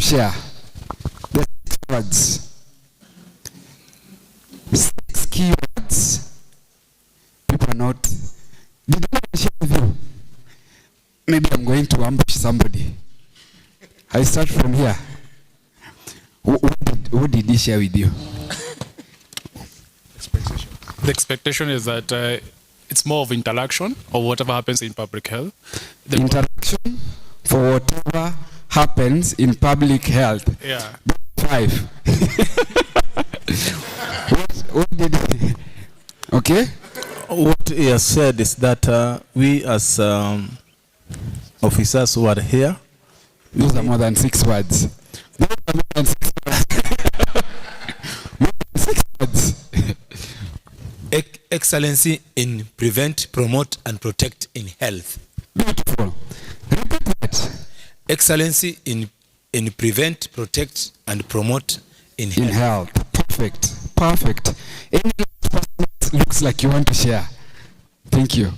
share? The 6 words. 6 keywords. People are not. Did I share with you? Maybe I'm going to ambush somebody. I start from here. What did he share with you? The expectation is that it's more of interaction or whatever happens in public health. The interaction for whatever happens in public health. Yeah. 5. what did he? Okay? What he has said is that we as officers who are here. Those are more than 6 words. Those are more than 6 words. More than 6 words. Excellency in prevent, promote, and protect in health. Beautiful. Repeat that. Excellency in prevent, protect, and promote in health. In health. Perfect. Perfect. Any person looks like you want to share. Thank you.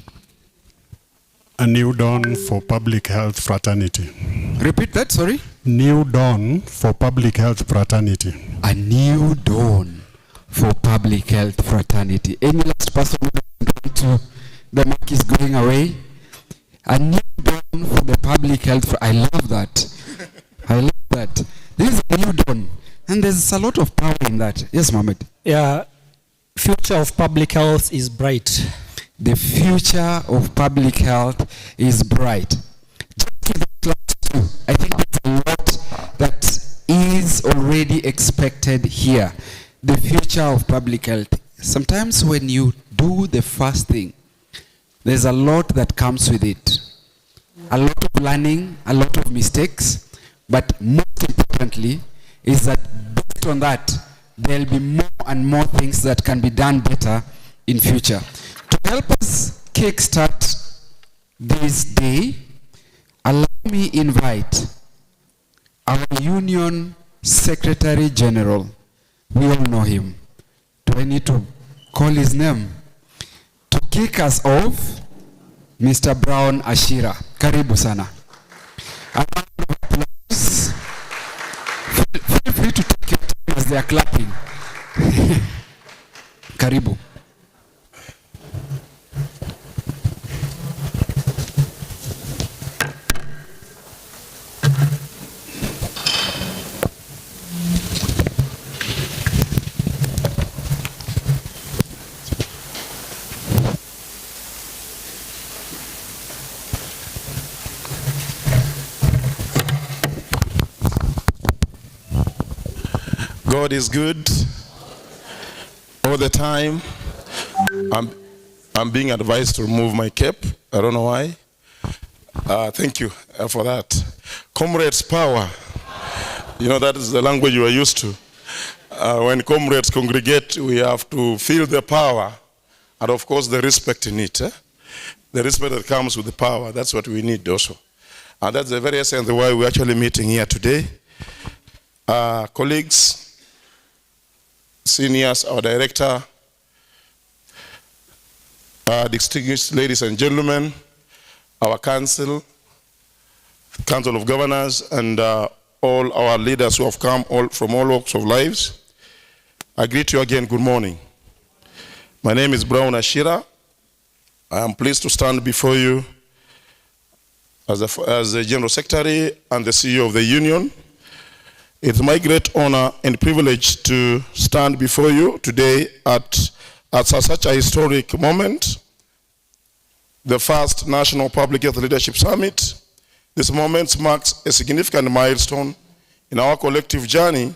A new dawn for public health fraternity. Repeat that, sorry. New dawn for public health fraternity. A new dawn for public health fraternity. Any last person who doesn't want to, the mic is going away. A new dawn for the public health. I love that. I love that. This is a new dawn. And there's a lot of power in that. Yes, Mohammed. Yeah, future of public health is bright. The future of public health is bright. Just to the last two, I think there's a lot that is already expected here. The future of public health. Sometimes when you do the first thing, there's a lot that comes with it. A lot of learning, a lot of mistakes, but most importantly is that based on that, there'll be more and more things that can be done better in future. To help us kickstart this day, allow me invite our Union Secretary General. We all know him. Do I need to call his name? To kick us off, Mr. Brown Ashira. Karibu sana. A round of applause. Feel free to take your time as they are clapping. Karibu. God is good all the time. I'm being advised to remove my cape. I don't know why. Thank you for that. Comrades power. You know, that is the language you are used to. When comrades congregate, we have to feel the power and of course the respect in it. The respect that comes with the power, that's what we need also. And that's the very essence why we're actually meeting here today. Colleagues, seniors, our director, distinguished ladies and gentlemen, our council of governors, and all our leaders who have come from all walks of lives. I greet you again, good morning. My name is Brown Ashira. I am pleased to stand before you as the General Secretary and the CEO of the Union. It's my great honor and privilege to stand before you today at such a historic moment, the first National Public Health Leadership Summit. This moment marks a significant milestone in our collective journey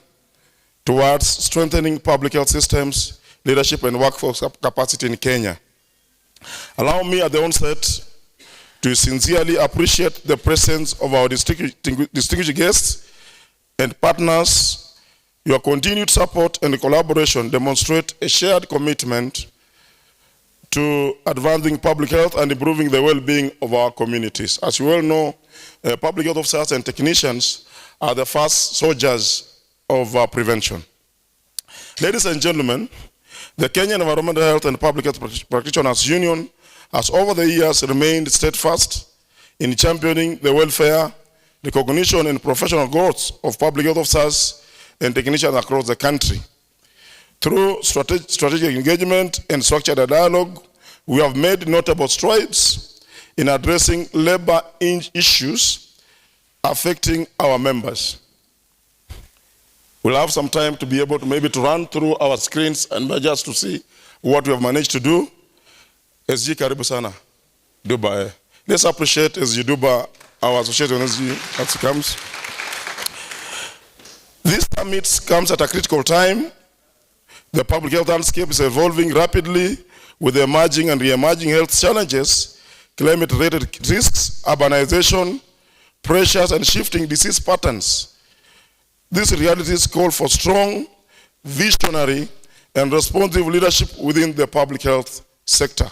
towards strengthening public health systems, leadership, and workforce capacity in Kenya. Allow me at the onset to sincerely appreciate the presence of our distinguished guests and partners. Your continued support and collaboration demonstrate a shared commitment to advancing public health and improving the well-being of our communities. As you well know, public health officers and technicians are the first soldiers of prevention. Ladies and gentlemen, the Kenyan Environmental Health and Public Health Practitioners Union has over the years remained steadfast in championing the welfare, recognition, and professional growth of public health officers and technicians across the country. Through strategic engagement and structured dialogue, we have made notable strides in addressing labor issues affecting our members. We'll have some time to be able to maybe to run through our screens and just to see what we have managed to do. SG karibu sana, Duba. Let's appreciate SG Duba, our associate with SG as it comes. This summit comes at a critical time. The public health landscape is evolving rapidly with the emerging and re-emerging health challenges, climate-related risks, urbanization, pressures, and shifting disease patterns. These realities call for strong, visionary, and responsive leadership within the public health sector.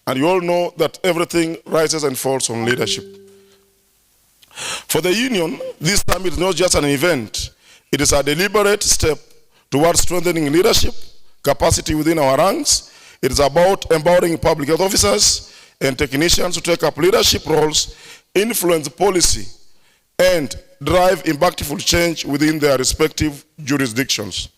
And you all know that everything rises and falls on leadership. For the Union, this summit is not just an event. It is a deliberate step towards strengthening leadership capacity within our ranks. It is about empowering public health officers and technicians to take up leadership roles, influence policy, and drive impactful change within their respective jurisdictions.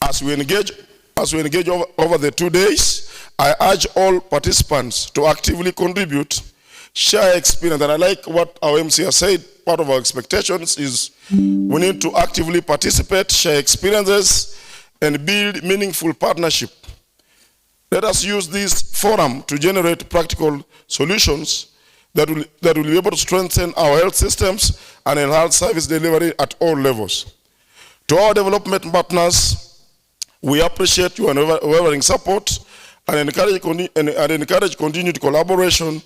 As we engage over the 2 days, I urge all participants to actively contribute, share experience, and I like what our MC has said. Part of our expectations is we need to actively participate, share experiences, and build meaningful partnership. Let us use this forum to generate practical solutions that will be able to strengthen our health systems and enhance service delivery at all levels. To our development partners, we appreciate your unwavering support and encourage continued collaboration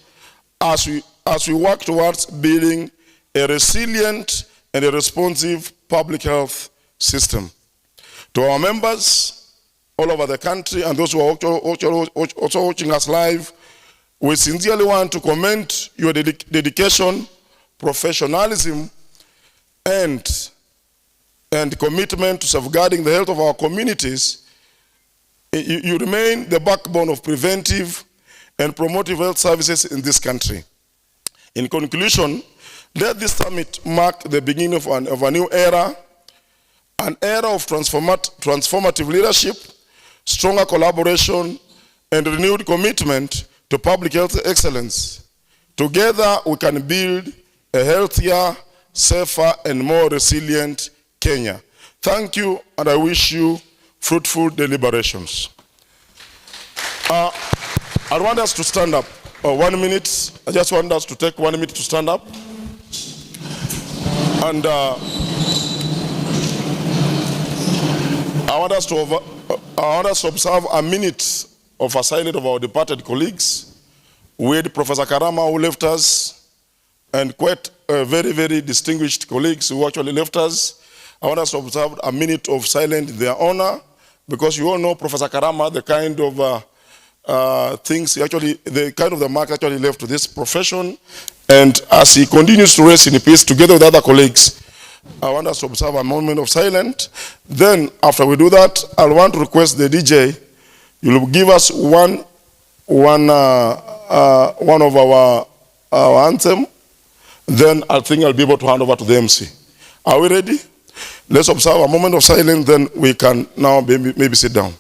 as we work towards building a resilient and a responsive public health system. To our members all over the country and those who are also watching us live, we sincerely want to commend your dedication, professionalism, and commitment to safeguarding the health of our communities. You remain the backbone of preventive and promotive health services in this country. In conclusion, let this summit mark the beginning of a new era, an era of transformative leadership, stronger collaboration, and renewed commitment to public health excellence. Together, we can build a healthier, safer, and more resilient Kenya. Thank you, and I wish you fruitful deliberations. I want us to stand up. 1 minute. I just want us to take 1 minute to stand up. And I want us to observe a minute of a silence of our departed colleagues with Professor Karama, who left us, and quite very, very distinguished colleagues who actually left us. I want us to observe a minute of silence in their honor, because you all know Professor Karama, the kind of the kind of the mark actually left to this profession. And as he continues to rest in peace together with other colleagues, I want us to observe a moment of silence. Then, after we do that, I want to request the DJ, you will give us one of our anthem. Then I think I'll be able to hand over to the MC. Are we ready? Let's observe a moment of silence, then we can now maybe sit down.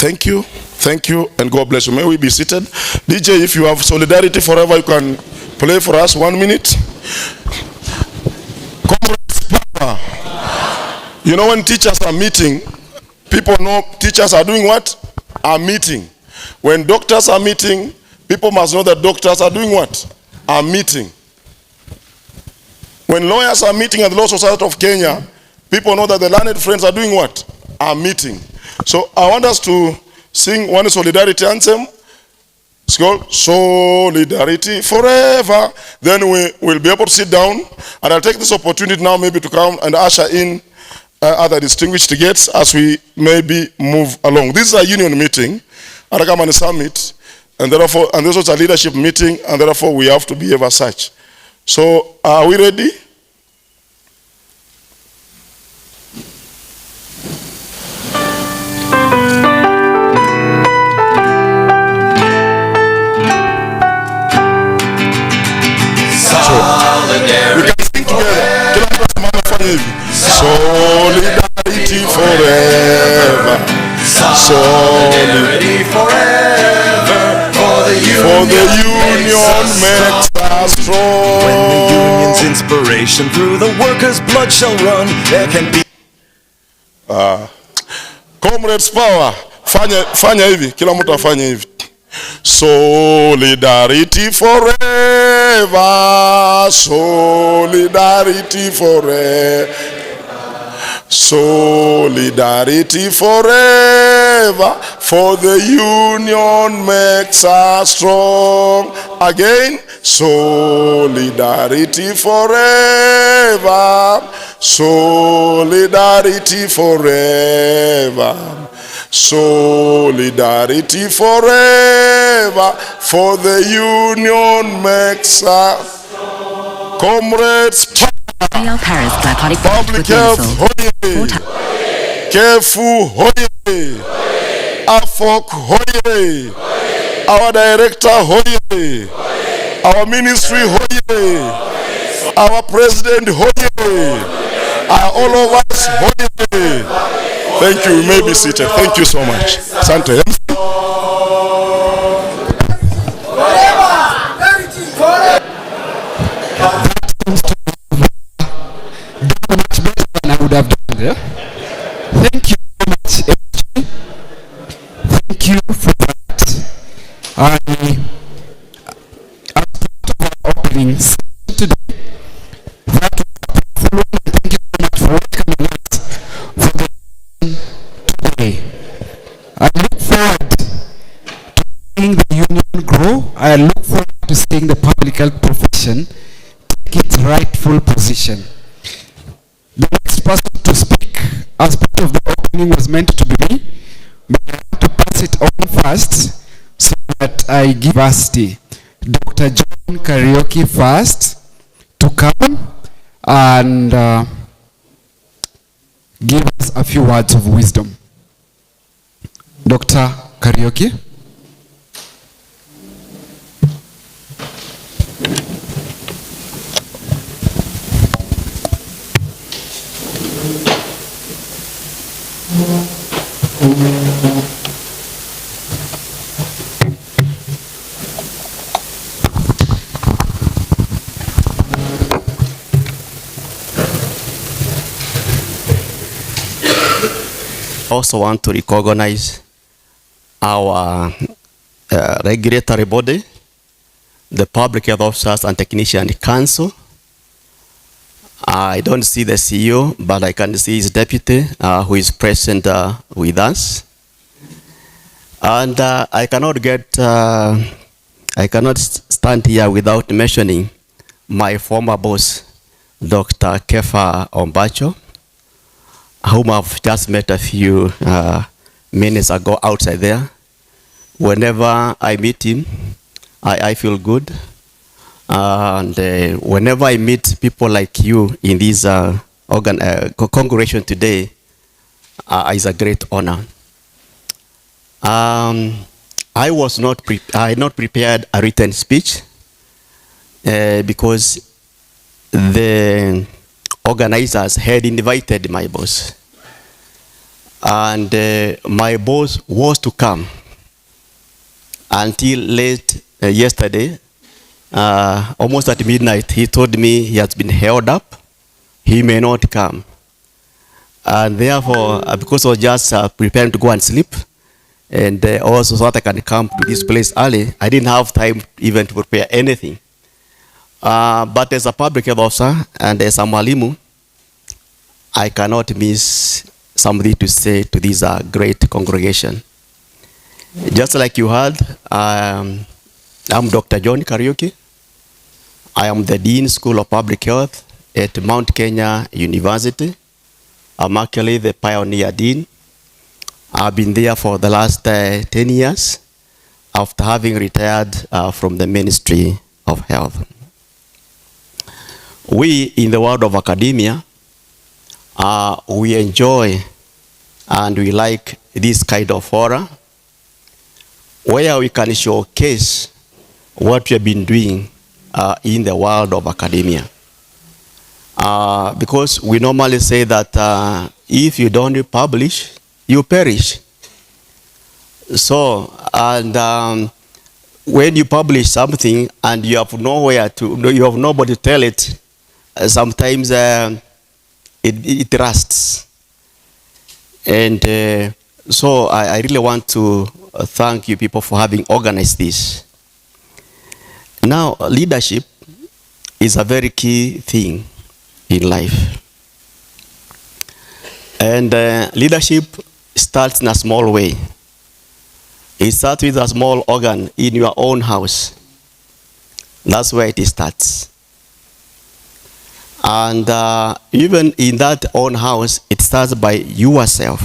Thank you, and God bless you. May we be seated. DJ, if you have Solidarity Forever, you can play for us 1 minute. Comrades, Papa. You know, when teachers are meeting, people know teachers are doing what? Are meeting. When doctors are meeting, people must know that doctors are doing what? Are meeting. When lawyers are meeting at the Law Society of Kenya, people know that the learned friends are doing what? Are meeting. So I want us to sing one solidarity anthem. It's called Solidarity Forever. Then we will be able to sit down, and I'll take this opportunity now maybe to come and usher in other distinguished guests as we maybe move along. This is a union meeting, Arakamani Summit. And therefore, and this was a leadership meeting, and therefore we have to behave as such. So, are we ready? We can sing together. Kila mtu asimame afanye hivi. Solidarity forever. Solidarity forever. For the union makes us strong. When the union's inspiration through the workers' blood shall run, there can be. Comrades power. Fanya hivi. Kila mtu afanye hivi. Solidarity forever. Solidarity forever. Solidarity forever. For the union makes us strong. Again. Solidarity forever. Solidarity forever. Solidarity forever. For the union makes us. Comrades, Real Paris Narcotic public health, hoye. Kefu, hoye. AFOC, hoye. Our director, hoye. Our ministry, hoye. Our president, hoye. All of us, hoye. Thank you. You may be seated. Thank you so much. Sante. I would have done there. Thank you so much. Thank you for that. As part of our opening today, thank you so much for welcoming us for the today. I look forward to seeing the union grow. I look forward to seeing the public health profession take its rightful position. The next person to speak as part of the opening was meant to be me, but I want to pass it on first so that I give us Dr. John Kariuki first to come and give us a few words of wisdom. Dr. Kariuki. Also want to recognize our regulatory body, the Public Health Officers and Technician Council. I don't see the CEO, but I can see his deputy who is present with us. And I cannot stand here without mentioning my former boss, Dr. Kefa Ombacho, whom I've just met a few minutes ago outside there. Whenever I meet him, I feel good. And whenever I meet people like you in this congregation today, it's a great honor. I had not prepared a written speech because the organizers had invited my boss. And my boss was to come until late yesterday, almost at midnight. He told me he has been held up. He may not come. And therefore, because I was just preparing to go and sleep, and also so that I can come to this place early, I didn't have time even to prepare anything. But as a public health officer and as a mwalimu, I cannot miss something to say to this great congregation. Just like you heard, I'm Dr. John Kariuki. I am the Dean School of Public Health at Mount Kenya University. I'm actually the pioneer dean. I've been there for the last 10 years. after having retired from the Ministry of Health. We in the world of academia, we enjoy and we like this kind of fora where we can showcase what we have been doing in the world of academia. Because we normally say that if you don't publish, you perish. So, and when you publish something and you have nowhere to, you have nobody to tell it, sometimes it rusts. And so I really want to thank you people for having organized this. Now, leadership is a very key thing in life. And leadership starts in a small way. It starts with a small organ in your own house. That's where it starts. And even in that own house, it starts by yourself.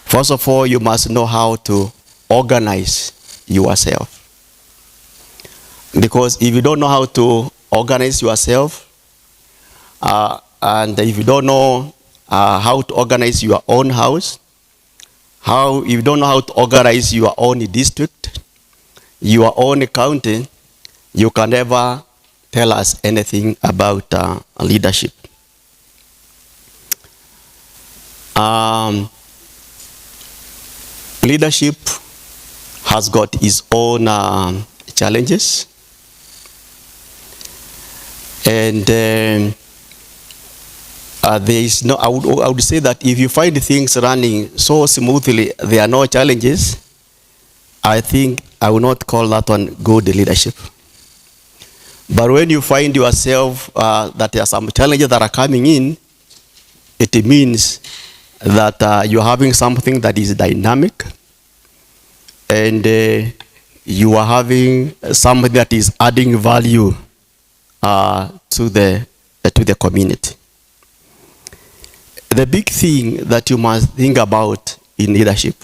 First of all, you must know how to organize yourself. Because if you don't know how to organize yourself, and if you don't know how to organize your own house, if you don't know how to organize your own district, your own county, you can never tell us anything about leadership. Leadership has got its own challenges. And there is no, I would say that if you find things running so smoothly, there are no challenges, I think I will not call that one good leadership. But when you find yourself that there are some challenges that are coming in, it means that you're having something that is dynamic, and you are having something that is adding value to the community. The big thing that you must think about in leadership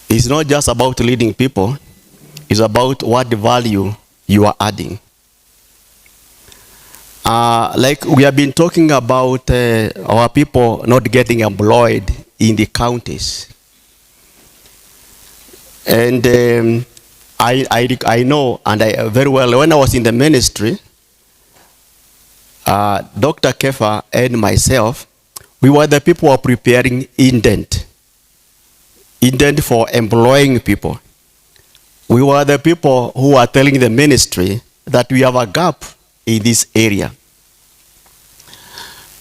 is not just about leading people, it's about what value you are adding. Like we have been talking about our people not getting employed in the counties. And I know, and I very well, when I was in the ministry, Dr. Kefa and myself, we were the people who were preparing indent for employing people. We were the people who are telling the ministry that we have a gap in this area.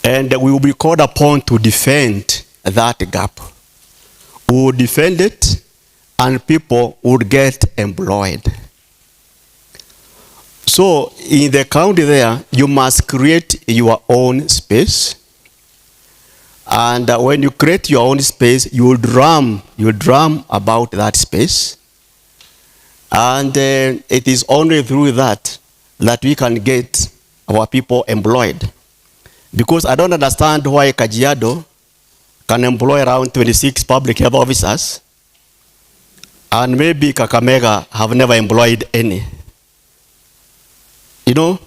And we will be called upon to defend that gap. We will defend it, and people would get employed. So in the county there, you must create your own space. And when you create your own space, you will drum about that space. And it is only through that we can get our people employed. Because I don't understand why Kajiado can employ around 26 public health officers, and maybe Kakamega have never employed any. You know,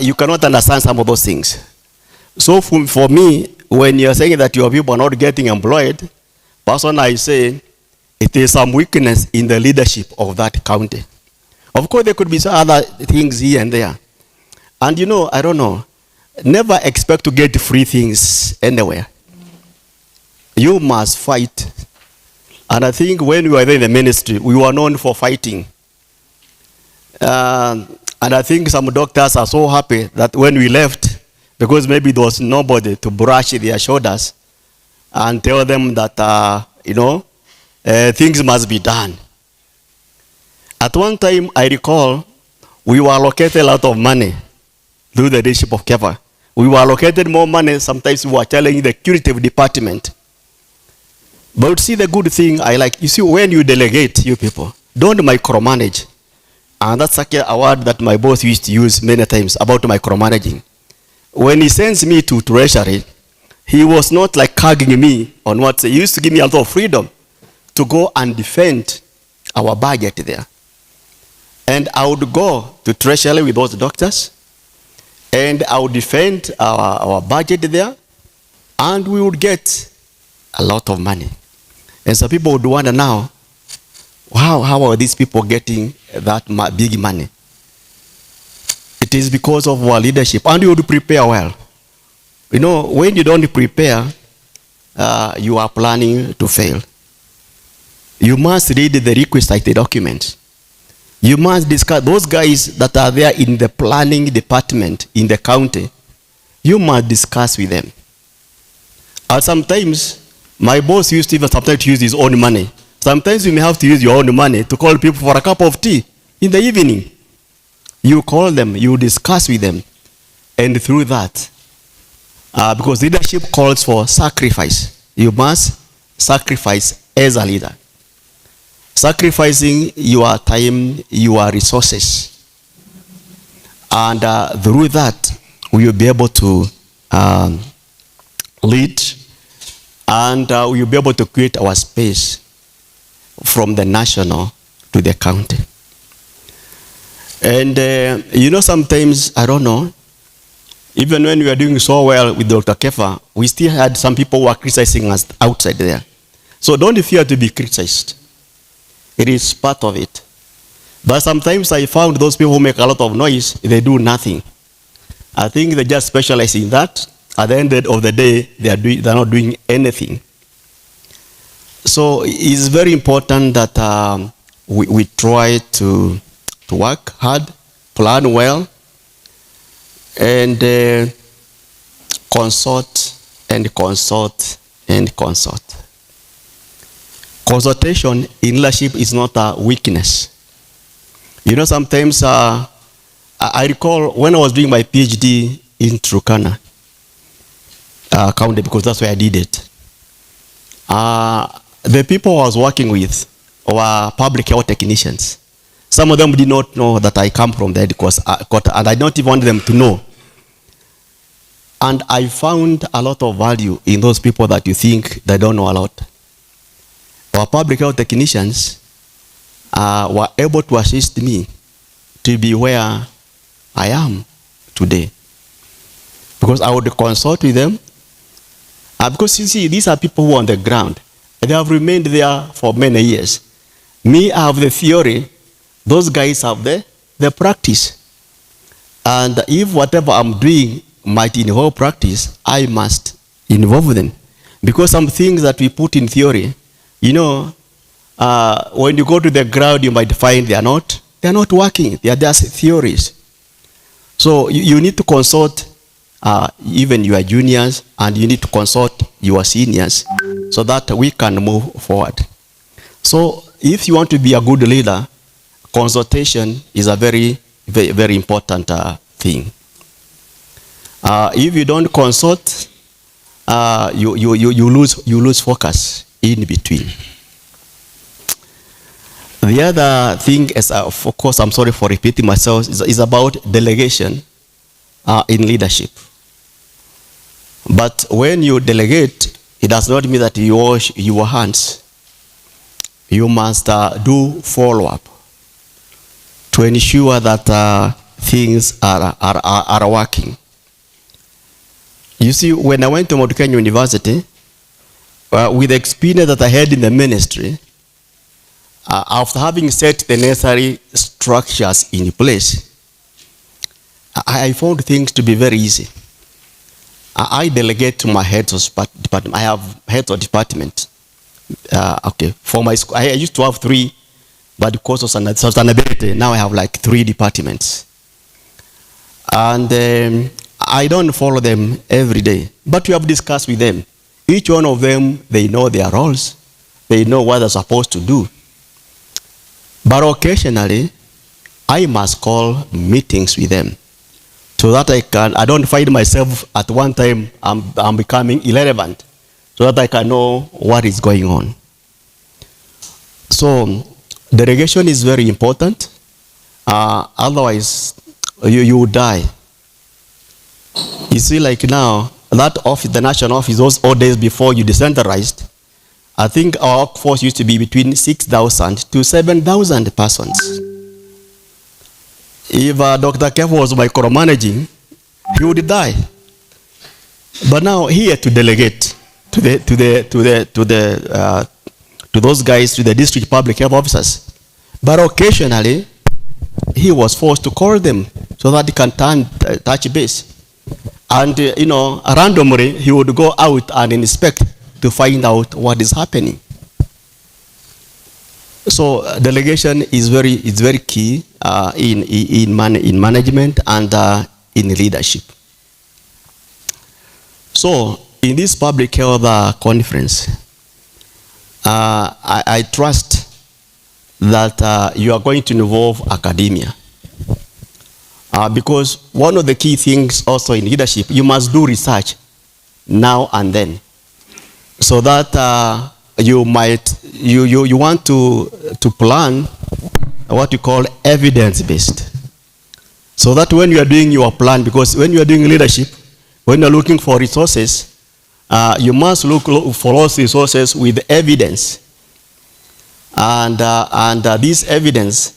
you cannot understand some of those things. So for me, when you're saying that your people are not getting employed, personally I say it is some weakness in the leadership of that county. Of course, there could be some other things here and there. And you know, I don't know, never expect to get free things anywhere. You must fight. And I think when we were there in the ministry, we were known for fighting. And I think some doctors are so happy that when we left, because maybe there was nobody to brush their shoulders and tell them that, you know, things must be done. At one time, I recall, we were allocated a lot of money through the leadership of Kefa. We were allocated more money. Sometimes we were challenging the curative department. But see, the good thing I like, you see, when you delegate, you people, don't micromanage. And that's actually a word that my boss used to use many times about micromanaging. When he sends me to treasury, he was not like hugging me on what, he used to give me a lot of freedom. to go and defend our budget there. And I would go to Treasury with those doctors, and I would defend our budget there, and we would get a lot of money. And some people would wonder now, how are these people getting that big money? It is because of our leadership, and you would prepare well. You know, when you don't prepare, you are planning to fail. You must read the requisite documents. You must discuss those guys that are there in the planning department in the county. You must discuss with them. And sometimes, my boss used to even sometimes use his own money. Sometimes you may have to use your own money to call people for a cup of tea in the evening. You call them, you discuss with them. And through that, because leadership calls for sacrifice. You must sacrifice as a leader. Sacrificing your time, your resources. And through that, we will be able to lead, and we will be able to create our space from the national to the county. And you know, sometimes, I don't know, even when we were doing so well with Dr. Kefa, we still had some people who were criticizing us outside there. So don't fear to be criticized. It is part of it. But sometimes I found those people who make a lot of noise, they do nothing. I think they just specialize in that. At the end of the day, they're not doing anything. So it's very important that we try to work hard, plan well, and consult and consult and consult. Consultation in leadership is not a weakness. You know, sometimes I recall when I was doing my PhD in Turkana County, because that's where I did it. The people I was working with were public health technicians. Some of them did not know that I come from there because and I don't even want them to know. And I found a lot of value in those people that you think they don't know a lot. Our public health technicians were able to assist me to be where I am today. Because I would consult with them. Because you see, these are people who are on the ground. They have remained there for many years. Me, I have the theory. Those guys have the practice. And if whatever I'm doing might involve practice, I must involve them. Because some things that we put in theory, you know, when you go to the ground, you might find they are not working. They are just theories. So you need to consult even your juniors, and you need to consult your seniors so that we can move forward. So if you want to be a good leader, consultation is a very, very, very important thing. If you don't consult, you lose focus in between. The other thing is, of course, I'm sorry for repeating myself, is about delegation in leadership. But when you delegate, it does not mean that you wash your hands. You must do follow-up to ensure that things are working. You see, when I went to Mount Kenya University, with the experience that I had in the ministry, after having set the necessary structures in place, I found things to be very easy. I delegate to my heads of department. I have heads of department. Okay, for my school, I used to have 3, but because of sustainability, now I have like 3 departments. And I don't follow them every day, but we have discussed with them. Each one of them, they know their roles. They know what they're supposed to do. But occasionally, I must call meetings with them so that I don't find myself at one time I'm becoming irrelevant, so that I can know what is going on. So delegation is very important. Otherwise, you will die. You see, like now, that office, the national office, those old days before you decentralized, I think our workforce used to be between 6,000 to 7,000 persons. If Dr. Kevo was micromanaging, he would die. But now he had to delegate to those guys, to the district public health officers. But occasionally, he was forced to call them so that he can touch base. And, randomly, he would go out and inspect to find out what is happening. So delegation is very key in management and in leadership. So in this public health conference, I trust that you are going to involve academia. Because one of the key things also in leadership, you must do research now and then. So that you want to plan what you call evidence-based. So that when you are doing your plan, because when you are doing leadership, when you are looking for resources, you must look for those resources with evidence. And this evidence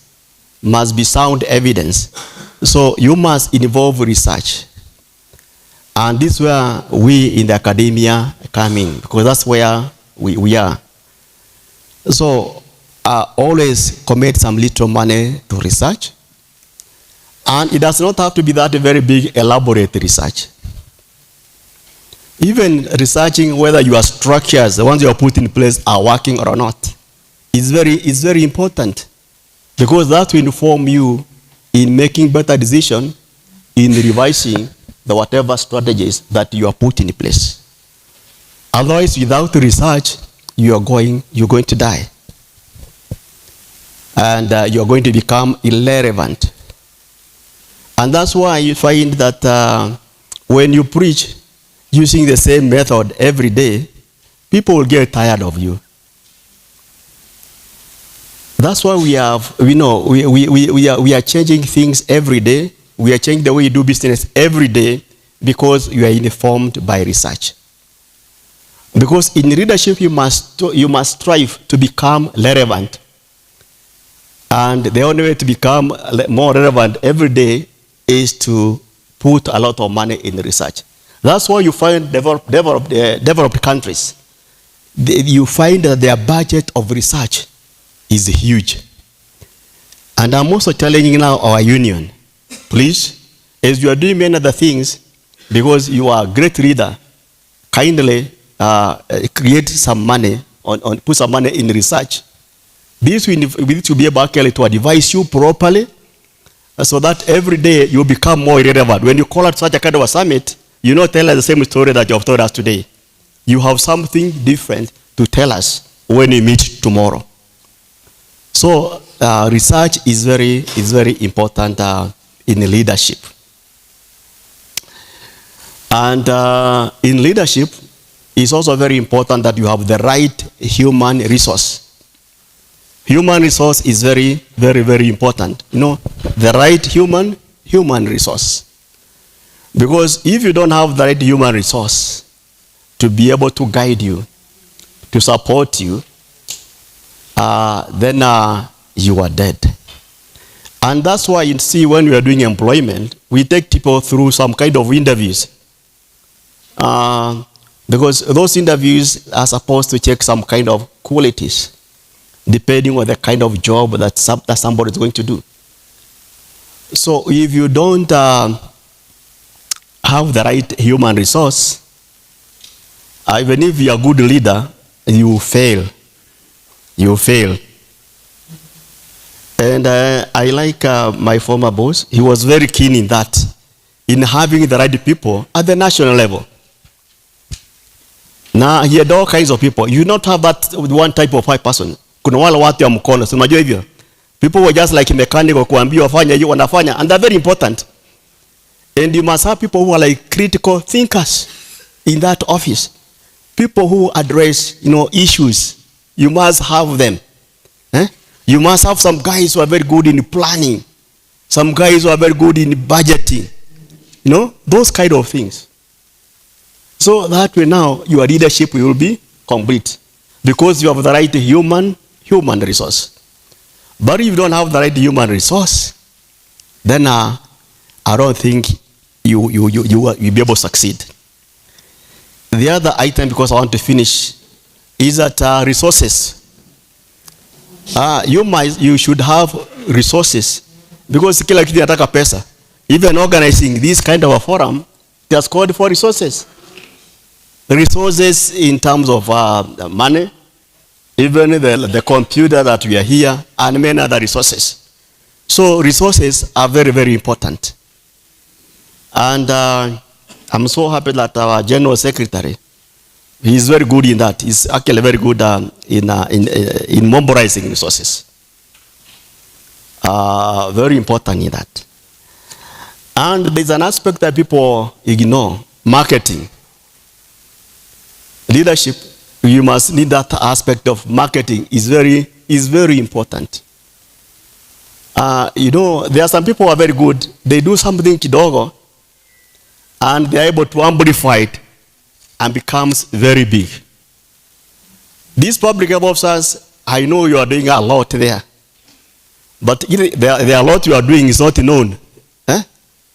must be sound evidence. So you must involve research. And this is where we in the academia come in, because that's where we are. So always commit some little money to research. And it does not have to be that very big, elaborate research. Even researching whether your structures, the ones you have put in place, are working or not, is very important. Because that will inform you in making better decisions, in revising the whatever strategies that you are put in place. Otherwise, without research, you are going to die. And you are going to become irrelevant. And that's why you find that when you preach using the same method every day, people will get tired of you. That's why we are changing things every day. We are changing the way you do business every day because you are informed by research. Because in leadership, you must strive to become relevant. And the only way to become more relevant every day is to put a lot of money in research. That's why you find developed countries. You find that their budget of research is huge. And I'm also telling now our union, please, as you are doing many other things, because you are a great leader, kindly create some money, put some money in research. This we need to be able to advise you properly so that every day you become more relevant. When you call out such a kind of a summit, you not tell us the same story that you have told us today. You have something different to tell us when we meet tomorrow. So research is very important in leadership. And in leadership, it's also very important that you have the right human resource. Human resource is very important. The right human resource. Because if you don't have the right human resource to be able to guide you, to support you, then you are dead. And that's why you see when we are doing employment, we take people through some kind of interviews. Because those interviews are supposed to check some kind of qualities, depending on the kind of job that somebody is going to do. So if you don't have the right human resource, even if you are a good leader, you fail. You fail. And I like my former boss. He was very keen in that, in having the right people at the national level. Now, he had all kinds of people. You not have that one type of white person. Kuna wale watu ya mkono, si unajua hivyo? People were just like mechanical, kuambia wafanya hiyo wanafanya, and they're very important. And you must have people who are like critical thinkers in that office. People who address, issues. You must have them. You must have some guys who are very good in planning. Some guys who are very good in budgeting. Those kind of things. So that way now, your leadership will be complete. because you have the right human resource. But if you don't have the right human resource, then I don't think you'll be able to succeed. The other item, because I want to finish, is that resources. You should have resources, because kila kitu inataka pesa. Even organizing this kind of a forum, it has called for resources. Resources in terms of money, even the computer that we are here, and many other resources. So resources are very, very important. And I'm so happy that our General Secretary, he's very good in that. He's actually very good in mobilizing resources. Very important in that. And there's an aspect that people ignore, marketing. Leadership, you must need that aspect of marketing is very important. There are some people who are very good. They do something kidogo, and they are able to amplify it and becomes very big. These public health officers, I know you are doing a lot there, but the lot you are doing is not known,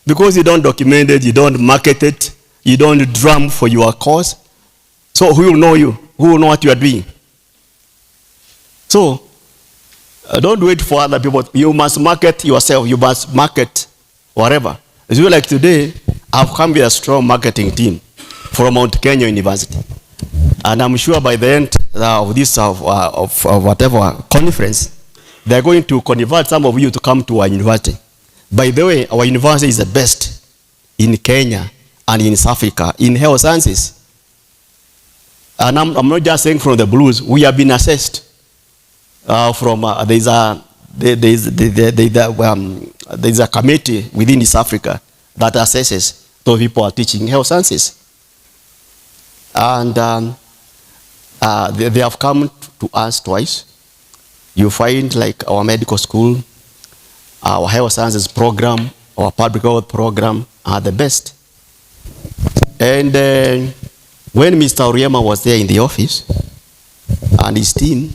because you don't document it, you don't market it, you don't drum for your cause. So who will know you? Who will know what you are doing? So don't wait for other people. You must market yourself. You must market whatever. As you like today, I've come with a strong marketing team from Mount Kenya University, and I'm sure by the end of this of whatever conference, they're going to convert some of you to come to our university. By the way, our university is the best in Kenya and in South Africa in health sciences. And I'm not just saying from the blues. We have been assessed there's a committee within East Africa that assesses those people are teaching health sciences. And they have come to us twice. You find like our medical school, our health sciences program, our public health program are the best. And when Mr. Oriema was there in the office and his team,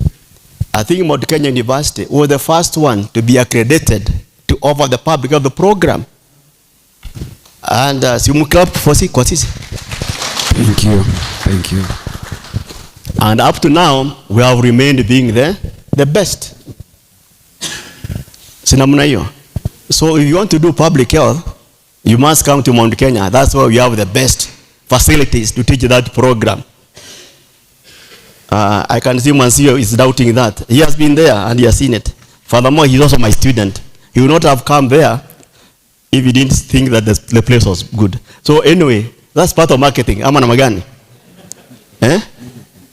I think Mount Kenya University was the first one to be accredited to offer the public health program. And Thank you. Thank you. And up to now, we have remained being the best. So if you want to do public health, you must come to Mount Kenya. That's why we have the best facilities to teach that program. I can see Monsieur is doubting that. He has been there and he has seen it. Furthermore, he's also my student. He would not have come there if he didn't think that the place was good. So anyway, that's part of marketing. Amana magani.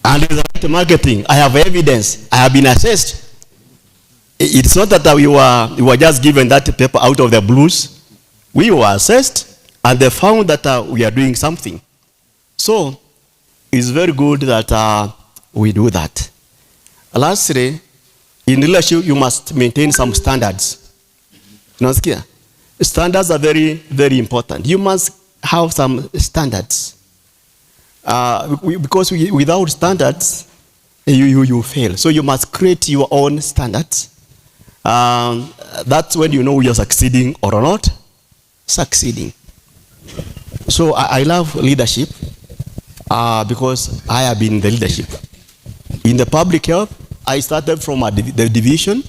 And with marketing, I have evidence. I have been assessed. It's not that we were just given that paper out of the blues. We were assessed, and they found that we are doing something. So it's very good that we do that. Lastly, in leadership, you must maintain some standards. Standards are very, very important. You must have some standards. Because without standards, you fail. So you must create your own standards. That's when you know you're succeeding or not succeeding. So I love leadership because I have been in the leadership. In the public health, I started from the division.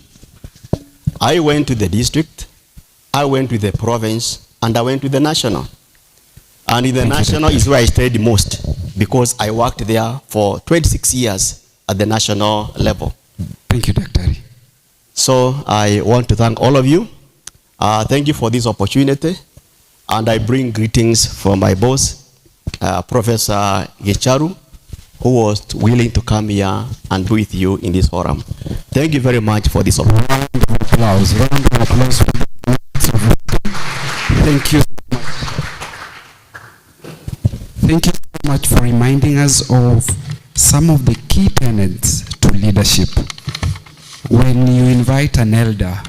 I went to the district. I went to the province, and I went to the national. And in the national is where I stayed most, because I worked there for 26 years at the national level. Thank you, Dr. So I want to thank all of you. Thank you for this opportunity. And I bring greetings from my boss, Professor Gecharu, who was willing to come here and be with you in this forum. Thank you very much for this opportunity. Round of applause. Round of applause for the Thank you so much. Thank you so much for reminding us of some of the key tenets to leadership. When you invite an elder,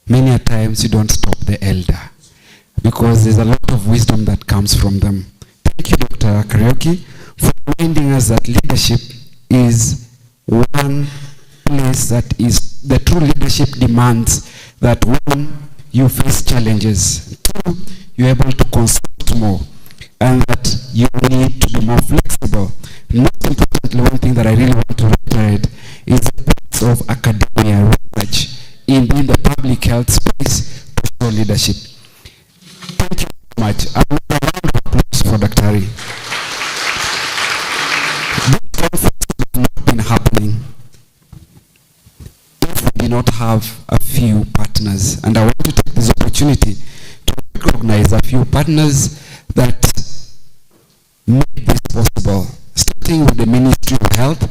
many a times you don't stop the elder, because there's a lot of wisdom that comes from them. Thank you, Dr. Kariuki, for reminding us that leadership is one place that is the true leadership demands that one, you face challenges, two, you're able to consult more, and that you need to be more flexible. Most importantly, one thing that I really want to reiterate is the place of academia research in the public health space to show leadership. Thank you very much. Another round of applause for Dr. Hari. This conference would not have been happening if we did not have a few partners. And I want to take this opportunity to recognize a few partners that made this possible. Starting with the Ministry of Health,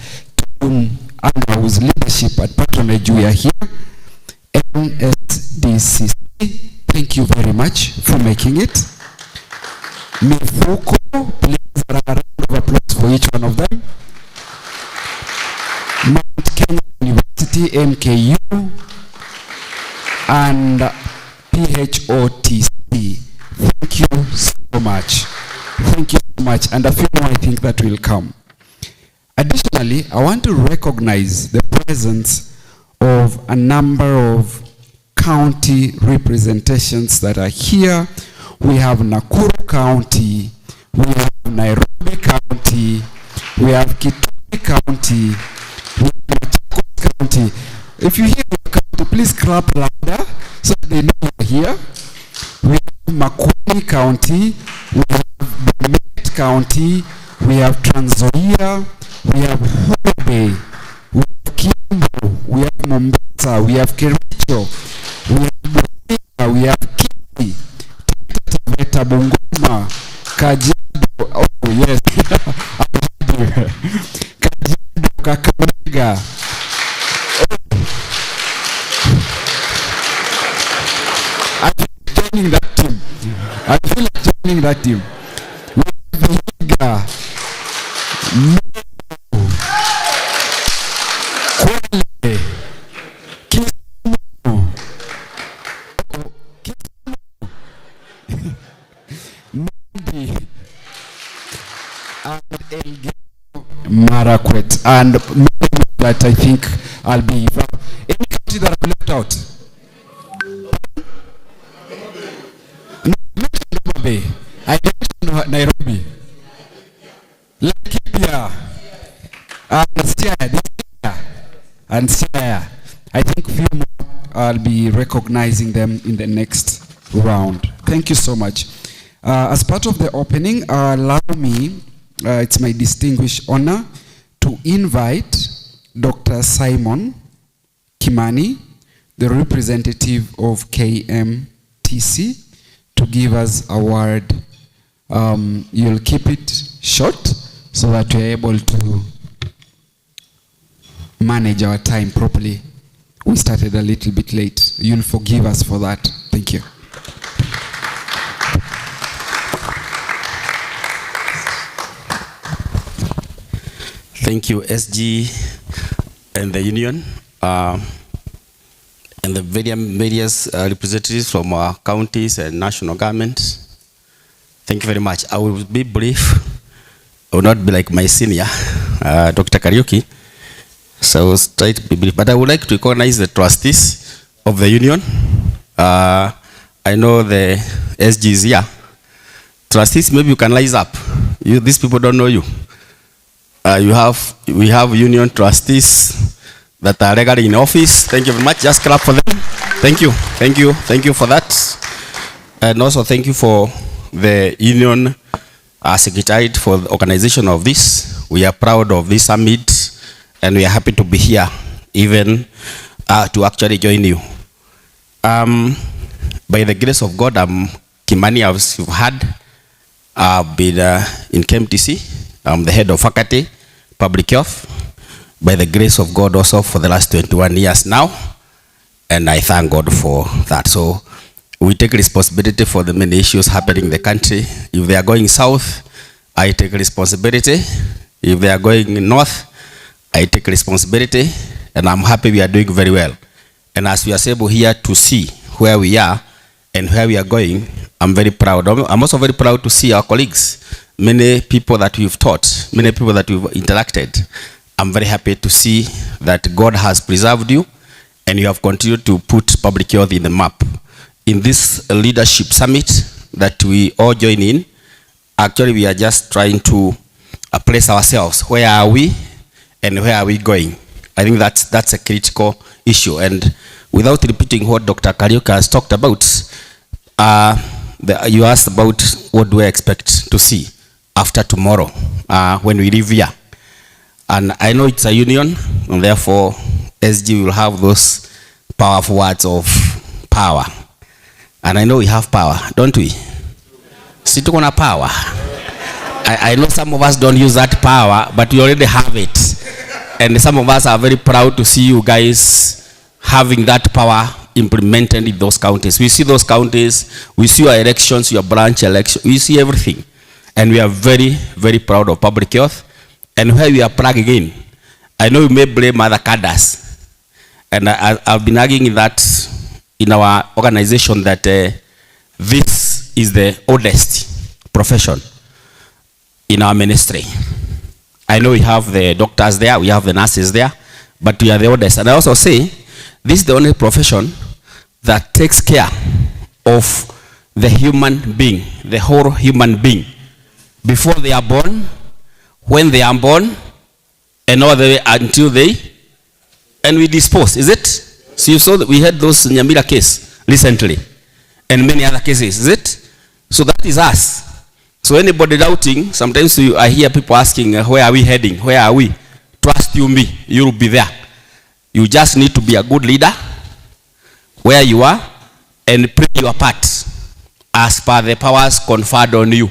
under whose leadership and patronage we are here. NSDCC, thank you very much for making it. Mifuko, please a round of applause for each one of them. Mount Kenya University, MKU, and PHOTC. Thank you so much. Thank you so much. And a few more I think that will come. Additionally, I want to recognize the presence of a number of county representations that are here. We have Nakuru County, we have Nairobi County, we have Kitui County, we have Machakos County. If you hear your county, please clap louder so they know you're here. We have Makueni County, we have Bomet County, we have Trans Nzoia, we have Homa, we have Kimbo, we have Mombasa, we have Kericho, we have Busia, we have Kiti, Taveta, Bungoma, Kajiado, oh yes, Kajiado, Kakamega. I feel like joining that team. I feel like joining that team. We have Vihiga, Kwale, Kisumu, Nandi, and Elgeyo Marakwet, and many that I think I'll be. Any country that I've left out? I mentioned Nairobi, Laikipia, and Siaya. I think few more I'll be recognizing them in the next round. Thank you so much. As part of the opening, allow me, it's my distinguished honor to invite Dr. Simon Kimani, the representative of KMTC, to give us a word. You'll keep it short so that we're able to manage our time properly. We started a little bit late. You'll forgive us for that. Thank you. Thank you, SG and the union, and the various representatives from our counties and national governments. Thank you very much. I will be brief. I will not be like my senior, Dr. Kariuki. So I will try to be brief. But I would like to recognize the trustees of the union. I know the SG is here. Trustees, maybe you can rise up. These people don't know you. We have union trustees that are regularly in office. Thank you very much. Just clap for them. Thank you. Thank you. Thank you for that. And also thank you for the union secretariat for the organization of this. We are proud of this summit and we are happy to be here, even to actually join you. By the grace of God, I'm Kimani, as you've heard. I've been in KMTC. I'm the head of faculty, public health. By the grace of God also for the last 21 years now. And I thank God for that. So we take responsibility for the many issues happening in the country. If they are going south, I take responsibility. If they are going north, I take responsibility. And I'm happy we are doing very well. And as we are able here to see where we are and where we are going, I'm very proud. I'm also very proud to see our colleagues, many people that we've taught, many people that we've interacted. I'm very happy to see that God has preserved you and you have continued to put public health in the map. In this leadership summit that we all join in, actually we are just trying to place ourselves. Where are we and where are we going? I think that's a critical issue. And without repeating what Dr. Kariuki has talked about, you asked about what do I expect to see after tomorrow when we leave here. And I know it's a union, and therefore SG will have those powerful words of power. And I know we have power, don't we? Si tuko na power. I know some of us don't use that power, but we already have it. And some of us are very proud to see you guys having that power implemented in those counties. We see those counties, we see your elections, your branch election, we see everything. And we are very, very proud of public health. And where we are plugging in, I know you may blame other cadres. And I've been arguing that in our organization that this is the oldest profession in our ministry. I know we have the doctors there, we have the nurses there, but we are the oldest. And I also say, this is the only profession that takes care of the human being, the whole human being, before they are born, when they are born, and all the way until they, and we dispose, is it? So you saw that we had those Nyamira case recently, and many other cases, is it? So that is us. So anybody doubting, sometimes I hear people asking, where are we heading? Where are we? Trust you me, you'll be there. You just need to be a good leader where you are and play your part as per the powers conferred on you.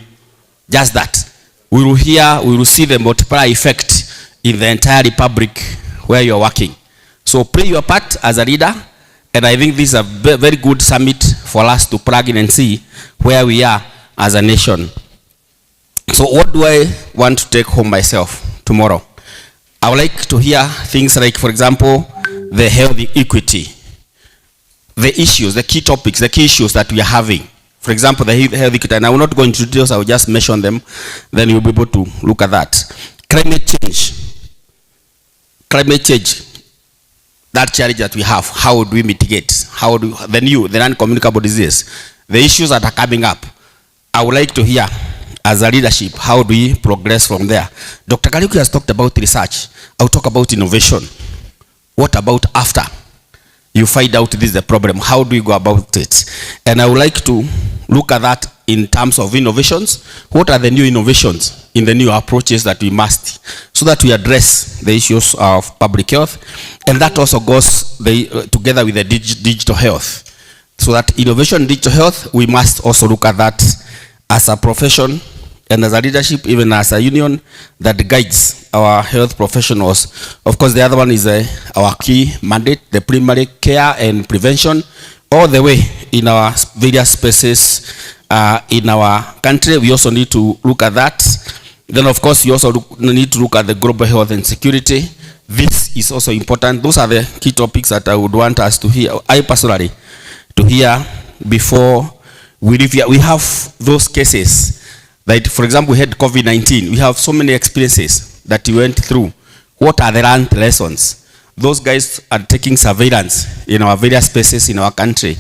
Just that. We will see the multiplier effect in the entire republic where you're working. So play your part as a leader, and I think this is a very good summit for us to plug in and see where we are as a nation. So what do I want to take home myself tomorrow? I would like to hear things like, for example, the health equity, the issues, the key topics, the key issues that we are having. For example, the health equity, and I will not go into details, I will just mention them, then you'll be able to look at that. Climate change, that challenge that we have, how do we mitigate? How do the non-communicable disease, the issues that are coming up? I would like to hear, as a leadership, how do we progress from there? Dr. Kariuki has talked about research. I'll talk about innovation. What about after you find out this is the problem? How do we go about it? And I would like to look at that in terms of innovations. What are the new innovations in the new approaches that we must, so that we address the issues of public health? And that also goes together with the digital health. So that innovation, digital health, we must also look at that as a profession and as a leadership, even as a union that guides our health professionals. Of course, the other one is our key mandate, the primary care and prevention, all the way in our various spaces in our country. We also need to look at that. Then, of course, you also need to look at the global health and security. This is also important. Those are the key topics that I would want us to hear, I personally, to hear before we leave here. We have those cases that, for example, we had COVID-19. We have so many experiences that we went through. What are the learned lessons? Those guys are taking surveillance in our various spaces in our country.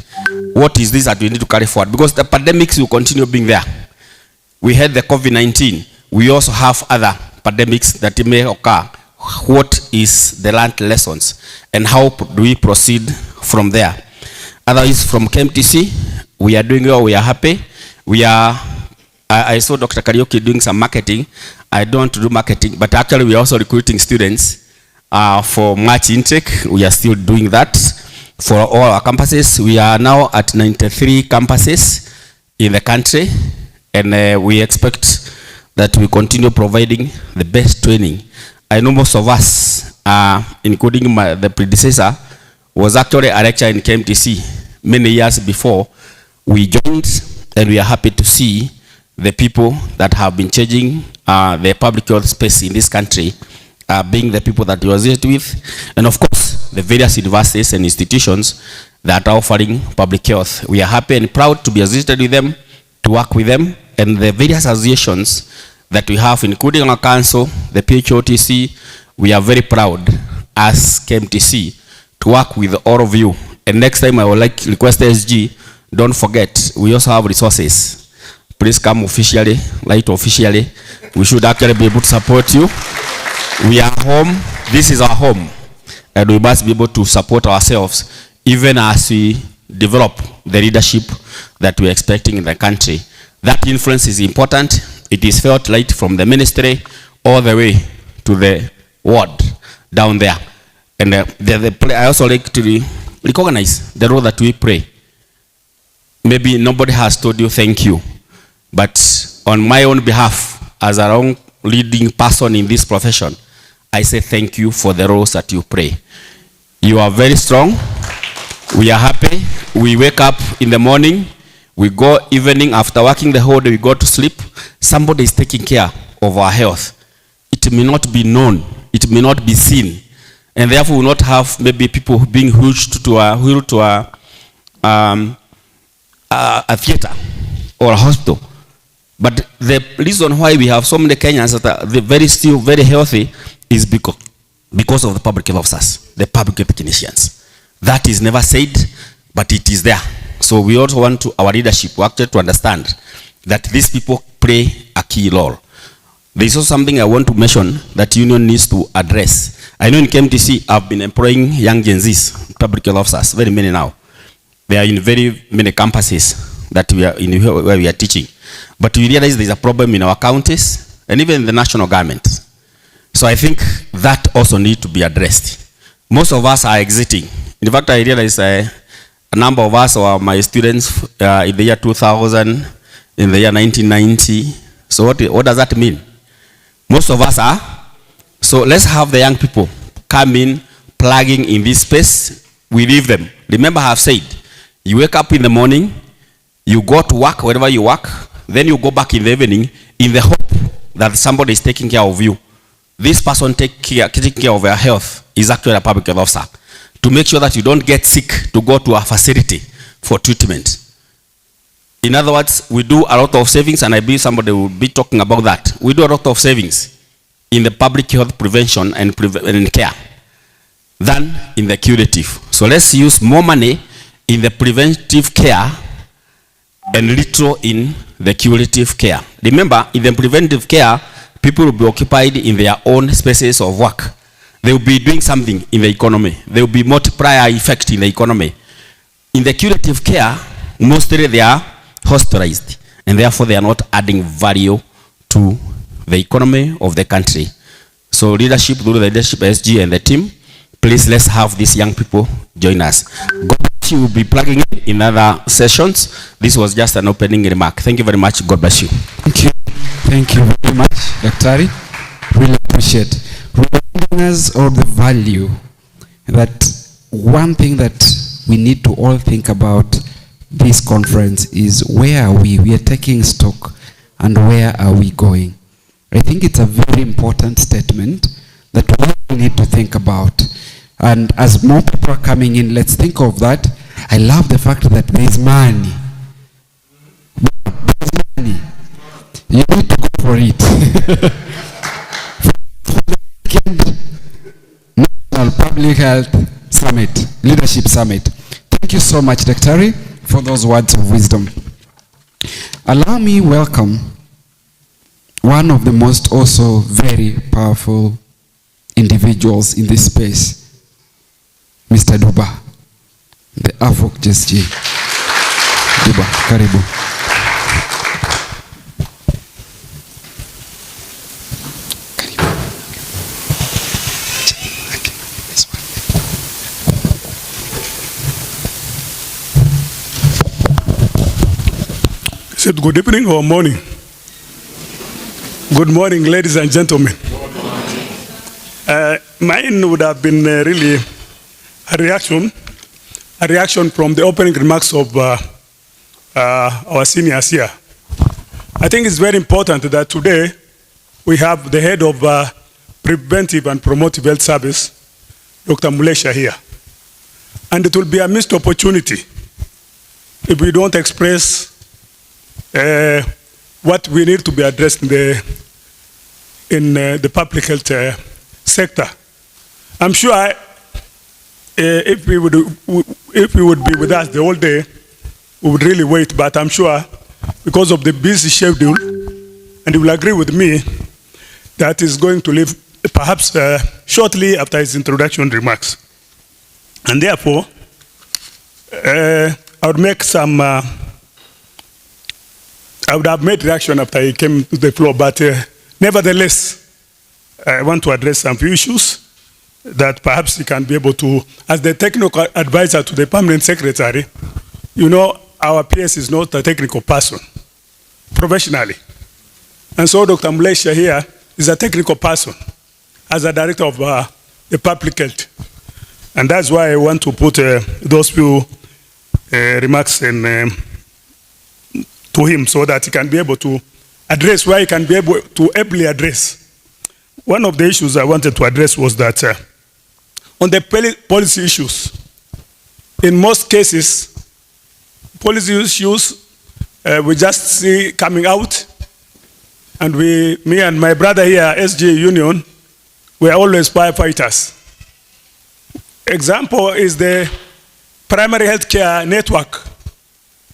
What is this that we need to carry forward? Because the pandemics will continue being there. We had the COVID-19. We also have other pandemics that may occur. What is the learned lessons? And how do we proceed from there? Otherwise, from KMTC, we are doing well, we are happy. I saw Dr. Kariuki doing some marketing. I don't want to do marketing, but actually we are also recruiting students for March intake. We are still doing that for all our campuses. We are now at 93 campuses in the country, and we expect that we continue providing the best training. I know most of us, including the predecessor, was actually a lecturer in KMTC many years before we joined, and we are happy to see the people that have been changing the public health space in this country being the people that we are associated with, and of course the various universities and institutions that are offering public health. We are happy and proud to be associated with them, to work with them, and the various associations that we have, including our council, the PHOTC, we are very proud as KMTC to work with all of you. And next time I would like to request SG, don't forget, we also have resources. Please come officially, light officially. We should actually be able to support you. We are home. This is our home. And we must be able to support ourselves even as we develop the leadership that we're expecting in the country. That influence is important. It is felt right from the ministry all the way to the ward down there. And I also like to recognize the role that we play. Maybe nobody has told you thank you, but on my own behalf, as a wrong leading person in this profession, I say thank you for the roles that you play. You are very strong. We are happy. We wake up in the morning, we go evening, after working the whole day, we go to sleep. Somebody is taking care of our health. It may not be known, it may not be seen, and therefore we will not have maybe people being wheeled to a theater or a hospital. But the reason why we have so many Kenyans that are still very healthy is because of the public health officers, the public health technicians. That is never said, but it is there. So we also want our leadership actually to understand that these people play a key role. There is also something I want to mention that union needs to address. I know in KMTC, I've been employing young Gen Zs, public health officers, very many now. They are in very many campuses that we are in where we are teaching. But we realize there's a problem in our counties and even in the national government. So I think that also needs to be addressed. Most of us are exiting. In fact, I realize a number of us are my students in the year 2000, in the year 1990. So what does that mean? Most of us are. So let's have the young people come in, plugging in this space. We leave them. Remember I have said, you wake up in the morning, you go to work, wherever you work, then you go back in the evening in the hope that somebody is taking care of you. This person taking care of your health is actually a public health officer. To make sure that you don't get sick to go to a facility for treatment. In other words, we do a lot of savings, and I believe somebody will be talking about that. We do a lot of savings in the public health prevention and care than in the curative. So let's use more money in the preventive care and little in the curative care. Remember, in the preventive care, people will be occupied in their own spaces of work. They will be doing something in the economy. There will be multiplier effect in the economy. In the curative care, mostly they are hospitalized, and therefore they are not adding value to the economy of the country. So leadership, through the leadership SG and the team, please let's have these young people join us. God bless you. Will be plugging in other sessions. This was just an opening remark. Thank you very much. God bless you. Thank you. Thank you very much, Daktari. Really appreciate reminding us of the value that one thing that we need to all think about this conference is where are we? We are taking stock, and where are we going? I think it's a very important statement that we need to think about. And as more people are coming in, let's think of that. I love the fact that there is money. There's money. You need to go for it. National Public Health Summit, Leadership Summit. Thank you so much, Daktari, for those words of wisdom. Allow me welcome one of the most also very powerful individuals in this space, Mr. Duba, the AFOC JSG. Duba, karibu. Good evening or morning? Good morning, ladies and gentlemen. Mine would have been really a reaction from the opening remarks of our seniors here. I think it's very important that today we have the head of Preventive and Promotive Health Service, Dr. Mulesha, here. And it will be a missed opportunity if we don't express what we need to be addressed in the public health sector. I'm sure if we would be with us the whole day, we would really wait. But I'm sure because of the busy schedule, and you will agree with me that is going to leave perhaps shortly after his introduction remarks. And therefore, I would make some. I would have made reaction after he came to the floor, but nevertheless, I want to address some few issues that perhaps he can be able to, as the technical advisor to the permanent secretary. You know, our PS is not a technical person, professionally. And so Dr. Mulesha here is a technical person as a director of the public health. And that's why I want to put those few remarks in, to him so that he can be able to address where he can be able to ably address. One of the issues I wanted to address was that on the policy issues, in most cases, policy issues we just see coming out, and me and my brother here, SG Union, we are always firefighters. Example is the primary health care network.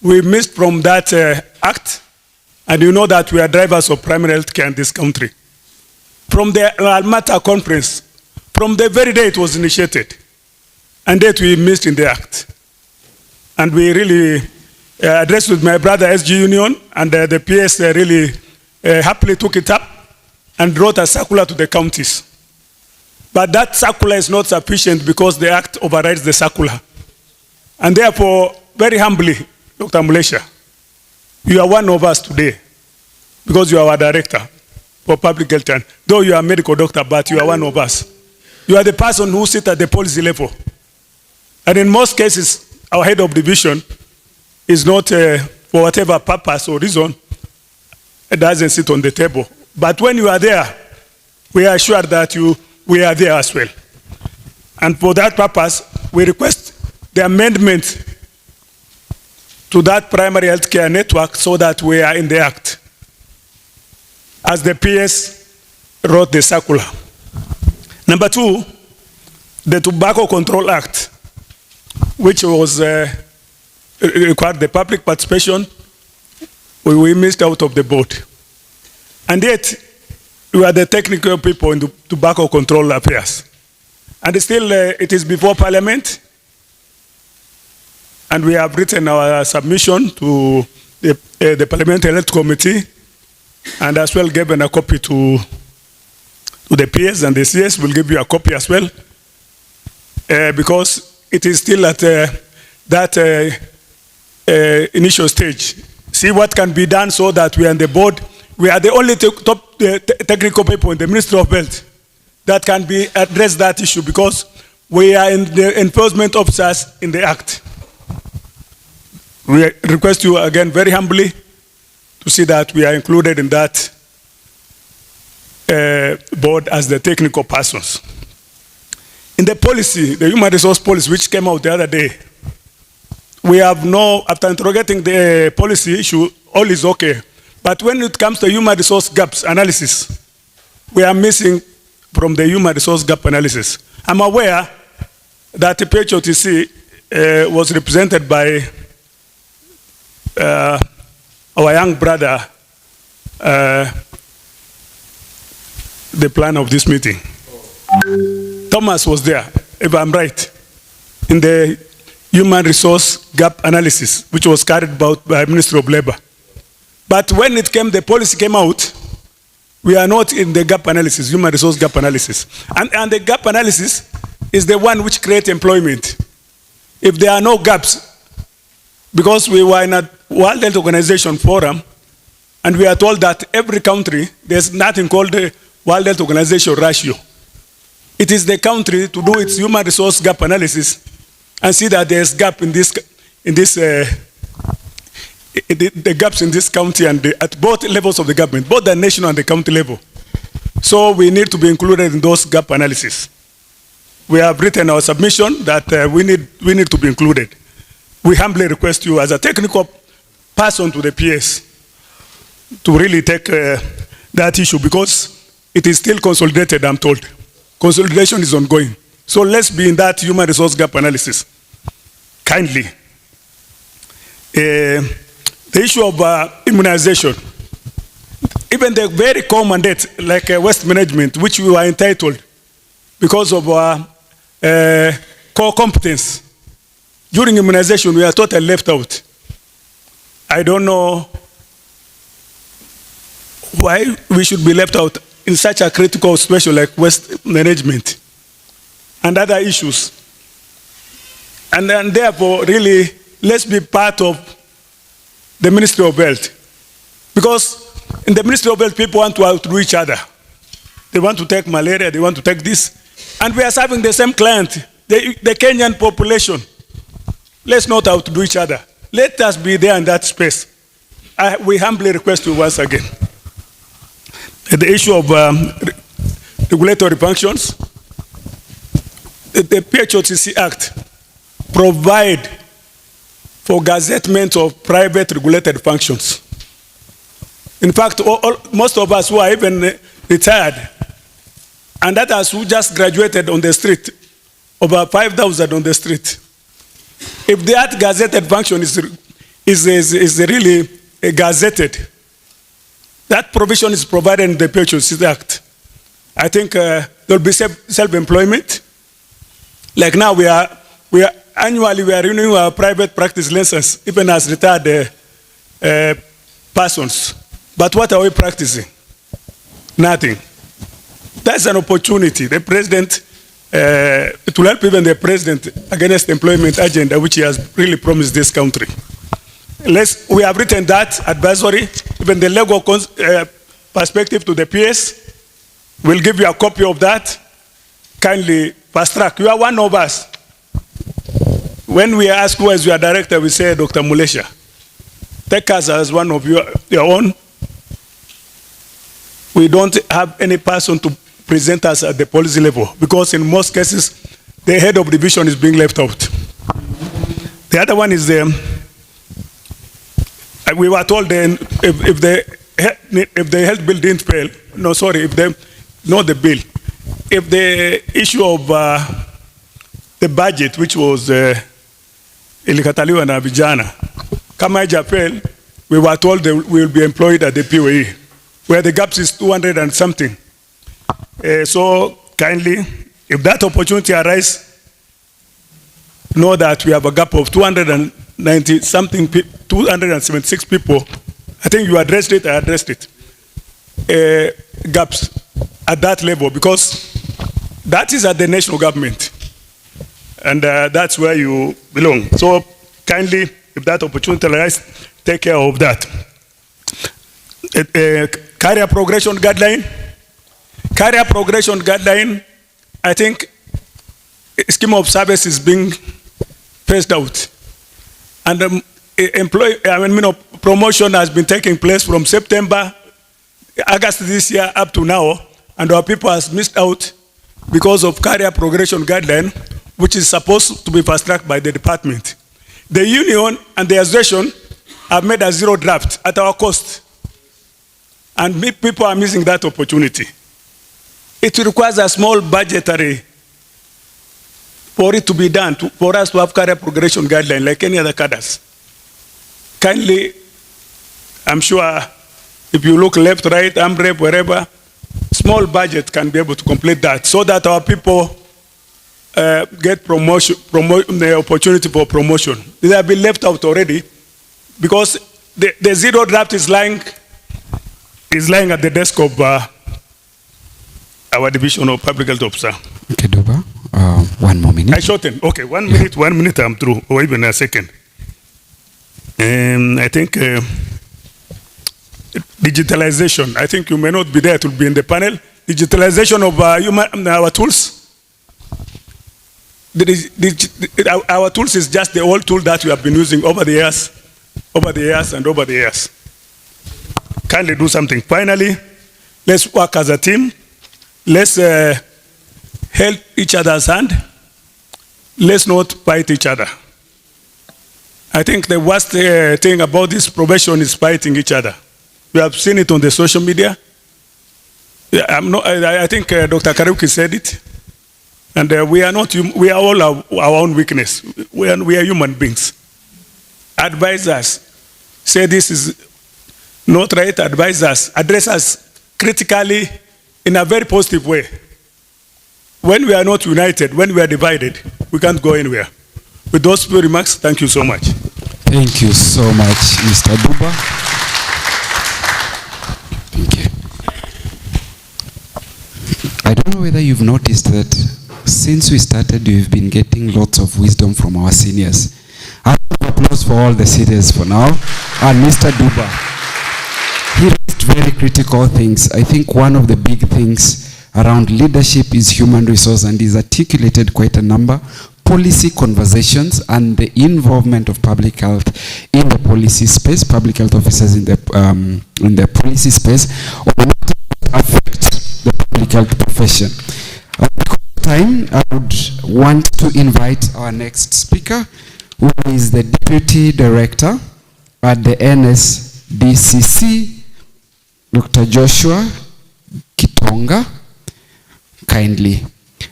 We missed from that act, and you know that we are drivers of primary health care in this country. From the Almata conference, from the very day it was initiated, and that we missed in the act. And we really addressed with my brother SG Union, and the PS really happily took it up and wrote a circular to the counties. But that circular is not sufficient because the act overrides the circular. And therefore, very humbly, Dr. Mulesha, you are one of us today because you are our director for public health. And though you are a medical doctor, but you are one of us. You are the person who sits at the policy level. And in most cases, our head of division is not, for whatever purpose or reason, it doesn't sit on the table. But when you are there, we are sure that we are there as well. And for that purpose, we request the amendment to that primary health care network so that we are in the act, as the PS wrote the circular. Number two, the Tobacco Control Act, which was required the public participation, we missed out of the board. And yet, we are the technical people in the tobacco control affairs. And still, it is before Parliament, and we have written our submission to the Parliamentary Health Committee, and as well given a copy to the PS, and the CS will give you a copy as well, because it is still at that initial stage. See what can be done so that we are on the board. We are the only top technical people in the Ministry of Health that can be address that issue, because we are in the enforcement officers in the Act. We request you again very humbly to see that we are included in that board as the technical persons. In the policy, the human resource policy, which came out the other day, we have after interrogating the policy issue, all is okay. But when it comes to human resource gaps analysis, we are missing from the human resource gap analysis. I'm aware that the PHOTC was represented by our young brother, the planner of this meeting. Thomas was there, if I'm right, in the human resource gap analysis, which was carried out by Ministry of Labor. But when the policy came out, we are not in the gap analysis, human resource gap analysis. And the gap analysis is the one which creates employment. If there are no gaps, because we were in a World Health Organization forum, and we are told that every country, there's nothing called the World Health Organization ratio. It is the country to do its human resource gap analysis and see that there's gap in the gaps in this county and at both levels of the government, both the national and the county level. So we need to be included in those gap analysis. We have written our submission that we need to be included. We humbly request you as a technical person to the PS to really take that issue, because it is still consolidated, I'm told. consolidation is ongoing. So let's be in that human resource gap analysis. Kindly. The issue of immunization. Even the very core mandate, like waste management, which we are entitled because of our core competence. During immunization, we are totally left out. I don't know why we should be left out in such a critical situation like waste management and other issues. And then therefore, really, let's be part of the Ministry of Health. Because in the Ministry of Health, people want to outdo each other. They want to take malaria, they want to take this. And we are serving the same client, the Kenyan population. Let's not outdo each other. Let us be there in that space. We humbly request you once again. The issue of regulatory functions, the PHOCC Act provide for gazettement of private regulated functions. In fact, most of us who are even retired, and others who just graduated on the street, over 5,000 on the street. If that gazetted function is really gazetted, that provision is provided in the PHOCC Act. I think there will be self-employment. Like now, we are annually renewing our private practice license, even as retired persons. But what are we practicing? Nothing. That's an opportunity. The president, it will help even the president against the employment agenda, which he has really promised this country. We have written that advisory, even the legal perspective to the PS. We'll give you a copy of that. Kindly fast track. You are one of us. When we ask who is your director, we say Dr. Mulesha. Take us as one of your own. We don't have any person to present us at the policy level because in most cases, the head of division is being left out. The other one is we were told if the health bill didn't fail, not the bill. If the issue of the budget, which was ilikataliwa na vijana, kama haija fail, we were told they will be employed at the POE, where the gaps is 200 and something. So kindly, if that opportunity arises, know that we have a gap of 290 something, 276 people. I think you addressed it, I addressed it. Gaps at that level, because that is at the national government. And that's where you belong. So kindly, if that opportunity arises, take care of that. Career progression guideline. Career progression guideline, I think scheme of service is being phased out. And promotion has been taking place from September, August this year up to now, and our people has missed out because of career progression guideline, which is supposed to be fast-tracked by the department. The union and the association have made a zero draft at our cost, and people are missing that opportunity. It requires a small budgetary for it to be done, for us to have career progression guideline like any other cadres. Kindly, I'm sure if you look left, right, AMREP, wherever, small budget can be able to complete that so that our people get the opportunity for promotion. They have been left out already because the zero draft is lying at the desk of our division of public health officer. Okay, Doba, 1 more minute. I shorten. Okay, 1 minute, 1 minute I'm through, or even a second. I think digitalization, I think you may not be there to be in the panel. Digitalization of our tools. Our tools is just the old tool that we have been using over the years. Kindly do something. Finally, let's work as a team. Let's help each other's hand. Let's not fight each other. I think the worst thing about this profession is fighting each other. We have seen it on the social media. I think Dr. Kariuki said it. And we are all our own weakness. We are human beings. Advise us. Say this is not right. Advise us. Address us critically in a very positive way. When we are not united, when we are divided, we can't go anywhere. With those few remarks, thank you so much. Thank you so much, Mr. Duba. Thank you. I don't know whether you've noticed that since we started, we've been getting lots of wisdom from our seniors. A round of applause for all the seniors for now. And Mr. Duba, he raised very critical things. I think one of the big things around leadership is human resource, and he's articulated quite a number. Policy conversations and the involvement of public health in the policy space, public health officers in the policy space, or what affect the public health profession. Because of time, I would want to invite our next speaker, who is the Deputy Director at the NSDCC, Dr. Joshua Kitonga. Kindly.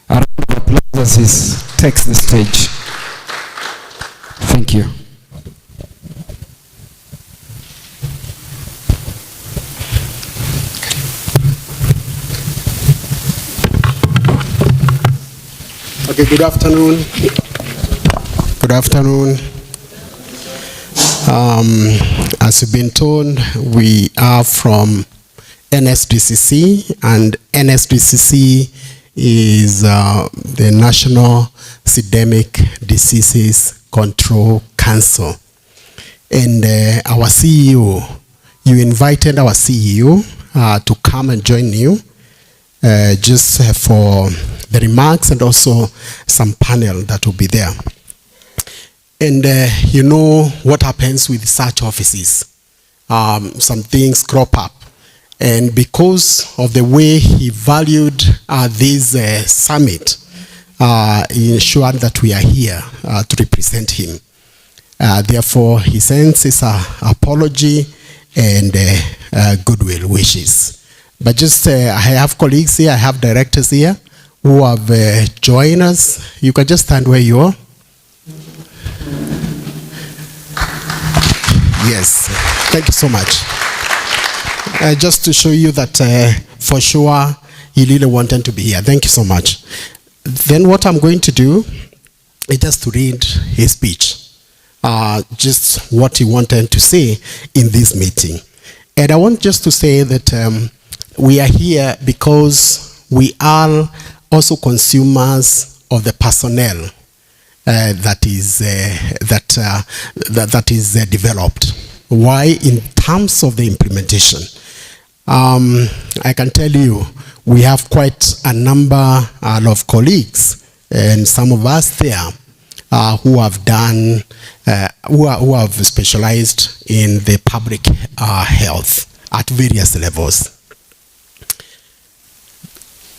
A round of applause as he takes the stage. Thank you. Okay, good afternoon. Good afternoon. As you've been told, we are from NSDCC, and NSDCC is the National Syndemic Diseases Control Council. And our CEO, you invited our CEO to come and join you just for the remarks and also some panel that will be there. And you know what happens with such offices. Some things crop up. And because of the way he valued this summit, he ensured that we are here to represent him. Therefore, he sends his apology and goodwill wishes. But just, I have colleagues here, I have directors here who have joined us. You can just stand where you are. Yes, thank you so much. Just to show you that for sure he really wanted to be here. Thank you so much. Then what I'm going to do is just to read his speech, just what he wanted to say in this meeting. And I want just to say that we are here because we are also consumers of the personnel that is developed. Why? In terms of the implementation. I can tell you, we have quite a number of colleagues and some of us there who have done, who have specialized in the public health at various levels.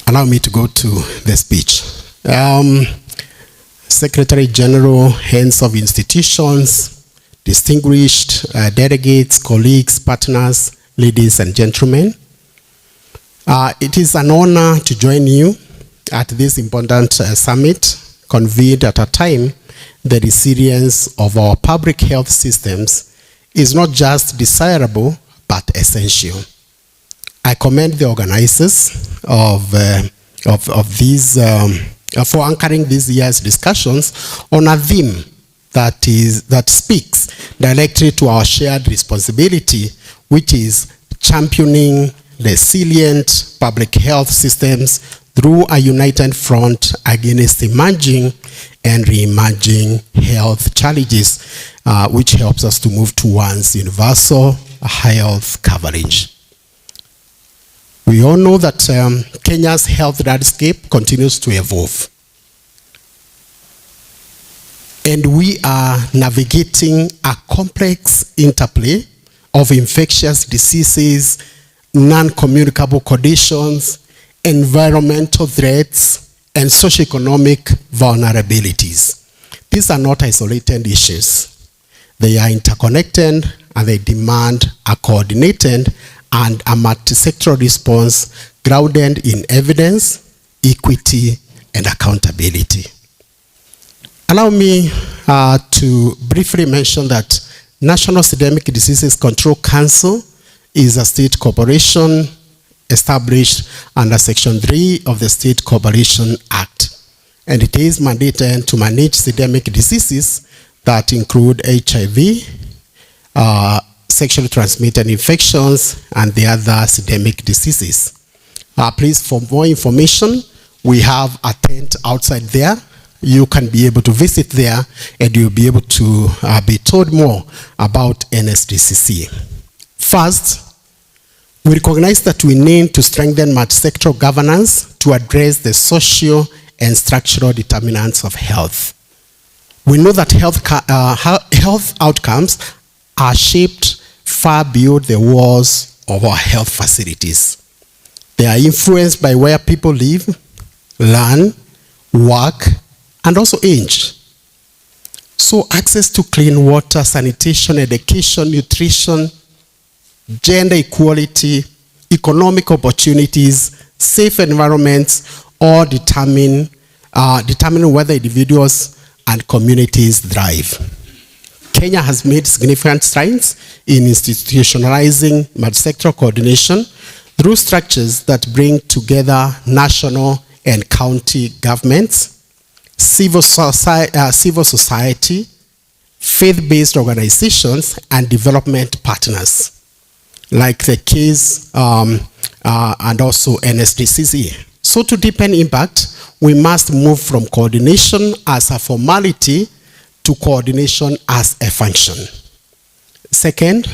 Allow me to go to the speech. Secretary General, heads of institutions, distinguished delegates, colleagues, partners, ladies and gentlemen. It is an honor to join you at this important summit, convened at a time the resilience of our public health systems is not just desirable, but essential. I commend the organizers of these, for anchoring this year's discussions on a theme that speaks directly to our shared responsibility, which is championing resilient public health systems through a united front against emerging and re-emerging health challenges, which helps us to move towards universal health coverage. We all know that Kenya's health landscape continues to evolve. And we are navigating a complex interplay of infectious diseases, non-communicable conditions, environmental threats, and socioeconomic vulnerabilities. These are not isolated issues. They are interconnected and they demand a coordinated and a multi-sectoral response grounded in evidence, equity, and accountability. Allow me to briefly mention that National Systemic Diseases Control Council is a state corporation established under Section 3 of the State Corporation Act. And it is mandated to manage systemic diseases that include HIV, sexually transmitted infections, and the other systemic diseases. Please, for more information, we have a tent outside there. You can be able to visit there and you'll be able to be told more about NSDCC. First, we recognize that we need to strengthen multi-sectoral governance to address the social and structural determinants of health. We know that health outcomes are shaped far beyond the walls of our health facilities. They are influenced by where people live, learn, work, and also age. So access to clean water, sanitation, education, nutrition, gender equality, economic opportunities, safe environments, all determine whether individuals and communities thrive. Kenya has made significant strides in institutionalizing multi-sectoral coordination through structures that bring together national and county governments, civil society, faith-based organizations, and development partners, like the case and also NSDCC. So to deepen impact, we must move from coordination as a formality to coordination as a function. Second,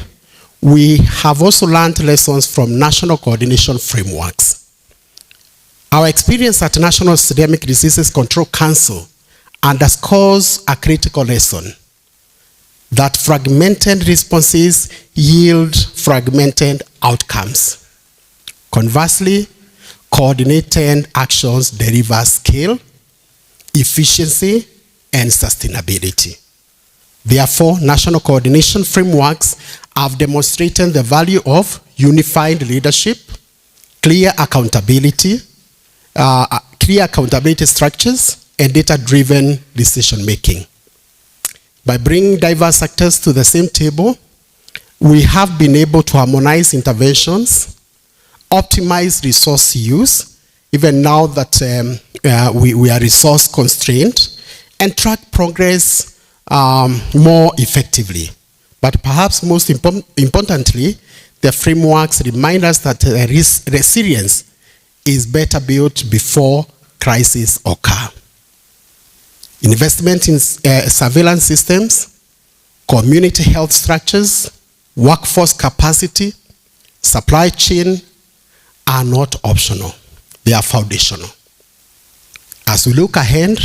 we have also learned lessons from national coordination frameworks. Our experience at National Systemic Diseases Control Council underscores a critical lesson that fragmented responses yield fragmented outcomes. Conversely, coordinated actions deliver scale, efficiency, and sustainability. Therefore, national coordination frameworks have demonstrated the value of unified leadership, clear accountability structures, and data-driven decision-making. By bringing diverse actors to the same table, we have been able to harmonize interventions, optimize resource use, even now that we are resource constrained, and track progress more effectively. But perhaps most importantly, the frameworks remind us that resilience is better built before crises occur. Investment in surveillance systems, community health structures, workforce capacity, supply chain are not optional. They are foundational. As we look ahead,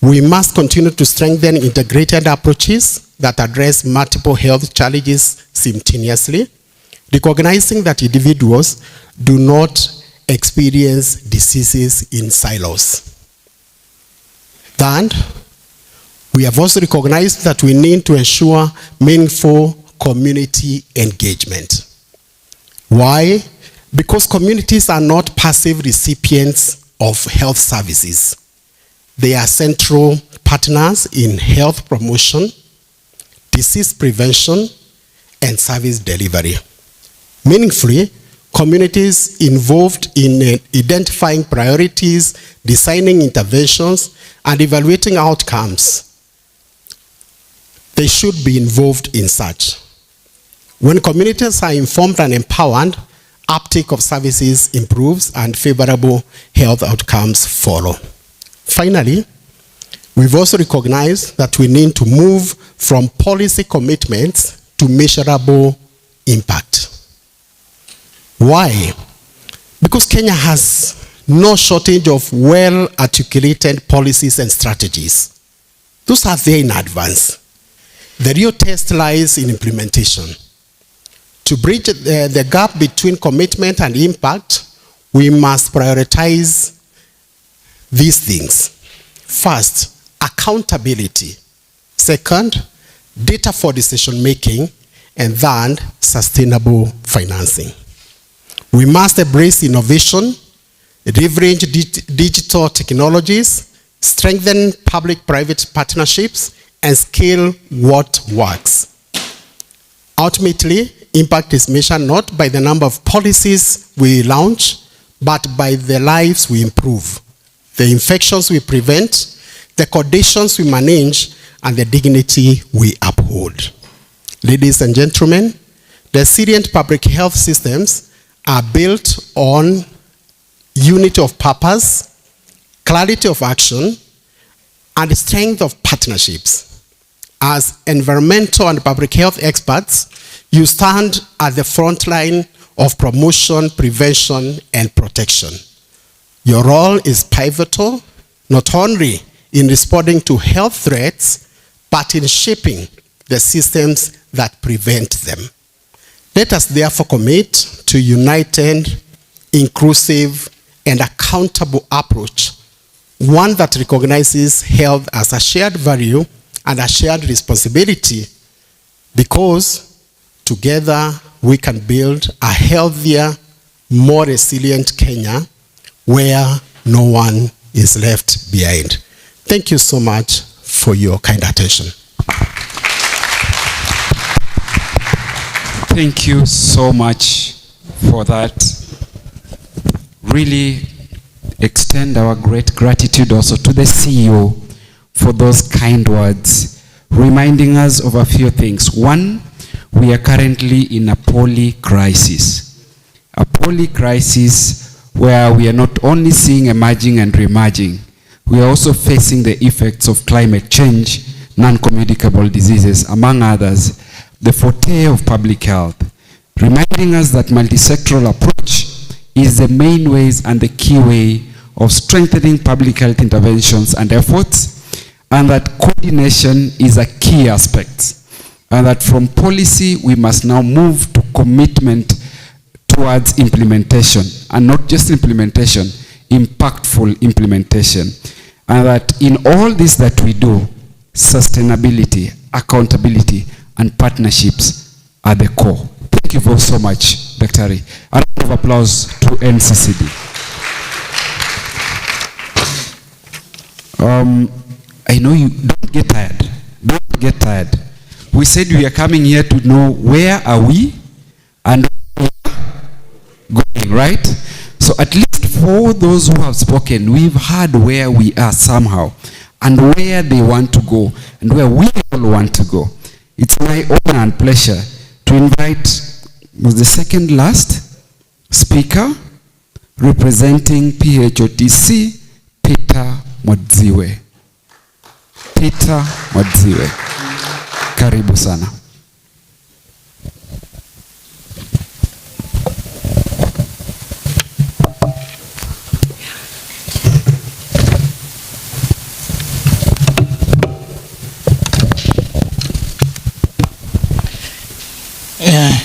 we must continue to strengthen integrated approaches that address multiple health challenges simultaneously, recognizing that individuals do not experience diseases in silos. And we have also recognized that we need to ensure meaningful community engagement. Why? Because communities are not passive recipients of health services. They are central partners in health promotion, disease prevention, and service delivery. Meaningfully, communities involved in identifying priorities, designing interventions, and evaluating outcomes, they should be involved in such. When communities are informed and empowered, uptake of services improves and favorable health outcomes follow. Finally, we've also recognized that we need to move from policy commitments to measurable impact. Why? Because Kenya has no shortage of well-articulated policies and strategies. Those are there in advance. The real test lies in implementation. To bridge the gap between commitment and impact, we must prioritize these things. First, accountability. Second, data for decision-making. And third, sustainable financing. We must embrace innovation, leverage digital technologies, strengthen public-private partnerships, and scale what works. Ultimately, impact is measured not by the number of policies we launch, but by the lives we improve, the infections we prevent, the conditions we manage, and the dignity we uphold. Ladies and gentlemen, the resilient public health systems are built on unity of purpose, clarity of action, and strength of partnerships. As environmental and public health experts, you stand at the front line of promotion, prevention, and protection. Your role is pivotal, not only in responding to health threats, but in shaping the systems that prevent them. Let us therefore commit to a united, inclusive, and accountable approach, one that recognizes health as a shared value and a shared responsibility, because together we can build a healthier, more resilient Kenya where no one is left behind. Thank you so much for your kind attention. Thank you so much for that. Really extend our great gratitude also to the CEO for those kind words, reminding us of a few things. One, we are currently in a poly crisis. A poly crisis where we are not only seeing emerging and reemerging, we are also facing the effects of climate change, non-communicable diseases, among others, the forte of public health, reminding us that multi-sectoral approach is the main ways and the key way of strengthening public health interventions and efforts, and that coordination is a key aspect, and that from policy we must now move to commitment towards implementation, and not just implementation, impactful implementation. And that in all this that we do, sustainability, accountability, and partnerships are the core. Thank you very so much, Dr. A round of applause to NCCD. I know you don't get tired. Don't get tired. We said we are coming here to know where are we and where we are going, right? So at least for those who have spoken, we've heard where we are somehow and where they want to go and where we all want to go. It's my honor and pleasure to invite, was the second last speaker, representing PHOTC, Peter Mwadziwe. Peter Mwadziwe. Karibu sana.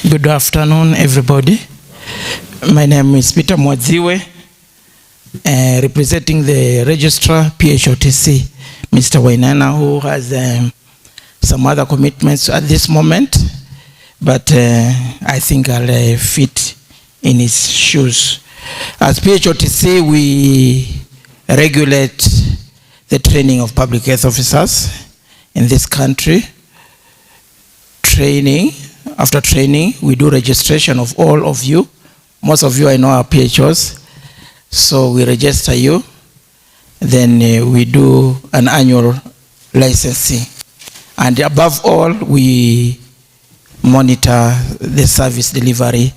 Good afternoon, everybody. My name is Peter Mwadziwe, representing the registrar PHOTC, Mr. Wainana, who has some other commitments at this moment, but I think I'll fit in his shoes. As PHOTC, we regulate the training of public health officers in this country. After training, we do registration of all of you. Most of you I know are PHOs, so we register you. Then we do an annual licensing. And above all, we monitor the service delivery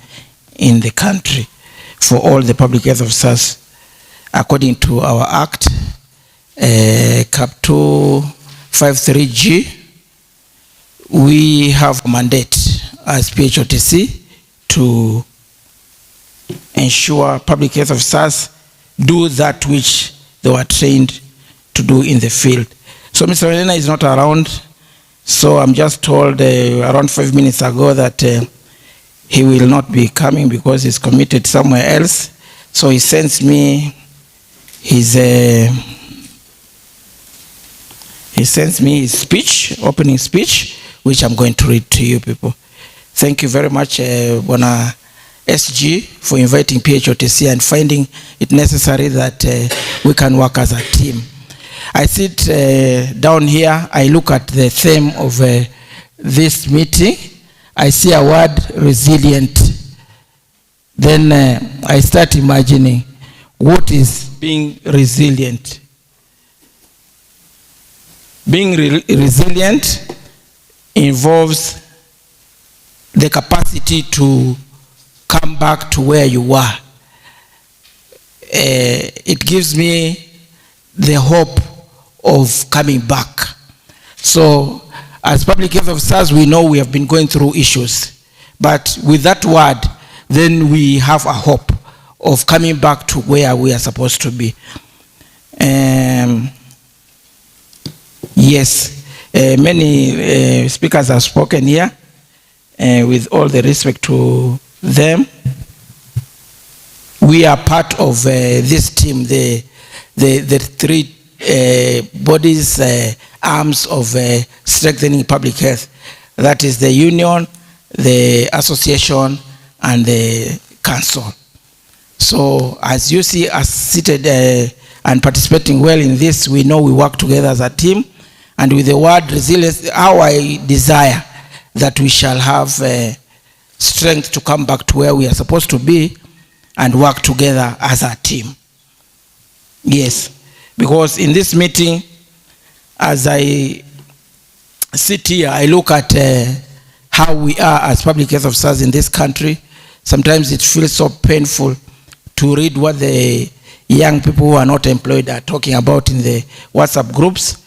in the country for all the public health officers according to our Act, Cap 253G. We have a mandate as PHOTC to ensure public health officers do that which they were trained to do in the field. So Mr. Wainana is not around, so I'm just told around 5 minutes ago that he will not be coming because he's committed somewhere else. So he sends me his speech, opening speech, which I'm going to read to you people. Thank you very much, Bwana SG for inviting PHOTC and finding it necessary that we can work as a team. I sit down here, I look at the theme of this meeting, I see a word resilient. Then I start imagining what is being resilient. Being resilient involves the capacity to come back to where you were. It gives me the hope of coming back. So as public health officers, we know we have been going through issues. But with that word, then we have a hope of coming back to where we are supposed to be. Yes, many speakers have spoken here, with all the respect to them. We are part of this team, the three bodies, arms of strengthening public health. That is the union, the association, and the council. So as you see us seated and participating well in this, we know we work together as a team. And with the word resilience, how I desire that we shall have strength to come back to where we are supposed to be and work together as a team. Yes, because in this meeting, as I sit here, I look at how we are as public health officers in this country. Sometimes it feels so painful to read what the young people who are not employed are talking about in the WhatsApp groups.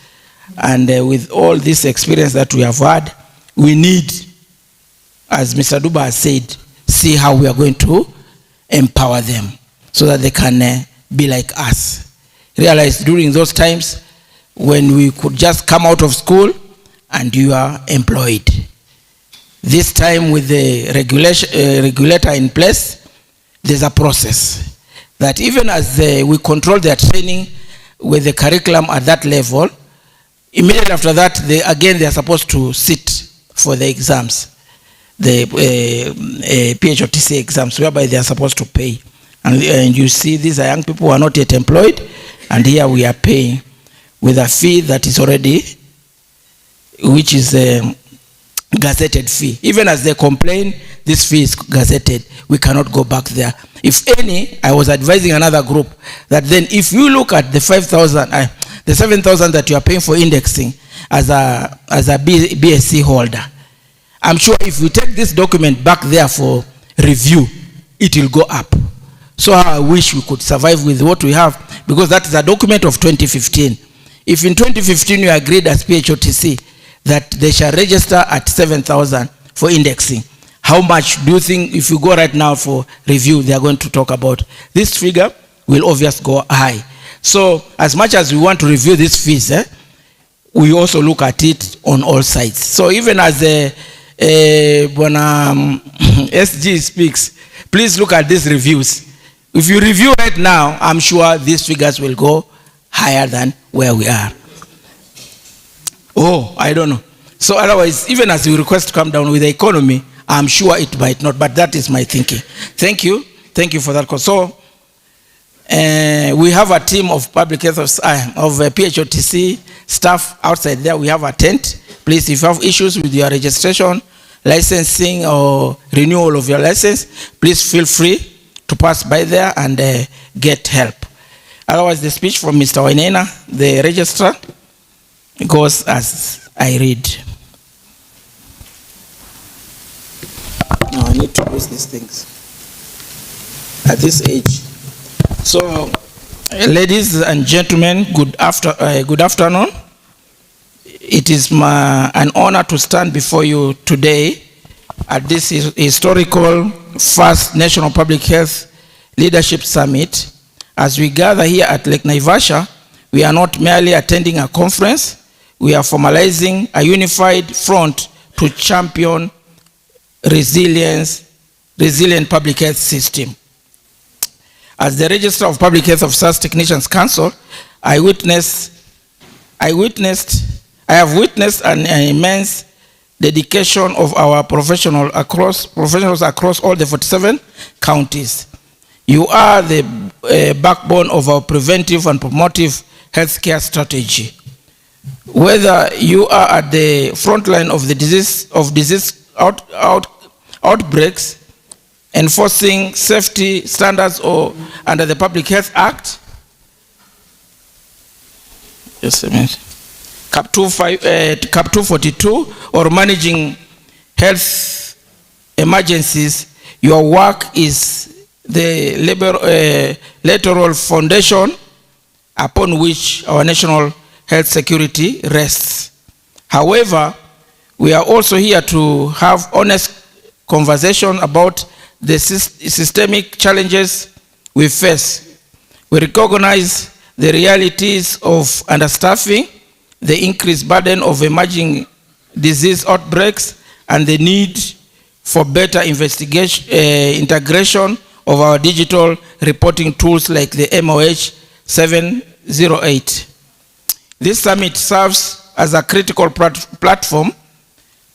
And with all this experience that we have had, we need, as Mr. Duba has said, see how we are going to empower them so that they can be like us. Realize during those times when we could just come out of school and you are employed. This time with the regulator in place, there's a process that even as we control their training with the curriculum at that level, immediately after that, they are supposed to sit for the exams, the PHOTC exams, whereby they are supposed to pay. And you see, these are young people who are not yet employed, and here we are paying with a fee that is already, which is a gazetted fee. Even as they complain, this fee is gazetted. We cannot go back there. If any, I was advising another group that then if you look at the 5,000, the 7,000 that you are paying for indexing as a BSc holder, I'm sure if you take this document back there for review, it will go up. So I wish we could survive with what we have, because that is a document of 2015. If in 2015 you agreed as PHOTC that they shall register at 7,000 for indexing, how much do you think if you go right now for review they are going to talk about? This figure will obviously go high. So as much as we want to review these fees, we also look at it on all sides. So even as when SG speaks, please look at these reviews. If you review right now, I'm sure these figures will go higher than where we are. Oh, I don't know. So otherwise, even as we request to come down with the economy, I'm sure it might not, but that is my thinking. Thank you. Thank you for that. So we have a team of public health of PHOTC staff outside there. We have a tent. Please, if you have issues with your registration, licensing, or renewal of your license, please feel free to pass by there and get help. Otherwise, the speech from Mr. Wainaina, the registrar, goes as I read. Now I need to use these things at this age. So, ladies and gentlemen, good afternoon. It is an honor to stand before you today at this historical first National Public Health Leadership Summit. As we gather here at Lake Naivasha, we are not merely attending a conference, we are formalizing a unified front to champion resilient public health system. As the Registrar of Public Health Officers Technicians Council, I have witnessed an immense dedication of our professionals across all the 47 counties. You are the backbone of our preventive and promotive healthcare strategy. Whether you are at the front line of the disease outbreaks, enforcing safety standards or under the Public Health Act, Cap 242, or managing health emergencies, your work is the lateral foundation upon which our national health security rests. However, we are also here to have honest conversation about the systemic challenges we face. We recognize the realities of understaffing, the increased burden of emerging disease outbreaks, and the need for better integration of our digital reporting tools like the MOH 708. This summit serves as a critical platform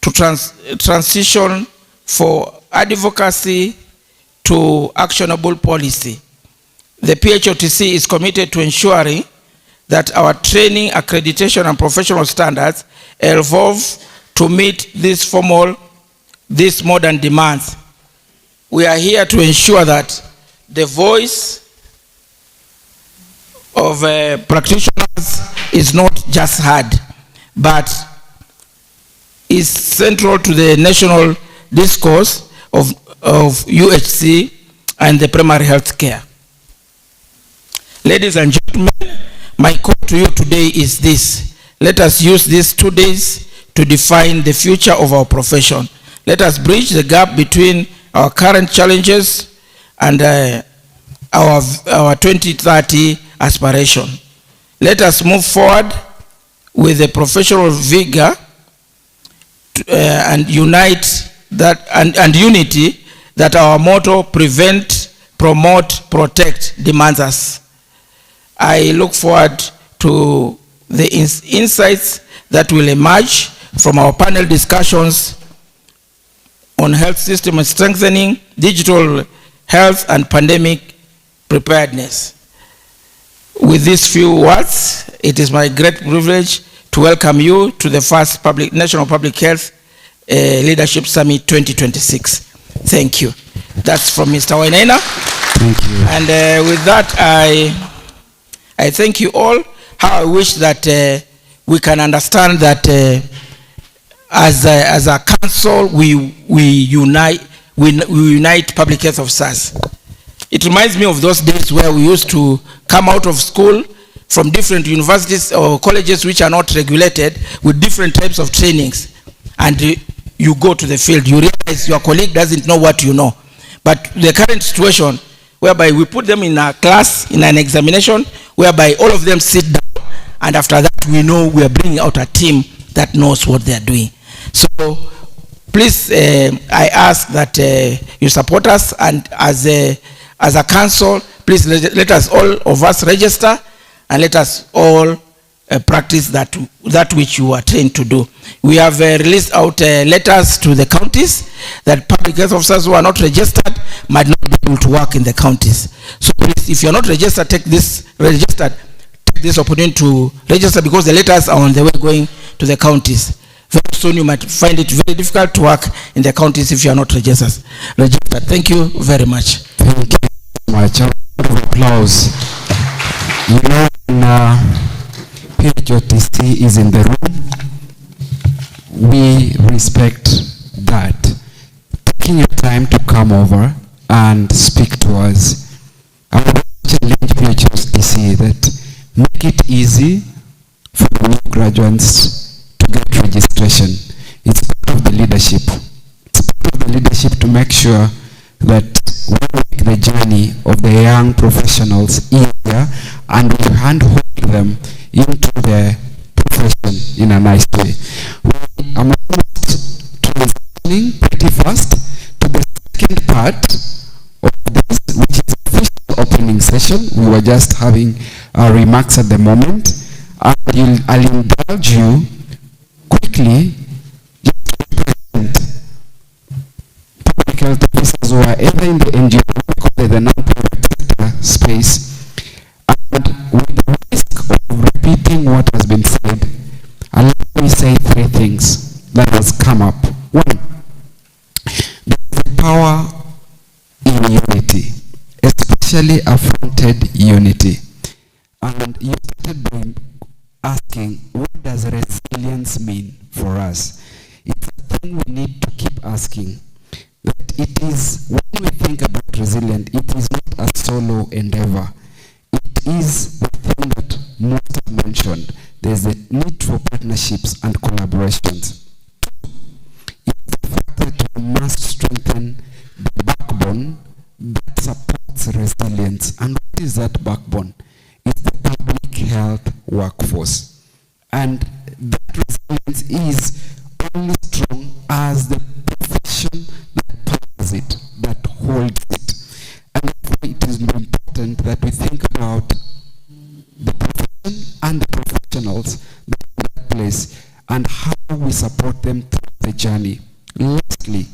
to transition for advocacy to actionable policy. The PHOTC is committed to ensuring that our training, accreditation, and professional standards evolve to meet these modern demands. We are here to ensure that the voice of practitioners is not just heard, but is central to the national discourse of UHC and the primary health care. Ladies and gentlemen, my call to you today is this. Let us use these 2 days to define the future of our profession. Let us bridge the gap between our current challenges and our 2030 aspiration. Let us move forward with a professional vigor and unity that our motto, prevent, promote, protect, demands us. I look forward to the insights that will emerge from our panel discussions on health system strengthening, digital health, and pandemic preparedness. With these few words, it is my great privilege to welcome you to the first National Public Health Leadership Summit 2026. Thank you. That's from Mr. Wainaina. Thank you. And with that, I thank you all. How I wish that we can understand that as a council, we unite public health officers. It reminds me of those days where we used to come out of school from different universities or colleges which are not regulated with different types of trainings. And you go to the field, you realize your colleague doesn't know what you know. But the current situation, whereby we put them in a class, in an examination, whereby all of them sit down, and after that we know we are bringing out a team that knows what they are doing. So please, I ask that you support us, and as a council, please let us all of us register, and let us all practice that which you are trained to do. We have released out letters to the counties that public health officers who are not registered might not be able to work in the counties. So please, if you are not registered, take this opportunity to register, because the letters are on the way going to the counties. Very soon you might find it very difficult to work in the counties if you are not registered. Thank you very much. Thank you so much. A round of applause. You know, when PHOTC is in the room, we respect that. Taking your time to come over and speak to us. I would challenge PHOTC that make it easy for the new graduates to get registration. It's part of the leadership. It's part of the leadership to make sure that we make the journey of the young professionals easier, and we handhold them into the profession in a nice way. I'm almost transitioning pretty fast to the second part of this, which is the official opening session. We were just having remarks at the moment, and I'll indulge you quickly just to who are either in the NGO or the non-profit sector space, and with the risk of repeating what has been said, allow me say three things that has come up. One, there is a power in unity, especially affronted unity. And you started by asking, what does resilience mean for us? It's a thing we need to keep asking. That it is, when we think about resilience, it is not a solo endeavor. It is the thing that most have mentioned. There's a need for partnerships and collaborations. Two, it's the fact that we must strengthen the backbone that supports resilience. And what is that backbone? It's the public health workforce. And that resilience is only strong as the profession that powers it, that holds it. And therefore it is important that we think about the profession and the professionals that are in that place and how we support them through the journey. Lastly,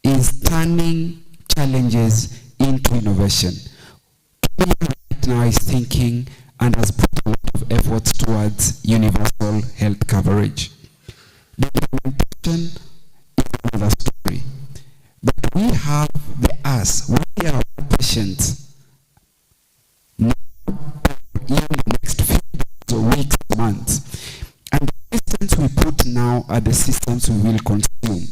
is turning challenges into innovation. Kenya right now is thinking and has put a lot of efforts towards universal health coverage. The implementation is another story. But we have the us, we are patients now, in the next few days or weeks or months. And the systems we put now are the systems we will consume.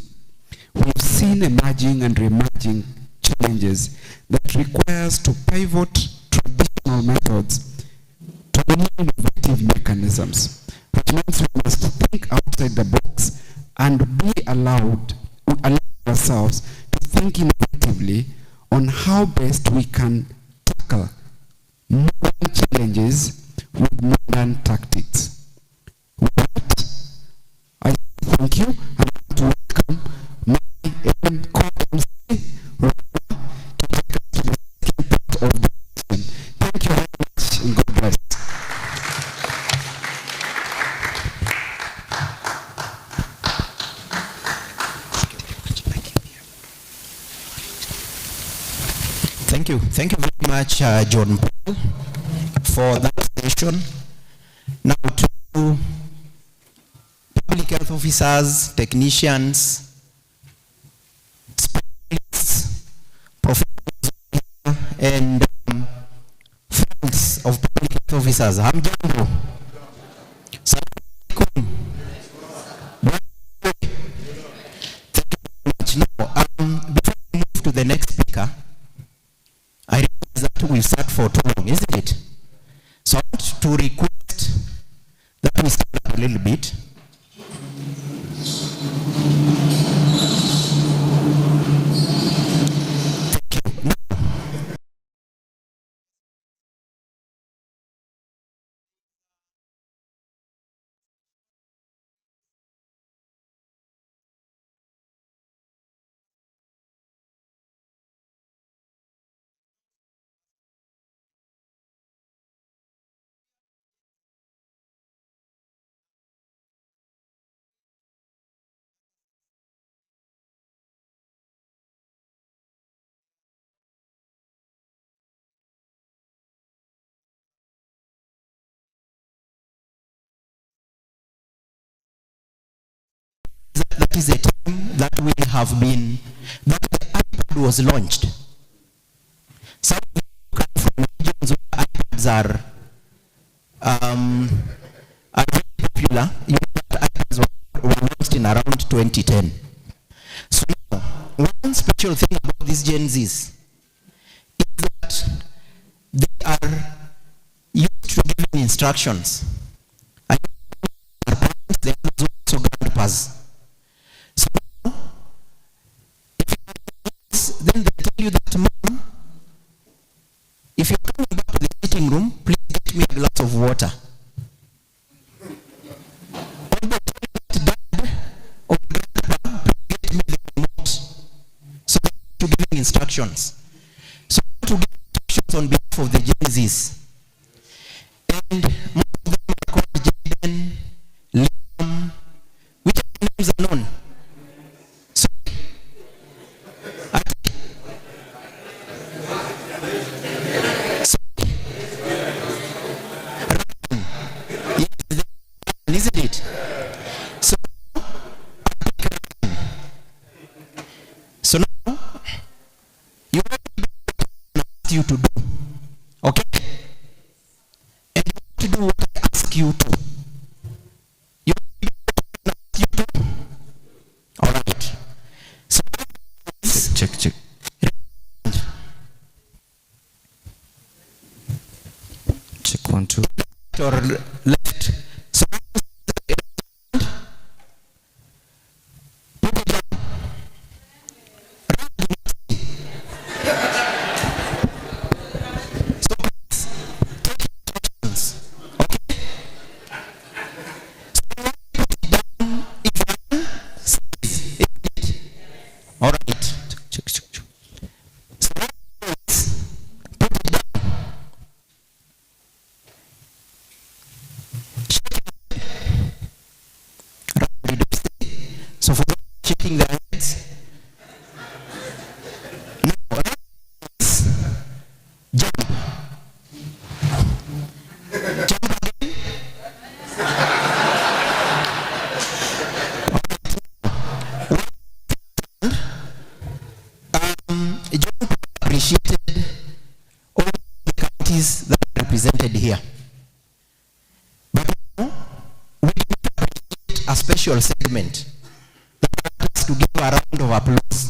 We've seen emerging and re-emerging challenges that requires to pivot traditional methods to new innovative mechanisms, which means we must think outside the box and be allowed ourselves to think innovatively on how best we can tackle modern challenges with modern tactics. With that, I thank you and I want to welcome my co-MC, Rana, to take us to the second part of the session. Thank you very much and God bless. Thank you very much, John Paul, for that session. Now to public health officers, technicians, specialists, professionals, and friends of public health officers. Hamjambo. Salaam alaikum. Thank you very much. Now, before we move to the next speaker, I realize that we've sat for too long, isn't it? So I want to request that we stand up a little bit. Thank you. Now, that is the time that we have been, that the iPad was launched. Some of you come from regions where iPads are very popular. You know that iPads were launched in around 2010. So now, one special thing about these Gen Zs is that they are used to giving instructions. And they are also grandpas. So now, if you then they tell you that, Mom, if you're coming back to the sitting room, please get me a glass of water. Or they tell you that, Dad or Grandpa, please get me the remote. So they're giving instructions. So to give instructions on behalf of the Gen Zs. And most of them are called Jaden, Liam, which names are known? So, you to do. Okay? And you have to do what I ask you to. You ask you to. All right. So check. Check 1, 2. Or left. So all right. Check. So for checking the hands. Now, jump. Jump again. John appreciated all the counties that are represented here. But now, we appreciate a special segment to give a round of applause.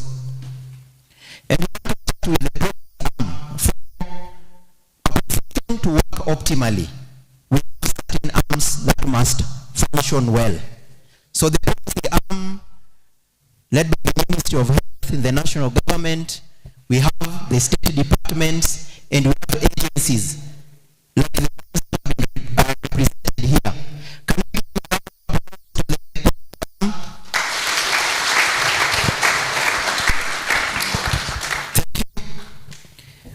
And we want to start with the program for a profession to work optimally. We have certain arms that must function well. So the policy arm led by the Ministry of Health in the national government, we have the state departments, and we have agencies like the ones that are represented here. Can we give a round of applause to the program? Thank you.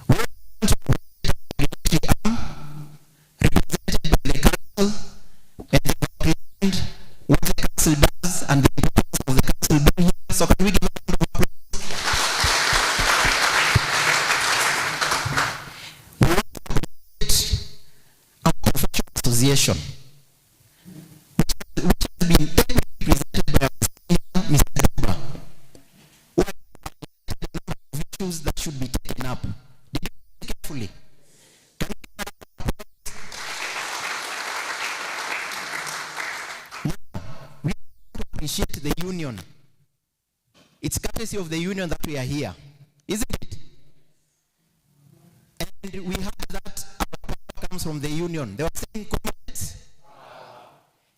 We want to present the arm represented by the council, and they represent what the council does and the importance of the council being here. So can we give a round of applause? We want to present our professional association, which has been presented by our senior, Mr. Deba, who has highlighted a number of issues that should be taken up. Did you listen carefully? Can we give a round of applause? Now, we want to appreciate the union. It's courtesy of the union that we are here, isn't it? And we have that our power comes from the union. They were saying comments.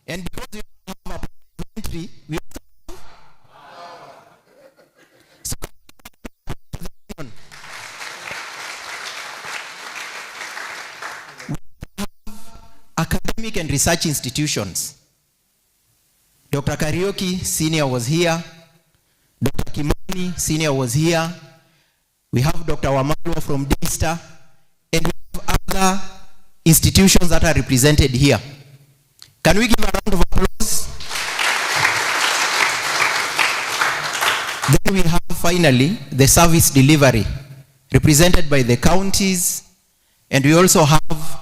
And because we have a parliamentary, we also have so the union. We have academic and research institutions. Dr. Karaoke Senior was here. Dr. Kimani Senior was here. We have Dr. Wamalwa from DISTA, and we have other institutions that are represented here. Can we give a round of applause? Then we have finally the service delivery represented by the counties, and we also have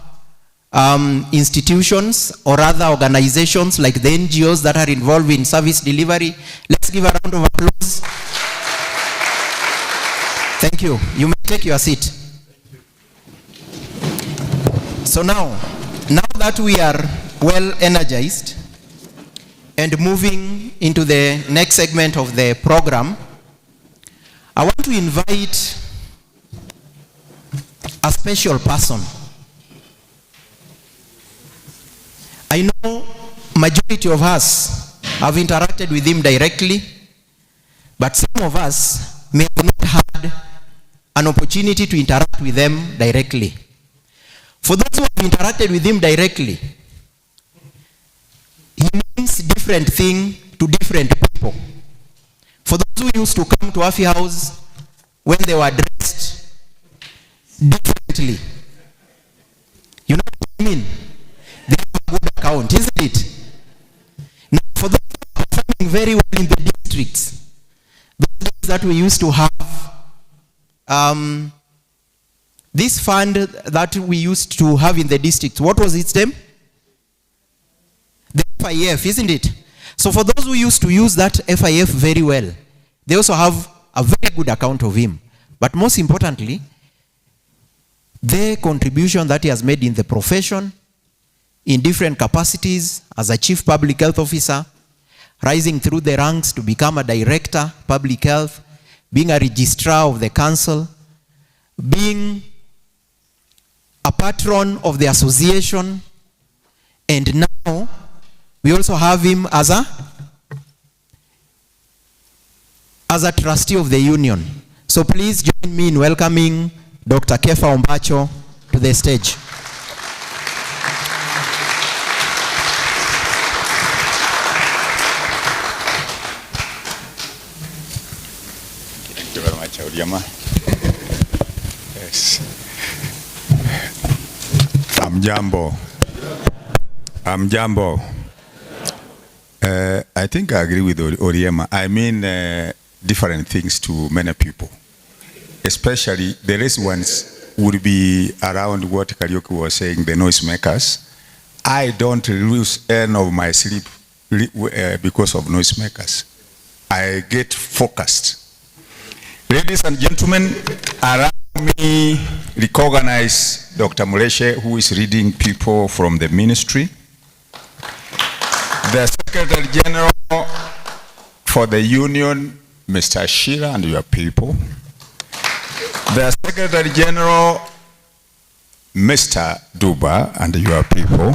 institutions or other organizations like the NGOs that are involved in service delivery. Let's give a round of applause. Thank you. You may take your seat. So now that we are well energized and moving into the next segment of the program, I want to invite a special person. I know majority of us have interacted with him directly, but some of us may have not had an opportunity to interact with them directly. For those who have interacted with him directly, he means different thing to different people. For those who used to come to Afi House when they were dressed differently, you know what I mean? They have a good account, isn't it? Now, for those who are performing very well in the districts, those days that we used to have, this fund that we used to have in the district, what was its name? The FIF, isn't it? So for those who used to use that FIF very well, they also have a very good account of him. But most importantly, the contribution that he has made in the profession, in different capacities as a chief public health officer, rising through the ranks to become a director, public health, being a registrar of the council, being a patron of the association, and now we also have him as a trustee of the union. So please join me in welcoming Dr. Kefa Ombacho to the stage. Thank you very much, Odiama. Yes. Amjambo. I think I agree with Odiama. I mean different things to many people. Especially the rest ones would be around what Kariuki was saying, the noisemakers. I don't lose any of my sleep because of noisemakers. I get focused. Ladies and gentlemen, around me recognize Dr. Muleshe, who is reading people from the ministry. The Secretary General for the Union, Mr. Shira, and your people. The Secretary General, Mr. Duba, and your people.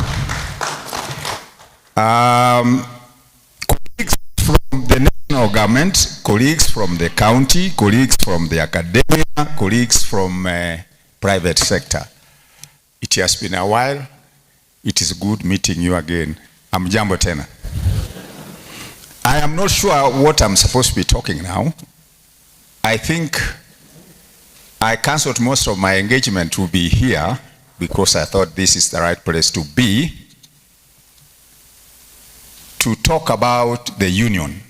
Colleagues from the national government, colleagues from the county, colleagues from the academia, colleagues from private sector. It has been a while. It is good meeting you again. Amjambo tena. I am not sure what I'm supposed to be talking now. I think I cancelled most of my engagement to be here because I thought this is the right place to be, to talk about the union.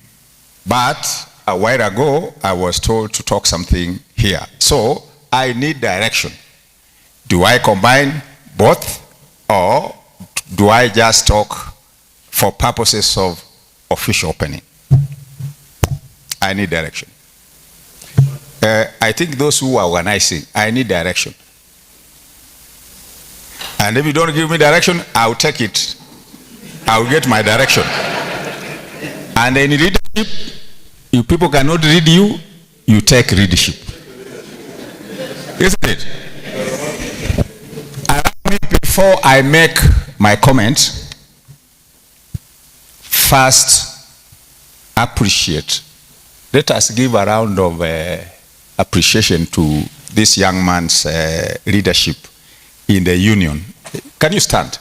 But a while ago, I was told to talk something here. So I need direction. Do I combine both, or do I just talk for purposes of official opening? I need direction. I think those who are organizing, I need direction. And if you don't give me direction, I'll take it. I'll get my direction. And in leadership, if people cannot read you, you take leadership. Isn't it? Allow me, before I make my comment, first appreciate. Let us give a round of appreciation to this young man's leadership in the union. Can you stand?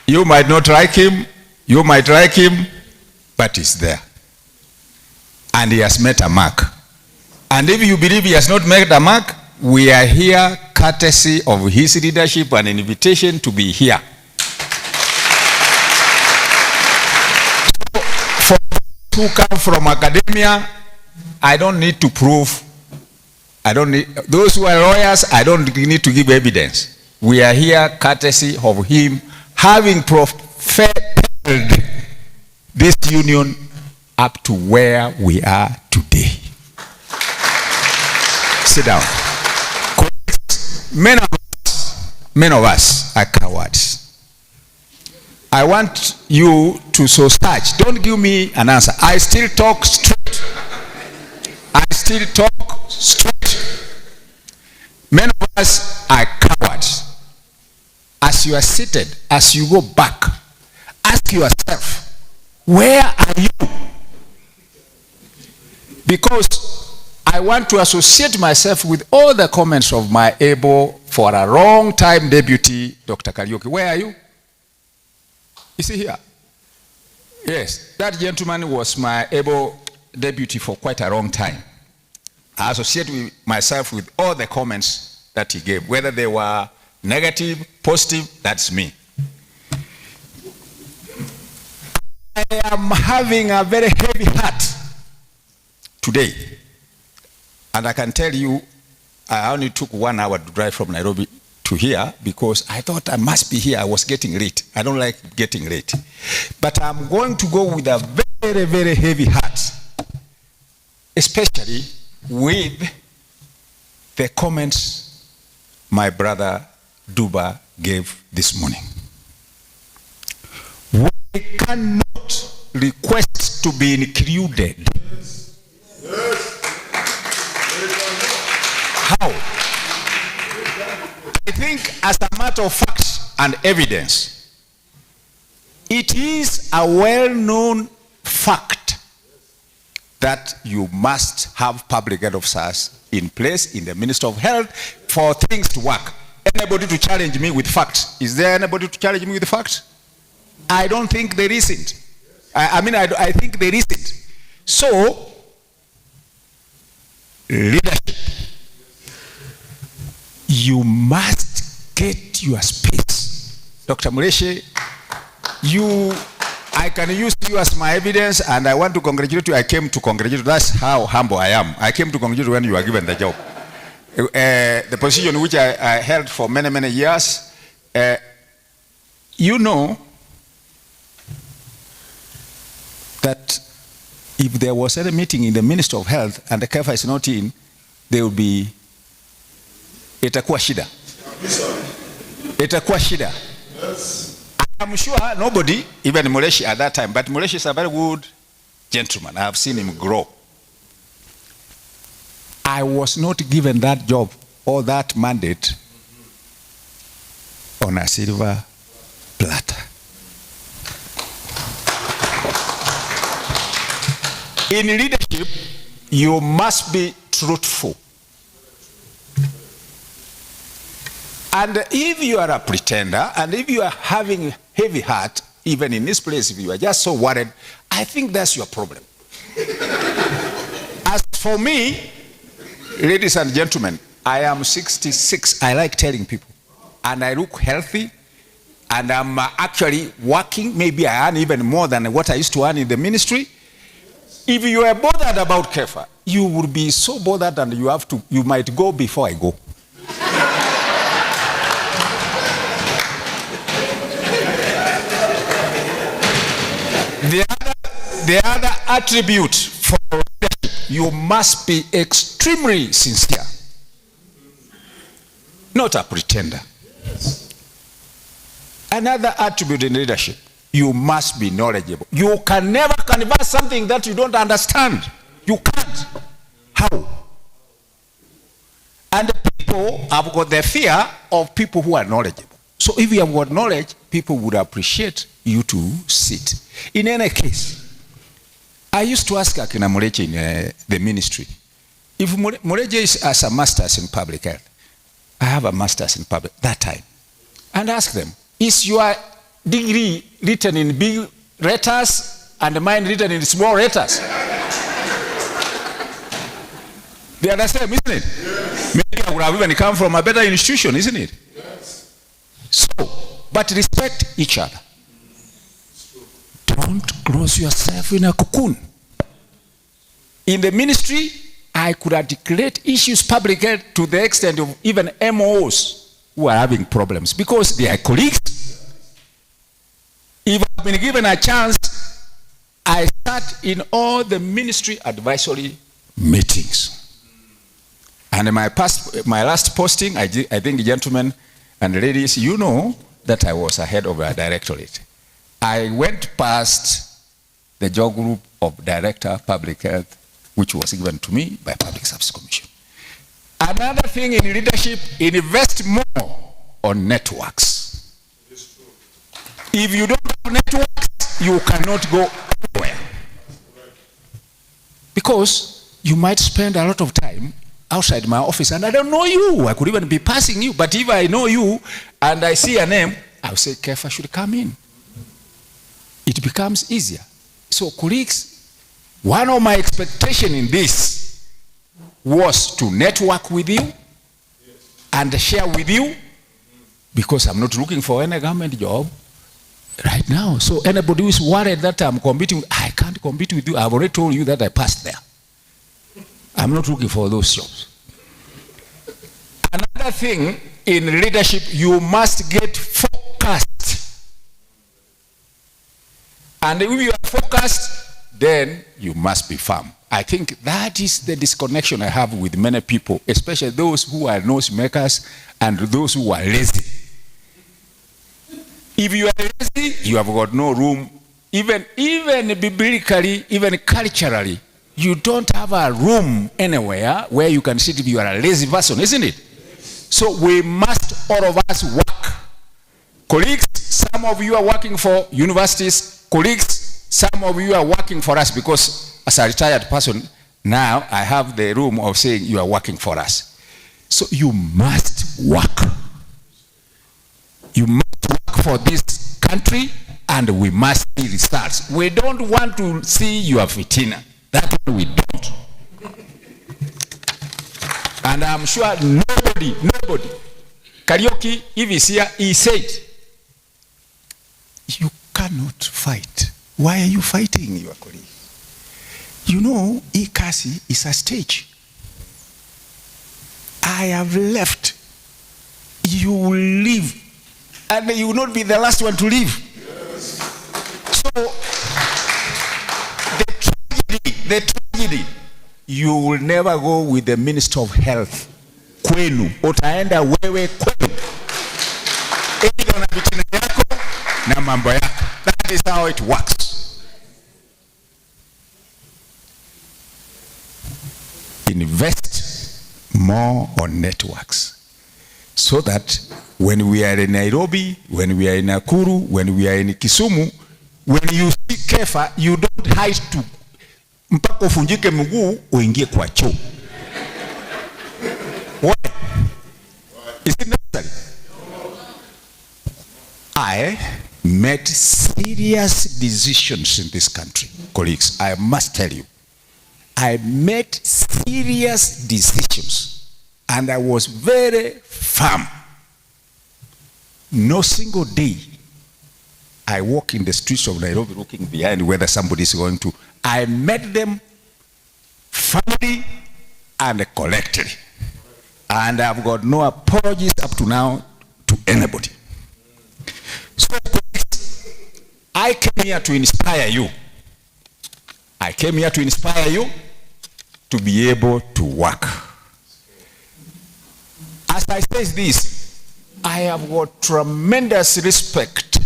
You might not like him, you might like him, but he's there. And he has met a mark. And if you believe he has not met a mark, we are here courtesy of his leadership and an invitation to be here. For those who come from academia, I don't need to prove. Those who are lawyers, I don't need to give evidence. We are here courtesy of him having propelled this union up to where we are today. Sit down. Many of us are cowards. I want you to search. Don't give me an answer. I still talk straight. I still talk straight. Many of us are cowards. As you are seated, as you go back, ask yourself, where are you? Because I want to associate myself with all the comments of my able, for a long time, deputy, Dr. Kariuki. Where are you? Is he here? Yes, that gentleman was my able deputy for quite a long time. I associate myself with all the comments that he gave, whether they were negative, positive, that's me. I am having a very heavy heart today. And I can tell you, I only took 1 hour to drive from Nairobi to here because I thought I must be here. I was getting late. I don't like getting late. But I'm going to go with a very, very heavy heart especially with the comments my brother Duba gave this morning. We cannot request to be included. How? I think as a matter of fact and evidence, it is a well-known fact that you must have public health officers in place in the Ministry of Health for things to work. Anybody to challenge me with facts? Is there anybody to challenge me with facts? I don't think there isn't. I think there isn't. So, leadership, you must get your space. Dr. Mureshi, I can use you as my evidence, and I want to congratulate you. I came to congratulate you. That's how humble I am. I came to congratulate you when you were given the job. The position which I held for many, many years. You know that if there was any meeting in the Ministry of Health and the KEFA is not in, there will be itakuwa shida. Itakuwa shida. I'm sure nobody, even Mureshi at that time, but Mureshi is a very good gentleman. I have seen him grow. I was not given that job or that mandate on a silver platter. In leadership, you must be truthful. And if you are a pretender, and if you are having heavy heart, even in this place, if you are just so worried, I think that's your problem. As for me, ladies and gentlemen, I am 66. I like telling people. And I look healthy. And I'm actually working. Maybe I earn even more than what I used to earn in the ministry. If you are bothered about KEFA, you will be so bothered and you might go before I go. The other attribute for leadership, you must be extremely sincere. Not a pretender. Another attribute in leadership, you must be knowledgeable. You can never convey something that you don't understand. You can't. How? And people have got the fear of people who are knowledgeable. So if you have got knowledge, people would appreciate you to sit. In any case, I used to ask Akina Mureche in the ministry, if Mureche is as a master's in public health, I have a master's in public, that time, and ask them, is your degree written in big letters and mine written in small letters? They are the same, isn't it? Yes. Maybe I would have even come from a better institution, isn't it? Yes. So, but respect each other. Don't close yourself in a cocoon. In the ministry, I could articulate issues public health to the extent of even MOs who are having problems because they are colleagues. If I've been given a chance, I sat in all the ministry advisory meetings. And in my last posting, I think, gentlemen and ladies, you know that I was a head of a directorate. I went past the job group of Director Public Health, which was given to me by Public Service Commission. Another thing in leadership, invest more on networks. If you don't have networks, you cannot go anywhere. Because you might spend a lot of time outside my office and I don't know you. I could even be passing you. But if I know you and I see a name, I'll say, KEFA should come in. It becomes easier. So colleagues, one of my expectations in this was to network with you and share with you, because I'm not looking for any government job right now. So anybody who is worried that I'm competing, I can't compete with you. I've already told you that I passed there. I'm not looking for those jobs. Another thing in leadership, you must get focused. And if you are focused, then you must be firm. I think that is the disconnection I have with many people, especially those who are noisemakers and those who are lazy. If you are lazy, you have got no room. Even biblically, even culturally, you don't have a room anywhere where you can sit if you are a lazy person, isn't it? So we must, all of us, work. Colleagues, some of you are working for universities. Colleagues, some of you are working for us, because as a retired person, now I have the room of saying you are working for us. So you must work. You must work for this country, and we must see results. We don't want to see your fitina. That one we don't. And I'm sure nobody, Kariuki, if he's here, he said, you cannot fight. Why are you fighting your colleague? You know, ICASI is a stage. I have left. You will leave. And you will not be the last one to leave. Yes. So, the tragedy, you will never go with the Minister of Health. Kwenu. Utaenda wewe kwenu. Ega na vitina yako na mambo yako. That is how it works. Invest more on networks, so that when we are in Nairobi, when we are in Nakuru, when we are in Kisumu, when you see Kefa, you don't hide to mpaka ufunjike mguu uingie kwa choo. Why? Is it necessary? I made serious decisions in this country, colleagues. I must tell you, I made serious decisions, and I was very firm. No single day I walk in the streets of Nairobi looking behind whether somebody is going to. I met them firmly and collectively, and I've got no apologies up to now to anybody. So I came here to inspire you. I came here to inspire you to be able to work. As I say this, I have got tremendous respect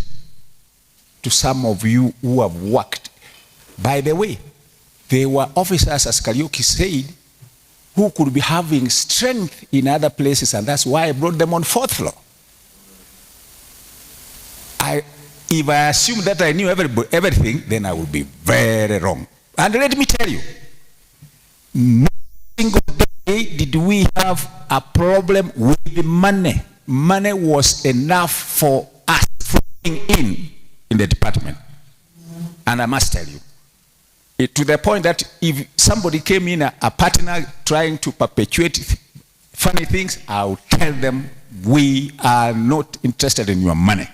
to some of you who have worked. By the way, there were officers, as Kariuki said, who could be having strength in other places, and that's why I brought them on 4th floor. If I assume that I knew everything, then I would be very wrong. And let me tell you, no single day did we have a problem with the money. Money was enough for us flowing in the department. And I must tell you, to the point that if somebody came in, a partner trying to perpetuate funny things, I would tell them, we are not interested in your money.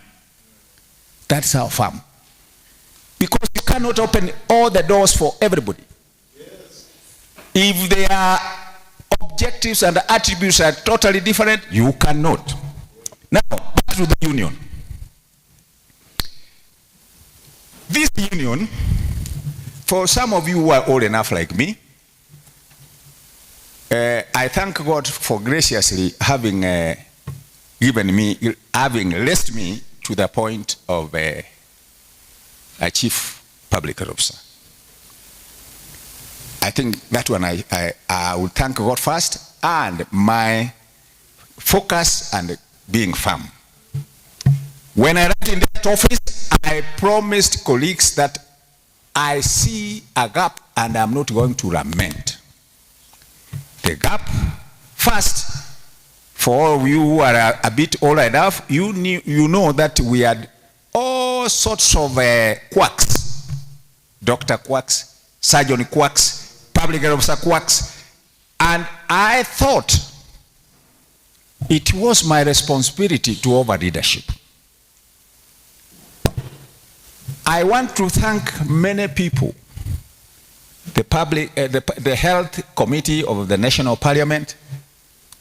That's our farm. Because you cannot open all the doors for everybody. Yes. If their objectives and attributes are totally different, you cannot. Now, back to the union. This union, for some of you who are old enough like me, I thank God for graciously having raised me to the point of a chief public officer. I think that one I will thank God first, and my focus and being firm. When I ran in that office, I promised colleagues that I see a gap and I'm not going to lament. The gap, first, for all of you who are a bit older enough, you know that we had all sorts of quacks. Doctor quacks, surgeon quacks, public officer quacks. And I thought it was my responsibility to over leadership. I want to thank many people. The Health Committee of the National Parliament,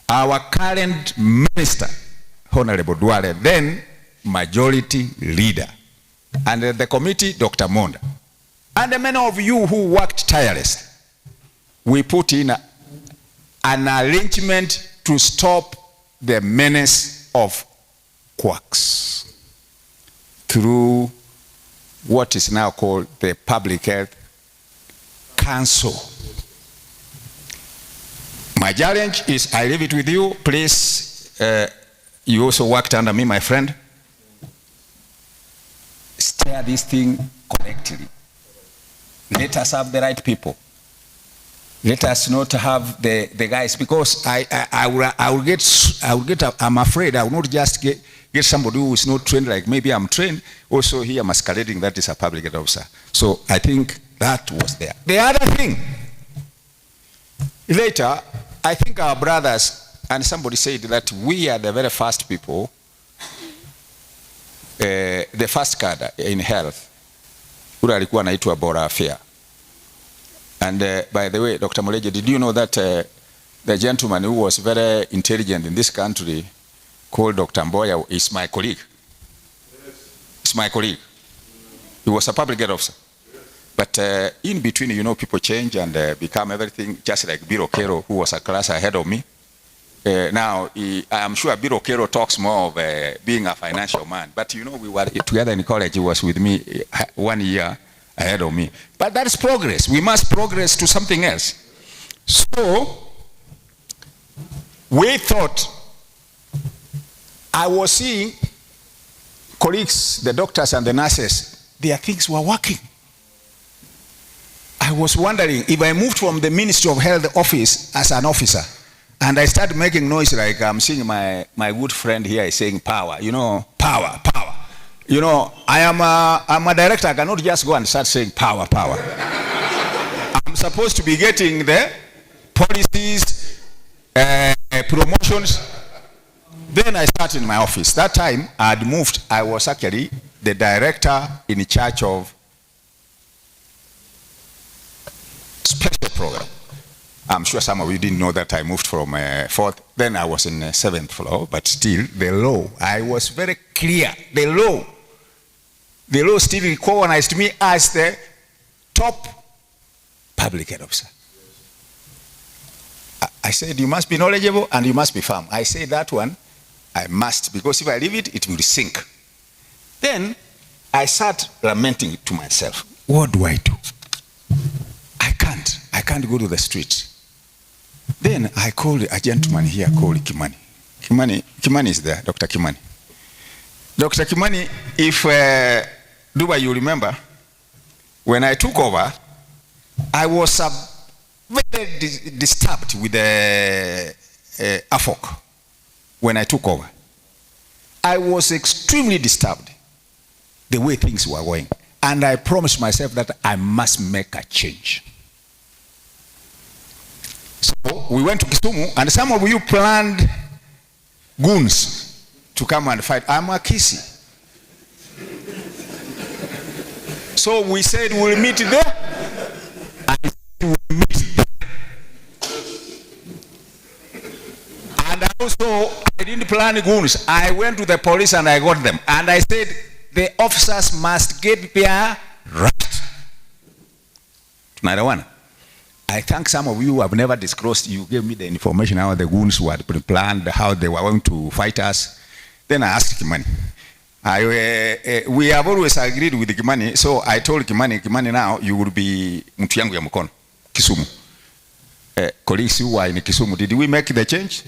our current Minister, Honorable Duale, then Majority Leader, and the committee, Dr. Monda, And the many of you who worked tirelessly, we put in an arrangement to stop the menace of quacks through what is now called the Public Health Council. My challenge is, I leave it with you. Please, you also worked under me, my friend. Steer this thing correctly. Let us have the right people. Let us not have the guys, because I'm afraid I will not just get somebody who is not trained like maybe I'm trained, also here masquerading that is a public health officer. So I think that was there. The other thing, later, I think our brothers, and somebody said that we are the very first people, the first cadre in health, who alikuwa anaitwa Bora Affair. And by the way, Dr. Moleje, did you know that the gentleman who was very intelligent in this country called Dr. Mboya is my colleague? It's my colleague. He was a public health officer. But in between, you know, people change and become everything, just like Biro Kero, who was a class ahead of me. Now, I'm sure Biro Kero talks more of being a financial man. But, you know, we were together in college. He was with me 1 year ahead of me. But that is progress. We must progress to something else. So, we thought, I was seeing colleagues, the doctors and the nurses, their things were working. I was wondering if I moved from the Ministry of Health office as an officer, and I started making noise like I'm seeing my good friend here is saying power, you know, power, power. You know, I'm a director, I cannot just go and start saying power, power. I'm supposed to be getting the policies, promotions. Then I started in my office. That time I had moved, I was actually the director in charge of special program. I'm sure some of you didn't know that I moved from 4th. Then I was in 7th floor, but still the law, I was very clear. The law still recognized me as the top public health officer. I said, you must be knowledgeable and you must be firm. I say that one, I must, because if I leave it, it will sink. Then I sat lamenting to myself, what do I do? I can't go to the street. Then I called a gentleman here called Kimani. Kimani is there, Dr. Kimani. Dr. Kimani, if Duba, you remember, when I took over, I was very disturbed with the AFOC when I took over. I was extremely disturbed the way things were going. And I promised myself that I must make a change. So we went to Kisumu, and some of you planned goons to come and fight. I'm a Kisi. So we said we'll meet there. And we'll meet there. And also, I didn't plan goons. I went to the police and I got them. And I said, the officers must get their right. Another one. I thank some of you who have never disclosed. You gave me the information how the goons who had planned, how they were going to fight us. Then I asked Kimani. We have always agreed with Kimani, so I told Kimani, now you will be mtu yangu ya mkono, Kisumu. Colleagues who are in Kisumu, did we make the changes?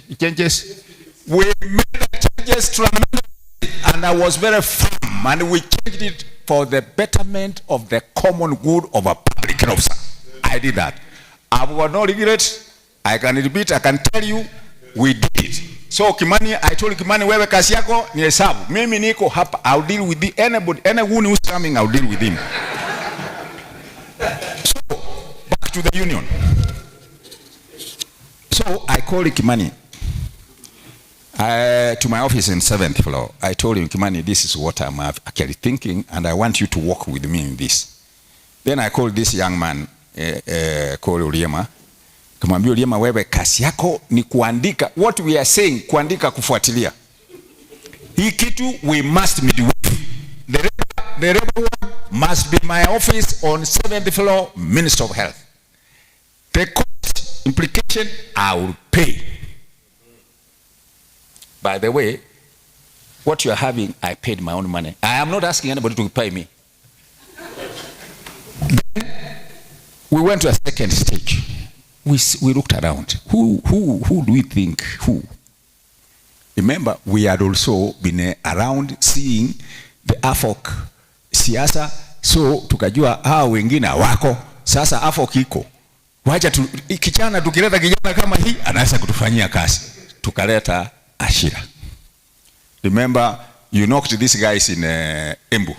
We made the changes tremendously, and I was very firm, and we changed it for the betterment of the common good of a public officer. I did that. I've got no regrets. I can repeat, I can tell you, we did it. So Kimani, I told Kimani, wewe kazi yako ni hesabu. Mimi niko hapa, I'll deal with anybody, anyone who's coming, I'll deal with him. So, back to the union. So I called Kimani to my office in 7th floor. I told him, Kimani, this is what I'm actually thinking, and I want you to work with me in this. Then I called this young man, called Uriema. Kumwambia Uriema, wewe kazi yako ni kuandika. What we are saying, kuandika kufuatilia. Hii kitu we must midwife. the rebel one must be my office on 7th floor, Minister of Health. The cost implication I will pay. By the way, what you are having, I paid my own money. I am not asking anybody to pay me. Then we went to a second stage. We looked around. Who do we think? Who? Remember, we had also been around seeing the AFOC siasa, so tukajua hao wengine wako. Sasa AFOC iko. Wacha kijana tukileta kijana kama hii anaweza kutufanyia kazi. Tukaleta Ashira. Remember, you knocked these guys in Embu.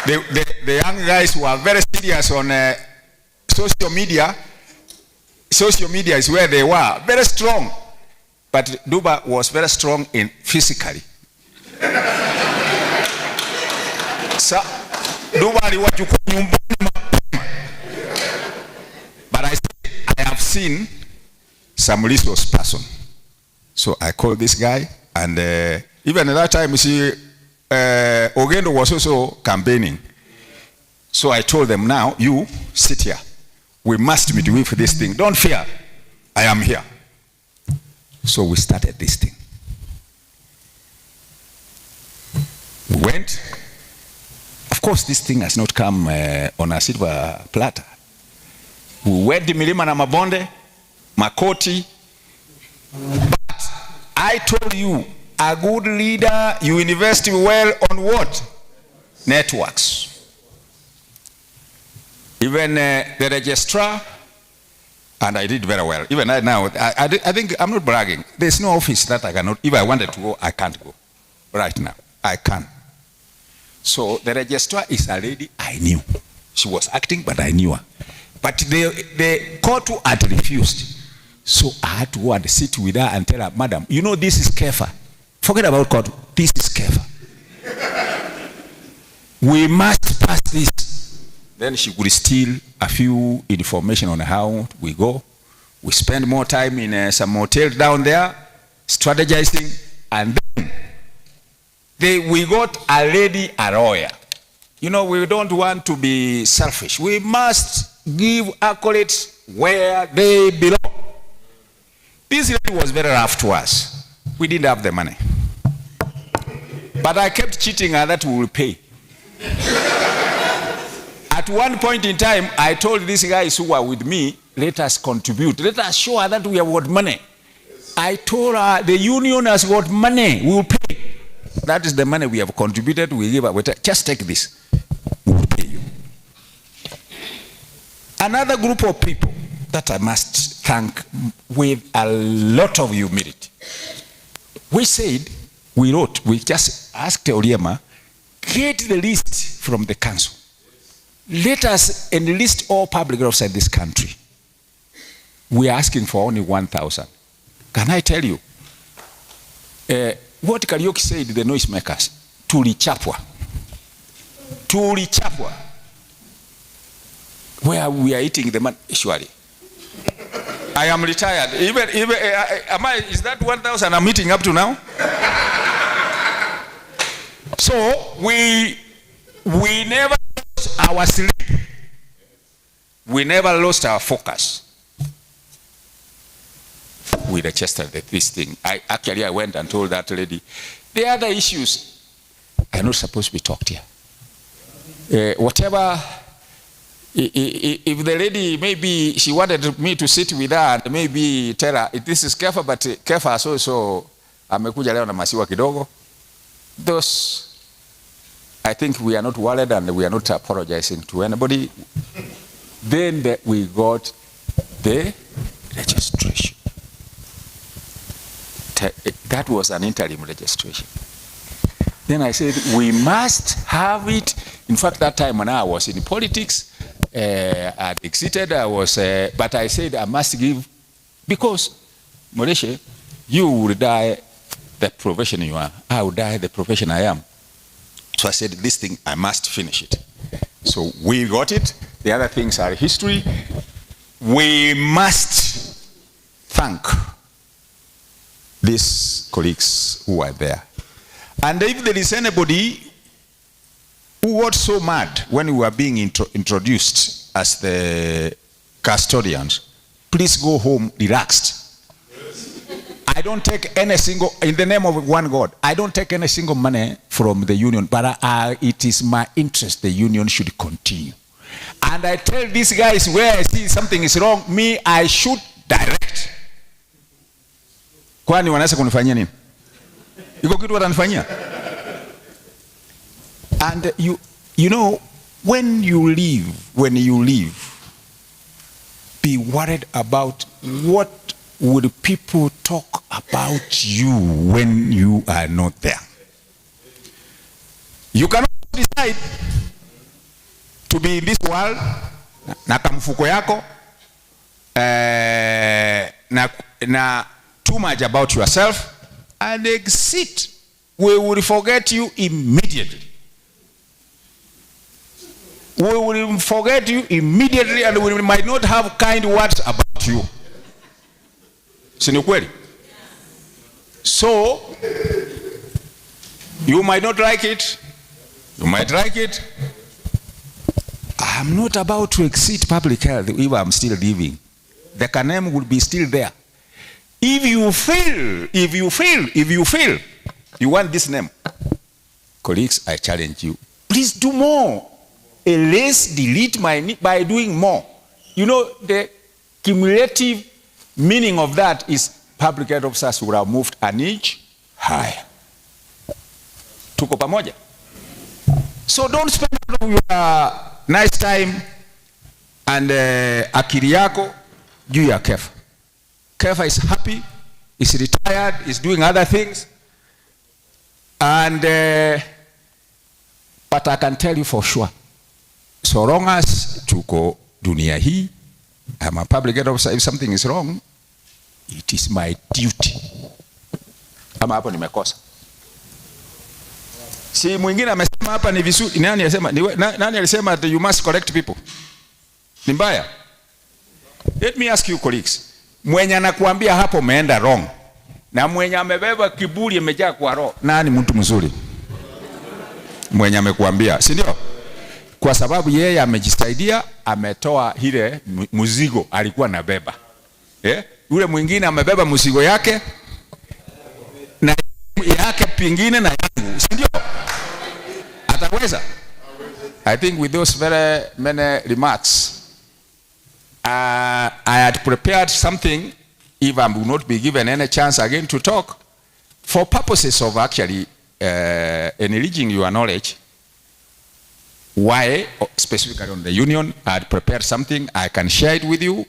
The young guys were very serious on social media. Social media is where they were very strong, but Duba was very strong in physically. So Duba aliwachukua nyumbani mapema. But I have seen some resource person. So I called this guy, and even at that time, you see, Ogendo was also campaigning. So I told them, now, you sit here. We must meet with this thing. Don't fear. I am here. So we started this thing. We went. Of course, this thing has not come on a silver platter. We went to Milima na Mabonde, Makoti. But I told you, a good leader, you invest well on what? Networks. Even the registrar, and I did very well. Even right now, I think I'm not bragging. There's no office that I cannot, if I wanted to go, I can't go. Right now, I can. So the registrar is a lady I knew. She was acting, but I knew her. But the court had refused. So I had to go and sit with her and tell her, madam, you know this is KEFA. Forget about court. This is KEFA. We must pass this. Then she could steal a few information on how we go. We spend more time in some hotel down there, strategizing, and then we got a lady, a lawyer. You know, we don't want to be selfish. We must give accolades where they belong. This lady was very rough to us. We didn't have the money. But I kept cheating her that we will pay. At one point in time, I told these guys who were with me, let us contribute. Let us show her that we have got money. I told her, the union has got money. We will pay. That is the money we have contributed. We give her. Just take this. We will pay you. Another group of people that I must thank with a lot of humility. We said, we just asked Oriema, get the list from the council. Let us enlist all public officers in this country. We are asking for only 1,000. Can I tell you? What Kariuki said, the noisemakers, tulichapwa. Tulichapwa. Where we are eating the money, surely. I am retired. Even is that 1,000 I'm eating up to now? So we never lost our sleep. We never lost our focus. We registered this thing. I went and told that lady, the other issues are not supposed to be talked here. Whatever, if the lady, maybe she wanted me to sit with her and maybe tell her, this is KEFA, but KEFA so amekuja leo na masiwa kidogo. Those, I think we are not worried and we are not apologizing to anybody. Then we got the registration. That was an interim registration. Then I said, we must have it. In fact, that time when I was in politics, I had exited, but I said I must give, because, Moreshe, you will die the profession you are. I will die the profession I am. So I said, this thing, I must finish it. So we got it. The other things are history. We must thank these colleagues who are there. And if there is anybody who got so mad when we were being introduced as the custodians, please go home relaxed. I don't take any single, in the name of one God, I don't take any single money from the union, but it is my interest the union should continue. And I tell these guys where I see something is wrong, me, I should direct. Kwani wanaweza kunifanyia nini? Iko kitu watanifanyia? And you know, when you leave, be worried about what would people talk about you when you are not there. You cannot decide to be in this world na kamfuko yako na too much about yourself and exit. We will forget you immediately. We will forget you immediately and we might not have kind words about you. Si ni kweli? So, you might not like it. You might like it. I'm not about to exit public health if I'm still living. The CANEM will be still there. If you feel you want this name, colleagues, I challenge you. Please do more. Erase, delete by doing more. You know, the cumulative meaning of that is public health officers would have moved an inch higher. Tuko pamoja? So don't spend your nice time and akili yako juu ya Kefa. Kefa is happy, is retired, is doing other things. And but I can tell you for sure, so long as tuko dunia hii, I'm a public health officer, if something is wrong, it is my duty. Ama hapo nimekosa. Si mwingine amesema hapa ni vizuri, nani alisema that you must correct people? Ni mbaya? Let me ask you colleagues, mwenye anakuambia hapo umeenda wrong, na mwenye amebeba kiburi imejaa kwa roho, nani mtu mzuri? Mwenye amekuambia, si ndio? Kwa sababu yeye amejisaidia, ametoa ile mzigo alikuwa anabeba. Yule mwingine amebeba mzigo yake na yake pingine na yangu, si ndio? Ataweza? I think with those very many remarks, I had prepared something, if I will not be given any chance again to talk, for purposes of actually enriching your knowledge. Why, specifically on the union, I had prepared something, I can share it with you.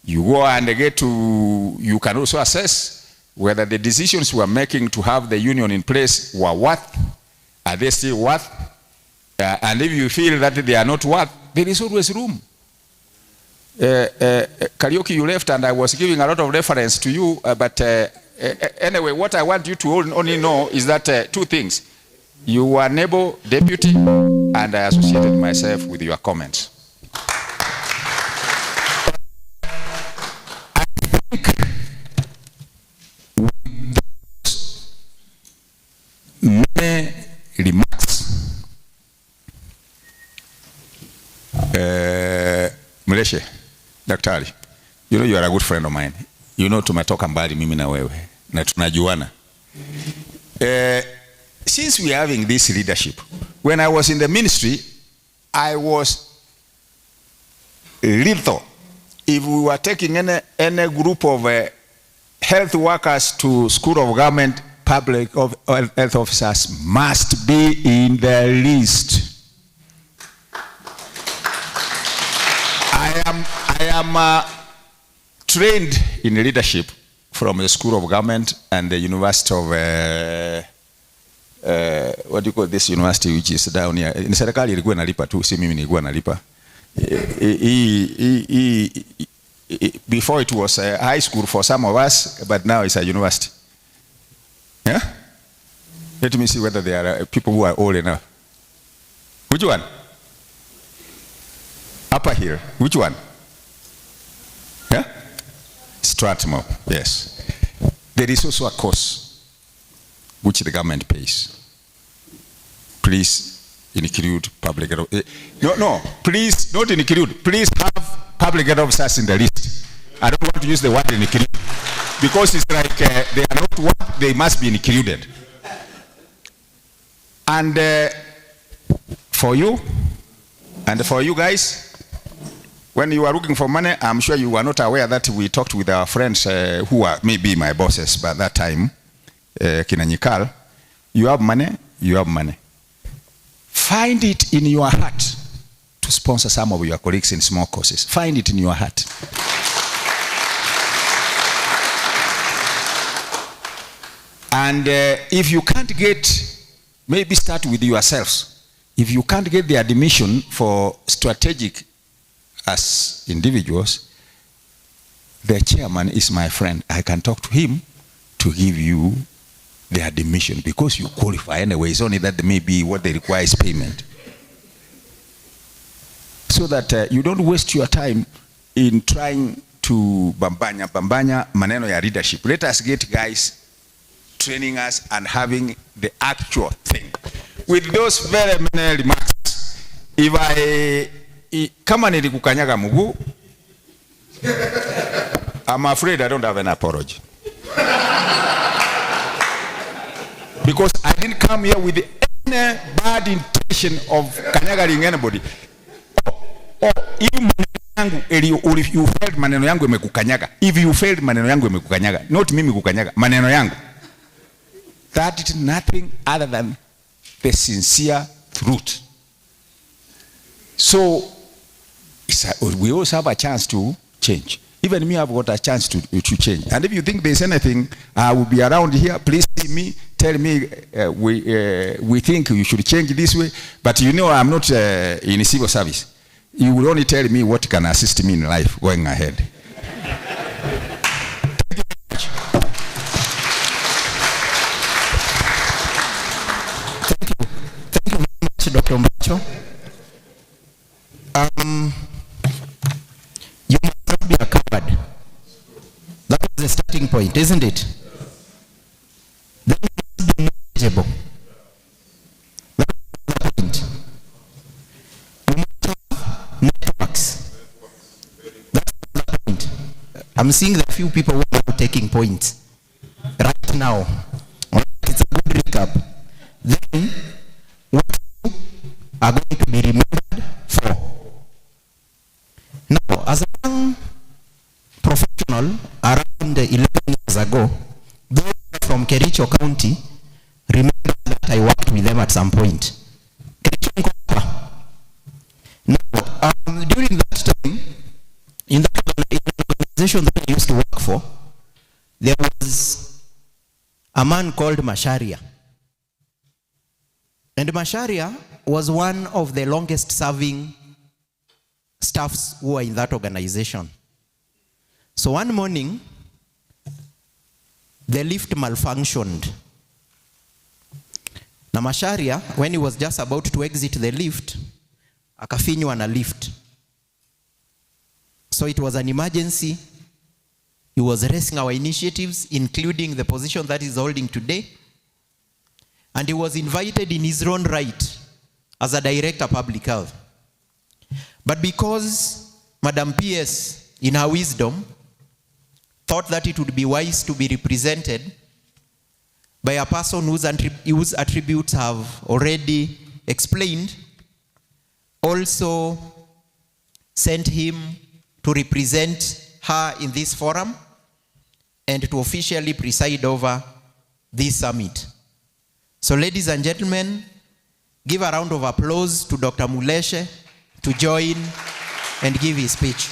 You go and you can also assess whether the decisions we are making to have the union in place were worth, are they still worth? And if you feel that they are not worth, there is always room. Karaoke, you left and I was giving a lot of reference to you, but anyway, what I want you to only know is that two things. You were NEBO deputy and I associated myself with your comments. I think with those many remarks, Mleshe, Daktari, you know you are a good friend of mine. You know tumetoka mbali mimi na wewe na tunajuana. Since we are having this leadership, when I was in the ministry, I was lethal. If we were taking any group of health workers to school of government, public health officers must be in the list. I am trained in leadership from the school of government and the University of what do you call this university which is down here? In serikali ilikuwa nalipa tu, si mimi nilikuwa nalipa. Before it was a high school for some of us, but now it's a university. Yeah? Let me see whether there are people who are old enough. Which one? Upper here. Which one? Yeah? Strathmore. Yes. There is also a course which the government pays. Please, include public health. No, please not include. Please have public health officers in the list. I don't want to use the word include because it's like they are not what they must be included. And for you and for you guys, when you are looking for money, I'm sure you are not aware that we talked with our friends who are maybe my bosses by that time, Kinanyikal. You have money, you have money. Find it in your heart to sponsor some of your colleagues in small courses. Find it in your heart. And if you can't get, maybe start with yourselves. If you can't get the admission for strategic as individuals, the chairman is my friend. I can talk to him to give you the admission because you qualify anyway. It's only that maybe what they require is payment. So that you don't waste your time in trying to bambanya maneno ya leadership. Let us get guys training us and having the actual thing. With those very many remarks, kama nilikukanyaga mguu, I'm afraid I don't have an apology. Because I didn't come here with any bad intention of kanyagaling anybody. Or if you failed maneno yangu imekukanyaga. If you failed maneno yangu imekukanyaga. Not mimi kukanyaga, maneno yangu. That is nothing other than the sincere truth. So we also have a chance to change. Even me, I've got a chance to change. And if you think there's anything, I will be around here. Please see me. Tell me we think you should change this way. But you know I'm not in civil service. You will only tell me what can assist me in life going ahead. Thank you very much, Dr. Mbacho. You must not be a coward. That was the starting point, isn't it? Then you must be knowledgeable. That was the point. You must have networks. That's the point. I'm seeing that few people who are taking points right now. It's a good recap. Then what you are going to be remembered for. Now, as a young professional around 11 years ago, those from Kericho County remember that I worked with them at some point. Now, during that time, in the organization that I used to work for, there was a man called Masharia. And Masharia was one of the longest serving staffs who were in that organization. So one morning, the lift malfunctioned. Na Masharia, when he was just about to exit the lift, akafinywa na lift. So it was an emergency. He was raising our initiatives, including the position that he's holding today. And he was invited in his own right as a director of public health. But because Madam PS, in her wisdom, thought that it would be wise to be represented by a person whose attributes have already explained, also sent him to represent her in this forum and to officially preside over this summit. So ladies and gentlemen, give a round of applause to Dr. Muleshe to join and give his speech.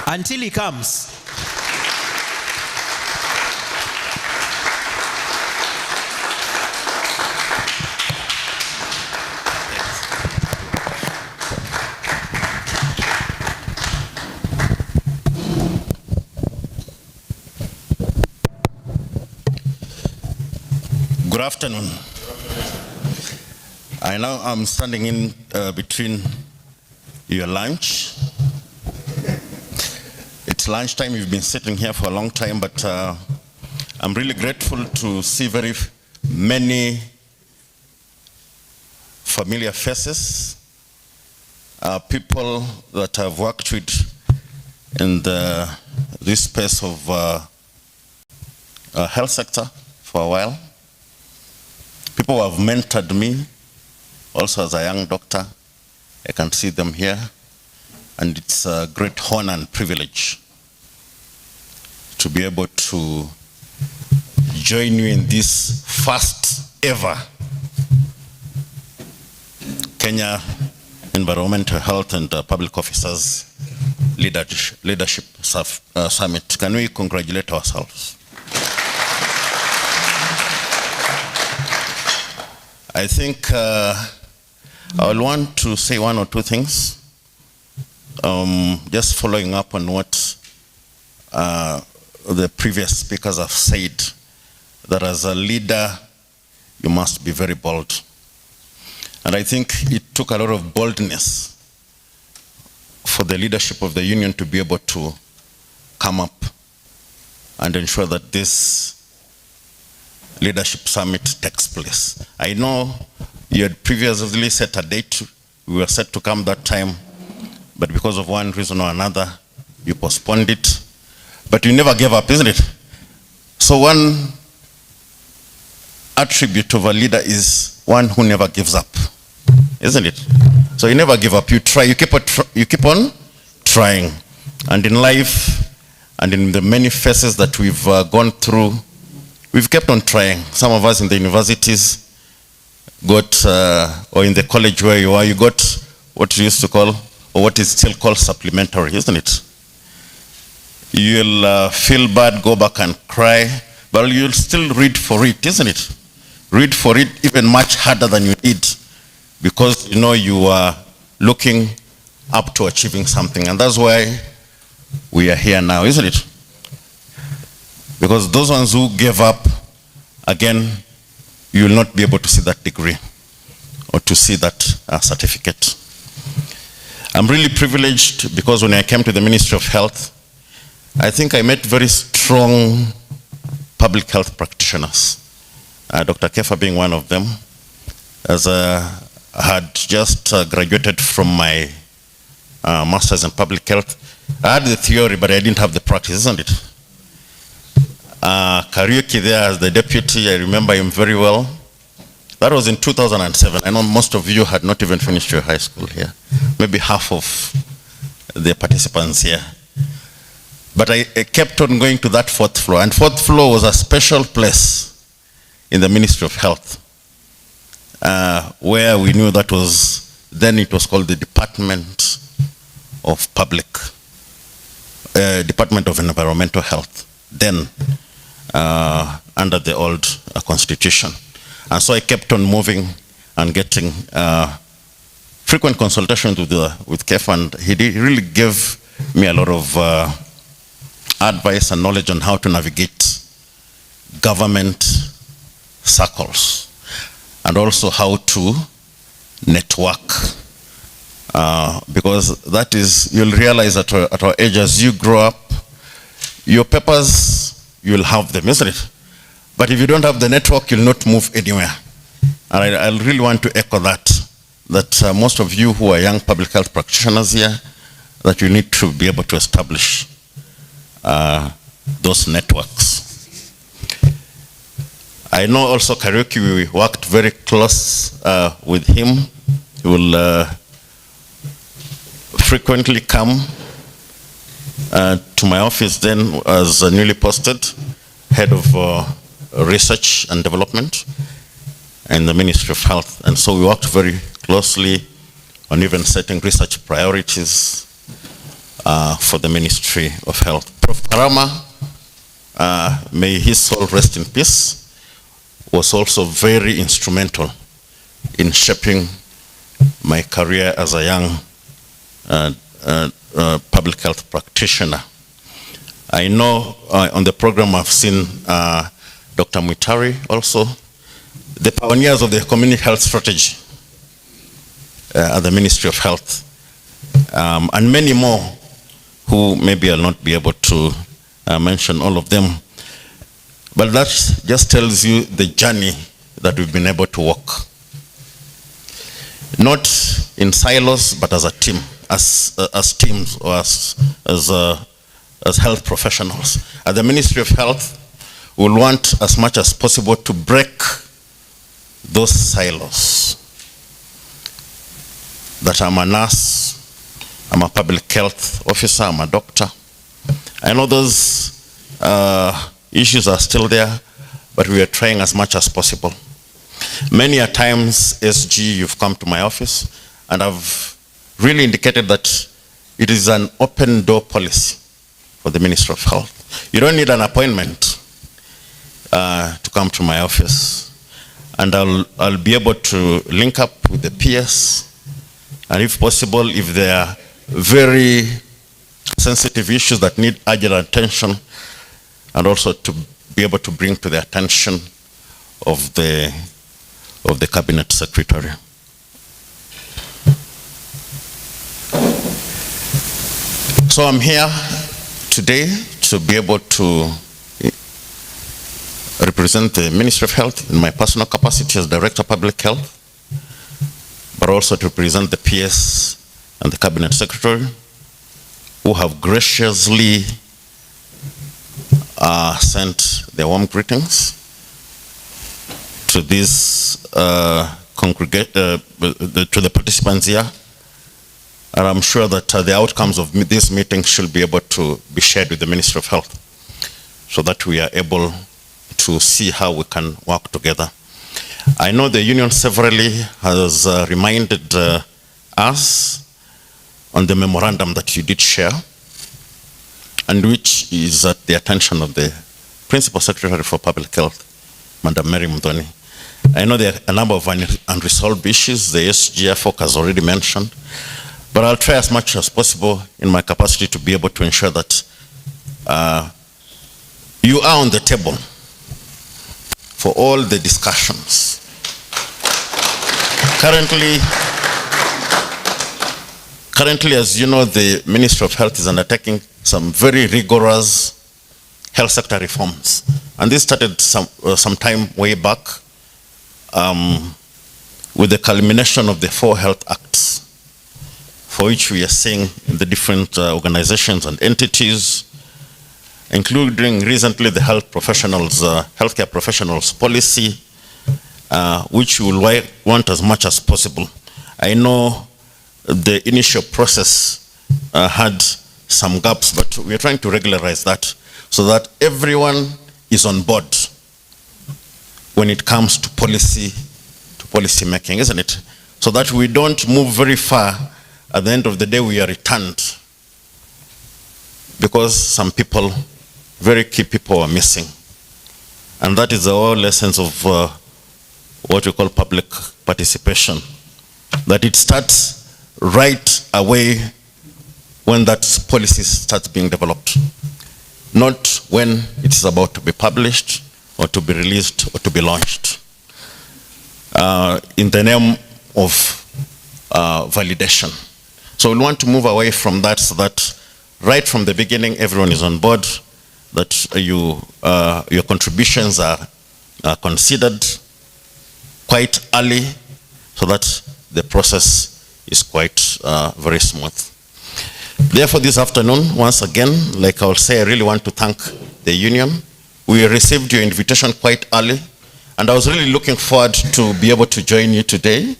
Until he comes, Good afternoon. I now am standing in between your lunch. It's lunchtime. You've been sitting here for a long time, but I'm really grateful to see very many familiar faces, people that I've worked with in this space of health sector for a while. People who have mentored me, also as a young doctor. I can see them here, and it's a great honor and privilege to be able to join you in this first ever Kenya Environmental Health and Public Officers Leadership Summit. Can we congratulate ourselves? I think I will want to say one or two things, just following up on what the previous speakers have said, that as a leader, you must be very bold. And I think it took a lot of boldness for the leadership of the union to be able to come up and ensure that this leadership summit takes place. I know you had previously set a date. We were set to come that time, but because of one reason or another, you postponed it. But you never gave up, isn't it? So one attribute of a leader is one who never gives up, isn't it? So you never give up. You try. You keep on trying. And in life, and in the many phases that we've gone through, we've kept on trying. Some of us in the universities got, or in the college where you are, you got what you used to call, or what is still called supplementary, isn't it? You'll feel bad, go back and cry, but you'll still read for it, isn't it? Read for it even much harder than you did, because you know you are looking up to achieving something. And that's why we are here now, isn't it? Because those ones who gave up, again, you will not be able to see that degree or to see that certificate. I'm really privileged because when I came to the Ministry of Health, I think I met very strong public health practitioners. Dr. Kefa being one of them, as I had just graduated from my master's in public health. I had the theory, but I didn't have the practice, isn't it? Kariuki there as the deputy, I remember him very well. That was in 2007. I know most of you had not even finished your high school here. Maybe half of the participants here. But I kept on going to that fourth floor. And fourth floor was a special place in the Ministry of Health, where we knew that was, then it was called the Department of Department of Environmental Health, then under the old constitution. And so I kept on moving and getting frequent consultations with Kefa, and he really gave me a lot of advice and knowledge on how to navigate government circles, and also how to network. Because that is, you'll realize at our age, as you grow up, your papers, you'll have them, isn't it? But if you don't have the network, you'll not move anywhere. And I really want to echo that most of you who are young public health practitioners here, that you need to be able to establish those networks. I know also Kariuki, we worked very close with him. He will frequently come to my office then as a newly posted head of research and development in the Ministry of Health. And so we worked very closely on even setting research priorities for the Ministry of Health. Prof. Karama, may his soul rest in peace, was also very instrumental in shaping my career as a young public health practitioner. I know on the program I've seen Dr. Muitari also, the pioneers of the community health strategy at the Ministry of Health, and many more who maybe I'll not be able to mention all of them. But that just tells you the journey that we've been able to walk. Not in silos, but as a team, as teams, or as health professionals. At the Ministry of Health, we'll want as much as possible to break those silos. That I'm a nurse, I'm a public health officer, I'm a doctor. I know those issues are still there, but we are trying as much as possible. Many a times, SG, you've come to my office, and I've really indicated that it is an open door policy for the Ministry of Health. You don't need an appointment to come to my office. And I'll be able to link up with the PS, and if possible, if there are very sensitive issues that need urgent attention, and also to be able to bring to the attention of the Cabinet Secretary. So I'm here today to be able to represent the Ministry of Health in my personal capacity as Director of Public Health, but also to represent the PS and the Cabinet Secretary, who have graciously sent their warm greetings to this to the participants here. And I'm sure that the outcomes of this meeting should be able to be shared with the Ministry of Health, so that we are able to see how we can work together. I know the union severally has reminded us on the memorandum that you did share, and which is at the attention of the Principal Secretary for Public Health, Madam Mary Muthoni. I know there are a number of unresolved issues the SGF has already mentioned, but I'll try as much as possible in my capacity to be able to ensure that you are on the table for all the discussions. Currently, as you know, the Ministry of Health is undertaking some very rigorous health sector reforms. And this started some time way back with the culmination of the 4 health acts, for which we are seeing the different organizations and entities, including recently the healthcare professionals policy, which we will want as much as possible. I know the initial process had some gaps, but we are trying to regularize that so that everyone is on board when it comes to policy making, isn't it? So that we don't move very far. At the end of the day, we are returned because some people, very key people, are missing. And that is the whole essence of what we call public participation. That it starts right away when that policy starts being developed, not when it is about to be published or to be released or to be launched. In the name of validation. So we want to move away from that so that right from the beginning everyone is on board, that your contributions are considered quite early so that the process is quite very smooth. Therefore, this afternoon, once again, like I will say, I really want to thank the union. We received your invitation quite early, and I was really looking forward to be able to join you today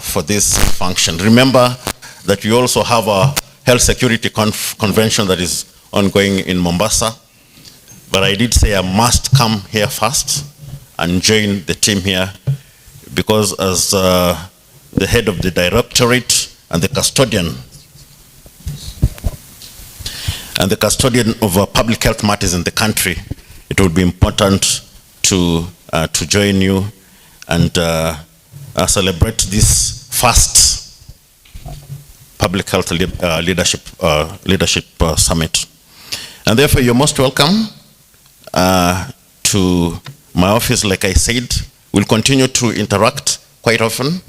for this function. Remember that we also have a health security convention that is ongoing in Mombasa, but I did say I must come here first and join the team here, because as the head of the directorate and the custodian of public health matters in the country, it would be important to join you and celebrate this first public health leadership summit. And therefore, you're most welcome to my office. Like I said, we'll continue to interact quite often.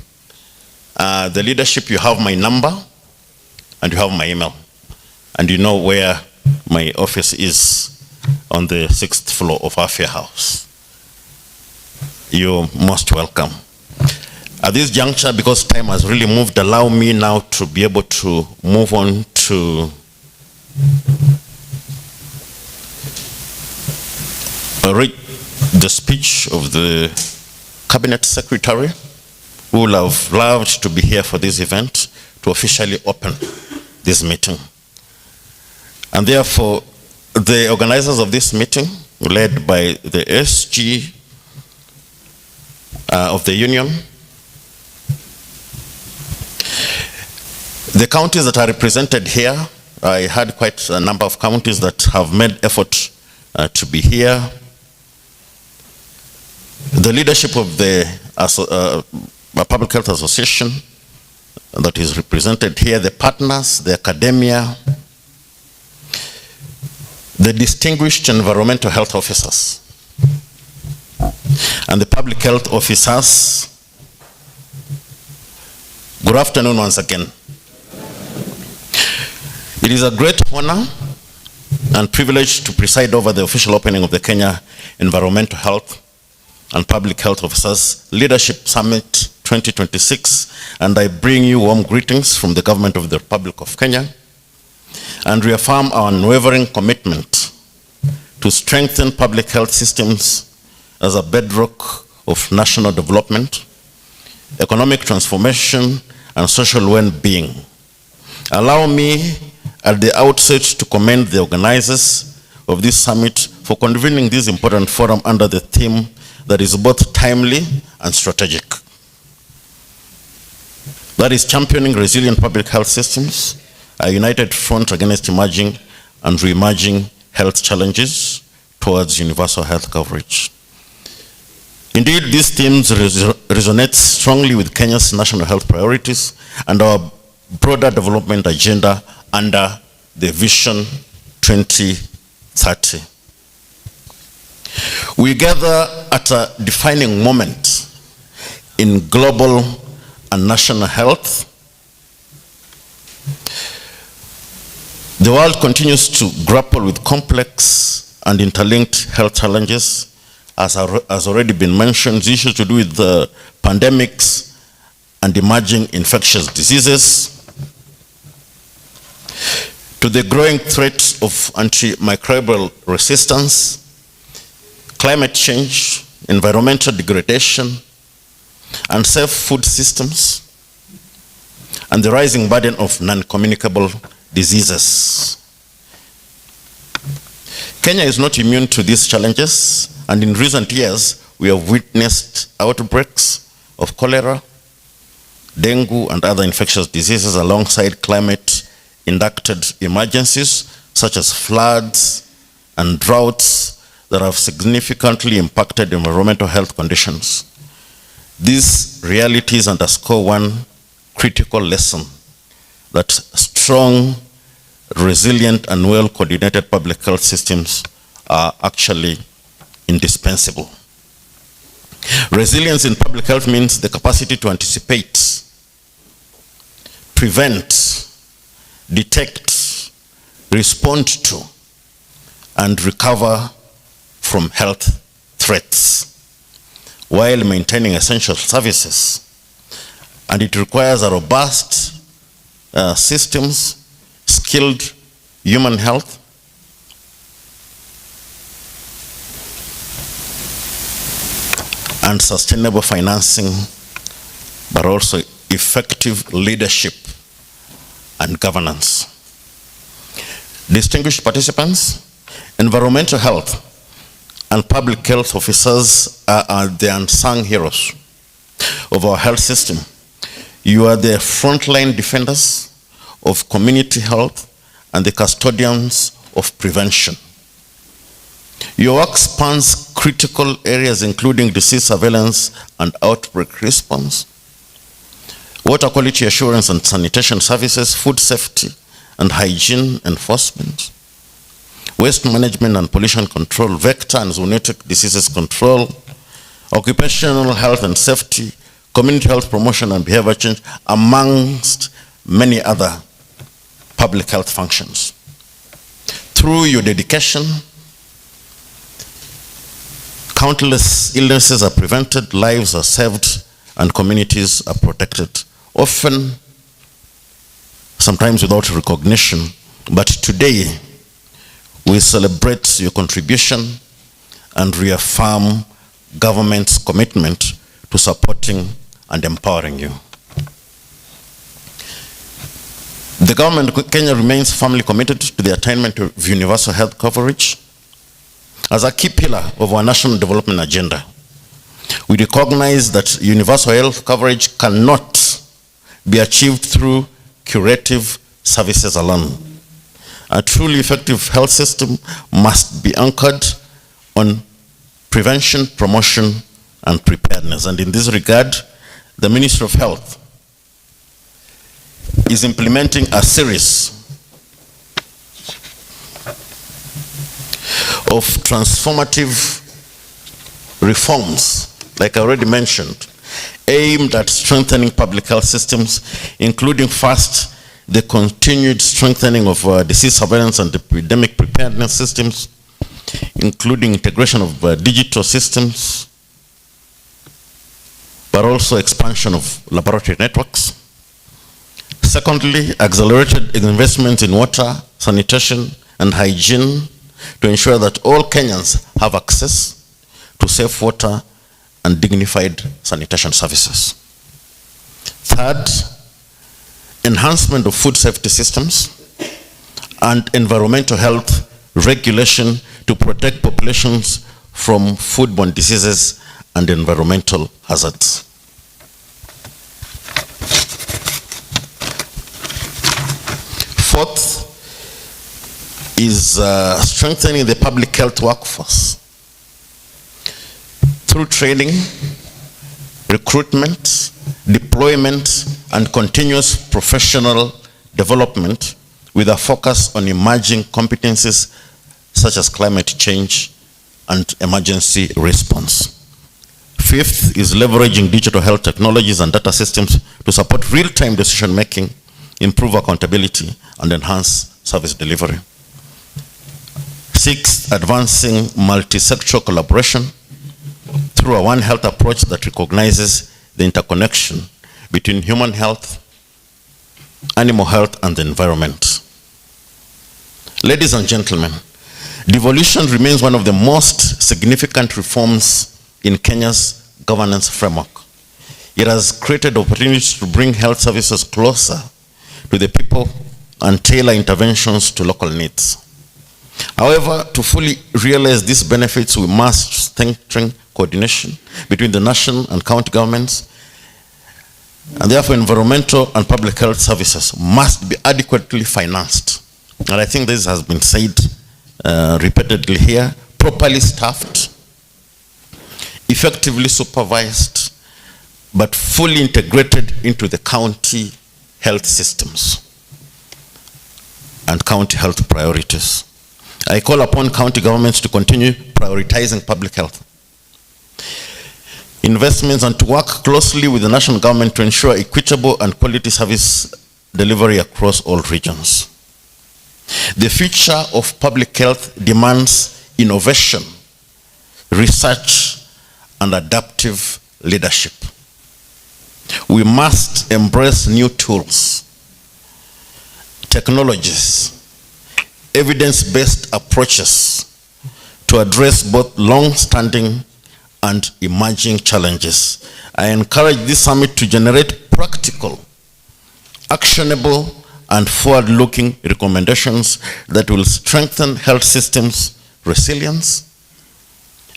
The leadership, you have my number and you have my email. and you know where my office is on the 6th floor of Afya House. You're most welcome. At this juncture, because time has really moved, allow me now to be able to move on to read the speech of the Cabinet Secretary, who will have loved to be here for this event to officially open this meeting. And therefore, the organizers of this meeting, led by the SG of the Union, the counties that are represented here, I had quite a number of counties that have made effort to be here. The leadership of the Public Health Association that is represented here, the partners, the academia, the distinguished environmental health officers, and the public health officers. Good afternoon once again. It is a great honor and privilege to preside over the official opening of the Kenya Environmental Health and Public Health Officers Leadership Summit 2026, and I bring you warm greetings from the Government of the Republic of Kenya and reaffirm our unwavering commitment to strengthen public health systems as a bedrock of national development, economic transformation, and social well-being. Allow me at the outset to commend the organizers of this summit for convening this important forum under the theme that is both timely and strategic. That is championing resilient public health systems, a united front against emerging and re-emerging health challenges towards universal health coverage. Indeed, these themes resonate strongly with Kenya's national health priorities and our broader development agenda under the Vision 2030. We gather at a defining moment in global and national health. The world continues to grapple with complex and interlinked health challenges, as has already been mentioned, issues to do with the pandemics and emerging infectious diseases, to the growing threat of antimicrobial resistance, climate change, environmental degradation, unsafe food systems, and the rising burden of non-communicable diseases. Kenya is not immune to these challenges, and in recent years, we have witnessed outbreaks of cholera, dengue, and other infectious diseases alongside climate-induced emergencies such as floods and droughts that have significantly impacted environmental health conditions. These realities underscore one critical lesson: that strong, resilient, and well-coordinated public health systems are actually indispensable. Resilience in public health means the capacity to anticipate, prevent, detect, respond to, and recover from health threats while maintaining essential services. And it requires a robust systems, skilled human health, and sustainable financing, but also effective leadership and governance. Distinguished participants, environmental health and public health officers are the unsung heroes of our health system. You are the frontline defenders of community health and the custodians of prevention. Your work spans critical areas including disease surveillance and outbreak response, water quality assurance and sanitation services, food safety and hygiene enforcement, waste management and pollution control, vector and zoonotic diseases control, occupational health and safety, community health promotion and behavior change, amongst many other public health functions. Through your dedication, countless illnesses are prevented, lives are saved, and communities are protected. Often, sometimes without recognition, but today we celebrate your contribution and reaffirm government's commitment to supporting and empowering you. The government of Kenya remains firmly committed to the attainment of universal health coverage as a key pillar of our national development agenda. We recognize that universal health coverage cannot be achieved through curative services alone. A truly effective health system must be anchored on prevention, promotion, and preparedness. And in this regard, the Ministry of Health is implementing a series of transformative reforms, like I already mentioned, aimed at strengthening public health systems, including first, the continued strengthening of disease surveillance and epidemic preparedness systems, including integration of digital systems, but also expansion of laboratory networks. Secondly, accelerated investment in water, sanitation, and hygiene to ensure that all Kenyans have access to safe water and dignified sanitation services. Third, enhancement of food safety systems and environmental health regulation to protect populations from foodborne diseases and environmental hazards. Fourth is strengthening the public health workforce through training, recruitment, deployment, and continuous professional development with a focus on emerging competencies such as climate change and emergency response. Fifth is leveraging digital health technologies and data systems to support real-time decision-making, improve accountability, and enhance service delivery. Sixth, advancing multi-sectoral collaboration through a One Health approach that recognizes the interconnection between human health, animal health, and the environment. Ladies and gentlemen, devolution remains one of the most significant reforms in Kenya's governance framework. It has created opportunities to bring health services closer to the people and tailor interventions to local needs. However, to fully realize these benefits, we must strengthen coordination between the national and county governments, and therefore environmental and public health services must be adequately financed. And I think this has been said repeatedly here, properly staffed, effectively supervised, but fully integrated into the county health systems and county health priorities. I call upon county governments to continue prioritizing public health investments and to work closely with the national government to ensure equitable and quality service delivery across all regions. The future of public health demands innovation, research, and adaptive leadership. We must embrace new tools, technologies, evidence-based approaches to address both long-standing and emerging challenges. I encourage this summit to generate practical, actionable, and forward-looking recommendations that will strengthen health systems' resilience,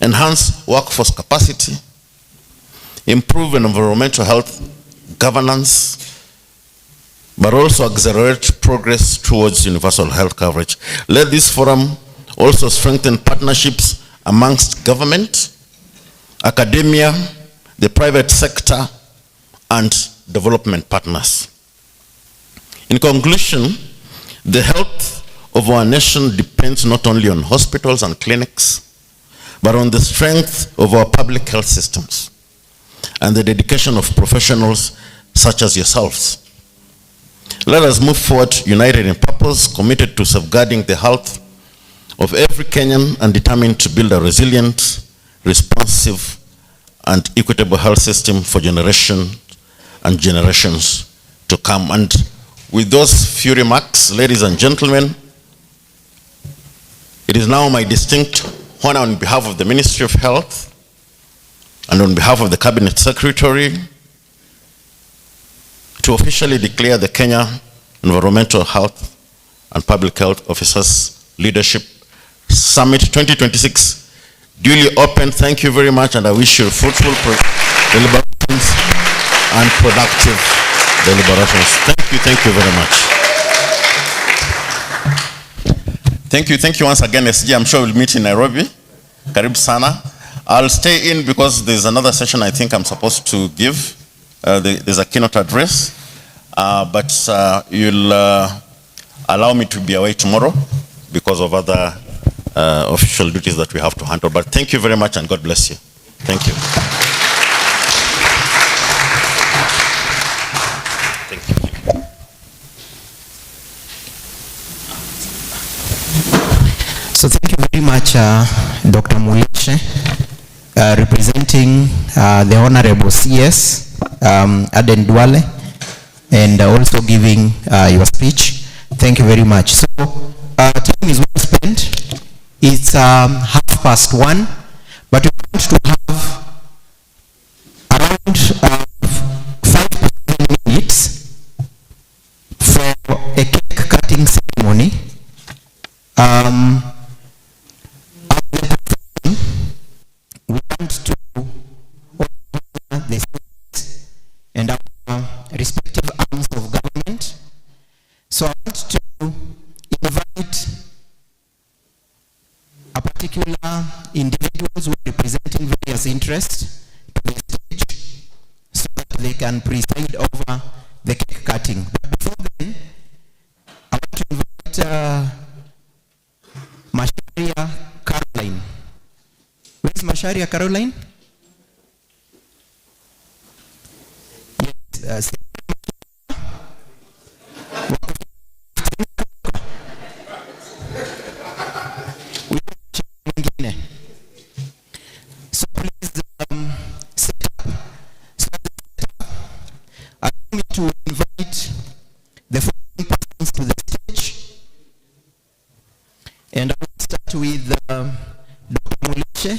enhance workforce capacity, improve environmental health governance, but also accelerate progress towards universal health coverage. Let this forum also strengthen partnerships amongst government, academia, the private sector, and development partners. In conclusion, the health of our nation depends not only on hospitals and clinics, but on the strength of our public health systems and the dedication of professionals such as yourselves. Let us move forward united in purpose, committed to safeguarding the health of every Kenyan and determined to build a resilient, responsive, and equitable health system for generations and generations to come. And with those few remarks, ladies and gentlemen, it is now my distinct honor on behalf of the Ministry of Health and on behalf of the Cabinet Secretary to officially declare the Kenya Environmental Health and Public Health Officers Leadership Summit 2026 duly open. Thank you very much, and I wish you fruitful deliberations and productive deliberations. Thank you very much. Thank you once again, SG. I'm sure we'll meet in Nairobi. Karibu sana. I'll stay in because there's another session I think I'm supposed to give. There's a keynote address, but you'll allow me to be away tomorrow because of other official duties that we have to handle. But thank you very much, and God bless you. Thank you. Thank you. So thank you very much, Dr. Mulishe, representing the Honorable CS, Aden Duale, and also giving your speech. Thank you very much. So time is well spent. It's 1:30, but we want to have around 5 to 7 minutes for a cake cutting ceremony. We want to honor the states and our respective arms of government. So I want to invite a particular individuals who are representing various interests to the stage so that they can preside over the cake cutting. But before then, I want to invite Masharia Caroline. Where is Masharia Caroline? Yes, so please set up. Allow me to invite the following persons to the stage. And I will start with Dr. Mulishe,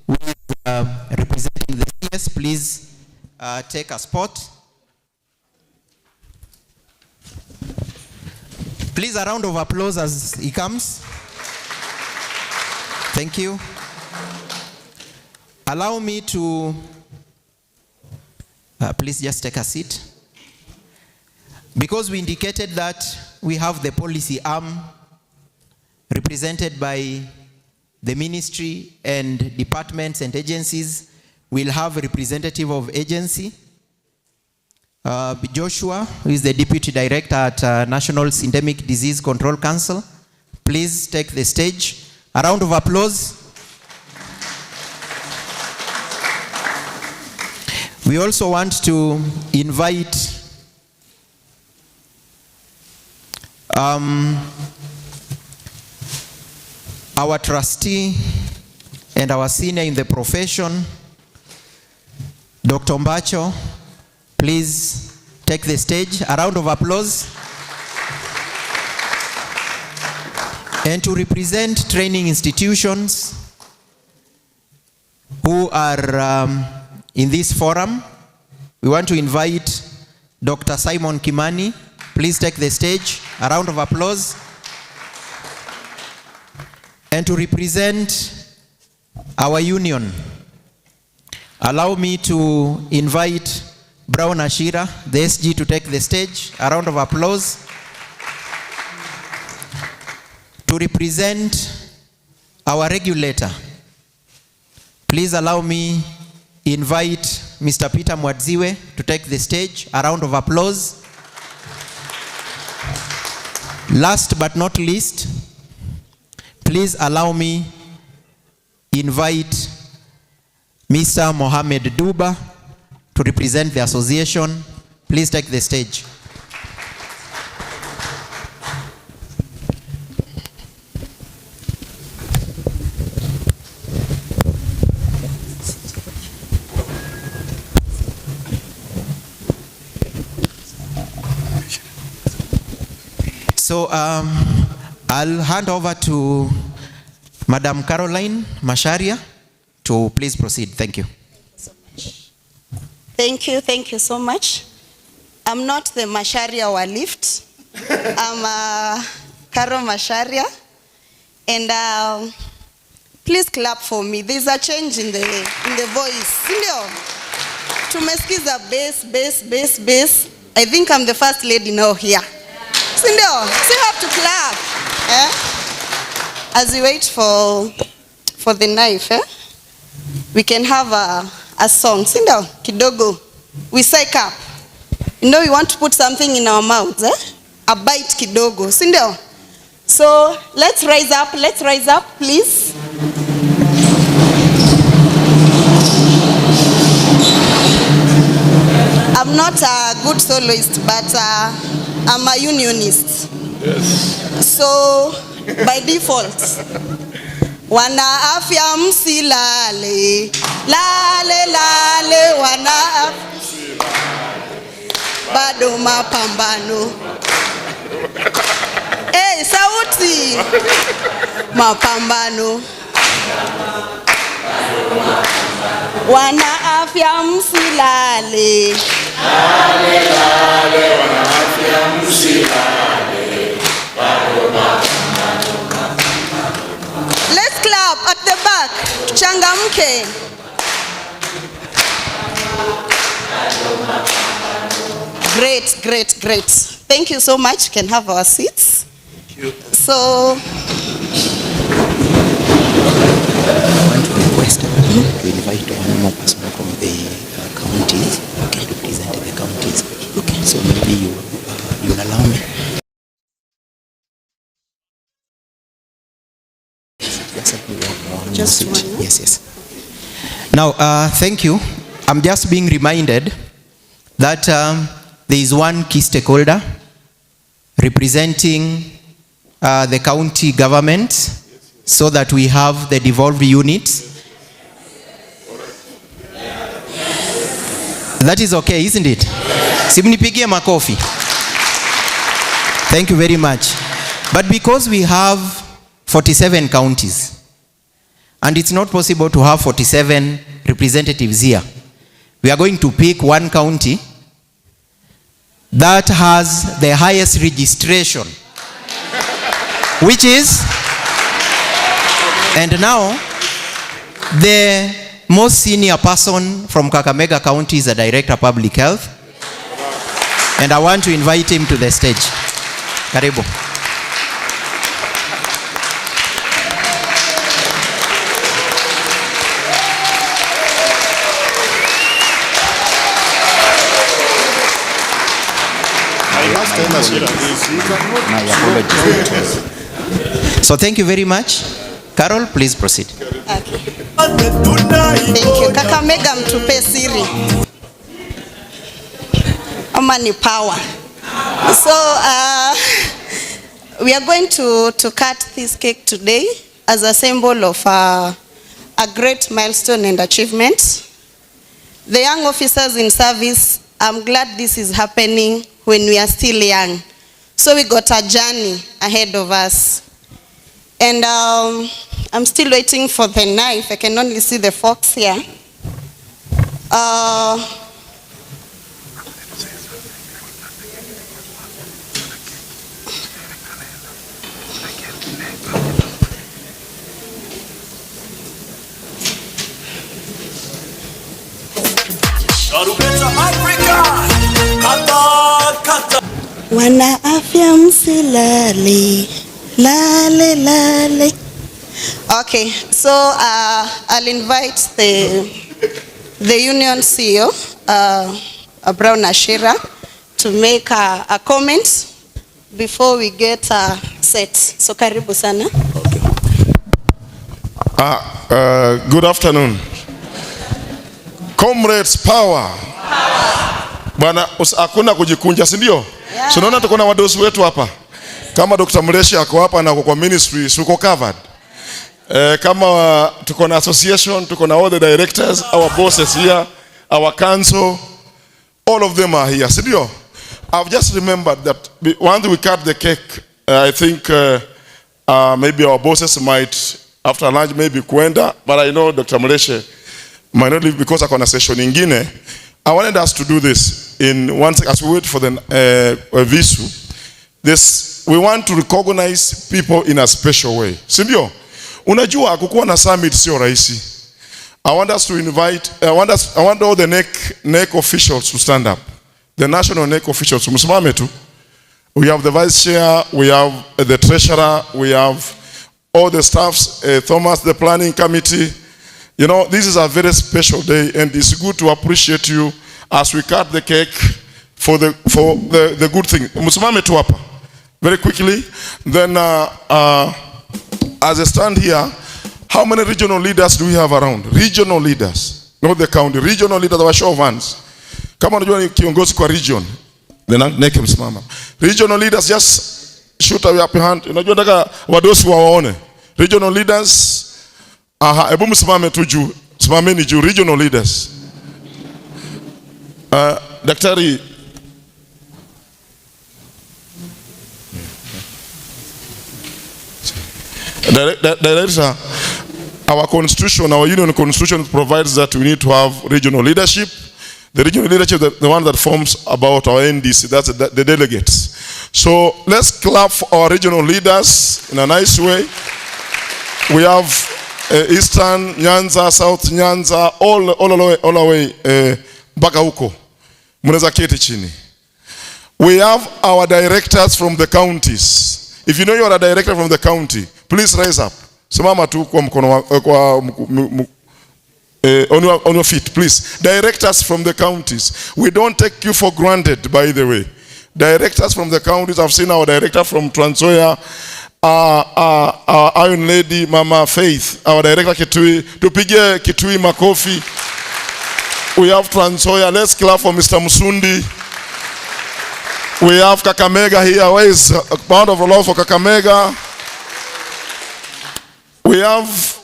who is representing the CS. Please take a spot. Please, a round of applause as he comes. Thank you. Allow me to, please just take a seat. Because we indicated that we have the policy arm represented by the ministry and departments and agencies, we'll have a representative of agency. Joshua, who is the Deputy Director at National Syndemic Disease Control Council. Please take the stage. A round of applause. We also want to invite our trustee and our senior in the profession, Dr. Mbacho. Please take the stage. A round of applause. And to represent training institutions who are in this forum, we want to invite Dr. Simon Kimani. Please take the stage. A round of applause. And to represent our union, allow me to invite Brown Ashira, the SG, to take the stage. A round of applause. To represent our regulator, please allow me invite Mr. Peter Mwadziwe to take the stage. A round of applause. Last but not least, please allow me invite Mr. Mohamed Duba to represent the association. Please take the stage. So I'll hand over to Madam Caroline Macharia to please proceed. Thank you. Thank you so much. I'm not the Macharia wa lift. I'm Caro Macharia. And please clap for me. There's a change in the voice. Sindio? Tumesikiza bass. I think I'm the first lady now here. Sindio? So you have to clap. As we wait for the knife, we can have a song. Sindio? Kidogo. We psych up. You know, we want to put something in our mouths. A bite kidogo. Sindio? So let's rise up, please. I'm not a good soloist, but I'm a unionist. Yes. So by default, wana afya msilale, lale, wana afya bado mapambano. Hey, sauti. Mapambano. Wana afya msilale. Lale, wana afya msilale. Bado mapambano. Let's clap at the back. Tuchangamke. Great. Thank you so much. We can have our seats. Thank you. So, I want to request to invite one more person from the counties, okay, to present the counties. Okay, so maybe you'll allow me. Just one. Yes. Now, thank you. I'm just being reminded that there is one key stakeholder representing the county government, so that we have the devolved units. That is okay, isn't it? Simnipigie makofi. Thank you very much. But because we have 47 counties, and it's not possible to have 47 representatives here, we are going to pick one county that has the highest registration, which is, and now the most senior person from Kakamega County is the Director of Public Health, and I want to invite him to the stage. Karibu. So thank you very much. Carol, please proceed. Okay. Thank you. Kakamega mtupe siri. Ama ni power. So we are going to cut this cake today as a symbol of a great milestone and achievement. The young officers in service, I'm glad this is happening when we are still young. So we got a journey ahead of us. And I'm still waiting for the knife. I can only see the forks here. Wana afya msilale, lale. Okay, so I'll invite the union CEO, Brown Ashira, to make a comment before we get set. So karibu sana. Good afternoon. Comrades, power. Bwana, hakuna kujikunja, si ndio? So naona tuko na wadosi wetu hapa. Kama Dr. Mleshi ako hapa na kwa ministry, suko covered. Kama tuko na association, tuko na all the directors, our bosses here, our council, all of them are here. Si ndio? I've just remembered that once we cut the cake, I think maybe our bosses might, after lunch, maybe kuenda, but I know Dr. Muleshe might not leave because of a session ingine. I wanted us to do this in one second as we wait for the visu. This, we want to recognize people in a special way. Sindio? Unajua kukuwa na summit sio rahisi. I want us to invite, I want all the NEC officials to stand up. The national NEC officials, msimame tu. We have the vice chair, we have the treasurer, we have all the staffs, Thomas, the planning committee. You know, this is a very special day, and it's good to appreciate you as we cut the cake for the good thing. Msimame tu hapa. Very quickly. Then, as I stand here, how many regional leaders do we have around? Regional leaders, not the county. Regional leaders, our show of hands. Kama unajua ni kiongozi kwa region, then NEC msimama. Regional leaders, just shoot away up your hand. Unajua nataka wadosi waone. Regional leaders, hebu msimame tu juu. Simameni juu, regional leaders. Daktari Director, our constitution, our union constitution provides that we need to have regional leadership. The regional leadership, the one that forms about our NDC, that's the delegates. So let's clap for our regional leaders in a nice way. We have Eastern Nyanza, South Nyanza, all the way mpaka huko. Mnaweza keti chini. We have our directors from the counties. If you know you are a director from the county, please rise up. Simama tu kwa mkono on your feet, please. Directors from the counties. We don't take you for granted, by the way. Directors from the counties. I've seen our director from Trans Nzoia, our Iron Lady, Mama Faith, our director Kitui. Tupige Kitui makofi. We have Trans Nzoia. Let's clap for Mr. Musundi. We have Kakamega here. Where is a pound of love for Kakamega? We have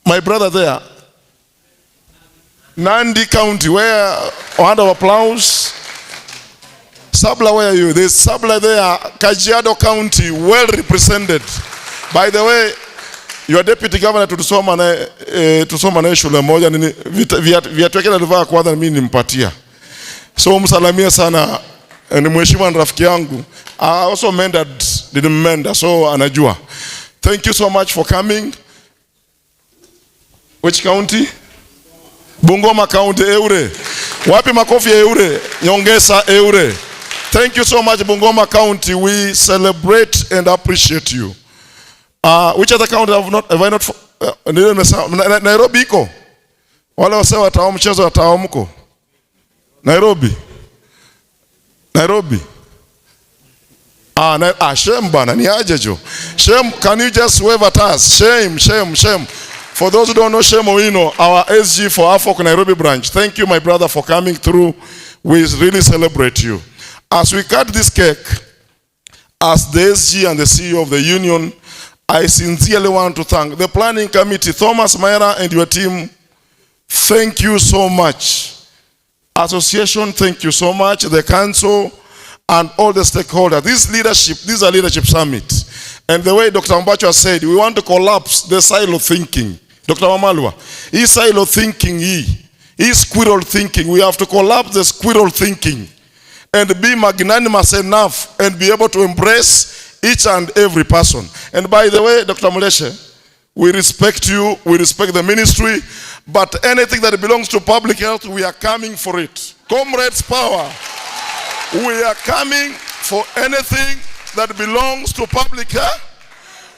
my brother there. Nandi County, where a round of applause. Sabla, where are you? There's Sabla there. Kajiado County, well represented. By the way, your deputy governor tusoma na shule moja viatu yake alivaa kwanza mimi nimpatia. So msalamia sana, ni mheshimiwa rafiki yangu. I also didn't mend, so anajua. Thank you so much for coming. Which county? Bungoma County, Eure. Wapi makofi Eure? Nyongesa Eure. Thank you so much, Bungoma County. We celebrate and appreciate you. Which other county have I not? Nairobi iko. Wale wasema watawa mchezo watawa mko. Nairobi. Shame bana, ni aje jo. Shame, can you just wave at us? Shame. For those who don't know Shame Owino, our SG for AFOC Nairobi branch. Thank you, my brother, for coming through. We really celebrate you. As we cut this cake, as the SG and the CEO of the union, I sincerely want to thank the planning committee, Thomas Maera and your team. Thank you so much. Association, thank you so much. The council and all the stakeholders. This is a leadership summit. And the way Dr. Mbacho said, we want to collapse the silo thinking. Dr. Mamalwa, hii silo thinking hii squirrel thinking. We have to collapse the squirrel thinking and be magnanimous enough and be able to embrace each and every person. And by the way, Dr. Muleshe, we respect you, we respect the ministry, but anything that belongs to public health, we are coming for it. Comrades power. We are coming for anything that belongs to public health.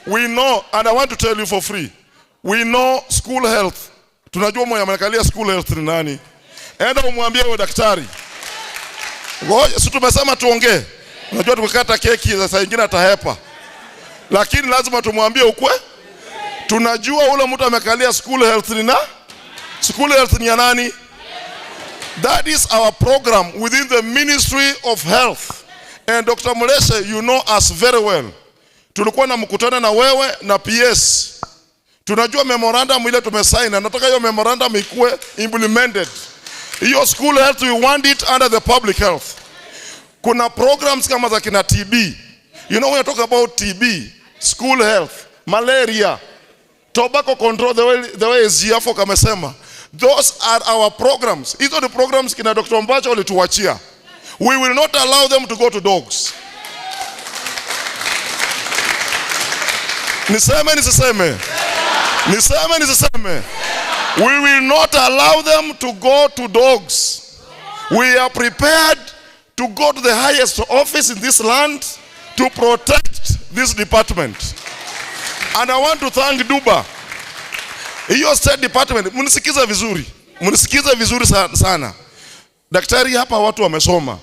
We know, and I want to tell you for free, we know school health. Tunajua mwenye amekalia school health ni nani. Enda umwambie wewe daktari. Ngoja, si tumesema tuongee. Unajua tukikata keki sasa nyingine atahepa. Lakini lazima tumwambie ukwe. Tunajua ule mtu amekalia school health ni na? School health ni ya nani? That is our program within the Ministry of Health. And Dr. Muleshe, you know us very well. Tulikuwa na mkutano na wewe na PS. Tunajua memorandum ile tumesign, na nataka hiyo memorandum ikuwe implemented. Hiyo school health, we want it under the public health. Kuna programs kama za kina TB. You know, when you talk about TB, school health, malaria, tobacco control, the way Ziafo kamesema, those are our programs. These are the programs kina Dr. Mbacho alituachia. We will not allow them to go to dogs. Niseme nisiseme? Niseme nisiseme? We will not allow them to go to dogs. We are prepared to go to the highest office in this land to protect this department. And I want to thank Duba. Hiyo State Department, munisikiza vizuri. Munisikiza vizuri sana. Daktari hapa watu wamesoma.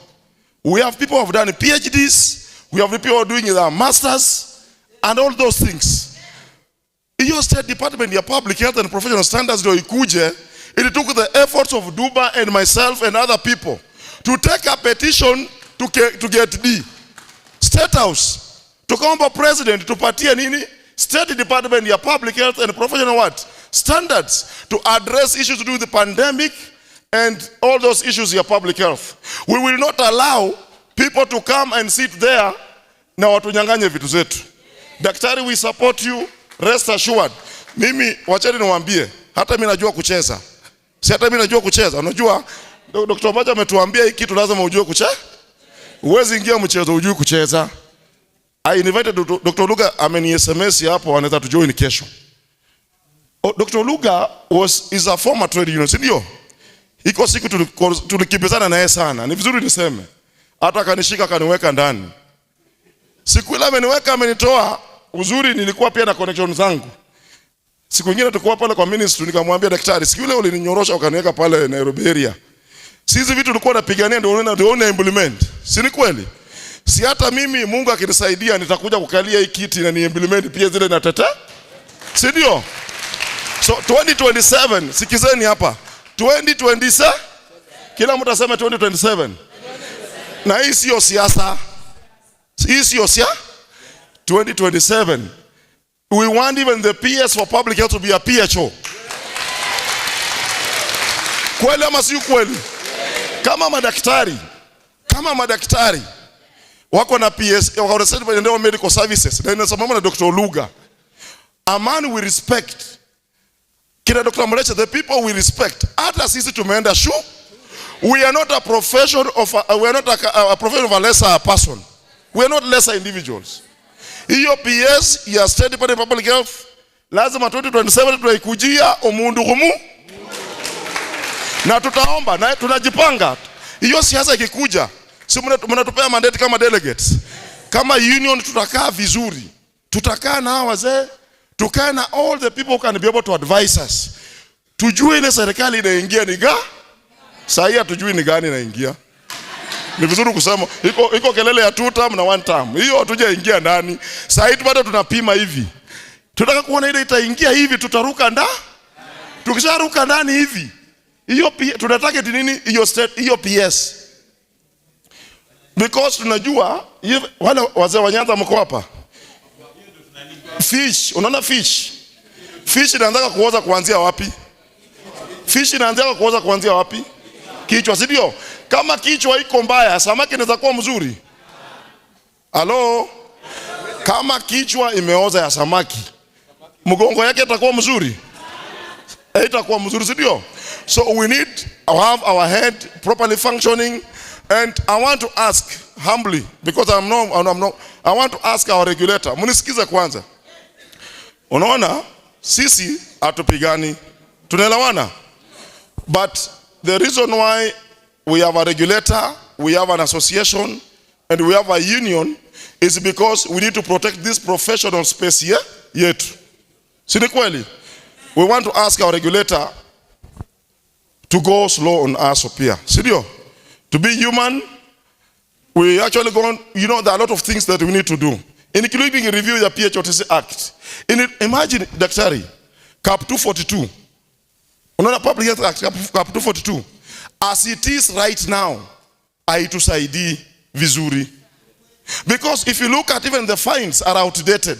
We have people who have done PhDs, we have people who are doing their masters and all those things. Hiyo State Department ya Public Health and Professional Standards ndio ikuje. It took the efforts of Duba and myself and other people to take a petition to get D. State House. Tukaomba president tupatie nini? State Department ya Public Health and Professional what? Standards to address issues to do with the pandemic and all those issues ya public health. We will not allow people to come and sit there na watunyanganye vitu zetu. Daktari, we support you. Rest assured. Mimi wacheni niwaambie, hata mimi najua kucheza. Si hata mimi najua kucheza. Unajua Dr. Mbacho ametuambia hiki kitu lazima ujue kucheza. Huwezi ingia mchezo ujue kucheza. I invited Dr. Luga ameni SMS hapo anaweza tujoin kesho. Dr. Luga is a former trade union, si ndio? Iko siku tulikibizana naye sana. Ni vizuri niseme. Hata kanishika kaniweka ndani. Siku ile ameniweka amenitoa, uzuri nilikuwa pia na connection zangu. Siku nyingine tulikuwa pale kwa ministry nikamwambia daktari, siku ile ulininyorosha ukaniweka pale Nairobi area. Sisi vitu tulikuwa tunapigania ndio una implement. Si ni kweli? Si hata mimi Mungu akinisaidia nitakuja kukalia hii kiti na ni implement pia zile na tete. Si ndio? So 2027 sikizeni hapa. 2027 kila mtu aseme 2027. Na hii sio siasa. Hii sio siasa. 2027 we want even the PS for public health to be a PHO. Kweli ama si kweli? Kama madaktari wako na PS, wako na certified in medical services, na inasimama na Dr. Luga. A man we respect. Kina Dr. Mleche, the people we respect. Hata sisi tumeenda shule. We are not a profession of a profession of a lesser person. We are not lesser individuals. Hiyo PS ya State Department of Public Health lazima 2027 tunaikujia omundu humu. Na tutaomba na tunajipanga. Hiyo siasa ikikuja, si mnatupea mandate kama delegates. Kama union tutakaa vizuri. Tutakaa na wazee, tukae na all the people who can be able to advise us. Tujue ile serikali inaingia ni gani? Sasa tujue ni gani inaingia. Ni vizuri kusema iko kelele ya 2 term na 1 term. Hiyo hatujaingia ndani. Sasa hivi bado tunapima hivi. Tunataka kuona ile itaingia hivi tutaruka ndani. Tukisharuka ndani hivi. Hiyo tunataka nini hiyo state hiyo PS. Because tunajua wale wazee wa Nyanza mko hapa. Fish, unaona fish? Fish inaanza kuoza kuanzia wapi? Fish inaanza kuoza kuanzia wapi? Kichwa, si ndio? Kama kichwa iko mbaya, samaki inaweza kuwa mzuri. Halo? Kama kichwa imeoza ya samaki, mgongo yake itakuwa mzuri? Itakuwa mzuri, si ndio? So we need to have our head properly functioning, and I want to ask humbly, because I want to ask our regulator. Munisikize kwanza. Unaona sisi hatupigani. Tunaelewana? But the reason why we have a regulator, we have an association, and we have a union is because we need to protect this professional space here yetu. Si ni kweli? We want to ask our regulator to go slow on us up here. Si ndio? To be human, we actually go on, there are a lot of things that we need to do, including a review the PHOTC Act. Imagine, Daktari, Cap 242. Unaona Public Health Act, Cap 242. As it is right now, haitusaidii vizuri. Because if you look at even the fines are outdated.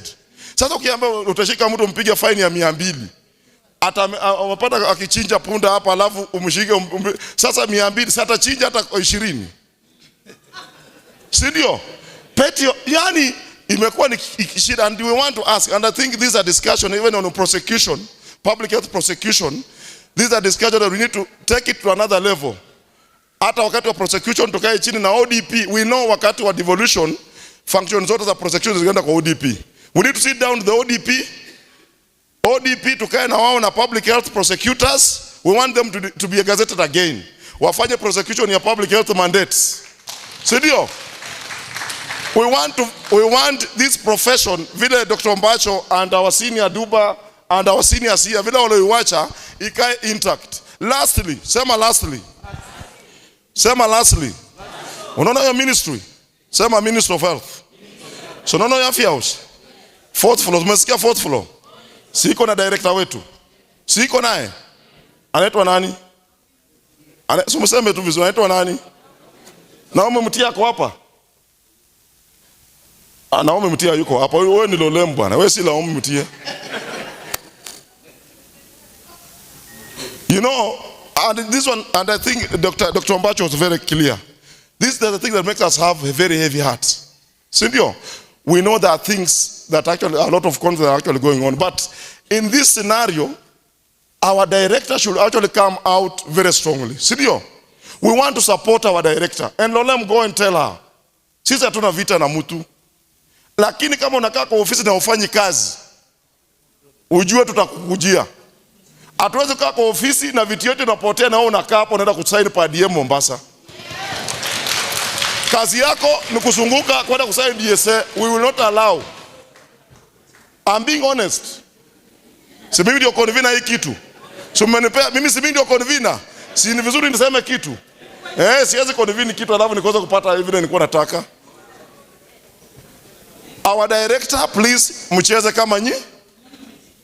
Sasa ukiambia utashika mtu mpige fine ya 200. Unapata akichinja punda hapa alafu umshike sasa 200, sasa atachinja hata 20. Si ndio? Petty, yani imekuwa ni shida, and we want to ask, and I think this is a discussion even on prosecution, public health prosecution. This is a discussion that we need to take it to another level. Hata wakati wa prosecution tukae chini na ODP. We know wakati wa devolution functions zote za prosecution zinaenda kwa ODP. We need to sit down with the ODP tukae na wao na public health prosecutors. We want them to be gazetted again. Wafanye prosecution ya public health mandates. Sindio? We want this profession, vile Dr. Mbacho and our senior Duba and our seniors here, vile walioiwacha ikae intact. Lastly, sema lastly. Unaona your ministry? Sema Ministry of Health. So unaona your Afya House? 4th floor, umesikia 4th floor? Siko na director wetu. Siko naye. Anaitwa nani? Sumseme tu vizuri, anaitwa nani? Naomba mtia kwa hapa. Naomba mtia yuko hapa. Wewe ni Lolem bwana. Wewe si Naomba mtia. You know, and this one, and I think Dr. Mbacho was very clear. This is the thing that makes us have a very heavy heart. Sindio? We know there are things that actually, a lot of conflicts are actually going on. But in this scenario, our director should actually come out very strongly. Sindio? We want to support our director. And Lolem, go and tell her. Sisi hatuna vita na mtu. Lakini kama unakaa kwa ofisi na ufanyi kazi, ujue tutakukujia. Hatuwezi kukaa kwa ofisi na vitu yote unapotea na wewe unakaa hapo unaenda kusaini pa DM Mombasa. Kazi yako ni kuzunguka kwenda kusaini DSA. We will not allow. I'm being honest. Si mimi ndio convener hii kitu. So mmenipea mimi, si mimi ndio convener. Si ni vizuri niseme kitu. Siwezi convene kitu alafu nikoza kupata vile nilikuwa nataka. Our director, please, mcheze kama nyinyi.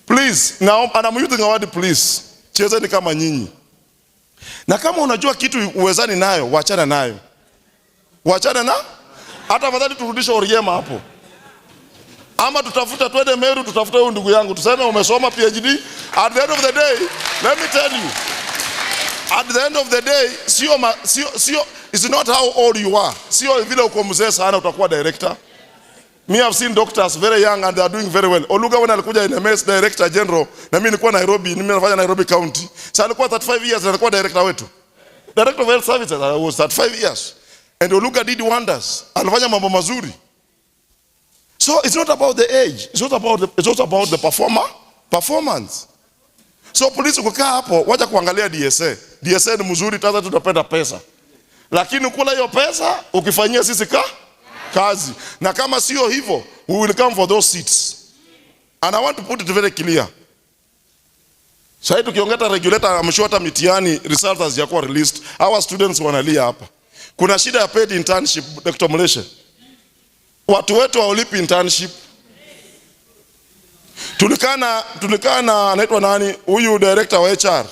Please, now, and I'm using the word please. Cheze ni kama nyinyi. Na kama unajua kitu uwezani nayo, wachana nayo. Wachana na? Hata afadhali turudishe Oriema hapo. Ama tutafuta twende Meru, tutafuta huyu ndugu yangu. Tuseme umesoma PhD. At the end of the day, let me tell you. At the end of the day, it's not how old you are. Sio vile uko mzee sana utakuwa director. Me, I've seen doctors very young and they are doing very well. Oluga when alikuja NMS director general, na mimi nilikuwa Nairobi, mimi nafanya Nairobi County. Sasa alikuwa 35 years na alikuwa director wetu. Director of Health Services, I was 35 years. And Oluga did wonders. Alifanya mambo mazuri. So it's not about the age. It's also about the performance. So polisi kukaa hapo, wacha kuangalia DSA. DSA ni mzuri, tata tutapenda pesa. Lakini ukula hiyo pesa, ukifanyia sisi kazi. Na kama sio hivyo, we will come for those seats. And I want to put it very clear. Sasa tukiongeta regulator ameshota mitihani, results hazijakuwa released. Our students wanalia hapa. Kuna shida ya paid internship, Dr. Muleshe. Watu wetu hawalipi internship. Tulikana anaitwa nani? Huyu director wa HR.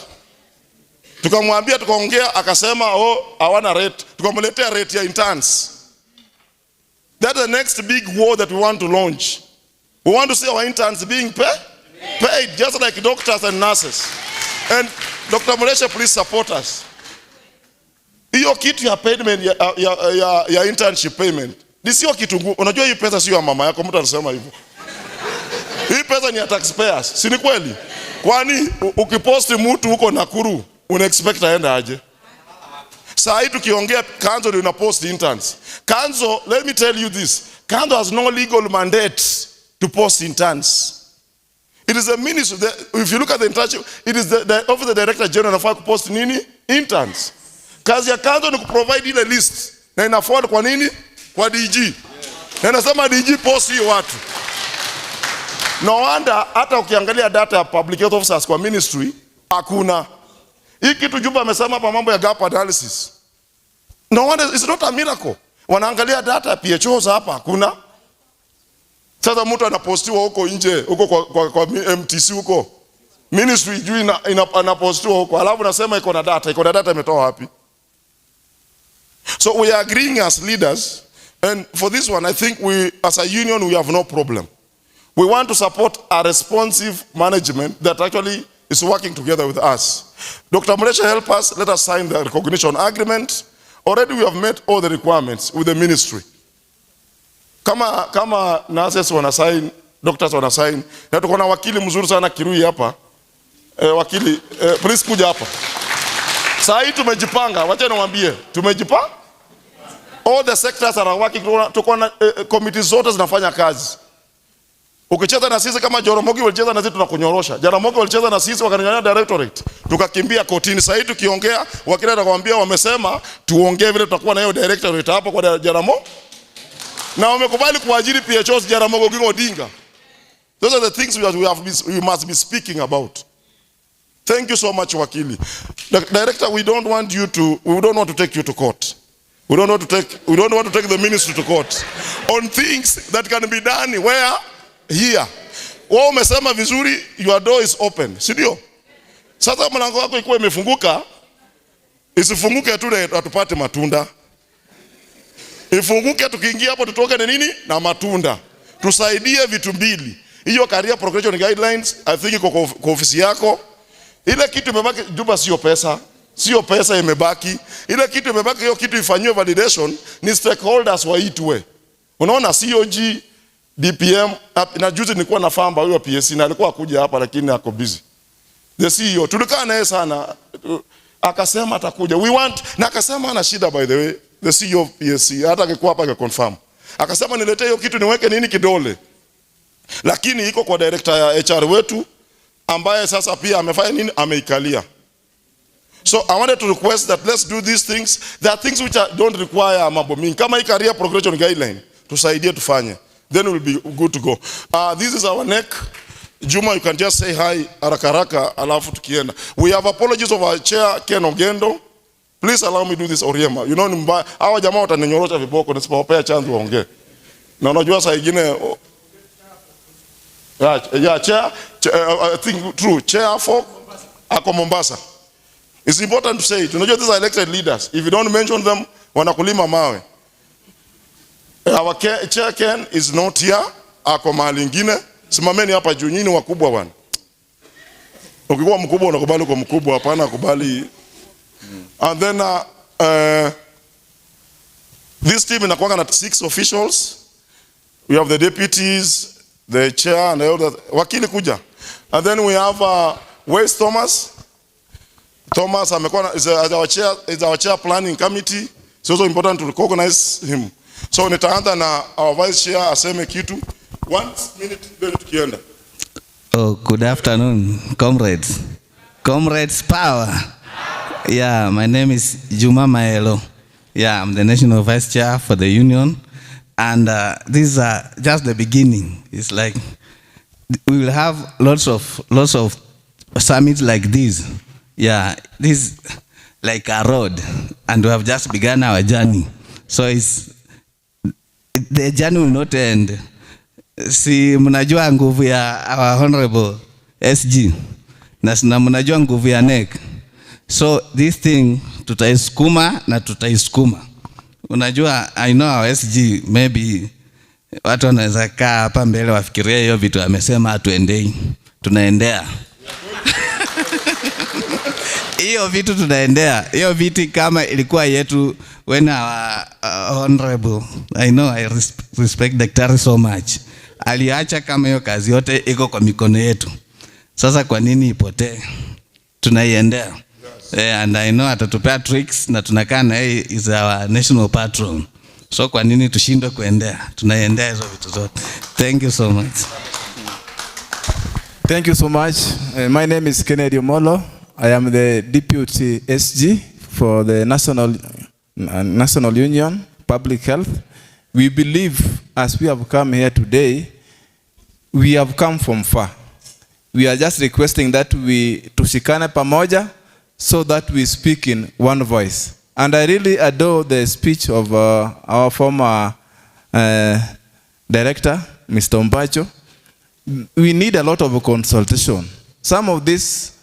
Tukamwambia tukaongea akasema hawana rate. Tukamletea rate ya interns. That's the next big war that we want to launch. We want to see our interns being paid just like doctors and nurses. And Dr. Muleshe, please support us. Hiyo kitu ya payment ya internship payment. Ni sio kitu ngumu. Unajua hii pesa sio ya mama yako, mtu anasema hivyo. Hii pesa ni ya taxpayers. Si ni kweli? Kwani ukiposti mtu huko Nakuru, una expect aende aje? Saa hii tukiongea Kanzo ndio ina post interns. Kanzo, let me tell you this. Kanzo has no legal mandate to post interns. It is the ministry, if you look at the internship, it is the office of the director general anafaa kupost nini? Interns. Kazi ya Kanzo ni kuprovide ile list. Na ina forward kwa nini? Kwa DG. Na inasema DG post hiyo watu. No wonder hata ukiangalia data ya public health officers kwa ministry hakuna. Hii kitu Jumba amesema hapa mambo ya gap analysis. No wonder, it's not a miracle. Wanaangalia data ya PHOs hapa hakuna. Sasa mtu anapostiwa huko nje, huko kwa MTC huko. Ministry juu anapostiwa huko. Alafu nasema iko na data imetoa wapi? So we are agreeing as leaders, and for this one I think we as a union we have no problem. We want to support a responsive management that actually is working together with us. Dr. Muleshe, help us. Let us sign the recognition agreement. Already we have met all the requirements with the ministry. Kama nurses wana sign, doctors wana sign, na tuko na wakili mzuri sana Kirui hapa. Wakili, please kuja hapa. Saa hii tumejipanga, wacha niwaambie, tumejipanga. All the sectors are working, tuko na committees zote zinafanya kazi. Ukicheza na sisi kama Jaramogi walicheza na sisi tunakunyorosha. Jaramogi walicheza na sisi wakaninyang'anya directorate. Tukakimbia kotini. Sasa hivi tukiongea wakili atakwambia wamesema tuongee vile tutakuwa na hiyo directorate hapo kwa Jaramogi. Na wamekubali kuajiri PHOs Jaramogi Oginga Odinga. Those are the things we must be speaking about. Thank you so much, wakili. Director, we don't want to take you to court. We don't want to take the ministry to court on things that can be done where here. Wao umesema vizuri, your door is open. Si ndio? Sasa mlango wako ikuwa imefunguka, isifunguke tu na tupate matunda. Ifunguke tukiingia hapo tutoke na nini? Na matunda. Tusaidie vitu mbili. Hiyo career progression guidelines, I think iko kwa ofisi yako. Ile kitu imebaki Juba sio pesa. Sio pesa imebaki. Ile kitu imebaki, hiyo kitu ifanywe validation, ni stakeholders waitwe. Unaona COG, DPM, na juzi nilikuwa na famba huyo PSC na alikuwa akuja hapa lakini ako busy. The CEO tulikaa naye sana, akasema atakuja. Na akasema ana shida, by the way, the CEO of PSC hata akikuwa hapa confirm. Akasema niletee hiyo kitu niweke nini kidole. Lakini iko kwa director ya HR wetu ambaye sasa pia amefanya nini, ameikalia. So I wanted to request that let's do these things. There are things which don't require mambo mingi. Kama hii career progression guideline, tusaidie tufanye. Then we'll be good to go. This is our neck. Juma, you can just say hi haraka alafu tukienda. We have apologies of our chair Ken Ogendo. Please allow me to do this Oriema. You know ni mbaya. Hawa jamaa wataninyorosha viboko nisipowapea chance waongee. Na unajua saa nyingine chair, I think true, chair for ako Mombasa. It's important to say it. Unajua these are elected leaders. If you don't mention them, wanakulima mawe. Our chair Ken is not here. Ako mahali ingine. Simameni hapa juu, nyinyi wakubwa bwana. Ukikuwa mkubwa unakubali kwa mkubwa, hapana kubali. And then this team inakuwa na 6 officials. We have the deputies, the chair and all that. Wakili kuja. And then we have Wes Thomas. Thomas amekuwa is our chair planning committee. It's also important to recognize him. So nitaanza na our vice chair aseme kitu. 1 minute then tukienda. Oh, good afternoon, comrades. Comrades power. Yeah, my name is Juma Maelo. Yeah, I'm the national vice chair for the union. And this is just the beginning. It's like we will have lots of summits like this. Yeah, this is like a road, and we have just begun our journey. So the journey will not end. Si mnajua nguvu ya our honorable SG na mnajua nguvu ya NEC. So this thing tutaisukuma na tutaisukuma. Unajua, I know our SG, maybe watu wanaweza kaa hapa mbele wafikiria hiyo vitu amesema hatuendei. Tunaendea. Hiyo vitu tunaendea. Hiyo viti kama ilikuwa yetu when our honorable, I know I respect Daktari so much. Aliacha kama hiyo kazi yote iko kwa mikono yetu. Sasa kwa nini ipotee? Tunaiendea. And I know atatupea tricks na tunakaa na yeye is our national patron. So kwa nini tushindwe kuendea? Tunaiendea hizo vitu zote. Thank you so much. Thank you so much. My name is Kennedy Omolo. I am the Deputy SG for the National Union Public Health. We believe as we have come here today, we have come from far. We are just requesting that we tushikane pamoja so that we speak in one voice. And I really adore the speech of our former director, Mr. Ombacho. We need a lot of consultation. Some of these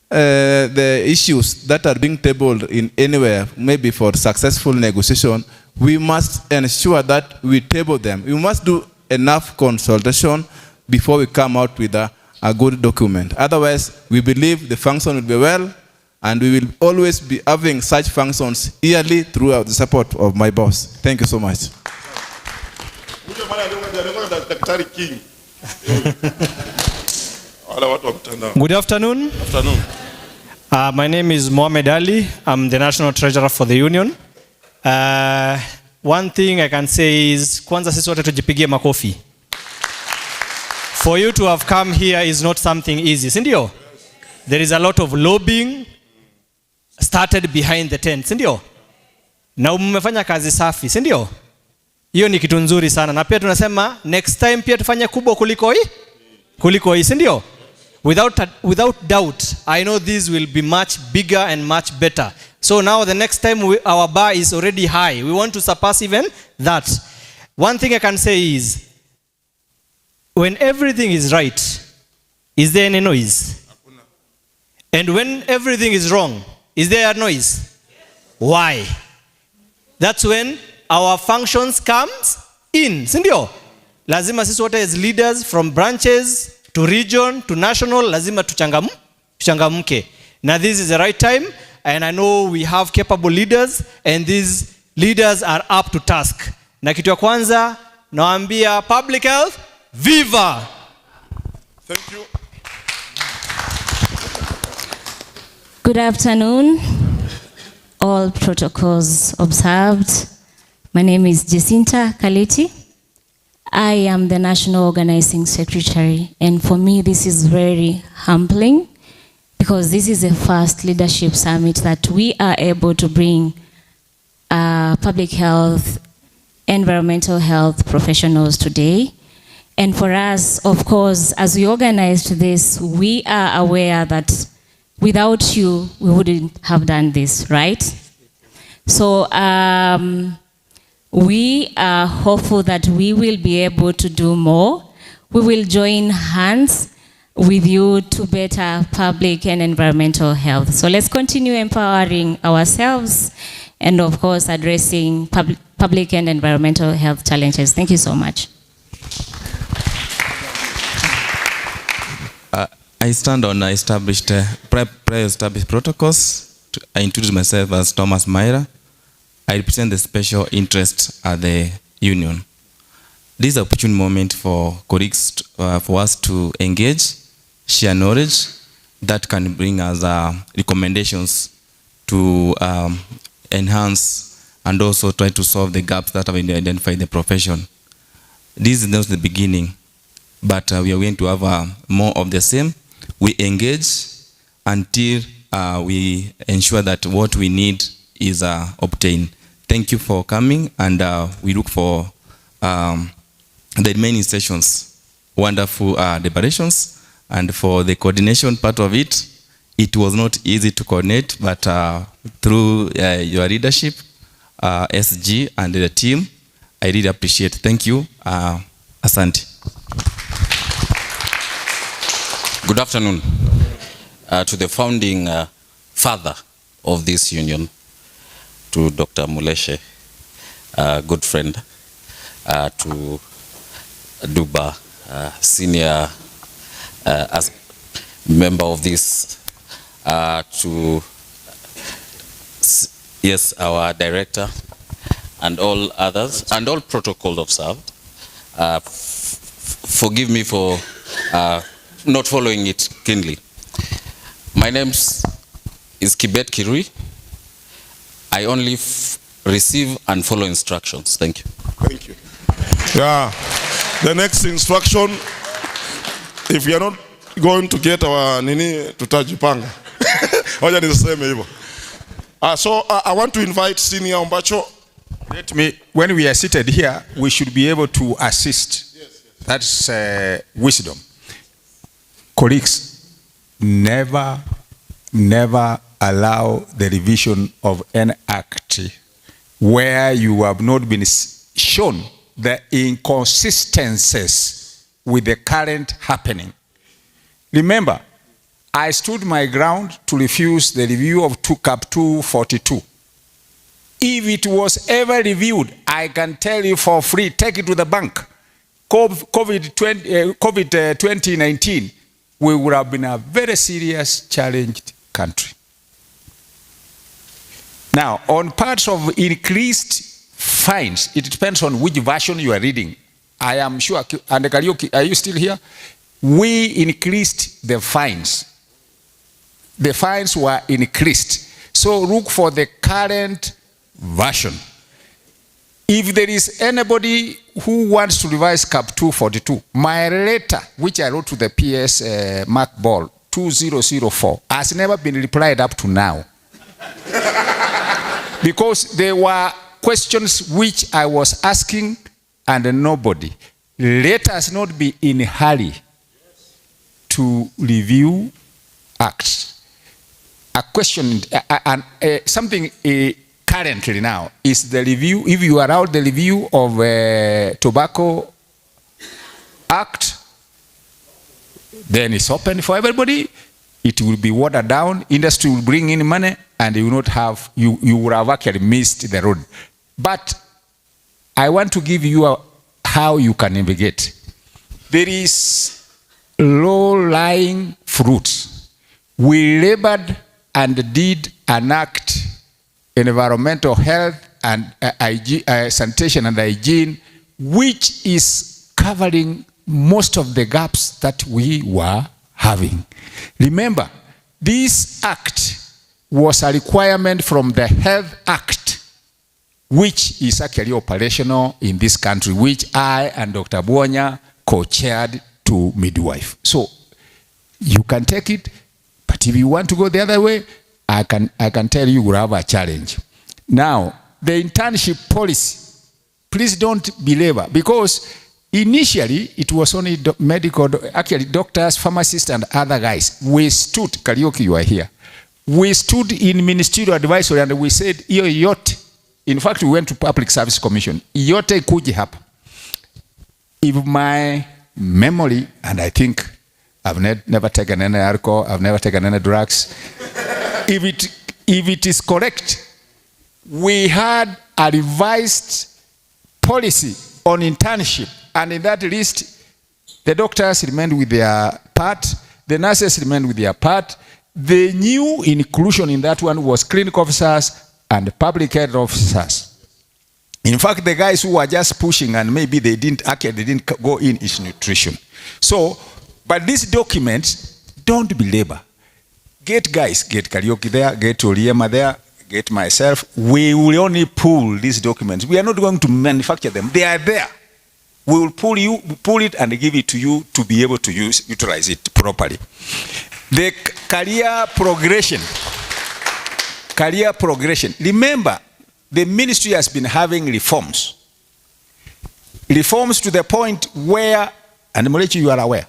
the issues that are being tabled in anywhere, maybe for successful negotiation, we must ensure that we table them. We must do enough consultation before we come out with a good document. Otherwise, we believe the function will be well, and we will always be having such functions yearly throughout the support of my boss. Thank you so much. Daktari King. Good afternoon. Afternoon. My name is Mohamed Ali. I'm the National Treasurer for the Union. One thing I can say is, kwanza sisi wote tujipigie makofi. For you to have come here is not something easy, si ndio? There is a lot of lobbying started behind the tent, si ndio? Na mmefanya kazi safi, si ndio? Hiyo ni kitu nzuri sana. Na pia tunasema next time pia tufanye kubwa kuliko hii. Kuliko hii, si ndio? Without doubt, I know this will be much bigger and much better. So now the next time our bar is already high. We want to surpass even that. One thing I can say is, when everything is right, is there any noise? And when everything is wrong, is there a noise? Why? That's when our functions comes in. Sindio? Lazima sisi wote as leaders from branches to region to national, lazima tuchangamke. Now this is the right time, and I know we have capable leaders, and these leaders are up to task. Na kitu ya kwanza, nawaambia public health, viva! Thank you. Good afternoon. All protocols observed. My name is Jacinta Kaleti. I am the National Organizing Secretary, and for me this is very humbling because this is the first leadership summit that we are able to bring public health, environmental health professionals today. And for us, of course, as we organized this, we are aware that without you, we wouldn't have done this, right? So we are hopeful that we will be able to do more. We will join hands with you to better public and environmental health. So let's continue empowering ourselves and of course addressing public and environmental health challenges. Thank you so much. I stand on established pre-established protocols. I introduce myself as Thomas Myra. I represent the special interest at the union. This is an opportune moment for colleagues, for us to engage, share knowledge that can bring us recommendations to enhance and also try to solve the gaps that have been identified in the profession. This is not the beginning, but we are going to have more of the same. We engage until we ensure that what we need is obtained. Thank you for coming, and we look for the remaining sessions. Wonderful deliberations, and for the coordination part of it, it was not easy to coordinate, but through your leadership, SG and the team, I really appreciate. Thank you. Asante. Good afternoon to the founding father of this union, to Dr. Muleshe, good friend, to Duba, senior as member of this, to our director, and all others, and all protocols observed. Forgive me for not following it keenly. My name is Kibet Kirui. I only receive and follow instructions. Thank you. Thank you. Yeah. The next instruction, if you are not going to get our nini, tutajipanga. Wacha niseme hivyo. So I want to invite Senior Ombacho. Let me, when we are seated here, we should be able to assist. Yes. That's wisdom. Colleagues, never allow the revision of an act where you have not been shown the inconsistencies with the current happening. Remember, I stood my ground to refuse the review of CAP 242. If it was ever reviewed, I can tell you for free, take it to the bank. COVID 2019, we would have been a very serious, challenged country. Now, on parts of increased fines, it depends on which version you are reading. I am sure, and Kariuki, are you still here? We increased the fines. The fines were increased. So look for the current version. If there is anybody who wants to revise CAP 242, my letter, which I wrote to the PS Mark Ball 2004, has never been replied up to now. Because there were questions which I was asking and nobody. Let us not be in a hurry to review acts. A question, something currently now is the review, if you allow the review of Tobacco Act, then it's open for everybody. It will be watered down, industry will bring in money, and you will not have, you will have actually missed the road. But I want to give you how you can navigate. There is low-lying fruits. We labored and did an act in environmental health and sanitation and hygiene, which is covering most of the gaps that we were having. Remember, this act was a requirement from the Health Act, which is actually operational in this country, which I and Dr. Buonya co-chaired to midwife. So you can take it, but if you want to go the other way, I can tell you will have a challenge. Now, the internship policy, please don't belabor, because initially it was only medical, actually doctors, pharmacists, and other guys. We stood, Kariuki, you are here. We stood in ministerial advisory and we said, iyo yote. In fact, we went to Public Service Commission. Yote kuji hapa. If my memory, and I think I've never taken any alcohol, I've never taken any drugs. If it is correct, we had a revised policy on internship, and in that list, the doctors remained with their part, the nurses remained with their part. The new inclusion in that one was clinical officers and public health officers. In fact, the guys who were just pushing and maybe they didn't go in is nutrition. So, but this document, don't belabor. Get guys, get Kariuki there, get Oliema there, get myself. We will only pull these documents. We are not going to manufacture them. They are there. We will pull it and give it to you to be able to utilize it properly. The career progression. Remember, the ministry has been having reforms. Reforms to the point where, and Molechi, you are aware,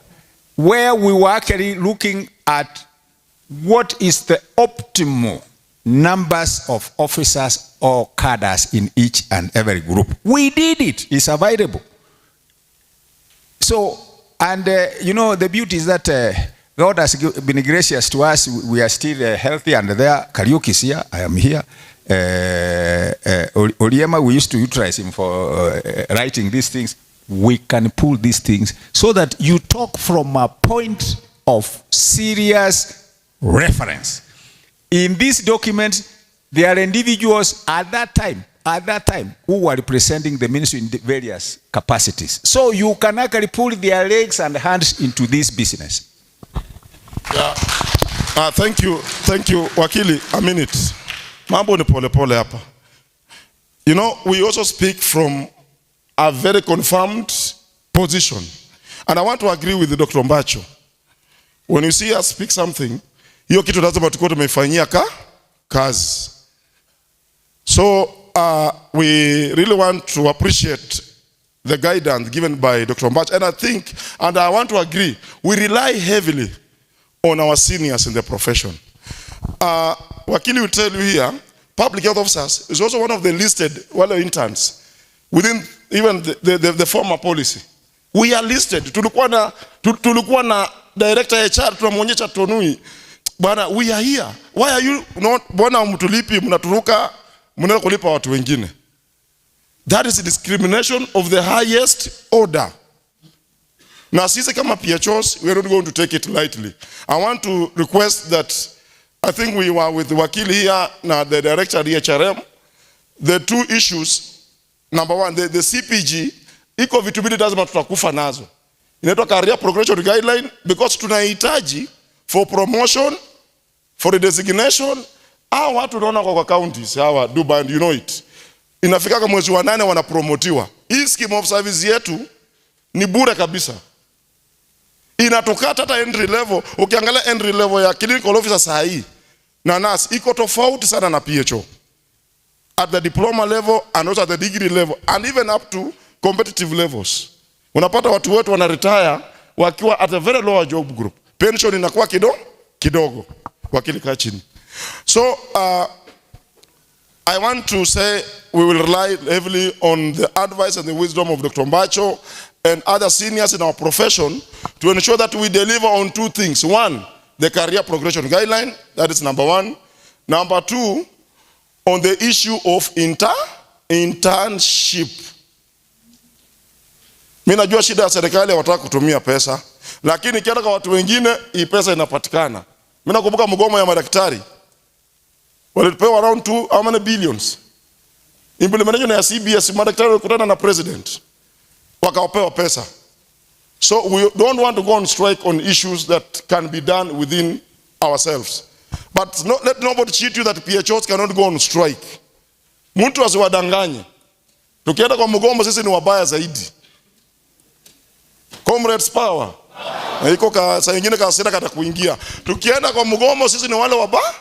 where we were actually looking at what is the optimal numbers of officers or cadres in each and every group. We did it. It's available. So, and you know, the beauty is that God has been gracious to us. We are still healthy, and there, Kariuki is here, I am here. Oliema, we used to utilize him for writing these things. We can pull these things so that you talk from a point of serious reference. In this document, there are individuals at that time, who were representing the ministry in various capacities. So you can actually pull their legs and hands into this business. Yeah. Thank you, Wakili. A minute. Mambo ni pole pole hapa. You know, we also speak from a very confirmed position. And I want to agree with Dr. Mbacho. When you see us speak something, hiyo kitu lazima tuko tumefanyia kazi. So we really want to appreciate the guidance given by Dr. Mbacho. And I think, and I want to agree, we rely heavily on our seniors in the profession. Wakili will tell you here, public health officers is also one of the listed interns within even the former policy. We are listed. Tulikuwa na director HR tunamwonyesha Tonui. Bwana, we are here. Why are you not, bwana mtulipi mnaturuka mnaenda kulipa watu wengine? That is discrimination of the highest order. Na sisi kama PHOs, we are not going to take it lightly. I want to request that, I think we were with the Wakili here, now the director of the HRM, the two issues, number one, the CPG iko vitu mbili lazima tutakufa nazo. Inaitwa career progression guideline, because tunahitaji for promotion, for designation. Hawa watu unaona kwa counties hawa Dubai, and you know it, inafika kama mwezi wa 8 wanapromotiwa. Hii scheme of service yetu ni bure kabisa, inatokata hata entry level. Ukiangalia entry level ya clinical officer saa hii na nurse iko tofauti sana na PHO at the diploma level and also at the degree level and even up to competitive levels. Unapata watu wetu wana retire wakiwa at a very lower job group, pension inakuwa kidogo wakilikaa chini. So I want to say we will rely heavily on the advice and the wisdom of Dr. Mbacho and other seniors in our profession to ensure that we deliver on two things. One, the career progression guideline, that is number one. Number two, on the issue of internship. Mimi najua shida ya serikali wataka kutumia pesa, lakini kienda kwa watu wengine hii pesa inapatikana. Mimi nakumbuka mgomo ya madaktari. Walipewa around how many billions? Implementation ya CBS, madaktari walikutana na president, wakapewa pesa. So we don't want to go on strike on issues that can be done within ourselves. But let nobody cheat you that PHOs cannot go on strike. Mtu asiwadanganye. Tukienda kwa mgomo sisi ni wabaya zaidi. Comrades power. Na iko saa nyingine kasira kata kuingia. Tukienda kwa mgomo sisi ni wale wabaya.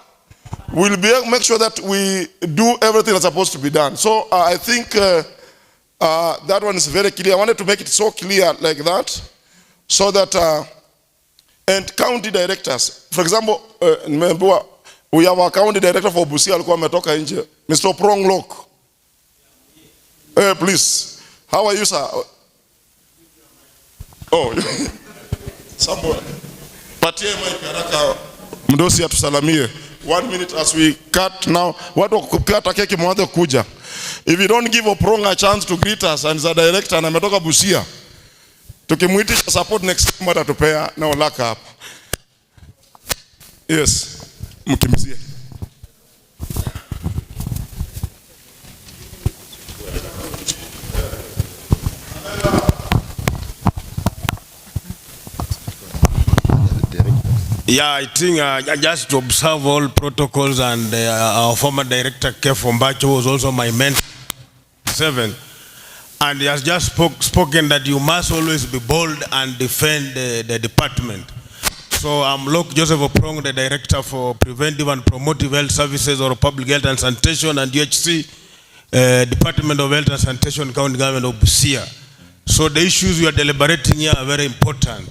We'll make sure that we do everything that's supposed to be done. So I think that one is very clear. I wanted to make it so clear like that, so that and county directors, for example, we have a county director for Busia alikuwa ametoka nje, Mr. Pronglok. Please, how are you, sir? Oh, somebody. Patie mic haraka mdosi atusalamie. 1 minute as we cut now. Watu kukata keki mwanze kuja. If you don't give Oprong a chance to greet us and the director na ametoka Busia, tukimuitisha support next time atatupea na ulaka hapa. Yes, mkimzie. Yeah, I think just to observe all protocols, and our former director, Kef Mbacho, was also my mentor, 7. And he has just spoken that you must always be bold and defend the department. So I'm Lok Joseph Oprong, the director for Preventive and Promotive Health Services or Public Health and Sanitation and UHC, Department of Health and Sanitation, County Government of Busia. So the issues we are deliberating here are very important.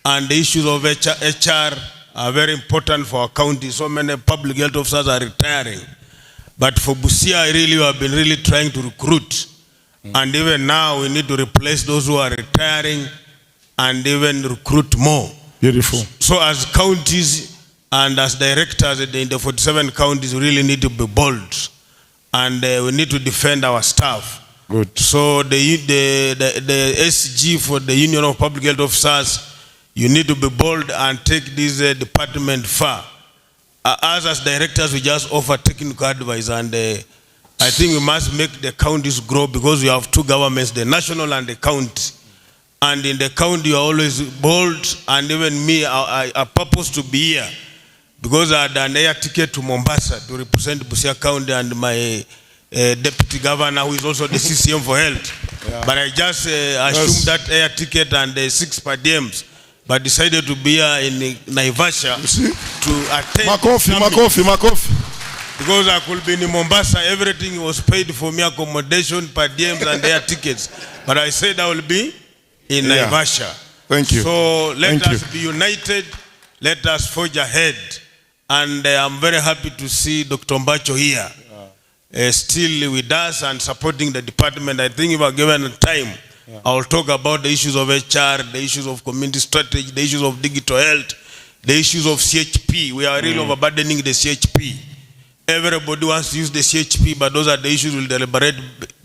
And the issues of HR are very important for our county. So many public health officers are retiring. But for Busia, really, we have been really trying to recruit. And even now, we need to replace those who are retiring and even recruit more. Beautiful. So as counties and as directors in the 47 counties, we really need to be bold. And we need to defend our staff. Good. So the SG for the Union of Public Health Officers, you need to be bold and take this department far. As directors, we just offer technical advice, and I think we must make the counties grow, because we have two governments, the national and the county. And in the county, you are always bold, and even me, I purpose to be here, because I had an air ticket to Mombasa to represent Busia County, and my deputy governor, who is also the CCM for health. Yeah. But I just assumed that air ticket and 6 per diems, but decided to be here in Naivasha to attend. Makofi. Because I could be in Mombasa, everything was paid for me, accommodation, per diems and air tickets. But I said I will be in Naivasha. Thank you. So let us be united, let us forge ahead. And I'm very happy to see Dr. Mbacho here, still with us and supporting the department. I think if I given time, I will talk about the issues of HR, the issues of community strategy, the issues of digital health, the issues of CHP. We are really overburdening the CHP. Everybody wants to use the CHP, but those are the issues we'll deliberate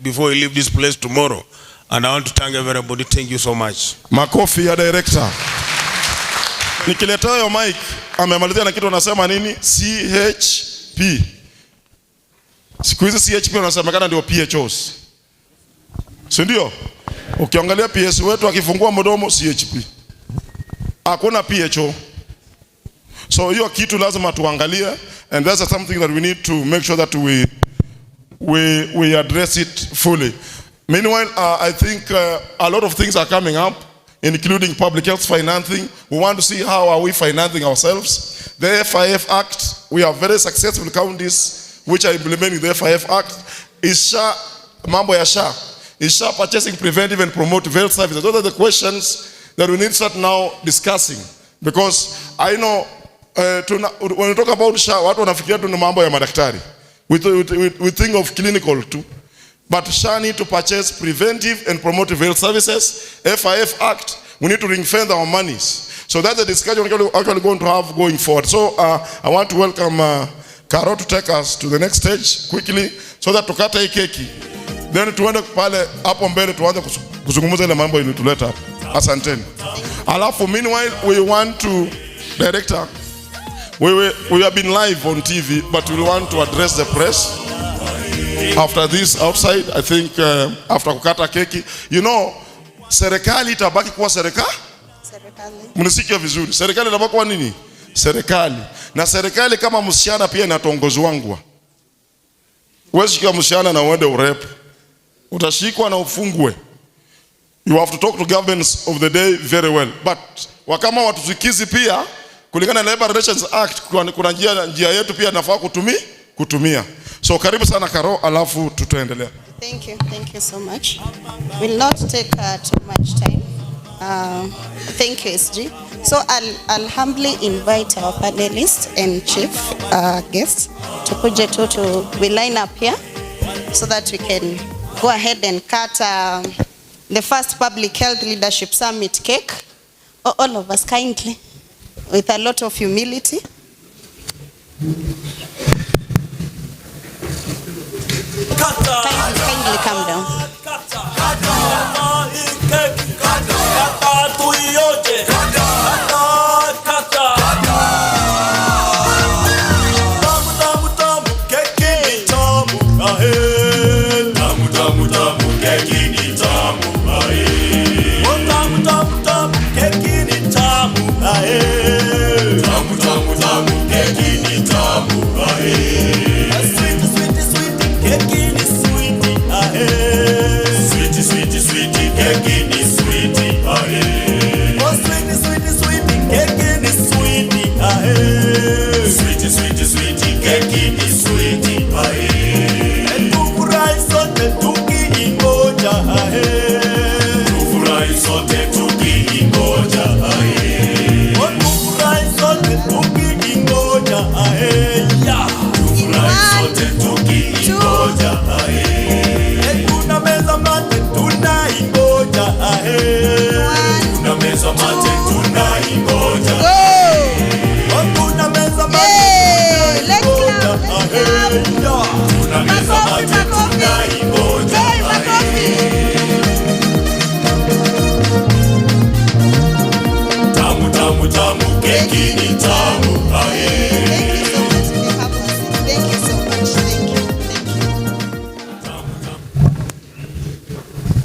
before we leave this place tomorrow. And I want to thank everybody. Thank you so much. Makofi ya director. Nikiletea yo mic, amemalizia na kitu anasema nini? CHP. Siku hizi CHP wanasemekana ndio PHOs. Si ndio? Ukiangalia PS wetu akifungua mdomo CHP. Hakuna PHO. So hiyo kitu lazima tuangalie, and that's something that we need to make sure that we address it fully. Meanwhile, I think a lot of things are coming up, including public health financing. We want to see how are we financing ourselves. The FIF Act, we are very successful counties which are implementing the FIF Act. Is SHA, mambo ya SHA. Is SHA purchasing preventive and promotive health services? Those are the questions that we need to start now discussing. Because I know when we talk about SHA, watu wanafikiria tu ni mambo ya madaktari. We think of clinical too. But SHA need to purchase preventive and promotive health services. FIF Act, we need to ring fence our monies. So that's the discussion we're actually going to have going forward. So I want to welcome Carol to take us to the next stage quickly, so that tukata hii keki. Then tuende pale hapo mbele tuanze kuzungumza ile mambo ilituleta hapa. Asanteni. Alafu meanwhile we want to, director, we have been live on TV, but we want to address the press. After this outside, I think after kukata keki, you know, serikali itabaki kuwa serikali. Mnisikia vizuri. Serikali itabaki kuwa nini? Serikali. Na serikali kama msichana pia inatongozwangwa. Wewe shikia msichana na uende urepu. Utashikwa na ufungwe. You have to talk to governments of the day very well. But wakama watusikizi pia, kulingana na Labor Relations Act, kuna njia yetu pia nafaa kutumia. So karibu sana Karo, alafu tutaendelea. Thank you so much. Will not take too much time. Thank you, SG. So I'll humbly invite our panelists and chief guests to line up here so that we can go ahead and cut the first Public Health Leadership Summit cake. All of us kindly, with a lot of humility. Kindly come down.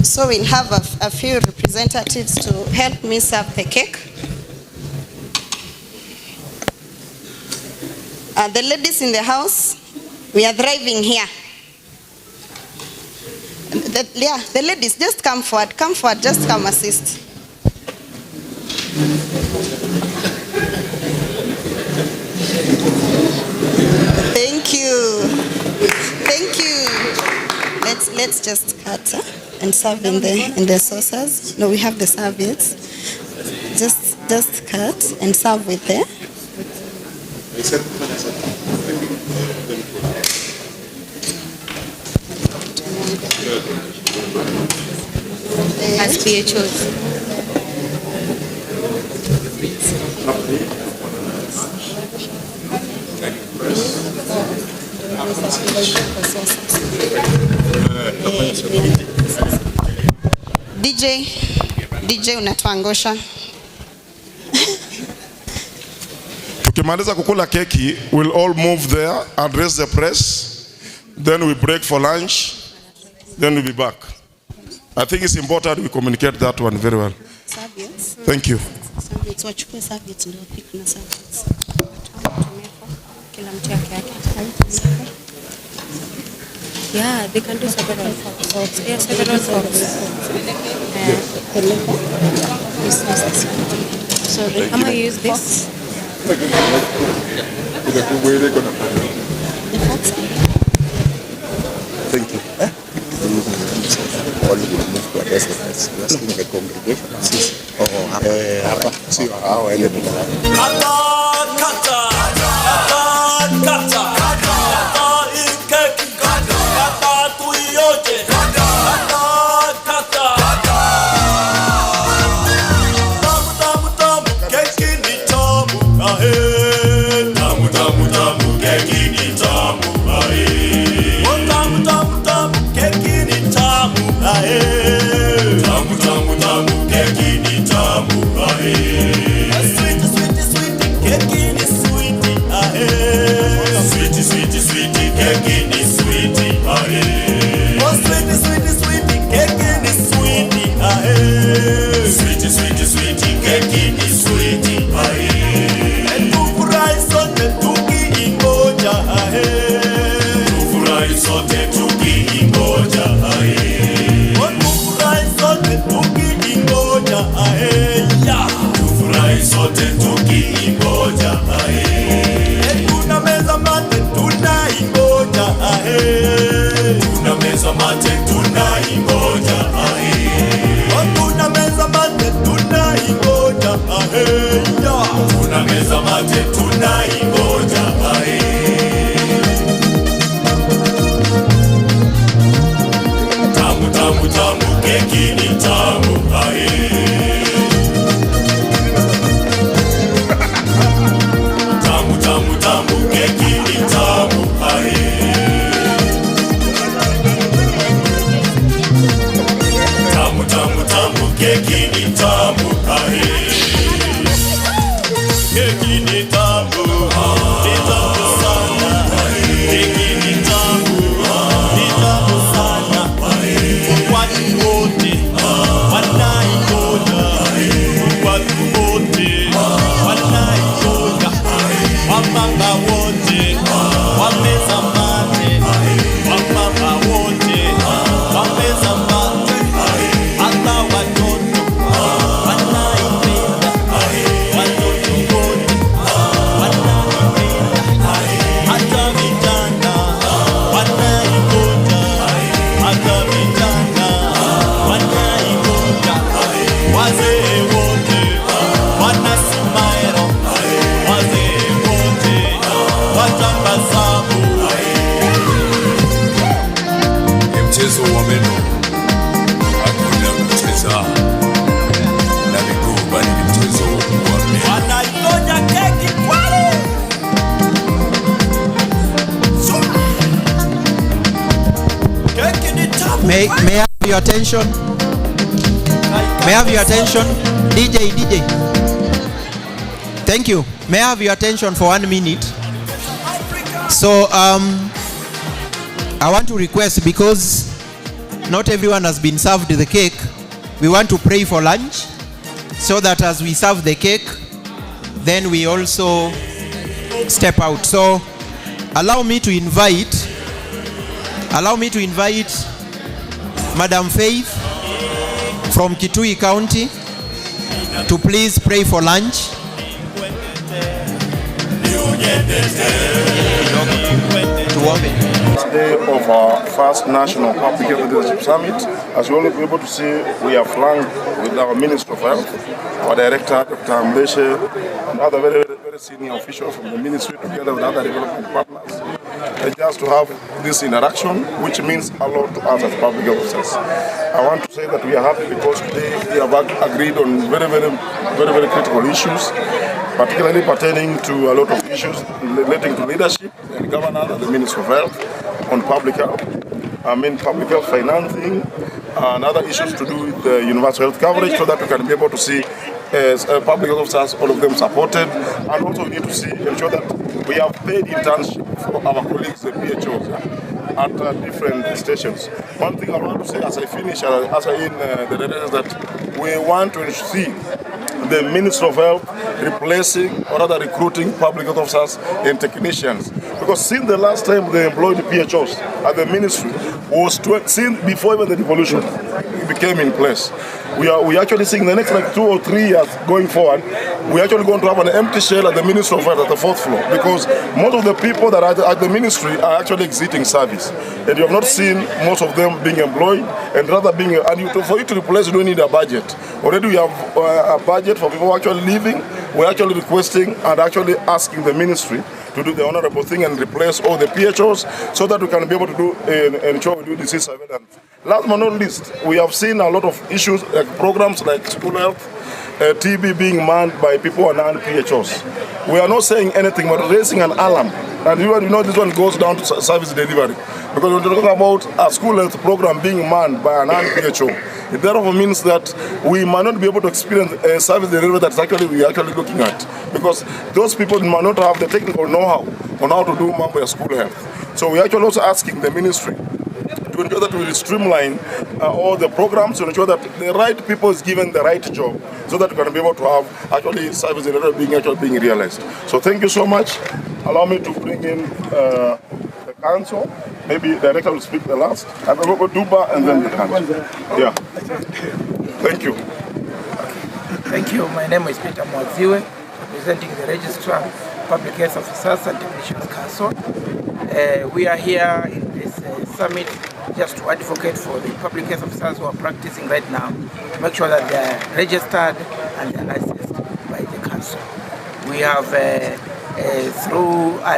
So we'll have a few representatives to help me serve the cake. The ladies in the house, we are thriving here. The ladies, just come forward, just come assist. Thank you. Let's just cut and serve in the saucers. No, we have the serviettes. Just cut and serve with there. As PHOs. DJ unatuangosha. Tukimaliza kukula keki, we'll all move there, address the press, then we break for lunch, then we'll be back. I think it's important we communicate that one very well. Serviettes. Thank you. Serviettes, wachukue serviettes ndio wapike na serviettes. Kila mtu yake yake. Yeah, they can do several forks. Yeah, several forks. Sorry, am I use this? The forks. Thank you. May I have your attention? May I have your attention? DJ. Thank you. May I have your attention for 1 minute? So, I want to request, because not everyone has been served the cake, we want to pray for lunch, so that as we serve the cake, then we also step out. So, allow me to invite Madam Faith from Kitui County to please pray for lunch. Day of our first National Public Health Leadership Summit. As you all be able to see, we are flanked with our Minister of Health, our Director, Dr. Amleshe, and other very senior officials from the ministry, together with other development partners, and just to have this interaction, which means a lot to us as public health officers. I want to say that we are happy because today we have agreed on very critical issues, particularly pertaining to a lot of issues relating to leadership and governance and the Ministry of Health on public health. Public health financing and other issues to do with universal health coverage, so that we can be able to see as public health officers, all of them supported, and also we need to ensure that we have paid internship for our colleagues, the PHOs. at different stations. One thing I want to say as I finish, as I end the letter, is that we want to see the Ministry of Health replacing or rather recruiting public health officers and technicians. Because since the last time they employed the PHOs at the ministry was since before even the devolution became in place. We actually seeing the next like 2 or 3 years going forward, we're actually going to have an empty shell at the Ministry of Health at the 4th floor, because most of the people that are at the ministry are actually exiting service. And you have not seen most of them being employed, and rather being, for you to replace, you don't need a budget. Already we have a budget for people actually leaving. We're actually requesting and actually asking the ministry to do the honorable thing and replace all the PHOs so that we can be able to do ensure we do disease surveillance. Last but not least, we have seen a lot of issues like programs like school health, TB being manned by people who are non-PHOs. We are not saying anything but raising an alarm. And you know this one goes down to service delivery. Because we're talking about a school health program being manned by a non-PHO. It therefore means that we might not be able to experience a service delivery that's actually we're actually looking at. Because those people might not have the technical know-how on how to do Mambo school health. So we're actually also asking the ministry to ensure that we streamline all the programs to ensure that the right people is given the right job so that we can be able to have actually service delivery being realized. So thank you so much. Allow me to bring in the council. Maybe the director will speak the last. I'm going to go Duba and then the council. Yeah. Thank you. Thank you. My name is Peter Mwaziwe, representing the Registrar, Public Health Officers and Technicians Council. We are here in this summit just to advocate for the public health officers who are practicing right now, to make sure that they are registered and they are licensed by the council. We have, through a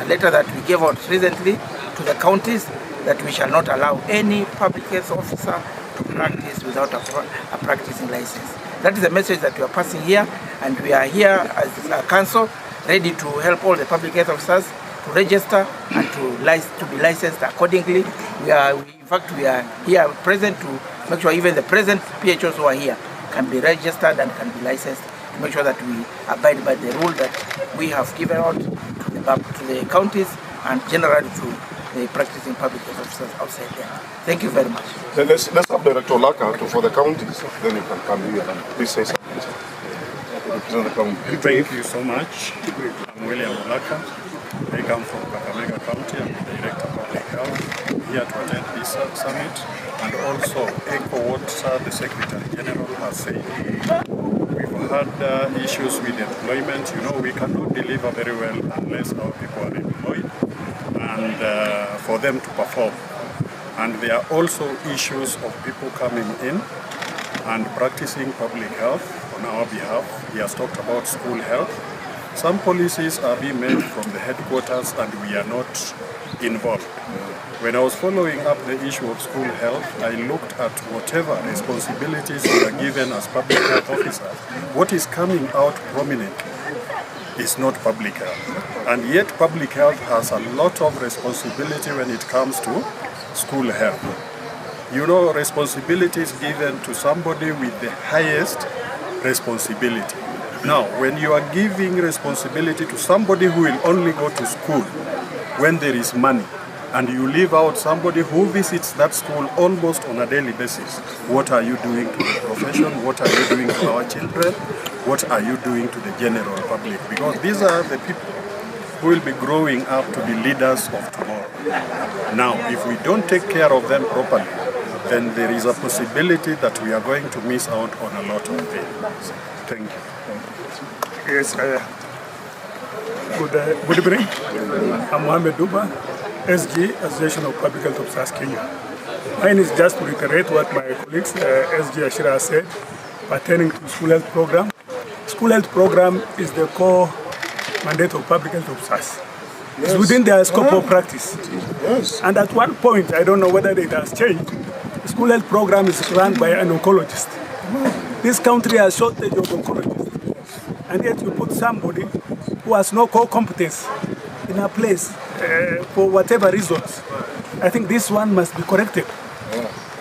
letter that we gave out recently to the counties, that we shall not allow any public health officer to practice without a practicing license. That is the message that we are passing here, and we are here as a council ready to help all the public health officers to register and to be licensed accordingly. In fact, we are here present to make sure even the present PHOs who are here can be registered and can be licensed, to make sure that we abide by the rule that we have given out to the counties and generally to the practicing public health officers outside there. Thank you very much. Then let's have Director Laka for the counties. Then you can come here and please say something. Thank you so much. I'm William Laka. I come from Kakamega County. I'm the Director of Public Health, here to attend this summit and also echo what the Secretary General has said. We've had issues with employment. You know, we cannot deliver very well unless our people are employed and for them to perform. And there are also issues of people coming in and practicing public health on our behalf. He has talked about school health. Some policies are being made from the headquarters and we are not involved. When I was following up the issue of school health, I looked at whatever responsibilities we are given as public health officers. What is coming out prominently is not public health. And yet public health has a lot of responsibility when it comes to school health. You know, responsibility is given to somebody with the highest responsibility. Now, when you are giving responsibility to somebody who will only go to school when there is money, and you leave out somebody who visits that school almost on a daily basis, what are you doing to the profession? What are you doing to our children? What are you doing to the general public? Because these are the people who will be growing up to be leaders of tomorrow. Now, if we don't take care of them properly, then there is a possibility that we are going to miss out on a lot of things. Thank you. Yes, good evening. I'm Mohamed Duba, SG, Association of Public Health Officers Kenya. Mine is just to reiterate what my colleagues, SG Ashira said, pertaining to school health program. School health program is the core mandate of public health officers. Yes. It's within their scope of practice. Yes. And at one point, I don't know whether it has changed, the school health program is run by an oncologist. This country has shortage of oncologists. And yet you put somebody who has no core competence in a place for whatever reasons. I think this one must be corrected.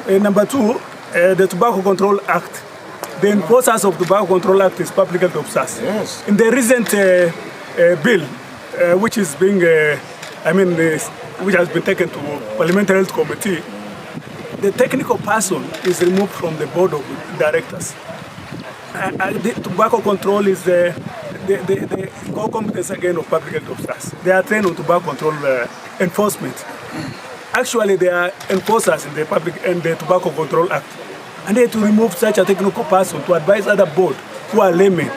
Number two, the Tobacco Control Act. The enforcers of the Tobacco Control Act is public health officers. In the recent bill, which is being, which has been taken to Parliamentary Health Committee, the technical person is removed from the board of directors. The tobacco control is the core competence again of public health officers. They are trained on tobacco control enforcement. Actually, they are enforcers in the Public and the Tobacco Control Act. And they have to remove such a technical person to advise other board who are laymen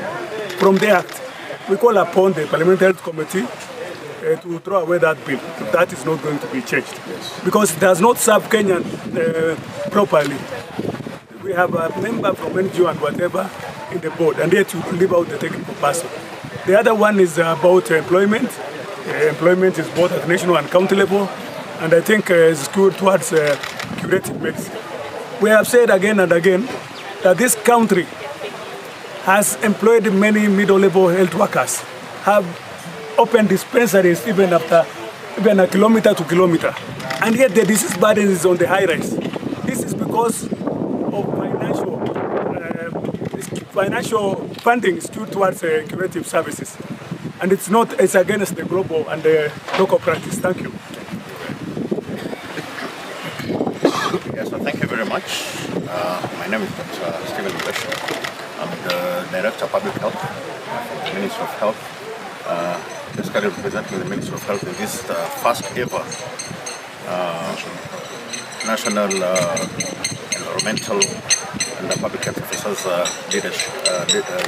from the act. We call upon the Parliamentary Health Committee to throw away that bill if that is not going to be changed. Because it does not serve Kenyan properly. We have a member from NGO and whatever in the board, and they have to leave out the technical person. The other one is about employment. Employment is both at national and county level, and I think is skewed towards curative medicine. We have said again and again that this country has employed many middle-level health workers, have opened dispensaries even a kilometer to kilometer, and yet the disease burden is on the high rise. This is because of financial funding skewed towards curative services, and it's against the global and the local practice. Thank you. Yes, well, thank you very much. My name is Dr. Stephen Mubesha. I'm the Director of Public Health from the Ministry of Health. Basically representing the Ministry of Health in this first ever National Environmental and Public Health Officers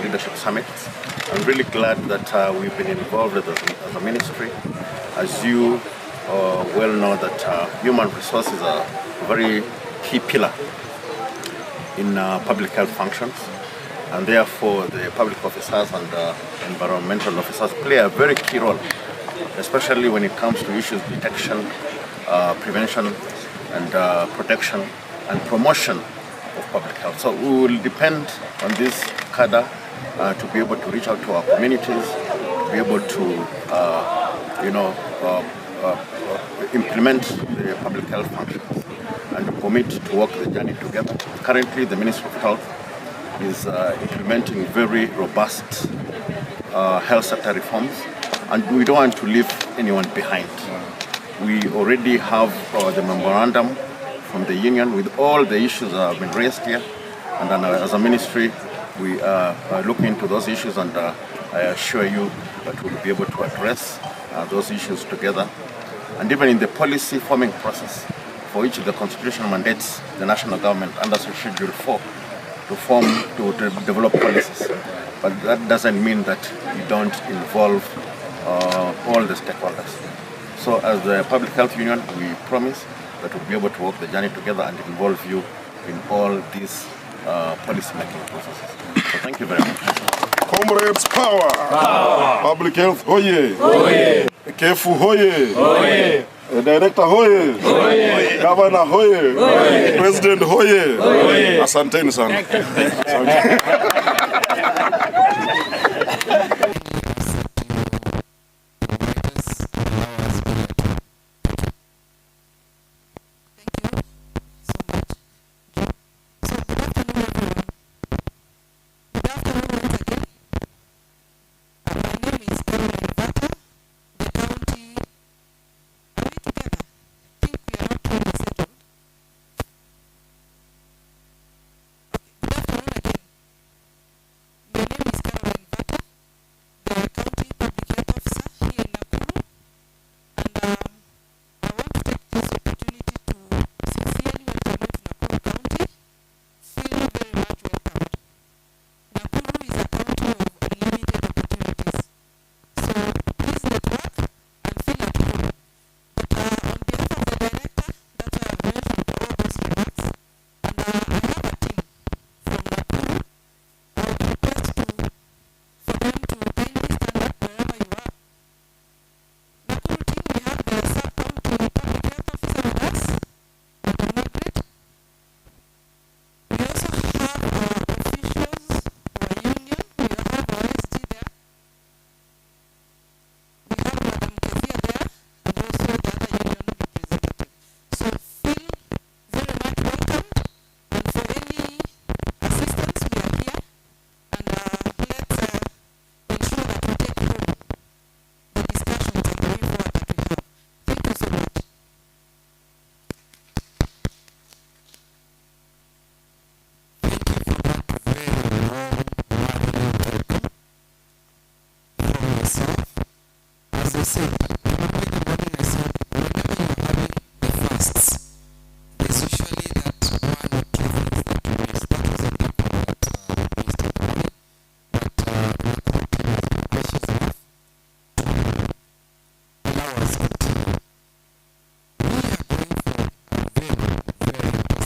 Leadership Summit. I'm really glad that we've been involved as a ministry. As you well know that human resources are a very key pillar in public health functions, and therefore the public officers and environmental officers play a very key role, especially when it comes to issues detection, prevention, and protection and promotion of public health. So we will depend on this cadre to be able to reach out to our communities, to be able to implement the public health functions and commit to work the journey together. Currently, the Ministry of Health is implementing very robust health sector reforms, and we don't want to leave anyone behind. We already have the memorandum from the union with all the issues that have been raised here, and then, as a ministry, we are looking into those issues, and I assure you that we'll be able to address those issues together. And even in the policy forming process, for which the Constitution mandates the national government under Schedule 4 to develop policies. But that doesn't mean that you don't involve all the stakeholders. So as the Public Health Union, we promise that we'll be able to work the journey together and involve you in all these policy-making processes. So thank you very much. Comrades, power! Public health, hoye! Kefu, hoye! Director, hoye! Governor, hoye! President, hoye! Asanteni sana.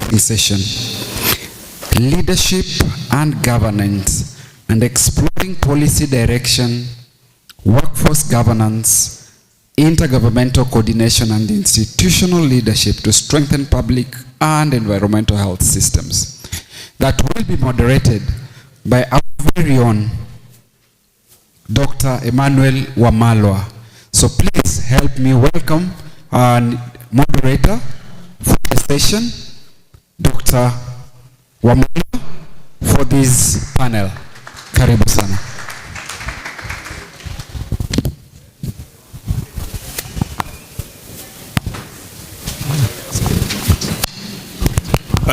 briefing session. Leadership and governance, and exploring policy direction, workforce governance, intergovernmental coordination, and institutional leadership to strengthen public and environmental health systems. That will be moderated by our very own Dr. Emmanuel Wamalwa. So please help me welcome our moderator for the session, Dr. Wamalwa, for this panel. Karibu sana.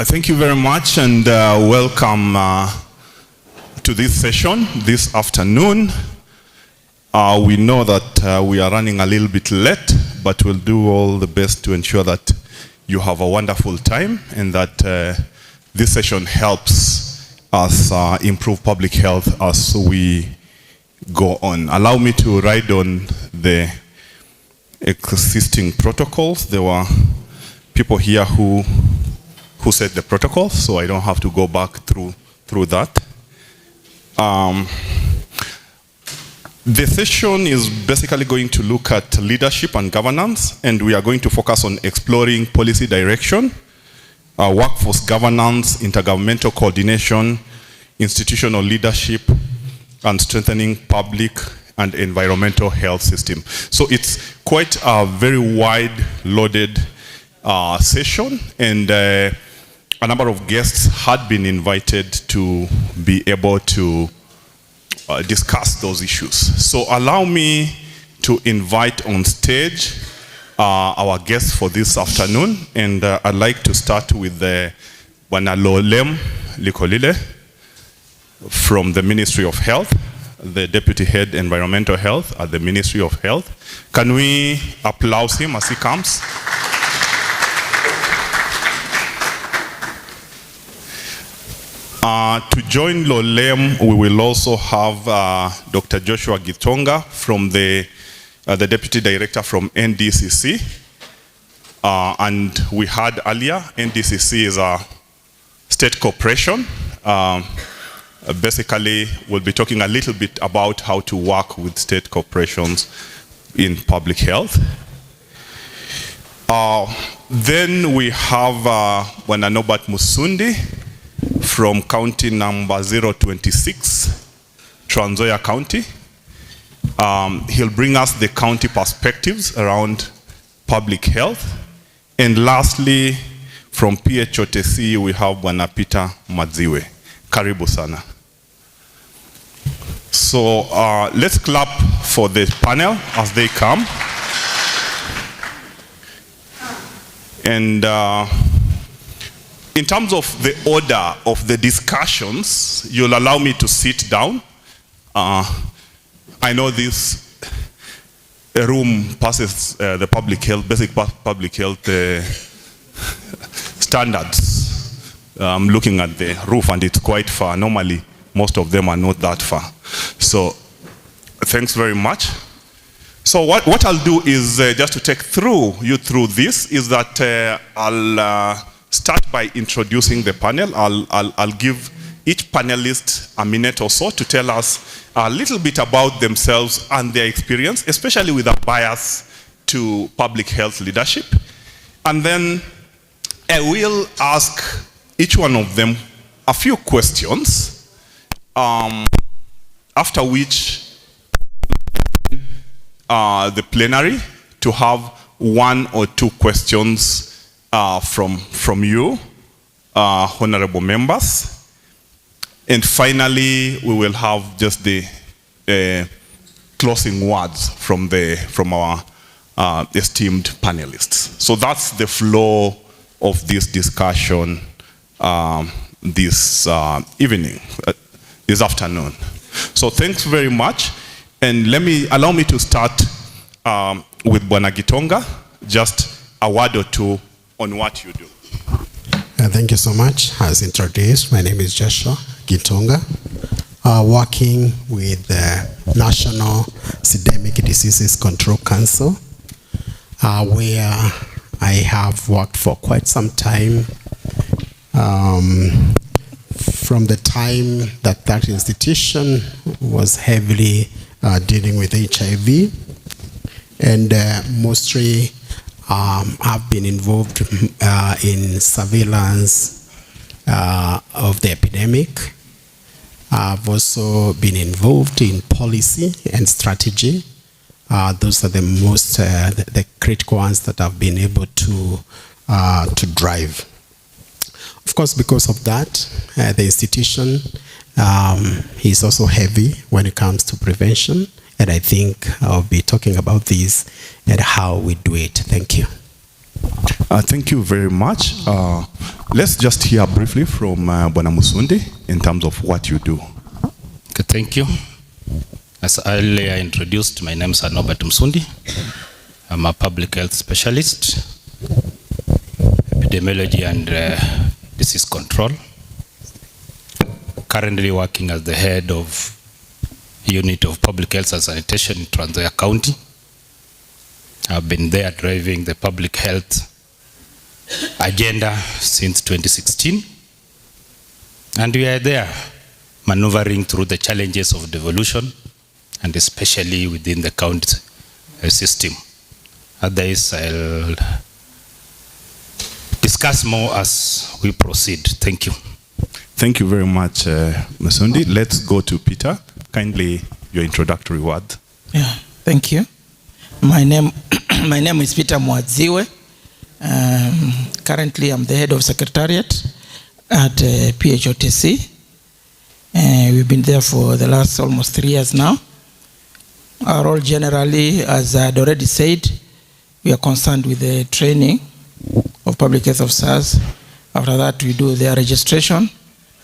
Thank you very much, and welcome to this session this afternoon. We know that we are running a little bit late, but we'll do all the best to ensure that you have a wonderful time and that this session helps us improve public health as we go on. Allow me to ride on the existing protocols. There were people here who set the protocol, so I don't have to go back through that. The session is basically going to look at leadership and governance, and we are going to focus on exploring policy direction, workforce governance, intergovernmental coordination, institutional leadership, and strengthening public and environmental health system. So it's quite a very wide loaded session, and a number of guests had been invited to be able to discuss those issues. So allow me to invite on stage our guests for this afternoon, and I'd like to start with Bwana Lolem Likolile from the Ministry of Health, the Deputy Head Environmental Health at the Ministry of Health. Can we applaud him as he comes? To join Lolem, we will also have Dr. Joshua Gitonga from the Deputy Director from NDCC. And we had earlier, NDCC is a state corporation. Basically, we'll be talking a little bit about how to work with state corporations in public health. Then we have Bwana Norbert Musundi from county number 026, Trans Nzoia County. He'll bring us the county perspectives around public health. And lastly, from PHOTC, we have Bwana Peter Madziwe. Karibu sana. So let's clap for the panel as they come. And in terms of the order of the discussions, you'll allow me to sit down. I know this room passes the public health, basic public health standards. I'm looking at the roof and it's quite far. Normally, most of them are not that far. So, thanks very much. So what I'll do is just to take you through this, is that I'll start by introducing the panel. I'll give each panelist a minute or so to tell us a little bit about themselves and their experience, especially with a bias to public health leadership. And then I will ask each one of them a few questions, after which the plenary to have one or two questions from you, honorable members. And finally, we will have just the closing words from our esteemed panelists. So that's the flow of this discussion this evening, this afternoon. So thanks very much. And allow me to start with Bwana Gitonga, just a word or two on what you do. Thank you so much. As introduced, my name is Joshua Gitonga, working with the National Syndemic Diseases Control Council, where I have worked for quite some time From the time that that institution was heavily dealing with HIV, and mostly have been involved in surveillance of the epidemic. I've also been involved in policy and strategy. Those are the most the critical ones that I've been able to drive. Of course, because of that, the institution is also heavy when it comes to prevention, and I think I'll be talking about this and how we do it. Thank you. Thank you very much. Let's just hear briefly from Bwana Musundi in terms of what you do. Okay, thank you. As earlier introduced, my name is Norbert Musundi. I'm a public health specialist, epidemiology and disease control. Currently working as the head of Unit of Public Health and Sanitation in Trans Nzoia County. I've been there driving the public health agenda since 2016. And we are there maneuvering through the challenges of devolution, and especially within the county system. Otherwise, I'll discuss more as we proceed. Thank you. Thank you very much, Musundi. Let's go to Peter. Kindly, your introductory word. Yeah, thank you. My name is Peter Mwadziwe. Currently, I'm the head of secretariat at PHOTC. We've been there for the last almost 3 years now. Our role generally, as I had already said, we are concerned with the training of public health officers. After that, we do their registration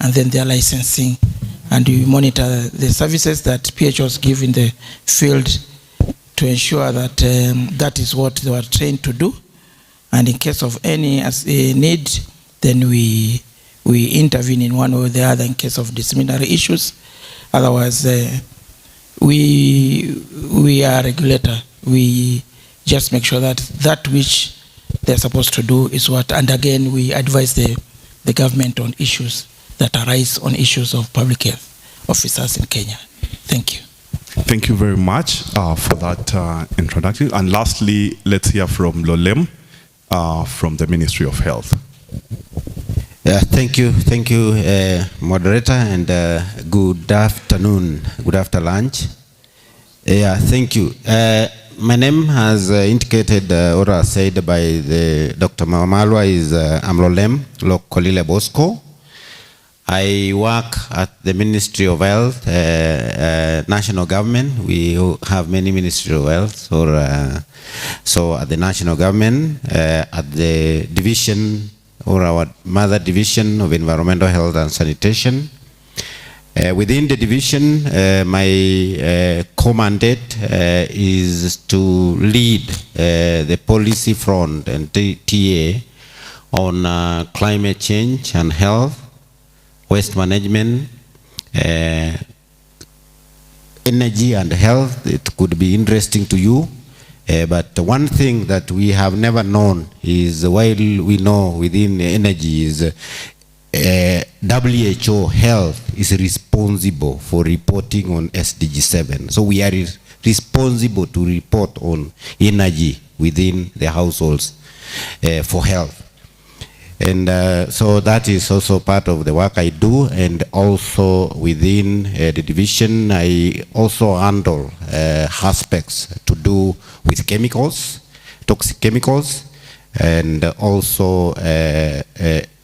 and then their licensing. And we monitor the services that PHOs give in the field to ensure that that is what they were trained to do. And in case of any need, then we intervene in one way or the other in case of disciplinary issues. Otherwise, we are a regulator. We just make sure that that which they're supposed to do is what, and again, we advise the government on issues that arise on issues of public health officers in Kenya. Thank you. Thank you very much for that introduction. And lastly, let's hear from Lolem from the Ministry of Health. Yeah, thank you, moderator, and good afternoon, good after lunch. Yeah, thank you. My name, has indicated or said by the Dr. Mamalwa, is Amlolem Lokolile Bosco. I work at the Ministry of Health, national government. We have many Ministry of Health, so at the national government, at the division or our mother division of environmental health and sanitation. Within the division, my co-mandate is to lead the policy front and TA on climate change and health, waste management, energy and health. It could be interesting to you. But one thing that we have never known is, while we know within energy is WHO health is responsible for reporting on SDG 7. So we are responsible to report on energy within the households for health. And so that is also part of the work I do. And also within the division, I also handle aspects to do with chemicals, toxic chemicals, and also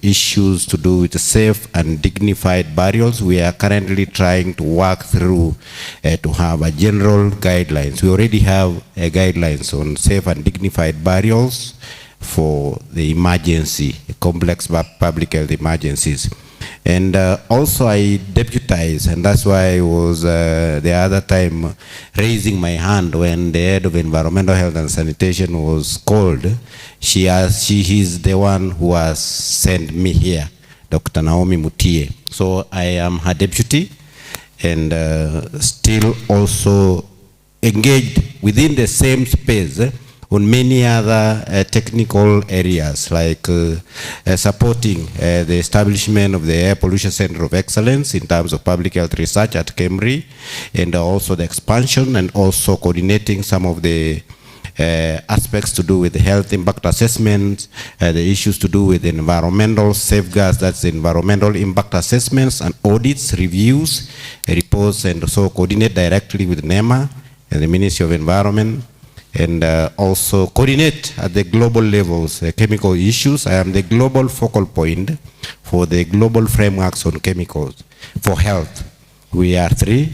issues to do with safe and dignified burials. We are currently trying to work through to have a general guidelines. We already have guidelines on safe and dignified burials for the emergency, complex public health emergencies. And also I deputize, and that's why I was the other time raising my hand when the head of environmental health and sanitation was called. She is the one who has sent me here, Dr. Naomi Mutie. So I am her deputy, and still also engaged within the same space on many other technical areas like supporting the establishment of the Air Pollution Center of Excellence in terms of public health research at KEMRI, and also the expansion, and also coordinating some of the aspects to do with the health impact assessments, the issues to do with environmental safeguards, that's environmental impact assessments and audits, reviews, reports, and so coordinate directly with NEMA and the Ministry of Environment, and also coordinate at the global levels, chemical issues. I am the global focal point for the global frameworks on chemicals for health. We are three.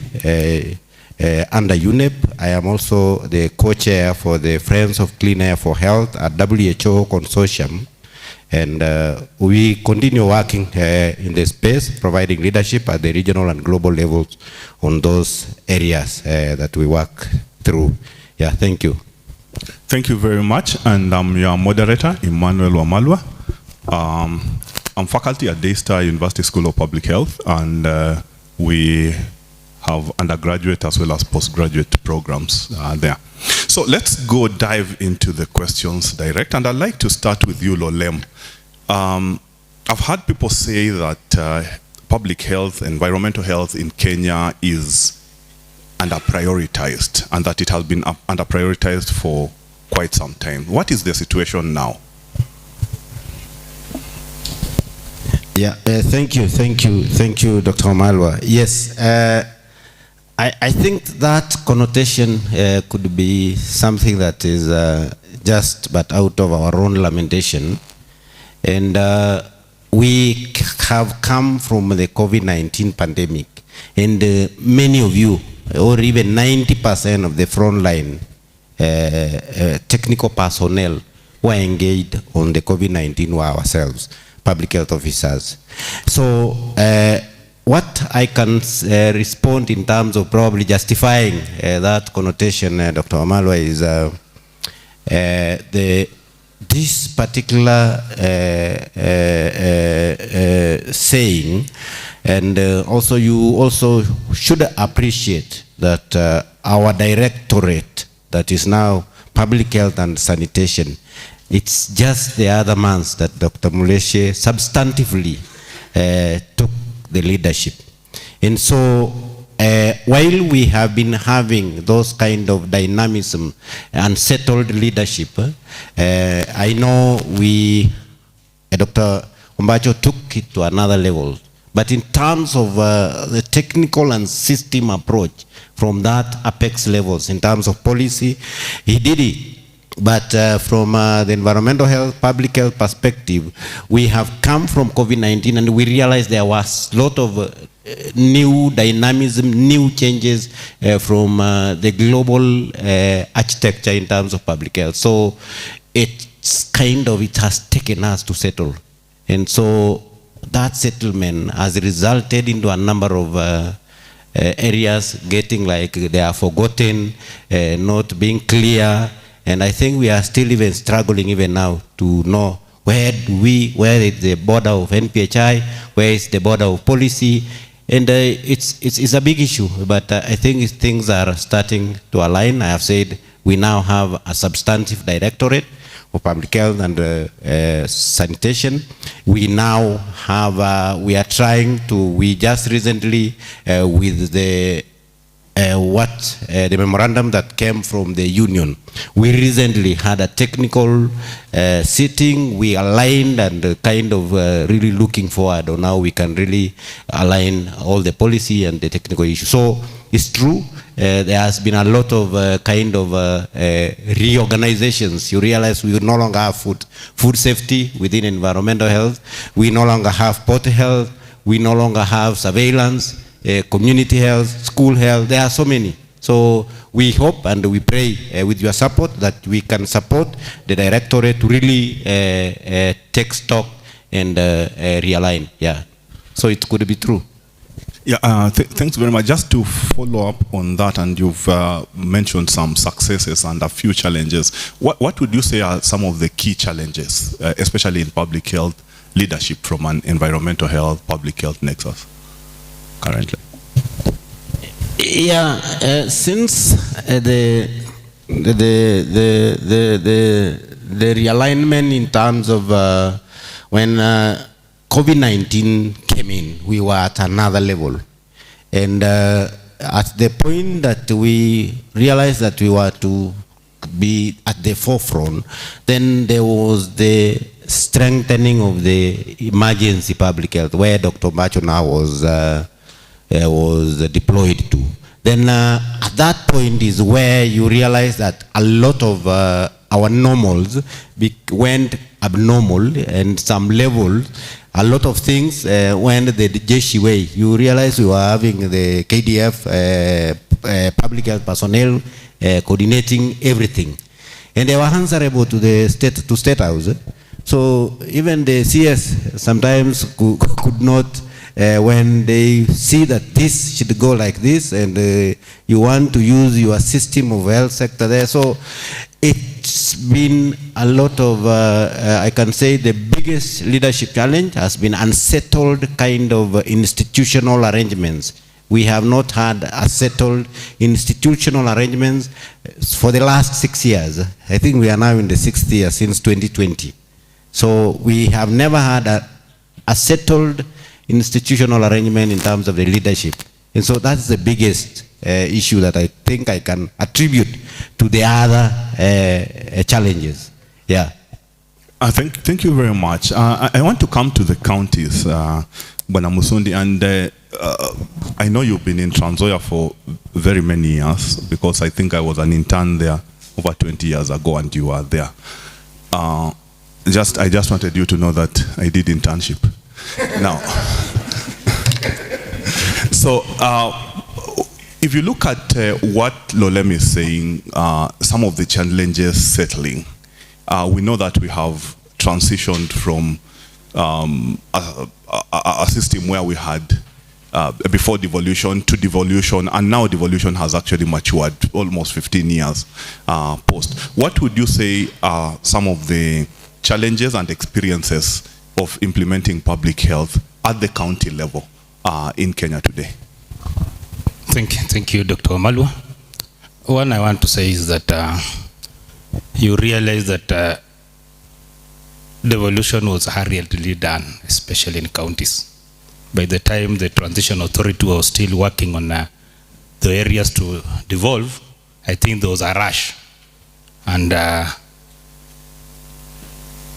Under UNEP, I am also the co-chair for the Friends of Clean Air for Health at WHO Consortium. And we continue working in the space, providing leadership at the regional and global levels on those areas that we work through. Yeah, thank you. Thank you very much. And I'm your moderator, Emmanuel Wamalwa. I'm faculty at Daystar University School of Public Health, and we have undergraduate as well as postgraduate programs there. So let's go dive into the questions direct, and I'd like to start with you, Lolem. I've heard people say that public health, environmental health in Kenya is under-prioritized, and that it has been under-prioritized for quite some time. What is the situation now? Yeah, thank you, Dr. Wamalwa. Yes, I think that connotation could be something that is just but out of our own lamentation. And we have come from the COVID-19 pandemic, and many of you, or even 90% of the frontline technical personnel who are engaged on the COVID-19 were ourselves, public health officers. So what I can respond in terms of probably justifying that connotation, Dr. Wamalwa, is this particular saying, and also you also should appreciate that our directorate, that is now Public Health and Sanitation, it's just the other months that Dr. Muleshe substantively took the leadership. And so while we have been having those kind of dynamism and settled leadership, I know Dr. Ombacho took it to another level. But in terms of the technical and system approach from that apex levels, in terms of policy, he did it. But from the environmental health, public health perspective, we have come from COVID-19 and we realized there was a lot of new dynamism, new changes from the global architecture in terms of public health. So it has taken us to settle. And so that settlement has resulted into a number of areas getting like they are forgotten, not being clear. And I think we are still even struggling even now to know where is the border of NPHI, where is the border of policy. And it's a big issue, but I think things are starting to align. I have said we now have a substantive directorate for public health and sanitation. We now have, we just recently with the memorandum that came from the union, we recently had a technical sitting. We aligned and kind of really looking forward on how we can really align all the policy and the technical issues. So it's true, there has been a lot of reorganizations. You realize we no longer have food safety within environmental health. We no longer have port health. We no longer have surveillance, community health, school health. There are so many. So we hope and we pray with your support that we can support the directorate to really take stock and realign. Yeah. So it could be true. Yeah, thanks very much. Just to follow up on that, and you've mentioned some successes and a few challenges. What would you say are some of the key challenges, especially in public health leadership from an environmental health, public health nexus currently? Yeah, since the the realignment in terms of when COVID-19 came in, we were at another level. And at the point that we realized that we were to be at the forefront, then there was the strengthening of the emergency public health, where Dr. Macho now was deployed to. Then at that point is where you realize that a lot of our normals went abnormal, and some levels, a lot of things went the Jeshi way. You realize we were having the KDF public health personnel coordinating everything, and they were answerable to the state house. So even the CS sometimes could not, when they see that this should go like this, and you want to use your system of health sector there. So it's been a lot of, I can say the biggest leadership challenge has been unsettled kind of institutional arrangements. We have not had a settled institutional arrangements for the last 6 years. I think we are now in the 6th year since 2020. So we have never had a settled institutional arrangement in terms of the leadership. And so that's the biggest issue that I think I can attribute to the other challenges. Yeah. Thank you very much. I want to come to the counties, Bwana Musundi, and I know you've been in Trans Nzoia for very many years, because I think I was an intern there over 20 years ago, and you were there. I just wanted you to know that I did internship. Now, so if you look at what Lolem is saying, some of the challenges settling, we know that we have transitioned from a system where we had before devolution to devolution, and now devolution has actually matured almost 15 years post. What would you say are some of the challenges and experiences of implementing public health at the county level in Kenya today? Thank you, Dr. Omalwa. One I want to say is that you realize that devolution was hurriedly done, especially in counties. By the time the transition authority was still working on the areas to devolve, I think there was a rush. And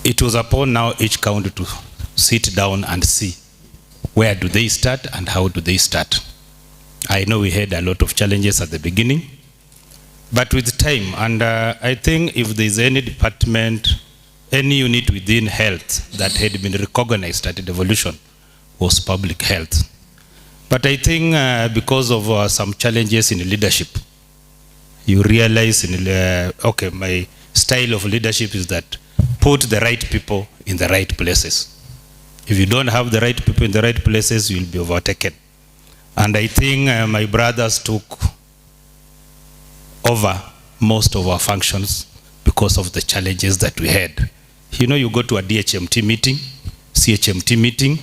it was upon now each county to sit down and see where do they start and how do they start. I know we had a lot of challenges at the beginning, but with time, and I think if there's any department, any unit within health that had been recognized at the devolution, was public health. But I think because of some challenges in leadership, you realize, okay, my style of leadership is that put the right people in the right places. If you don't have the right people in the right places, you'll be overtaken. And I think my brothers took over most of our functions because of the challenges that we had. You know, you go to a DHMT meeting, CHMT meeting,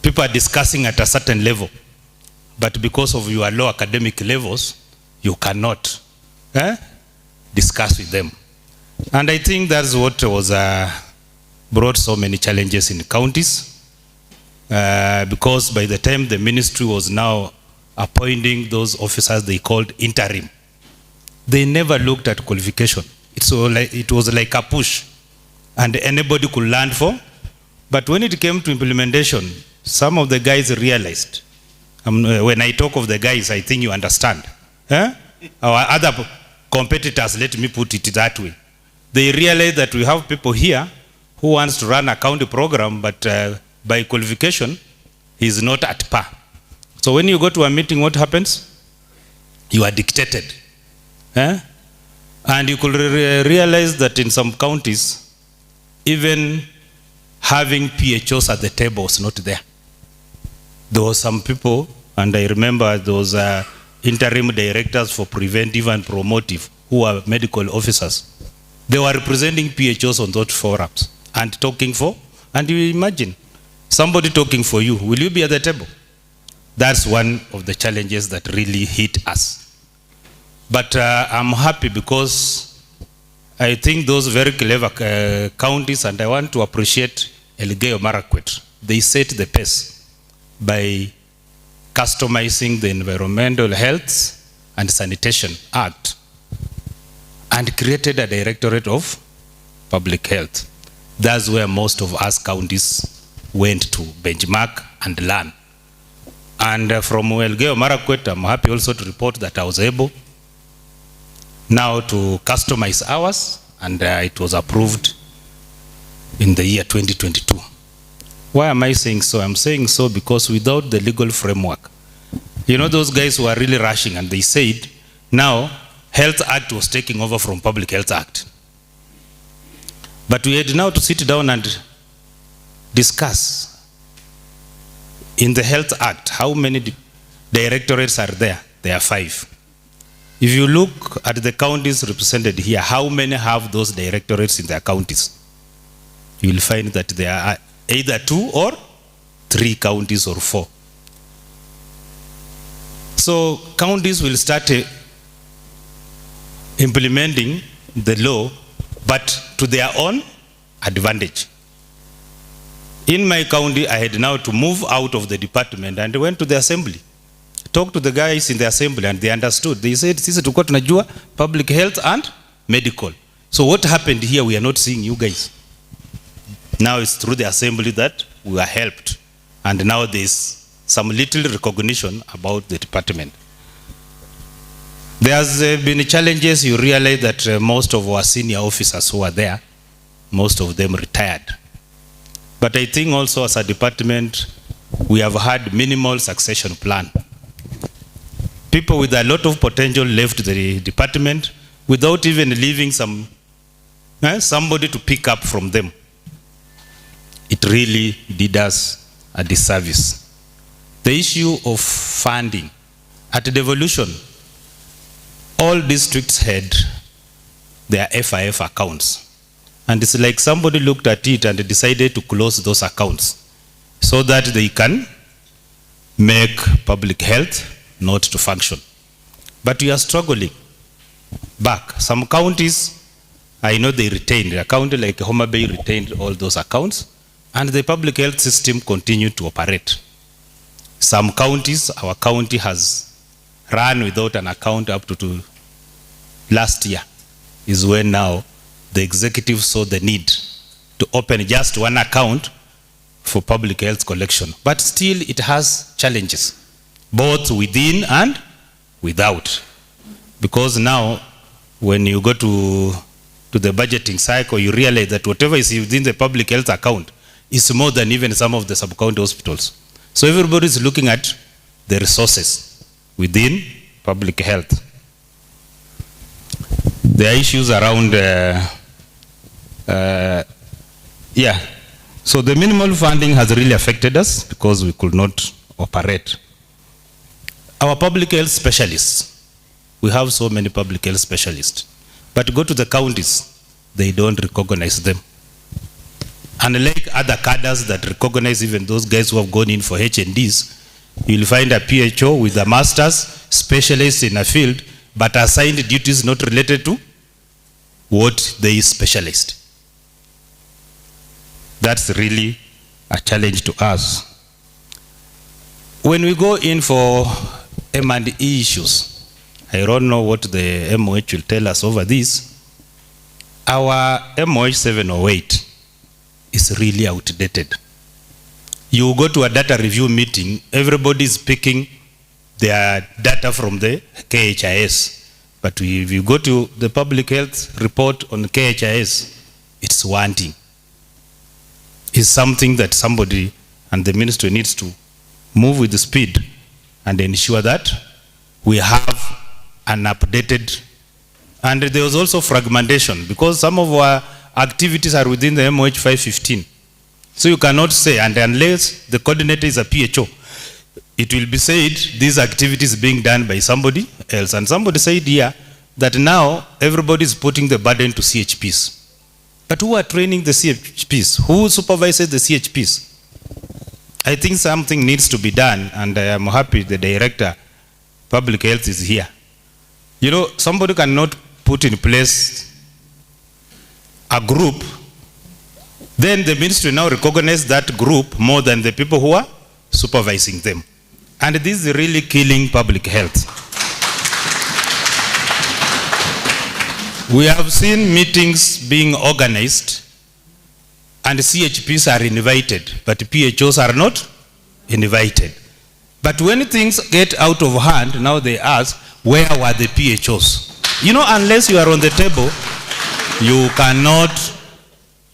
people are discussing at a certain level, but because of your low academic levels, you cannot discuss with them. And I think that's what was brought so many challenges in counties, because by the time the ministry was now appointing those officers they called interim, they never looked at qualification. It was like a push, and anybody could learn for. But when it came to implementation, some of the guys realized, when I talk of the guys, I think you understand. Our other competitors, let me put it that way, they realized that we have people here who wants to run a county program, but by qualification, he's not at par. So when you go to a meeting, what happens? You are dictated. And you could realize that in some counties, even having PHOs at the table was not there. There were some people, and I remember those interim directors for preventive and promotive, who are medical officers. They were representing PHOs on those forums and talking for, and you imagine, somebody talking for you, will you be at the table? That's one of the challenges that really hit us. But I'm happy because I think those very clever counties, and I want to appreciate Elgeyo Marakwet, they set the pace by customizing the Environmental Health and Sanitation Act and created a Directorate of Public Health. That's where most of us counties went to benchmark and learn. And from Elgeyo Marakwet, I'm happy also to report that I was able now to customize ours, and it was approved in the year 2022. Why am I saying so? I'm saying so because without the legal framework, you know, those guys who are really rushing, and they said now Health Act was taking over from Public Health Act. But we had now to sit down and discuss in the Health Act how many directorates are there. There are 5. If you look at the counties represented here, how many have those directorates in their counties? You will find that there are either 2 or 3 counties or 4. So counties will start implementing the law, but to their own advantage. In my county, I had now to move out of the department and went to the assembly. Talked to the guys in the assembly, and they understood. They said, sisi tulikuwa tunajua public health and medical. So what happened here, we are not seeing you guys. Now it's through the assembly that we are helped. And now there's some little recognition about the department. There's been challenges. You realize that most of our senior officers who are there, most of them retired. But I think also as a department, we have had minimal succession plan. People with a lot of potential left the department without even leaving somebody to pick up from them. It really did us a disservice. The issue of funding. At devolution, all districts had their FIF accounts. And it's like somebody looked at it and decided to close those accounts so that they can make public health not to function. But we are struggling back. Some counties, I know they retained. A county like Homa Bay retained all those accounts, and the public health system continued to operate. Some counties, our county has run without an account up to last year, is when now the executive saw the need to open just one account for public health collection. But still it has challenges, both within and without. Because now when you go to the budgeting cycle, you realize that whatever is within the public health account is more than even some of the sub-county hospitals. So everybody is looking at the resources within public health. There are issues around, so the minimal funding has really affected us because we could not operate. Our public health specialists, we have so many public health specialists, but go to the counties, they don't recognize them. Unlike other cadres that recognize even those guys who have gone in for HNDs, you'll find a PHO with a master's, specialist in a field, but assigned duties not related to what they specialized. That's really a challenge to us. When we go in for M&E issues, I don't know what the MOH will tell us over this. Our MOH 708 is really outdated. You go to a data review meeting, everybody is picking their data from the KHIS. But if you go to the public health report on KHIS, it's wanting. It's something that somebody and the ministry needs to move with the speed and ensure that we have an updated, and there was also fragmentation because some of our activities are within the MOH 515. So you cannot say, and unless the coordinator is a PHO, it will be said these activities being done by somebody else. And somebody said here that now everybody is putting the burden to CHPs. But who are training the CHPs? Who supervises the CHPs? I think something needs to be done, and I am happy the director, public health, is here. You know, somebody cannot put in place a group, then the ministry now recognize that group more than the people who are supervising them. And this is really killing public health. We have seen meetings being organized and CHPs are invited, but PHOs are not invited. But when things get out of hand, now they ask, where were the PHOs? You know, unless you are on the table, you cannot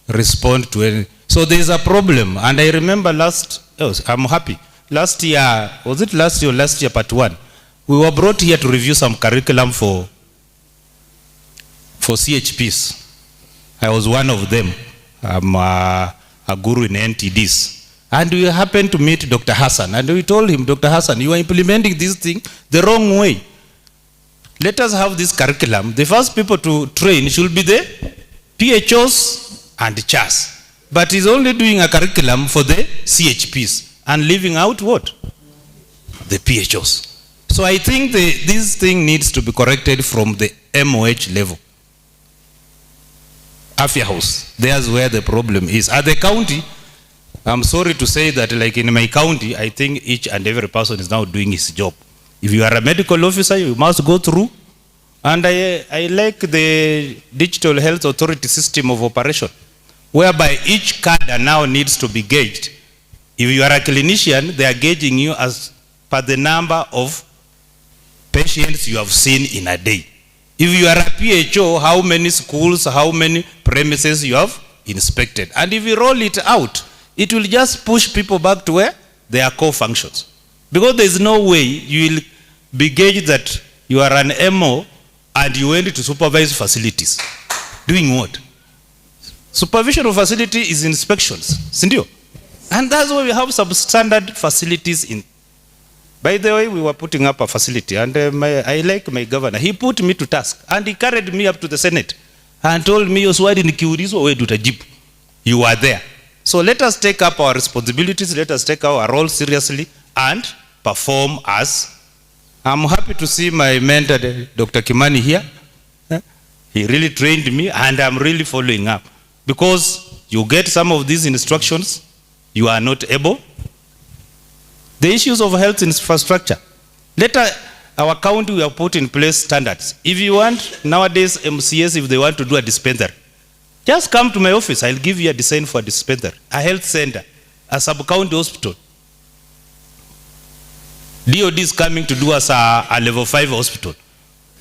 respond to any. So there is a problem. And I remember I'm happy. Last year, was it last year or last year, part 1? We were brought here to review some curriculum for CHPs. I was one of them. I'm a guru in NTDs. And we happened to meet Dr. Hassan. And we told him, Dr. Hassan, you are implementing this thing the wrong way. Let us have this curriculum. The first people to train should be the PHOs and CHAS. But he's only doing a curriculum for the CHPs and leaving out what? The PHOs. So I think this thing needs to be corrected from the MOH level. Afia House, there's where the problem is. At the county, I'm sorry to say that, like in my county, I think each and every person is now doing his job. If you are a medical officer, you must go through. And I like the digital health authority system of operation, whereby each cadre now needs to be gauged. If you are a clinician, they are gauging you as per the number of patients you have seen in a day. If you are a PHO, how many schools, how many premises you have inspected. And if you roll it out, it will just push people back to where their core functions. Because there is no way you will be gauged that you are an MO and you went to supervise facilities. Doing what? Supervision of facility is inspections. Sindio? And that's why we have substandard facilities in. By the way, we were putting up a facility, and I like my governor. He put me to task, and he carried me up to the Senate and told me, you are there. So let us take up our responsibilities, let us take our role seriously, and perform as. I'm happy to see my mentor, Dr. Kimani, here. He really trained me, and I'm really following up. Because you get some of these instructions, you are not able. The issues of health infrastructure. Later, our county will put in place standards. If you want, nowadays, MCS, if they want to do a dispensary, just come to my office. I'll give you a design for a dispensary, a health center, a sub-county hospital. DOD is coming to do us a level 5 hospital.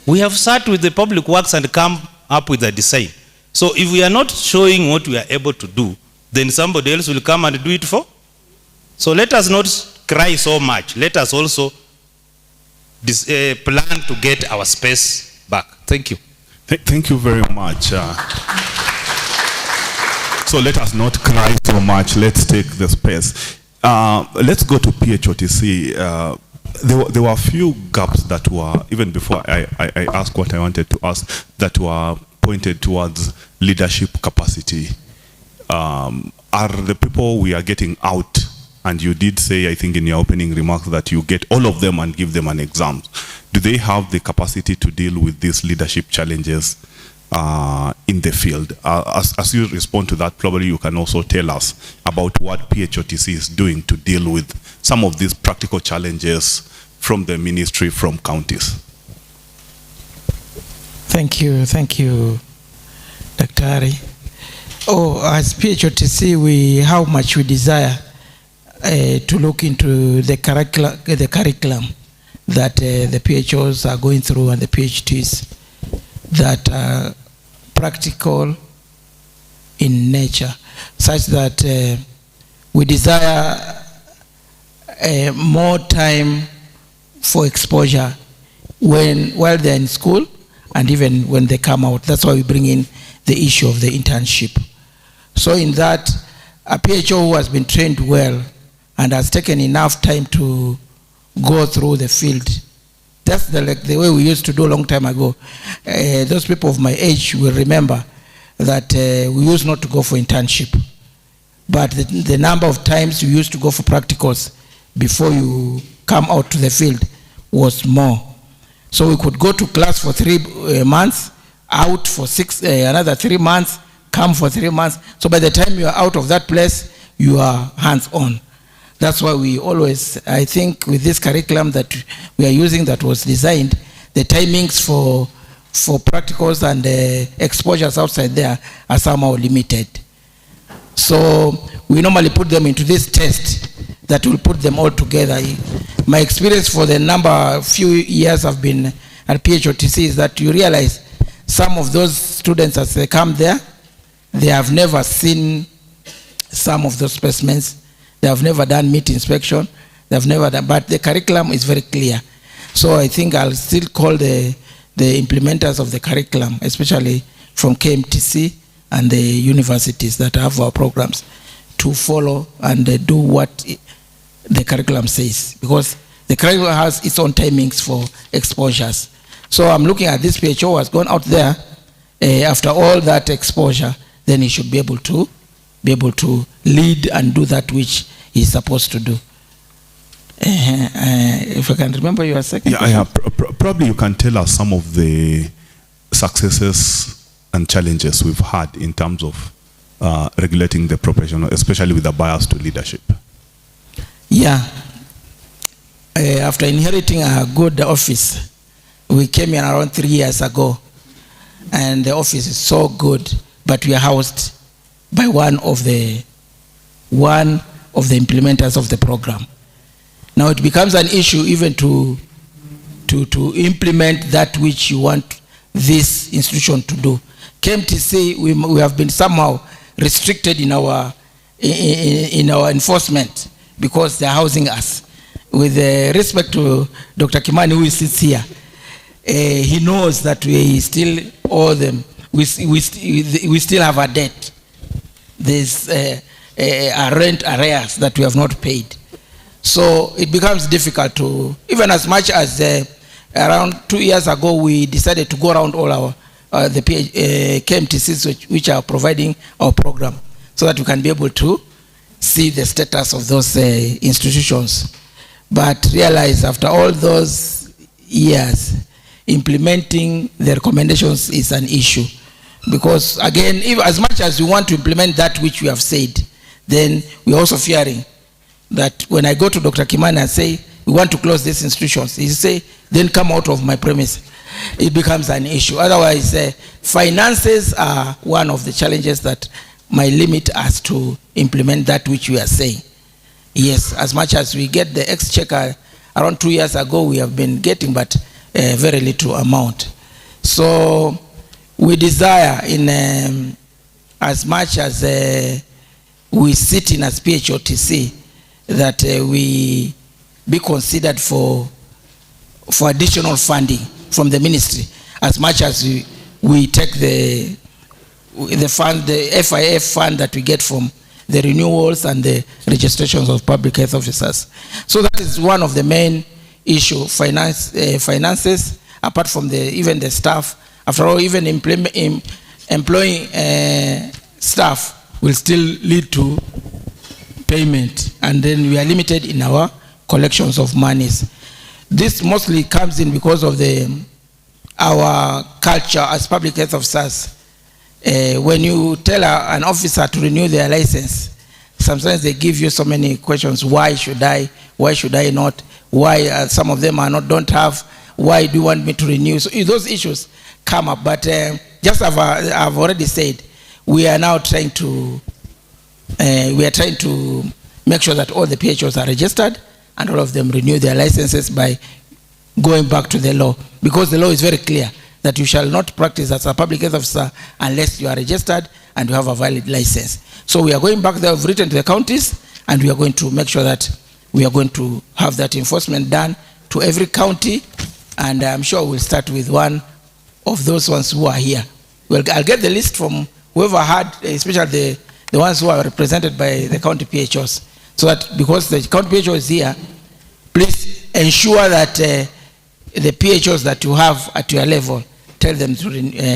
We have sat with the public works and come up with a design. So if we are not showing what we are able to do, then somebody else will come and do it for. So let us not cry so much. Let us also plan to get our space back. Thank you. Thank you very much. So let us not cry so much. Let's take the space. Let's go to PHOTC. There were a few gaps that were, even before I asked what I wanted to ask, that were pointed towards leadership capacity. Are the people we are getting out, and you did say, I think in your opening remarks, that you get all of them and give them an exam. Do they have the capacity to deal with these leadership challenges in the field? As you respond to that, probably you can also tell us about what PHOTC is doing to deal with some of these practical challenges from the ministry, from counties. Thank you, Dr. Ari. As PHOTC, how much we desire to look into the curriculum that the PHOs are going through and the PhDs that are practical in nature, such that we desire more time for exposure while they're in school and even when they come out. That's why we bring in the issue of the internship. So in that, a PHO who has been trained well and has taken enough time to go through the field. That's the way we used to do a long time ago. Those people of my age will remember that we used not to go for internship. But the number of times you used to go for practicals before you come out to the field was more. So we could go to class for 3 months, out for another 3 months, come for 3 months. So by the time you are out of that place, you are hands-on. That's why we always, I think with this curriculum that we are using that was designed, the timings for practicals and exposures outside there are somehow limited. So we normally put them into this test that will put them all together. My experience for the few years I've been at PHOTC is that you realize some of those students as they come there, they have never seen some of those specimens. They have never done meat inspection. They have never done, but the curriculum is very clear. So I think I'll still call the implementers of the curriculum, especially from KMTC and the universities that have our programs, to follow and do what the curriculum says, because the curriculum has its own timings for exposures. So I'm looking at this PHO who has gone out there after all that exposure, then he should be able to lead and do that which he's supposed to do. If I can remember your second question. Probably you can tell us some of the successes and challenges we've had in terms of regulating the profession, especially with the bias to leadership. Yeah. After inheriting a good office, we came in around 3 years ago, and the office is so good, but we are housed by one of the implementers of the program. Now it becomes an issue even to implement that which you want this institution to do. KMTC, we have been somehow restricted in our enforcement because they are housing us. With respect to Dr. Kimani, who sits here, he knows that we still owe them. We still have a debt. There's a rent arrears that we have not paid. So it becomes difficult to, even as much as around 2 years ago, we decided to go around all our KMTCs which are providing our program, so that we can be able to see the status of those institutions. But realize after all those years, implementing the recommendations is an issue. Because again, as much as we want to implement that which we have said, then we're also fearing that when I go to Dr. Kimani and say, we want to close these institutions, he say, then come out of my premise. It becomes an issue. Otherwise, finances are one of the challenges that might limit us to implement that which we are saying. Yes, as much as we get the exchequer, around 2 years ago we have been getting, but very little amount. So we desire, in as much as we sit in as PHOTC, that we be considered for additional funding from the ministry, as much as we take the fund, the FIF fund that we get from the renewals and the registrations of public health officers. So that is one of the main issue, finances, apart from even the staff. After all, even employing staff will still lead to payment, and then we are limited in our collections of monies. This mostly comes in because of our culture as public health officers. When you tell an officer to renew their license, sometimes they give you so many questions. Why should I? Why should I not? Why some of them don't have? Why do you want me to renew? So those issues come up. But just as I've already said, we are now trying to make sure that all the PHOs are registered and all of them renew their licenses by going back to the law, because the law is very clear that you shall not practice as a public health officer unless you are registered and you have a valid license. So we are going back there, we've written to the counties, and we are going to make sure that we are going to have that enforcement done to every county, and I'm sure we'll start with one of those ones who are here. Well, I'll get the list from whoever had, especially the ones who are represented by the county PHOs, so that because the county PHO is here, please ensure that the PHOs that you have at your level, tell them to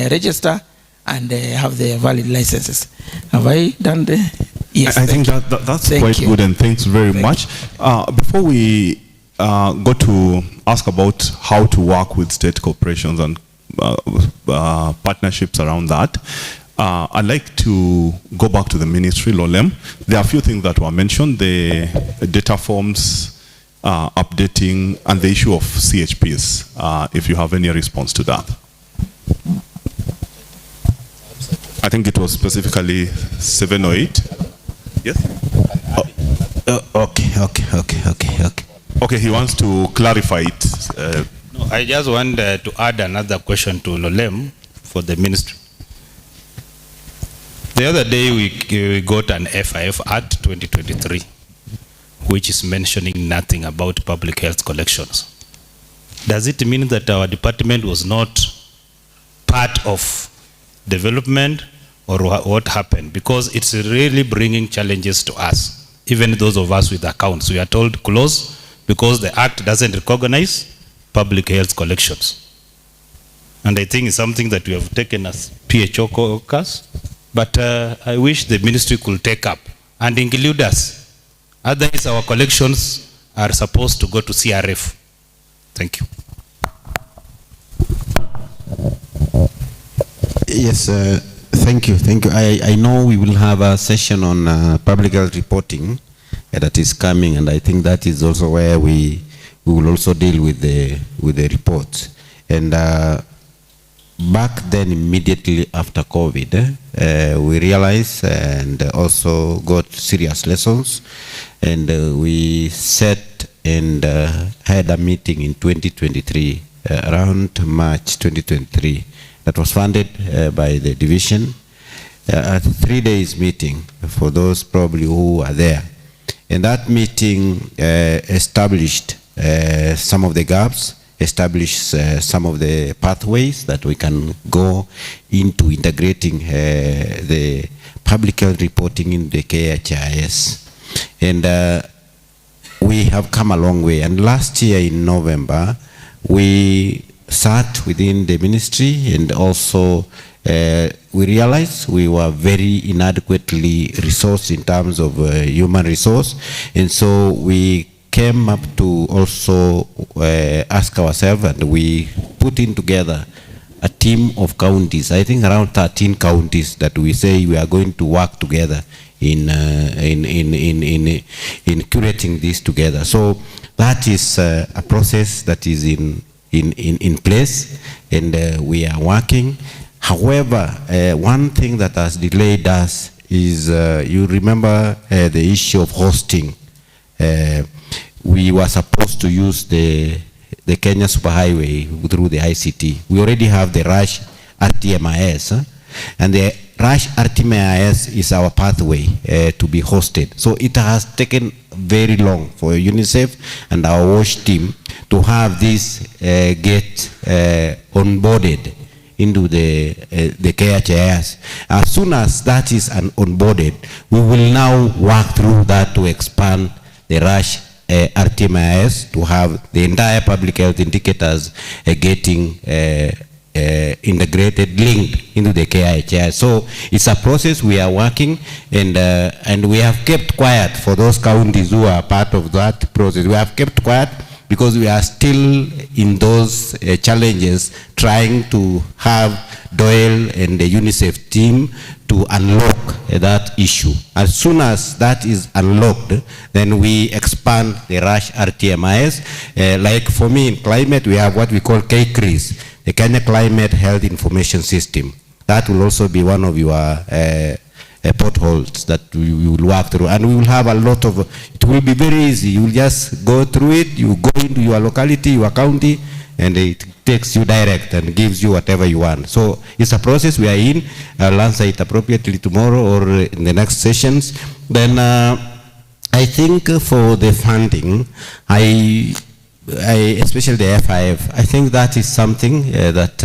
register and have their valid licenses. Have I done the? Yes. I think that's quite good, and thanks very much. Before we go to ask about how to work with state corporations and partnerships around that. I'd like to go back to the ministry, LOLEM. There are a few things that were mentioned, the data forms, updating, and the issue of CHPs, if you have any response to that. I think it was specifically 7 or 8. Yes? Okay, he wants to clarify it. No, I just want to add another question to LOLEM for the ministry. The other day we got an FIF Act 2023, which is mentioning nothing about public health collections. Does it mean that our department was not part of development, or what happened? Because it's really bringing challenges to us, even those of us with accounts. We are told close because the Act doesn't recognize public health collections. And I think it's something that we have taken as PHO caucus, but I wish the ministry could take up and include us. Otherwise, our collections are supposed to go to CRF. Thank you. Yes, thank you. I know we will have a session on public health reporting that is coming, and I think that is also where we will also deal with the reports. And back then, immediately after COVID, we realized and also got serious lessons, and we set and had a meeting in 2023, around March 2023, that was funded by the division, a 3 days meeting for those probably who are there. And that meeting established some of the gaps, established some of the pathways that we can go into integrating the public health reporting in the KHIS. And we have come a long way. And last year in November, we sat within the ministry, and also we realized we were very inadequately resourced in terms of human resource. And so we came up to also ask ourselves, and we put in together a team of counties, I think around 13 counties, that we say we are going to work together in curating this together. So that is a process that is in place, and we are working. However, one thing that has delayed us is, you remember the issue of hosting. We were supposed to use the Kenya Superhighway through the ICT. We already have the Rush RTMIS, and the Rush RTMIS is our pathway to be hosted. So it has taken very long for UNICEF and our WASH team to have this get onboarded into the KHIS. As soon as that is onboarded, we will now work through that to expand the Rush RTMIS to have the entire public health indicators getting integrated, linked into the KHIS. So it's a process we are working, and we have kept quiet for those counties who are part of that process. We have kept quiet because we are still in those challenges, trying to have Doyle and the UNICEF team to unlock that issue. As soon as that is unlocked, then we expand the Rush RTMIS. Like for me in climate, we have what we call KCRIS, the Kenya Climate Health Information System. That will also be one of your potholes that we will work through, and we will have a lot of, it will be very easy. You will just go through it, you go into your locality, your county, and it takes you direct and gives you whatever you want. So it's a process we are in. I'll answer it appropriately tomorrow or in the next sessions. Then I think for the funding, especially the FIF, I think that is something that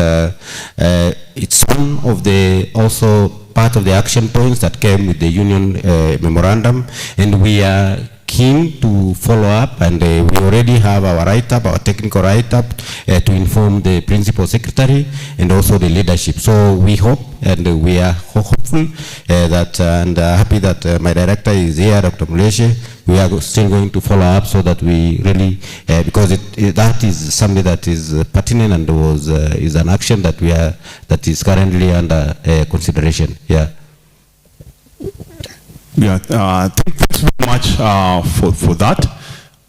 it's one of the also part of the action points that came with the union memorandum, and we are keen to follow up, and we already have our write-up, our technical write-up to inform the principal secretary and also the leadership. So we hope and we are hopeful that and happy that my director is here, Dr. Muleshe. We are still going to follow up so that we really, because that is something that is pertinent and is an action that that is currently under consideration. Yeah. Yeah, thanks very much for that.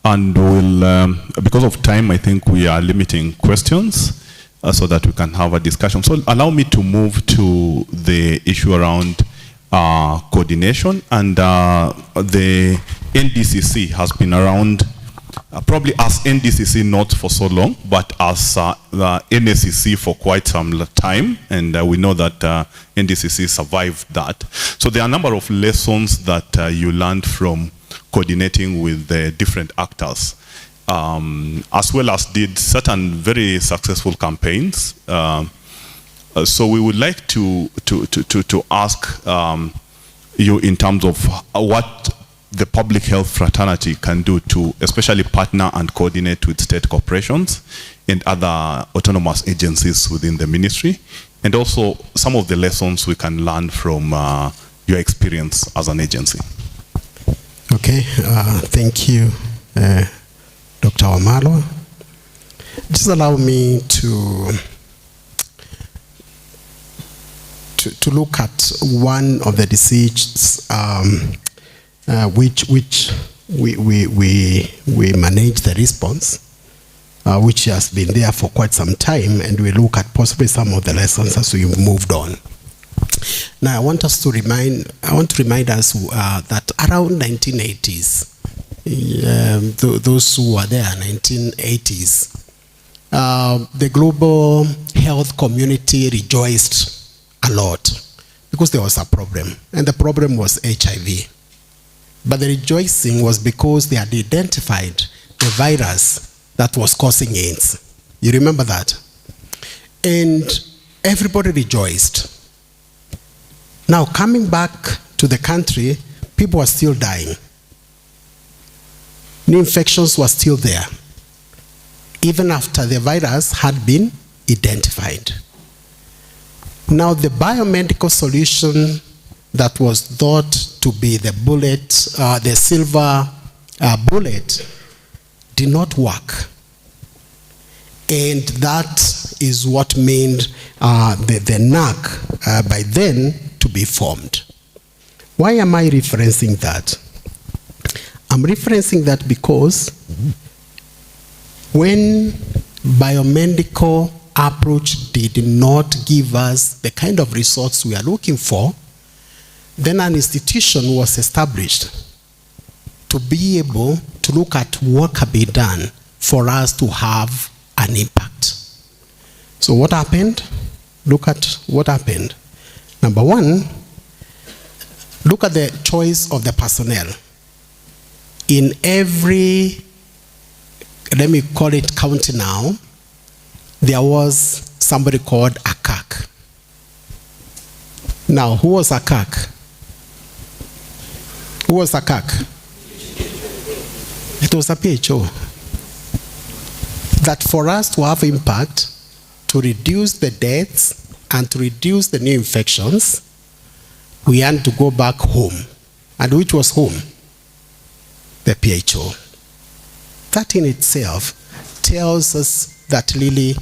And we'll, because of time, I think we are limiting questions so that we can have a discussion. So allow me to move to the issue around coordination. And the NDCC has been around, probably as NDCC not for so long, but as the NSCC for quite some time. And we know that NDCC survived that. So there are a number of lessons that you learned from coordinating with the different actors, as well as did certain very successful campaigns. So we would like to ask you in terms of what the public health fraternity can do to especially partner and coordinate with state corporations and other autonomous agencies within the ministry, and also some of the lessons we can learn from your experience as an agency. Okay, thank you, Dr. Omalo. Just allow me to look at one of the decisions which we manage the response, which has been there for quite some time, and we look at possibly some of the lessons as we moved on. Now, I want to remind us that around 1980s, those who were there, 1980s, the global health community rejoiced a lot because there was a problem, and the problem was HIV. But the rejoicing was because they had identified the virus that was causing AIDS. You remember that? And everybody rejoiced. Now, coming back to the country, people were still dying. New infections were still there, even after the virus had been identified. Now, the biomedical solution that was thought to be the bullet, the silver bullet, did not work. And that is what made the NAC by then to be formed. Why am I referencing that? I'm referencing that because when biomedical approach did not give us the kind of results we are looking for, then an institution was established to be able to look at what can be done for us to have an impact. So what happened? Look at what happened. Number one, look at the choice of the personnel. In every, let me call it county now, there was somebody called a CAC. Now, who was a CAC? Who was a CAC? It was a PHO. That for us to have impact, to reduce the deaths and to reduce the new infections, we had to go back home. And which was home? The PHO. That in itself tells us that really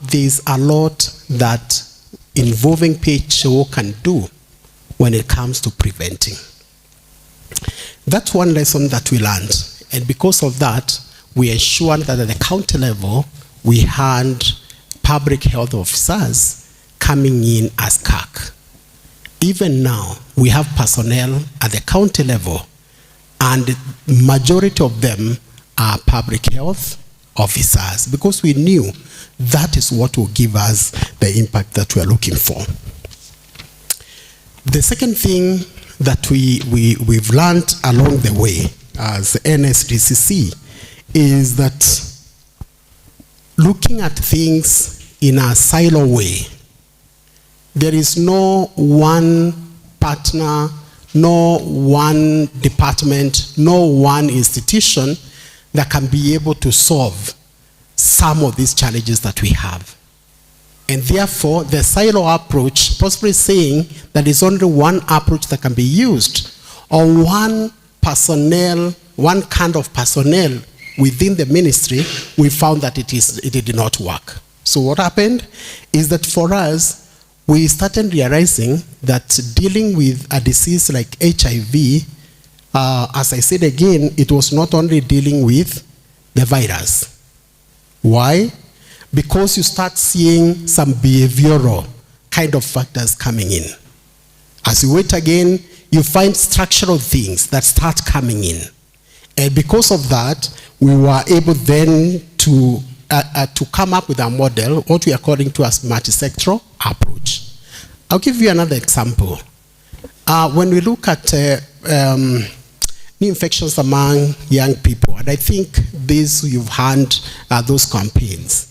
there's a lot that involving PHO can do when it comes to preventing. That's one lesson that we learned. And because of that, we ensured that at the county level, we had public health officers coming in as CAC. Even now, we have personnel at the county level, and the majority of them are public health officers, because we knew that is what will give us the impact that we are looking for. The second thing that we've learned along the way as NSDCC is that looking at things in a silo way, there is no one partner no one department, no one institution that can be able to solve some of these challenges that we have. And therefore, the silo approach, possibly saying that there's only one approach that can be used, or one personnel, one kind of personnel within the ministry, we found that it did not work. So what happened is that for us, we started realizing that dealing with a disease like HIV, as I said again, it was not only dealing with the virus. Why? Because you start seeing some behavioral kind of factors coming in. As you wait again, you find structural things that start coming in. And because of that, we were able then to come up with a model, what we are calling to as multi-sectoral approach. I'll give you another example. When we look at new infections among young people, and I think this you've heard those campaigns.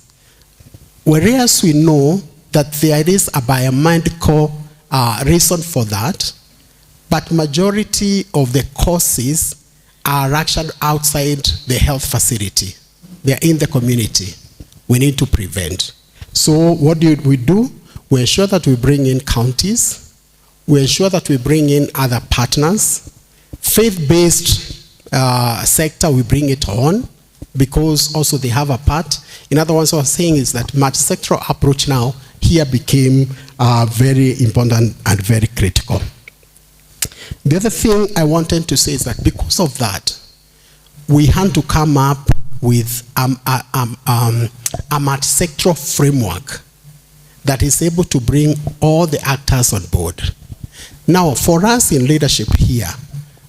Whereas we know that there is a biomedical reason for that, but majority of the causes are actually outside the health facility. They're in the community. We need to prevent. So what do we do? We ensure that we bring in counties. We ensure that we bring in other partners. Faith-based sector, we bring it on because also they have a part. In other words, what I'm saying is that multi-sectoral approach now here became very important and very critical. The other thing I wanted to say is that because of that, we had to come up with a multi-sectoral framework that is able to bring all the actors on board. Now, for us in leadership here,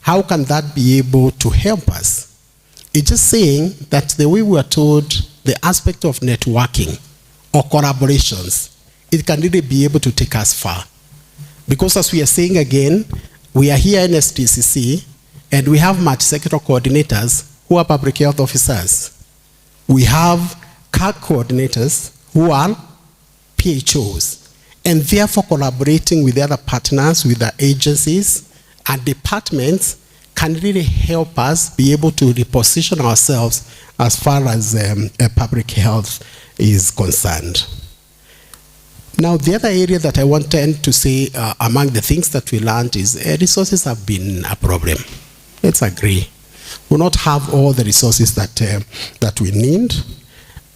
how can that be able to help us? It's just saying that the way we are told the aspect of networking or collaborations, it can really be able to take us far. Because as we are saying again, we are here in SDCC and we have multi-sectoral coordinators who are public health officers. We have CAC coordinators who are PHOs, and therefore collaborating with the other partners, with the agencies and departments can really help us be able to reposition ourselves as far as public health is concerned. Now, the other area that I wanted to say among the things that we learned is resources have been a problem. Let's agree. We will not have all the resources that we need.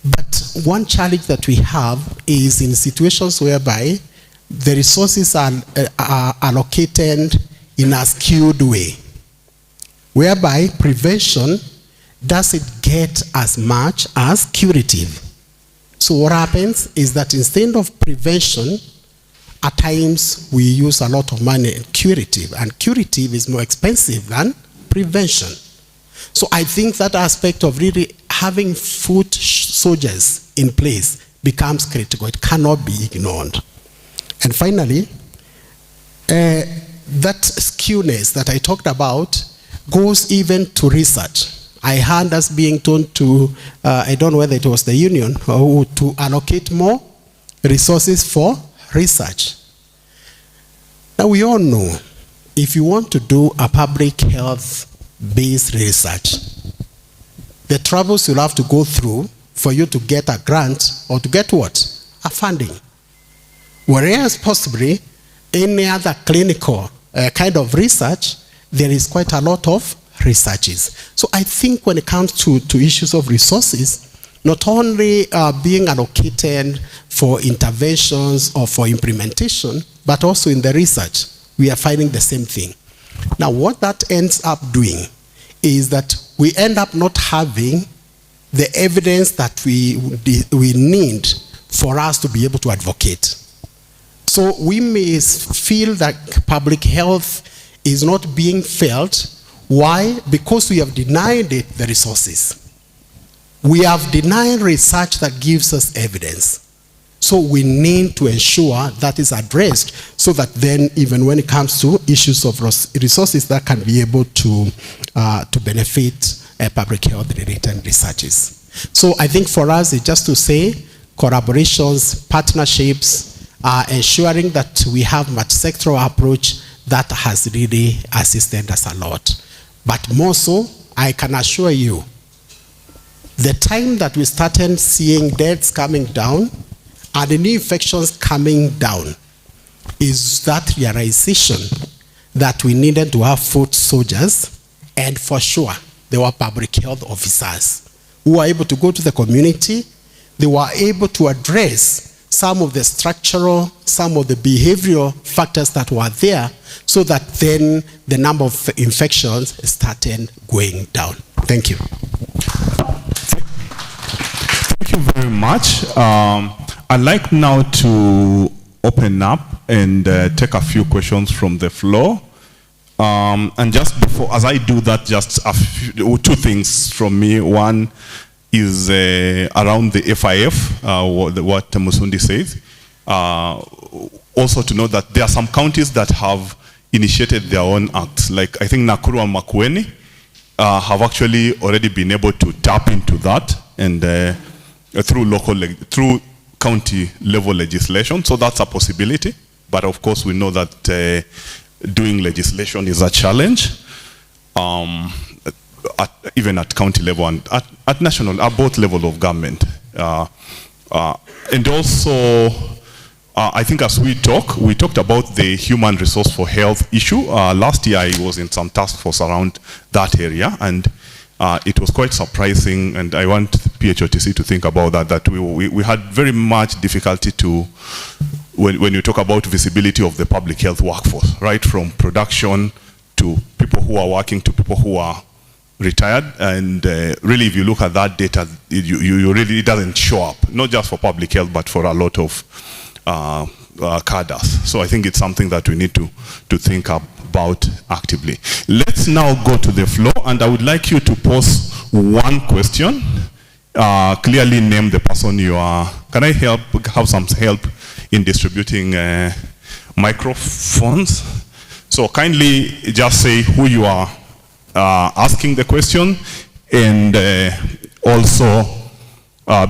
But one challenge that we have is in situations whereby the resources are allocated in a skewed way, whereby prevention doesn't get as much as curative. So what happens is that instead of prevention, at times we use a lot of money in curative, and curative is more expensive than prevention. So I think that aspect of really having foot soldiers in place becomes critical. It cannot be ignored. And finally, that skewness that I talked about goes even to research. I heard us being told to, I don't know whether it was the union, or to allocate more resources for research. Now we all know, if you want to do a public health-based research, the troubles you'll have to go through for you to get a grant or to get what? A funding. Whereas possibly any other clinical kind of research, there is quite a lot of researches. So I think when it comes to issues of resources, not only being allocated for interventions or for implementation, but also in the research, we are finding the same thing. Now what that ends up doing is that we end up not having the evidence that we need for us to be able to advocate. So we may feel that public health is not being felt. Why? Because we have denied it the resources. We have denied research that gives us evidence. So we need to ensure that is addressed so that then even when it comes to issues of resources that can be able to benefit public health related researches. So I think for us it's just to say collaborations, partnerships, ensuring that we have multi-sectoral approach that has really assisted us a lot. But more so, I can assure you, the time that we started seeing deaths coming down and the new infections coming down is that realization that we needed to have foot soldiers, and for sure, there were public health officers who were able to go to the community. They were able to address some of the structural, some of the behavioral factors that were there, so that then the number of infections started going down. Thank you. Thank you very much. I'd like now to open up and take a few questions from the floor. And just before, as I do that, just two things from me. One is around the FIF, what Musundi says. Also to know that there are some counties that have initiated their own acts. Like I think Nakuru and Makueni have actually already been able to tap into that and through county level legislation. So that's a possibility. But of course we know that doing legislation is a challenge, even at county level and at national, at both levels of government. And also, I think as we talked about the human resource for health issue. Last year I was in some task force around that area, and it was quite surprising, and I want PHOTC to think about that we had very much difficulty to, when you talk about visibility of the public health workforce, right from production to people who are working to people who are retired. And really, if you look at that data, it doesn't show up, not just for public health, but for a lot of cadres. So I think it's something that we need to think about actively. Let's now go to the floor, and I would like you to pose one question. Clearly name the person you are. Can I have some help in distributing microphones? So kindly just say who you are asking the question, and also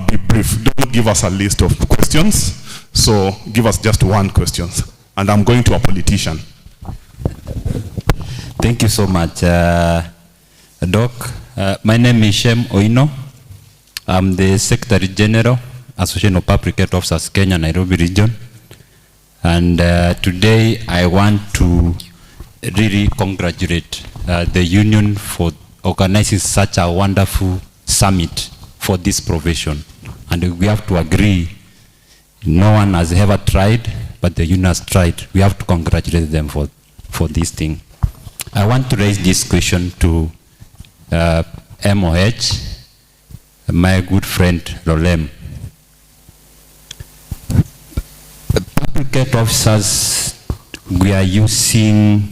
be brief. Don't give us a list of questions. So give us just one question. And I'm going to a politician. Thank you so much, Doc. My name is Shem Oino. I'm the Secretary General, Association of Public Health Officers, Kenya, Nairobi region. And today I want to really congratulate the union for organizing such a wonderful summit for this profession. And we have to agree, no one has ever tried, but the union has tried. We have to congratulate them for this thing. I want to raise this question to MOH, my good friend Rolem. Public health officers, we are using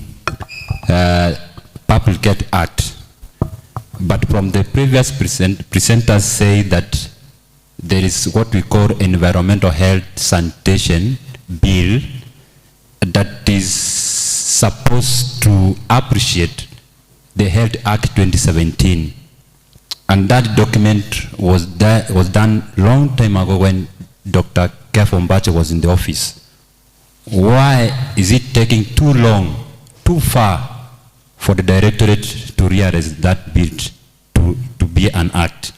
Public Health Act, but from the previous presenters say that there is what we call Environmental Health Sanitation Bill that is supposed to appreciate the Health Act 2017. And that document was done long time ago when Dr. Kefo Mbache was in the office. Why is it taking too long, too far for the directorate to realize that bill to be an act?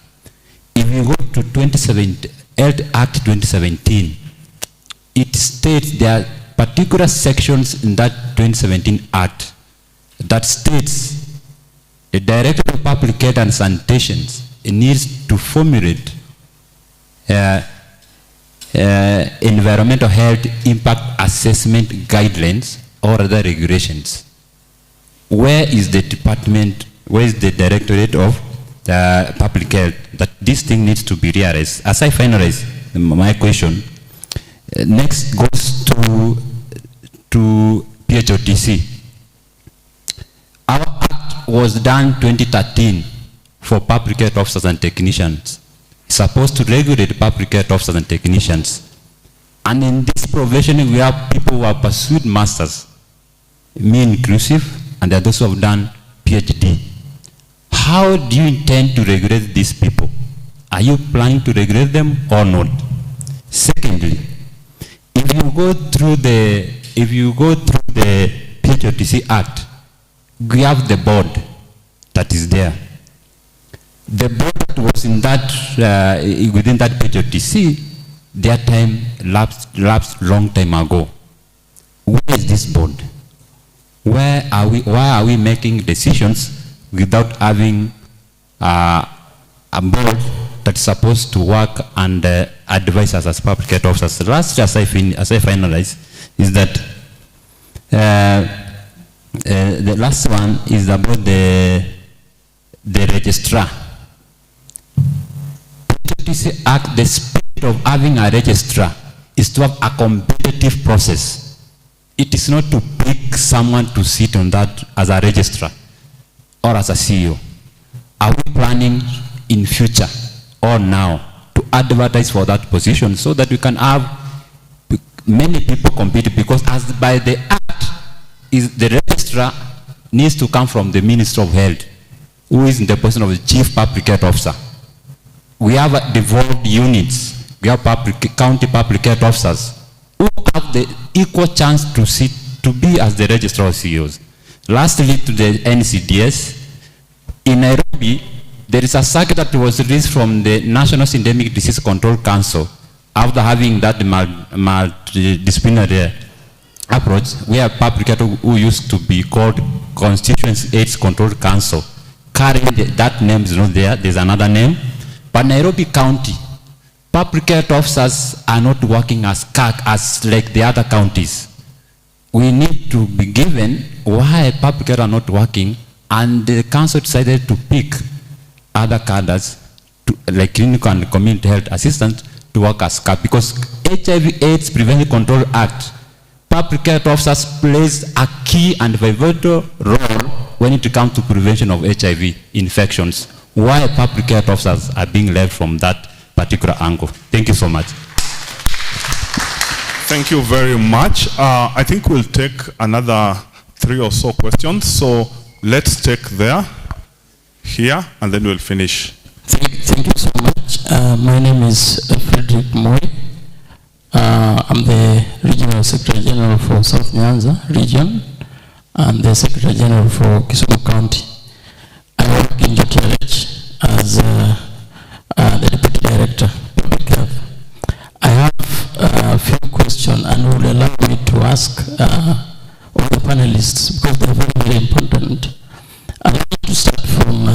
If you go to Health Act 2017, it states there are particular sections in that 2017 Act that states the Director of Public Health and Sanitation needs to formulate environmental health impact assessment guidelines or other regulations. Where is the department, where is the Directorate of Public Health that this thing needs to be realized? As I finalize my question, next goes to PHOTC. Our act was done 2013 for public health officers and technicians. It's supposed to regulate public health officers and technicians. And in this profession, we have people who have pursued masters, me inclusive, and there are those who have done PhD. How do you intend to regulate these people? Are you planning to regulate them or not? Secondly, if you go through the PHOTC Act, we have the board that is there. The board that was in that, within that PHOTC, their time lapsed long time ago. Where is this board? Why are we making decisions without having a board that's supposed to work and advise us as public health officers? Last, as I finalize, is that the last one is about the registrar. PHOTC Act, the spirit of having a registrar is to have a competitive process. It is not to pick someone to sit on that as a registrar or as a CEO. Are we planning in future or now to advertise for that position so that we can have many people compete? Because as by the act, the registrar needs to come from the Minister of Health, who is in the position of the Chief Public Health Officer. We have devolved units. We have county public health officers who have the equal chance to sit, to be as the registrar of CEOs. Lastly, to the NCDS, in Nairobi, there is a circuit that was released from the National Endemic Disease Control Council after having that multidisciplinary approach, where public health who used to be called Constituency AIDS Control Council, carrying that name is not there, there's another name. But Nairobi County, public health officers are not working as like the other counties. We need to be given why public health are not working, and the council decided to pick other cadres, like clinical and community health assistants, to work as CAP, because HIV/AIDS Prevention Control Act, public health officers plays a key and pivotal role when it comes to prevention of HIV infections. Why public health officers are being left from that particular angle? Thank you so much. Thank you very much. I think we'll take another 3 or so questions. So let's take here, and then we'll finish. Thank you so much. My name is Frederick Moy. I'm the Regional Secretary General for South Nyanza region and the Secretary General for Kisumu County. I work in JTRH as the Deputy Director of Public Health. I have a few questions and would allow me to ask all the panelists because they're very, very important. I'd like to start from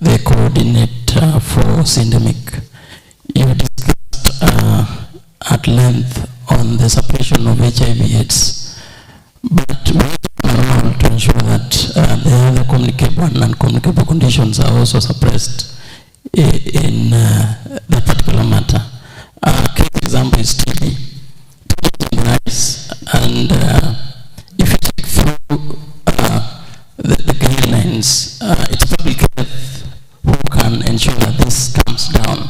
the coordinator for syndemic. You discussed at length on the suppression of HIV/AIDS, but we want to ensure that the other communicable and non-communicable conditions are also suppressed in that particular matter. Case example is TB. TB is nice, and if you take through the guidelines, it's public health who can ensure that this comes down.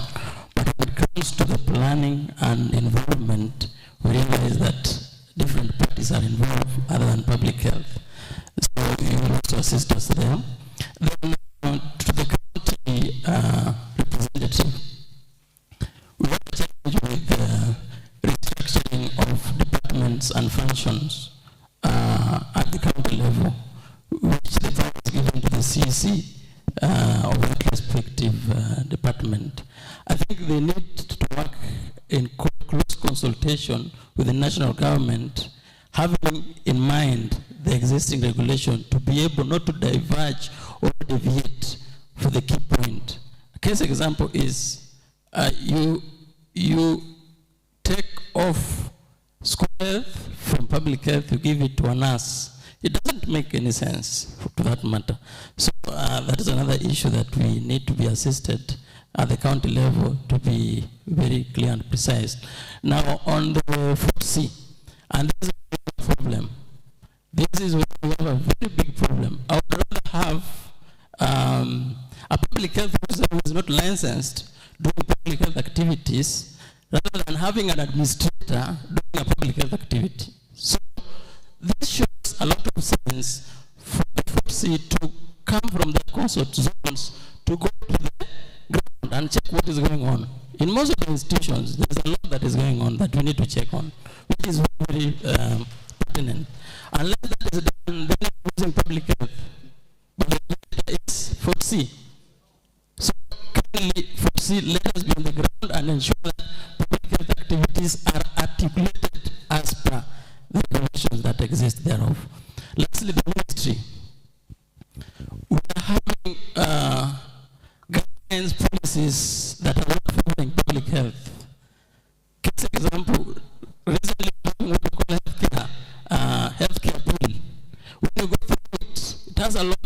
But when it comes to the planning and involvement, we realize that different parties are involved other than public health. So you will also assist us there. Then to the county representative, we have to challenge with the restructuring of departments and functions at the county level, which the power is given to the CEC of that respective department. I think they need to work in close consultation with the national government, having in mind the existing regulation to be able not to diverge or deviate for the key point. A case example is you take off school health from public health, you give it to a nurse. It doesn't make any sense to that matter. So that is another issue that we need to be assisted at the county level to be very clear and precise. Now on the 4C, and this is a big problem. This is where we have a very big problem. I would rather have a public health officer who is not licensed doing public health activities rather than having an administrator doing a public health activity. So this shows a lot of sense for the 4C to come from the consult zones to go to the ground and check what is going on. In most of the institutions, there's a lot that is going on that we need to check on, which is very pertinent. Unless that is done, then I'm using public health. But the data is foresee. So kindly foresee, let us be on the ground and ensure that public health activities are articulated as per the conditions that exist thereof. Lastly, the ministry. We are having guidelines, policies that are not following public health. Case example, recently what we call healthcare bill. When you go through it, it has a lot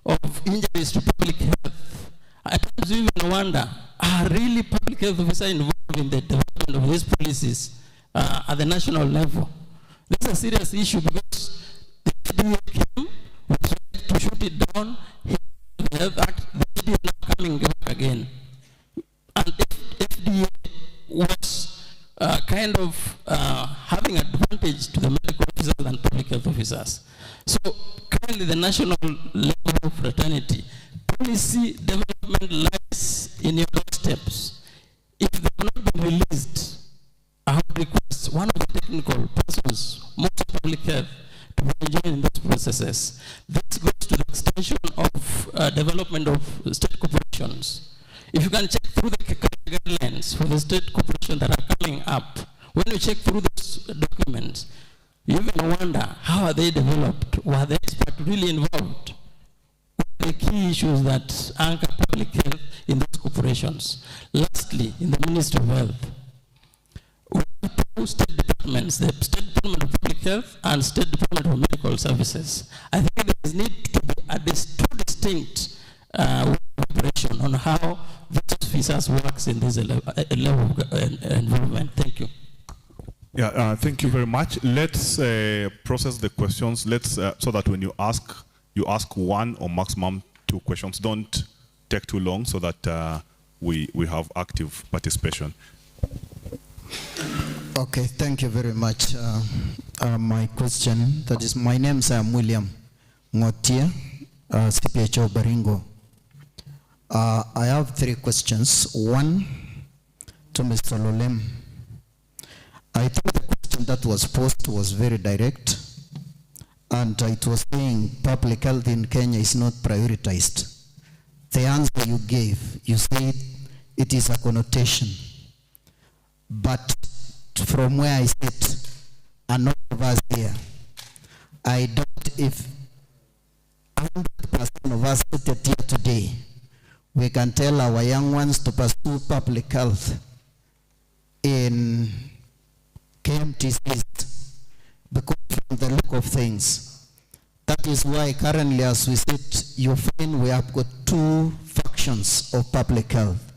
of injuries to public health. At times you even wonder, are really public health officers involved in the development of these policies at the national level? This is a serious issue because the FDA came, we tried to shoot it down, the Health Act, the FDA is now coming back again. And if FDA was kind of having advantage to the medical officers and public health officers. So currently the national level fraternity policy development lies in your steps. If they have not been released, I would request one of the technical persons, most of public health, to be joined in those processes. This goes to the extension of development of state corporations. If you can check through the guidelines for the state corporations that are coming up, when you check through those documents, you even wonder, how are they developed? Were the experts really involved? What are the key issues that anchor public health in those corporations? Lastly, in the Ministry of Health, we have two state departments, the State Department of Public Health and State Department of Medical Services. I think there needs to be two distinct operation on how those officers works in this level of involvement. Thank you. Yeah, thank you very much. Let's process the questions. Let's so that when you ask one or maximum two questions. Don't take too long so that we have active participation. Okay, thank you very much. My question, that is, my name is William Ngotia, CPHO Baringo. I have three questions. One to Mr. Lolem. I think the question that was posed was very direct, and it was saying public health in Kenya is not prioritized. The answer you gave, you said it is a connotation. But from where I sit, and all of us here, I doubt if 100% of us seated here today, we can tell our young ones to pursue public health in KMTCs, because from the look of things, that is why currently as we sit, you find we have got two factions of public health.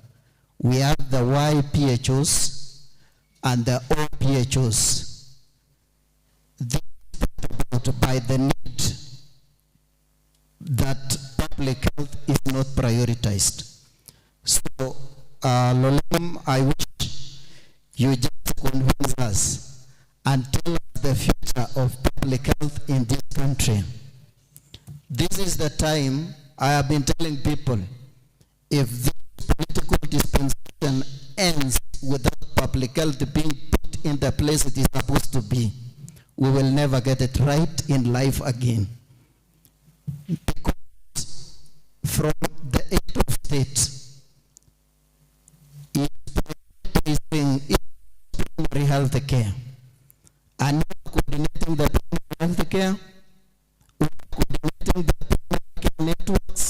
We have the YPHOs and the OPHOs. They are about by the need that public health is not prioritized. So, Lolem, I wish you just convince us and tell us the future of public health in this country. This is the time I have been telling people, if this political dispensation ends without public health being put in the place it is supposed to be, we will never get it right in life again. Because from the head of state is prioritizing primary health care, and coordinating the primary health care, coordinating the primary care networks,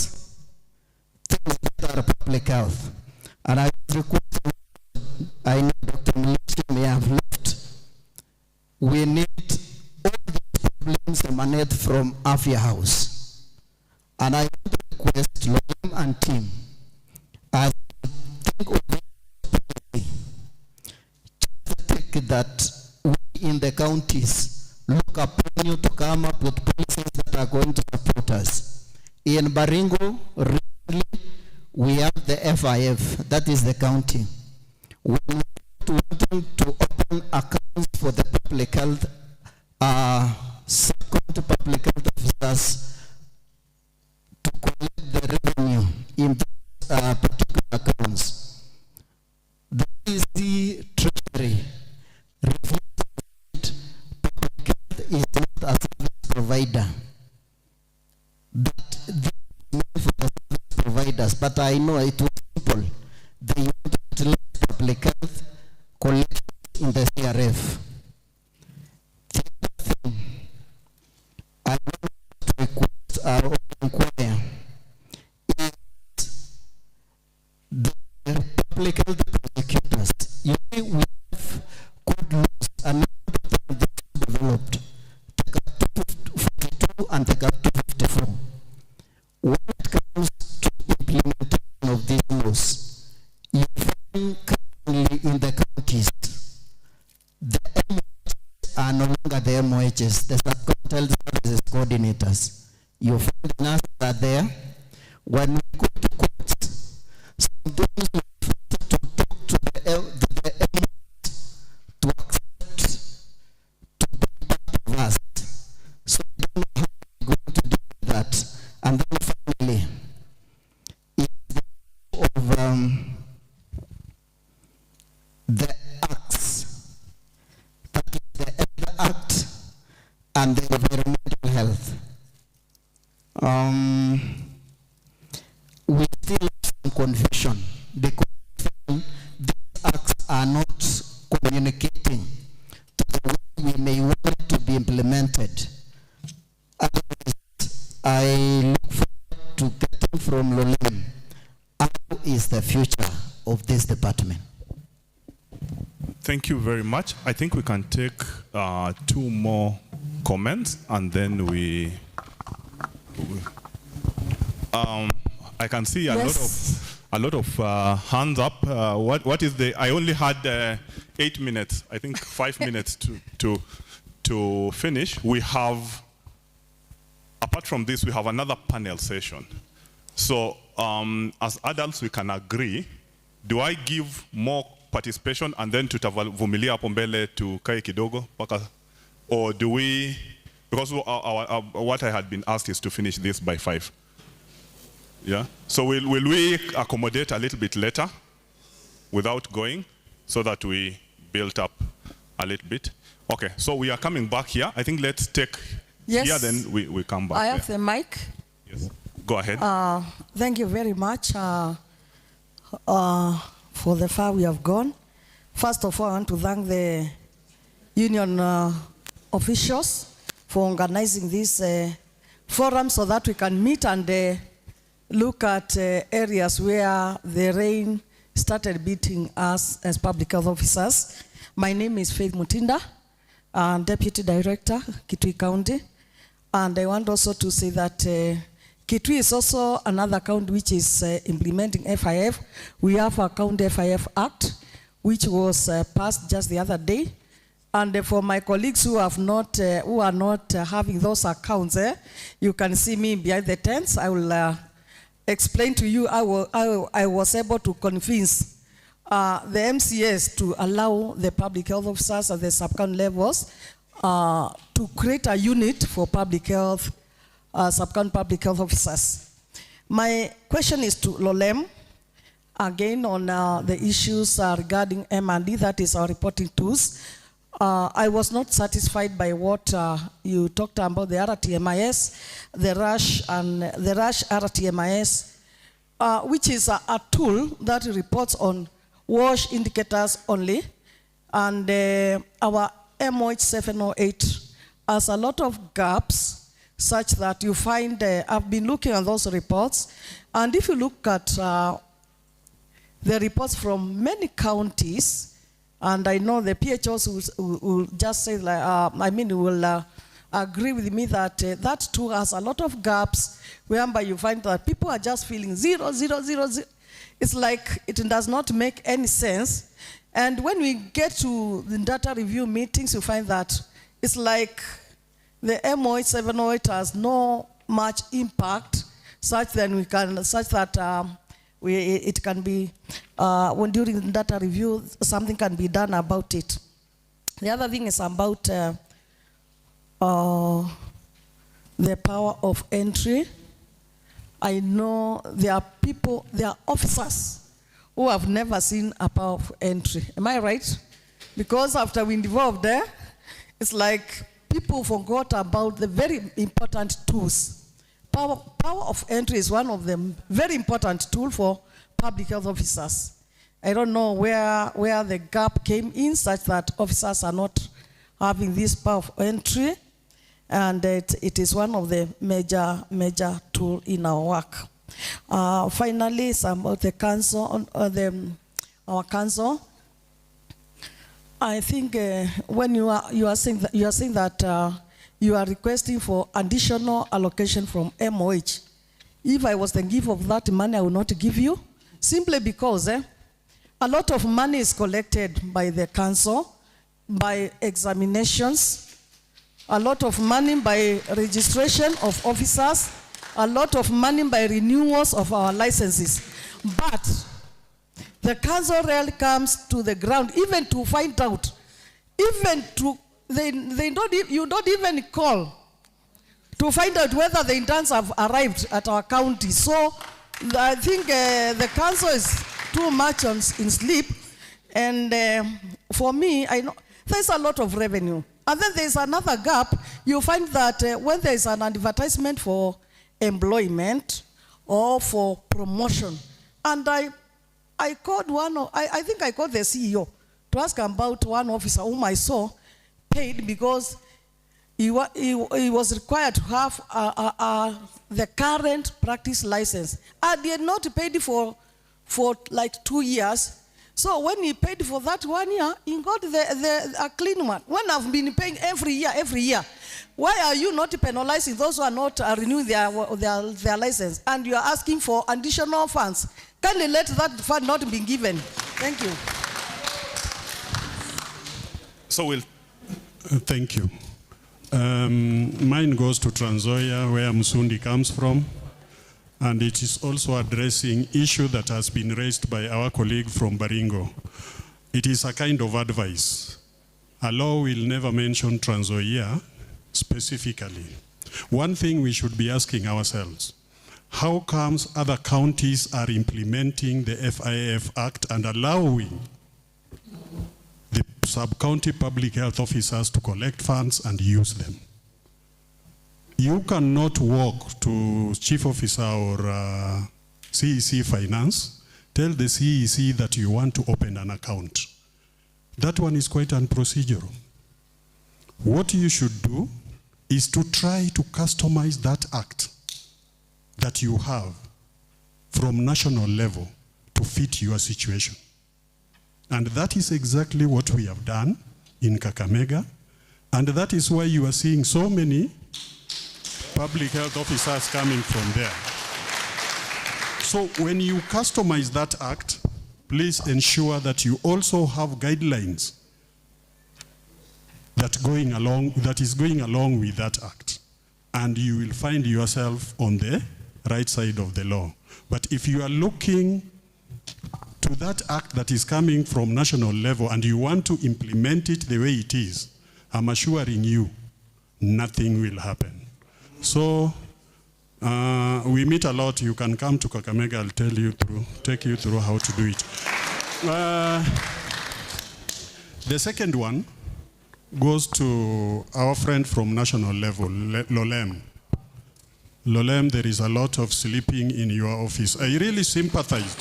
things that are public health. And I request, I know Dr. Milichi may have left, we need all these problems emanate from Afya House. And I want to request Lolem and team, as think of that we in the counties look upon you to come up with policies that are going to support us. In Baringo, recently, we have the FIF, that is the county. We want to open accounts for the public health, second public health officers to collect the revenue in those particular accounts. The easy treasury reflects public health prosecutors, but I know it was simple. They want to utilize public health collection in the CRF. The other thing I want to request or inquire is the public health prosecutors. You see, we have code laws and they developed. Take up to 42 and take up to 54. When it comes to implementation of these laws, you find currently in the counties, the MOHs are no longer the MOHs, the sub-county health services coordinators. You find the nurses are there. When we go to courts, sometimes we have to talk to the MOHs to accept to be part of us. So I don't know how we're going to do that. And then finally, is the of the acts, that is the Health Act and the environmental health. We still have some confusion because these acts are not communicating to the way we may want it to be implemented. Otherwise, I look forward to getting from Lolem how is the future of this department. Thank you very much. I think we can take 2 more comments and then I can see a lot of hands up. What is the? I only had 8 minutes. I think 5 minutes to finish. We have, apart from this, we have another panel session. So as adults, we can agree. Do I give more participation and then tutavumilia hapo mbele tukae kidogo paka, or do we? Because what I had been asked is to finish this by 5. Yeah. So will we accommodate a little bit later without going so that we build up a little bit? Okay. So we are coming back here. I think let's take here, then we come back. I have the mic. Yes. Go ahead. Thank you very much for the far we have gone. First of all, I want to thank the union officials for organizing this forum so that we can meet and look at areas where the rain started beating us as public health officers. My name is Faith Mutinda, Deputy Director, Kitui County. And I want also to say that Kitui is also another county which is implementing FIF. We have a County FIF Act, which was passed just the other day. And for my colleagues who are not having those accounts, you can see me behind the tents. I will explain to you how I was able to convince the MCS to allow the public health officers at the sub-county levels to create a unit for public health, sub-county public health officers. My question is to Lolem, again on the issues regarding M&D, that is our reporting tools. I was not satisfied by what you talked about, the RTMIS, the RASH RTMIS, which is a tool that reports on wash indicators only. And our MOH 708 has a lot of gaps such that you find, I've been looking at those reports, and if you look at the reports from many counties, and I know the PHOs will just say, will agree with me that that too has a lot of gaps, whereby you find that people are just feeling 0, 0, 0, 0. It's like it does not make any sense. And when we get to the data review meetings, you find that it's like the MOH 708 has no much impact, such that it can be, when during the data review, something can be done about it. The other thing is about the power of entry. I know there are people, there are officers who have never seen a power of entry. Am I right? Because after we involved there, it's like people forgot about the very important tools, power of entry is one of the very important tool for public health officers. I don't know where the gap came in such that officers are not having this power of entry, and it is one of the major tool in our work. Finally, some of the council, our council. I think when you are saying that you are requesting for additional allocation from MOH. If I was the giver of that money, I would not give you, simply because a lot of money is collected by the council, by examinations, a lot of money by registration of officers, a lot of money by renewals of our licenses. But the council rarely comes to the ground, even to find out, even to, you don't even call to find out whether the interns have arrived at our county. So I think the council is too much in sleep. And for me, I know there's a lot of revenue. And then there's another gap. You find that when there's an advertisement for employment or for promotion, and I called I think I called the CEO to ask about one officer whom I saw paid because he was required to have the current practice license. And he had not paid for like 2 years. So when he paid for that 1 year, he got a clean one. When I've been paying every year, why are you not penalizing those who are not renewing their license? And you are asking for additional funds. Can you let that fund not be given? Thank you. So we'll. Thank you. Mine goes to Trans Nzoia, where Musundi comes from, and it is also addressing issue that has been raised by our colleague from Baringo. It is a kind of advice. A law will never mention Trans Nzoia specifically. One thing we should be asking ourselves, how comes other counties are implementing the FIF Act and allowing the sub-county public health officers to collect funds and use them? You cannot walk to chief officer or CEC finance, tell the CEC that you want to open an account. That one is quite unprocedural. What you should do is to try to customize that act that you have from national level to fit your situation. And that is exactly what we have done in Kakamega, and that is why you are seeing so many public health officers coming from there. So when you customize that act, please ensure that you also have guidelines that is going along with that act, and you will find yourself on the right side of the law. But if you are looking to that act that is coming from national level and you want to implement it the way it is, I'm assuring you, nothing will happen. So we meet a lot. You can come to Kakamega, I'll take you through how to do it. The second one goes to our friend from national level, Lolem. Lolem, there is a lot of sleeping in your office. I really sympathized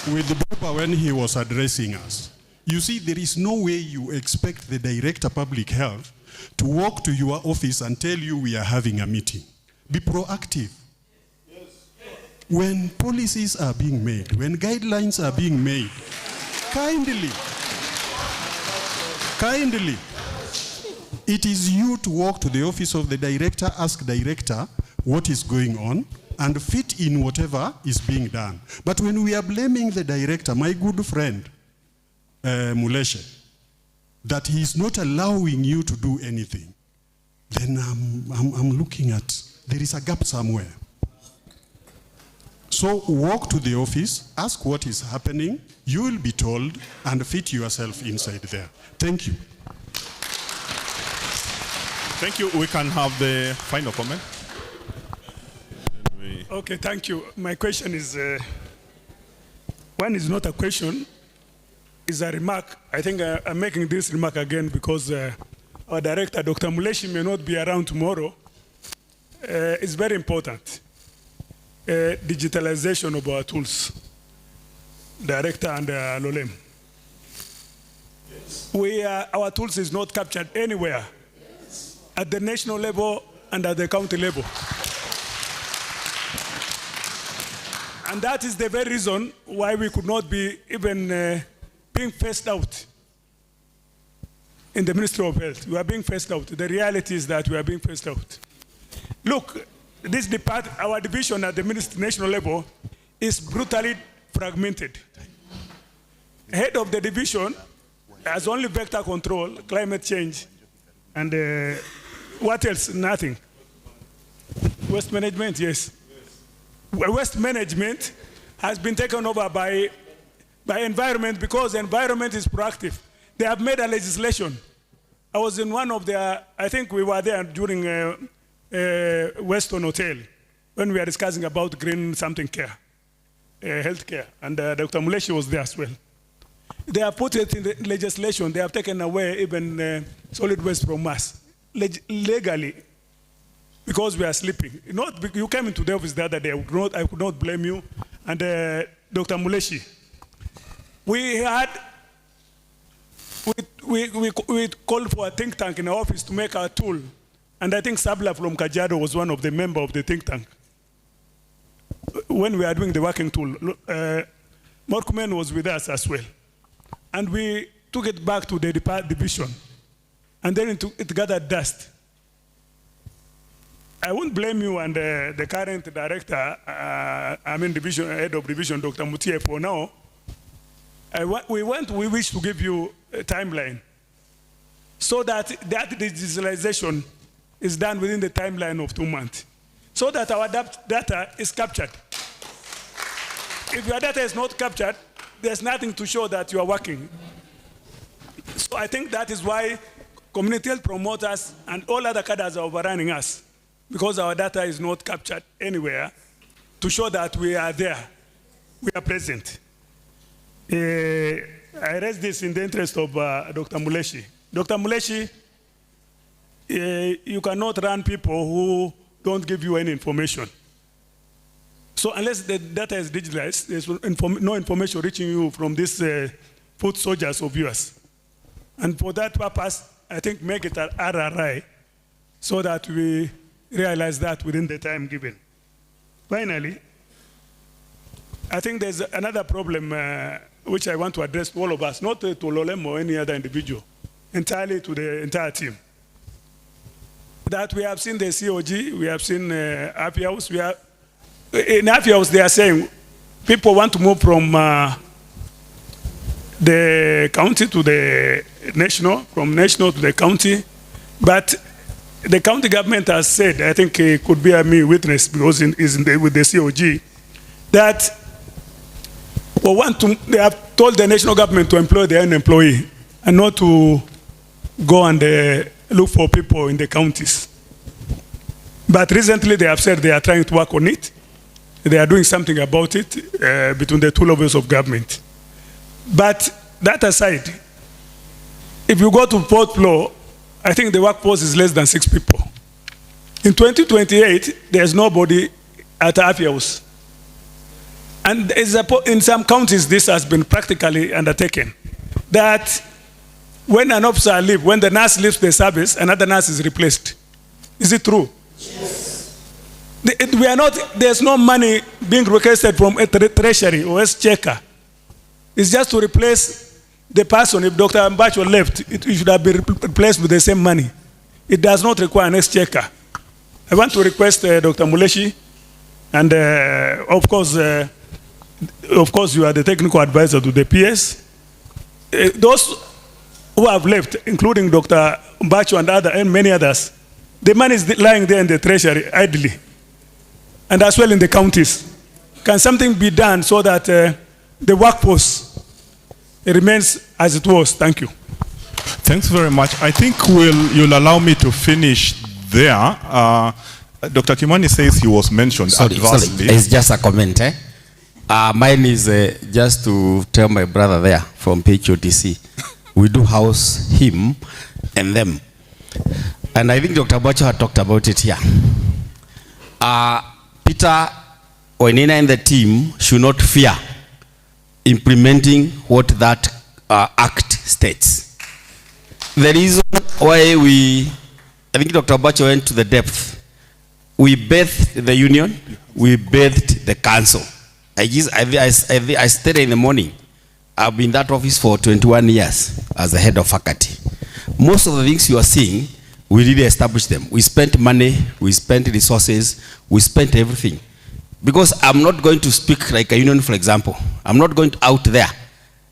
with Buba when he was addressing us. You see, there is no way you expect the Director of Public Health to walk to your office and tell you we are having a meeting. Be proactive. When policies are being made, when guidelines are being made, kindly, it is you to walk to the office of the director, ask director what is going on, and fit in whatever is being done. But when we are blaming the director, my good friend, Muleshe, that he is not allowing you to do anything, then I'm looking at, there is a gap somewhere. So walk to the office, ask what is happening, you will be told, and fit yourself inside there. Thank you. Thank you. We can have the final comment. Okay, thank you. My question is, one is not a question, it's a remark. I think I'm making this remark again because our director, Dr. Muleshi, may not be around tomorrow. is very important. Digitalization of our tools. Director and Lolem. Our tools is not captured anywhere at the national level and at the county level. And that is the very reason why we could not be even being phased out in the Ministry of Health. We are being phased out. The reality is that we are being phased out. Look, our division at the national level is brutally fragmented. Head of the division has only vector control, climate change, and what else? Nothing. Waste management, yes. Waste management has been taken over by environment because environment is proactive. They have made a legislation. I was in one of their, I think we were there during Weston Hotel when we were discussing about green something care, health care, and Dr. Muleshi was there as well. They have put it in the legislation. They have taken away even solid waste from us legally because we are sleeping. You came into the office the other day. I could not blame you. And Dr. Muleshi, we called for a think tank in our office to make our tool. And I think Sabla from Kajiado was one of the members of the think tank. When we are doing the working tool, Morkumen was with us as well. And we took it back to the division. And then it gathered dust. I won't blame you and the current director, head of division, Dr. Mutie, for now. We wish to give you a timeline so that digitalization is done within the timeline of 2 months, so that our data is captured. If your data is not captured, there's nothing to show that you are working. So I think that is why community health promoters and all other cadres are overrunning us, because our data is not captured anywhere to show that we are there, we are present. I raise this in the interest of Dr. Muleshi. Dr. Muleshi, you cannot run people who don't give you any information. So unless the data is digitalized, there's no information reaching you from these foot soldiers of yours. And for that purpose, I think make it an RRI so that we realize that within the time given. Finally, I think there's another problem which I want to address to all of us, not to Lolem or any other individual, entirely to the entire team. That we have seen the COG, we have seen Happy House. In Happy House, they are saying people want to move from the county to the national, from national to the county, but the county government has said, I think it could be a me witness because with the COG, that they have told the national government to employ their own employee and not to go and look for people in the counties. But recently they have said they are trying to work on it. They are doing something about it between the two levels of government. But that aside, if you go to Port Law, I think the workforce is less than 6 people. In 2028, there's nobody at Happy House. And in some counties, this has been practically undertaken. That when an officer leaves, when the nurse leaves the service, another nurse is replaced. Is it true? Yes. There's no money being requested from a treasury or exchequer. It's just to replace the person. If Dr. Mbacho left, it should have been replaced with the same money. It does not require an exchequer. I want to request Dr. Muleshi, and of course, you are the technical advisor to the PS. Those who have left, including Dr. Mbacho and many others, the money is lying there in the treasury idly, and as well in the counties. Can something be done so that the workforce remains as it was? Thank you. Thanks very much. I think you'll allow me to finish there. Dr. Kimani says he was mentioned adversely. It's just a comment. Mine is just to tell my brother there from PHOTC. We do house him and them. And I think Dr. Bacho had talked about it here. Peter Wainaina and the team should not fear implementing what that act states. The reason why I think Dr. Bacho went to the depth. We bathed the union, we bathed the council. I stayed in the morning. I've been in that office for 21 years as the head of faculty. Most of the things you are seeing, we really established them. We spent money, we spent resources, we spent everything. Because I'm not going to speak like a union, for example. I'm not going out there.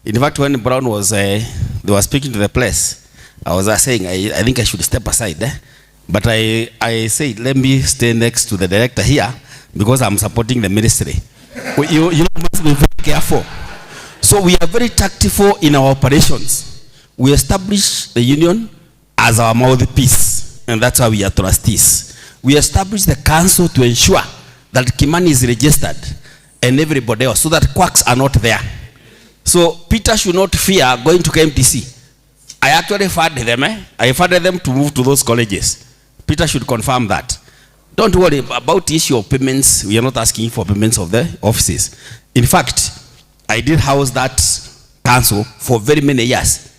In fact, when Brown was, they were speaking to the place, I was saying, I think I should step aside. But I said, let me stay next to the director here because I'm supporting the ministry. You must be very careful. So we are very tactful in our operations. We establish the union as our mouthpiece, and that's why we are trustees. We establish the council to ensure that Kimani is registered and everybody else, so that quacks are not there. So Peter should not fear going to KMTC. I actually funded them. I funded them to move to those colleges. Peter should confirm that. Don't worry about the issue of payments. We are not asking for payments of the offices. In fact, I did house that council for very many years.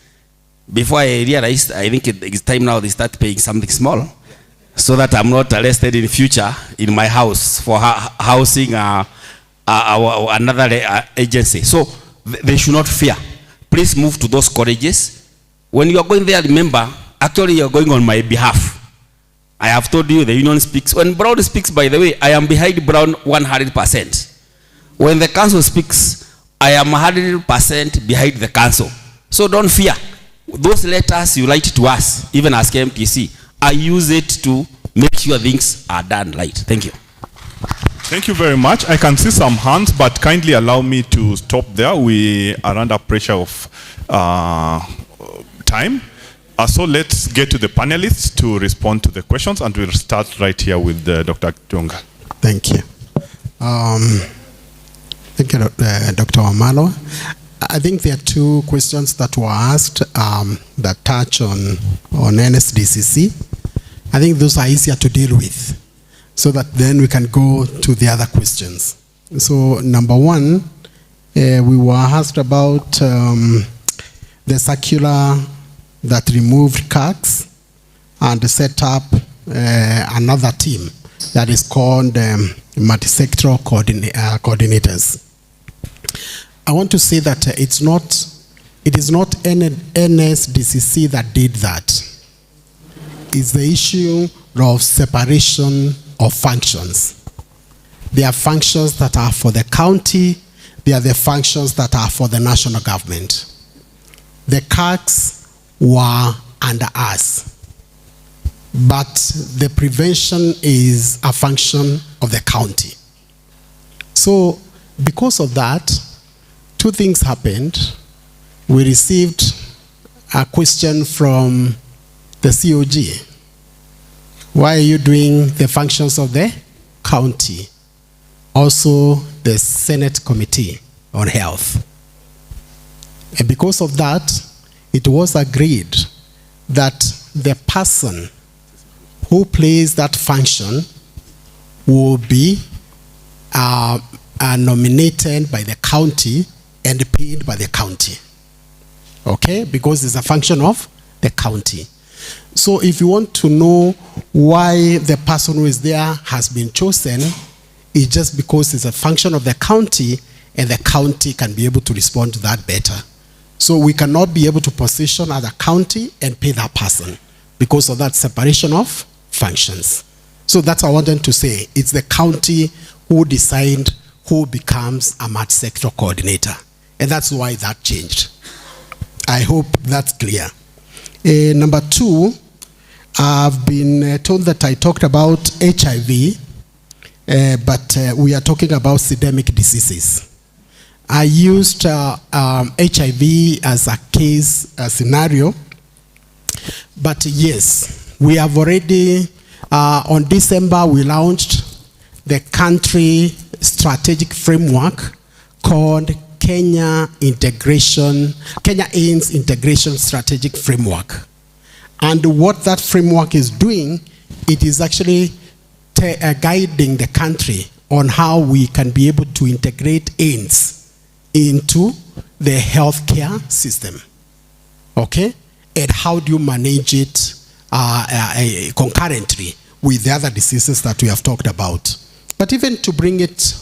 Before I realized, I think it's time now they start paying something small so that I'm not arrested in future in my house for housing another agency. So they should not fear. Please move to those colleges. When you are going there, remember, actually you are going on my behalf. I have told you the union speaks. When Brown speaks, by the way, I am behind Brown 100%. When the council speaks, I am 100% behind the council. So don't fear. Those letters you write to us, even as KMTC, I use it to make sure things are done right. Thank you. Thank you very much. I can see some hands, but kindly allow me to stop there. We are under pressure of time. So let's get to the panelists to respond to the questions, and we'll start right here with Dr. Jonga. Thank you. Thank you, Dr. Omalo. I think there are two questions that were asked that touch on NSDCC. I think those are easier to deal with, so that then we can go to the other questions. So number one, we were asked about the circular that removed CACs and set up another team that is called multi-sectoral coordinators. I want to say that it is not NSDCC that did that. It's the issue of separation of functions. There are functions that are for the county, there are the functions that are for the national government. The CACs were under us, but the prevention is a function of the county. So because of that, two things happened. We received a question from the COG. Why are you doing the functions of the county? Also the Senate Committee on Health. And because of that, it was agreed that the person who plays that function will be nominated by the county and paid by the county. Okay? Because it's a function of the county. So if you want to know why the person who is there has been chosen, it's just because it's a function of the county, and the county can be able to respond to that better. So we cannot be able to position as a county and pay that person because of that separation of functions. So that's what I wanted to say. It's the county who decide who becomes a multi-sector coordinator. And that's why that changed. I hope that's clear. Number two, I've been told that I talked about HIV, but we are talking about systemic diseases. I used HIV as a case scenario, but yes, we have already, on December, we launched the country strategic framework called Kenya AIDS Integration Strategic Framework. And what that framework is doing, it is actually guiding the country on how we can be able to integrate AIDS into the healthcare system. Okay? And how do you manage it concurrently with the other diseases that we have talked about? But even to bring it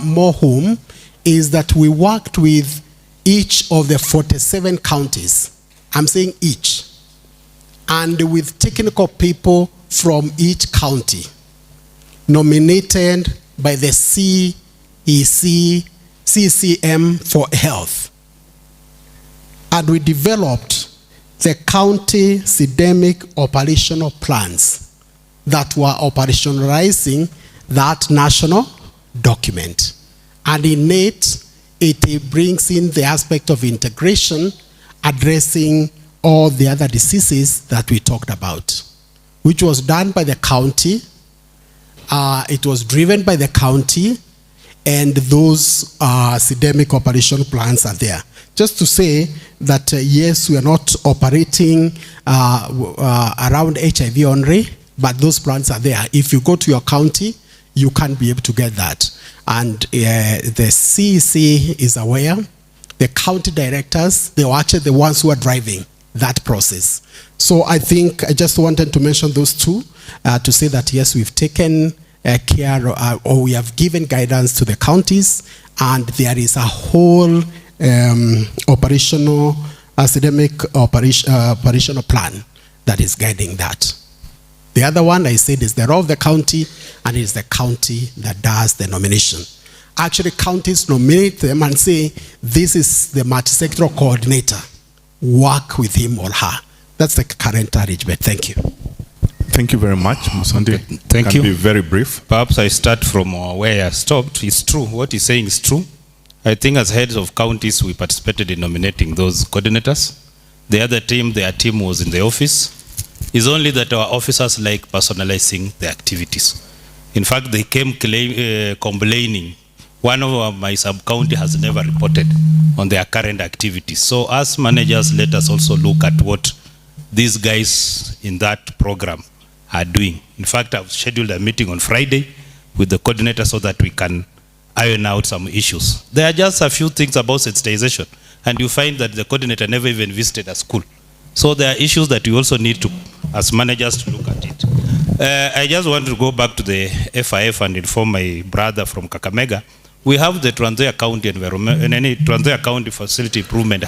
more home is that we worked with each of the 47 counties. I'm saying each. And with technical people from each county, nominated by the CCM for health. And we developed the county syndemic operational plans that were operationalizing that national document. And in it brings in the aspect of integration, addressing all the other diseases that we talked about, which was done by the county. It was driven by the county, and those syndemic operation plans are there. Just to say that yes, we are not operating around HIV only, but those plans are there. If you go to your county, you can be able to get that. And the CEC is aware. The county directors, they were actually the ones who are driving that process. So I think I just wanted to mention those two to say that yes, we've taken care or we have given guidance to the counties, and there is a whole operational academic operational plan that is guiding that. The other one I said is the role of the county, and it is the county that does the nomination. Actually, counties nominate them and say, this is the multi-sectoral coordinator. Work with him or her. That's the current arrangement. Thank you. Thank you very much, Musandi. Thank you. Be very brief. Perhaps I start from where I stopped. It's true. What he's saying is true. I think as heads of counties, we participated in nominating those coordinators. The other team, their team was in the office. It's only that our officers like personalizing the activities. In fact, they came complaining. One of my sub-county has never reported on their current activities. So as managers, let us also look at what these guys in that program are doing. In fact, I've scheduled a meeting on Friday with the coordinator so that we can iron out some issues. There are just a few things about sensitization, and you find that the coordinator never even visited a school. So there are issues that you also need to, as managers, to look at it. I just want to go back to the FIF and inform my brother from Kakamega. We have the Trans Nzoia County Environment and any Trans Nzoia County Facility Improvement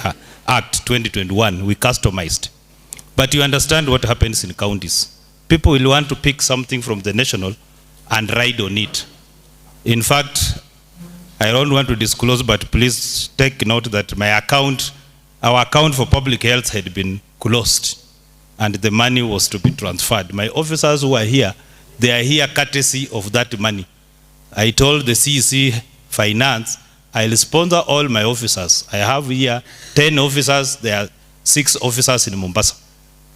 Act 2021. We customized. But you understand what happens in counties. People will want to pick something from the national and ride on it. In fact, I don't want to disclose, but please take note that my account, our account for public health had been closed and the money was to be transferred. My officers who are here, they are here courtesy of that money. I told the CEC Finance, I'll sponsor all my officers. I have here 10 officers, there are 6 officers in Mombasa.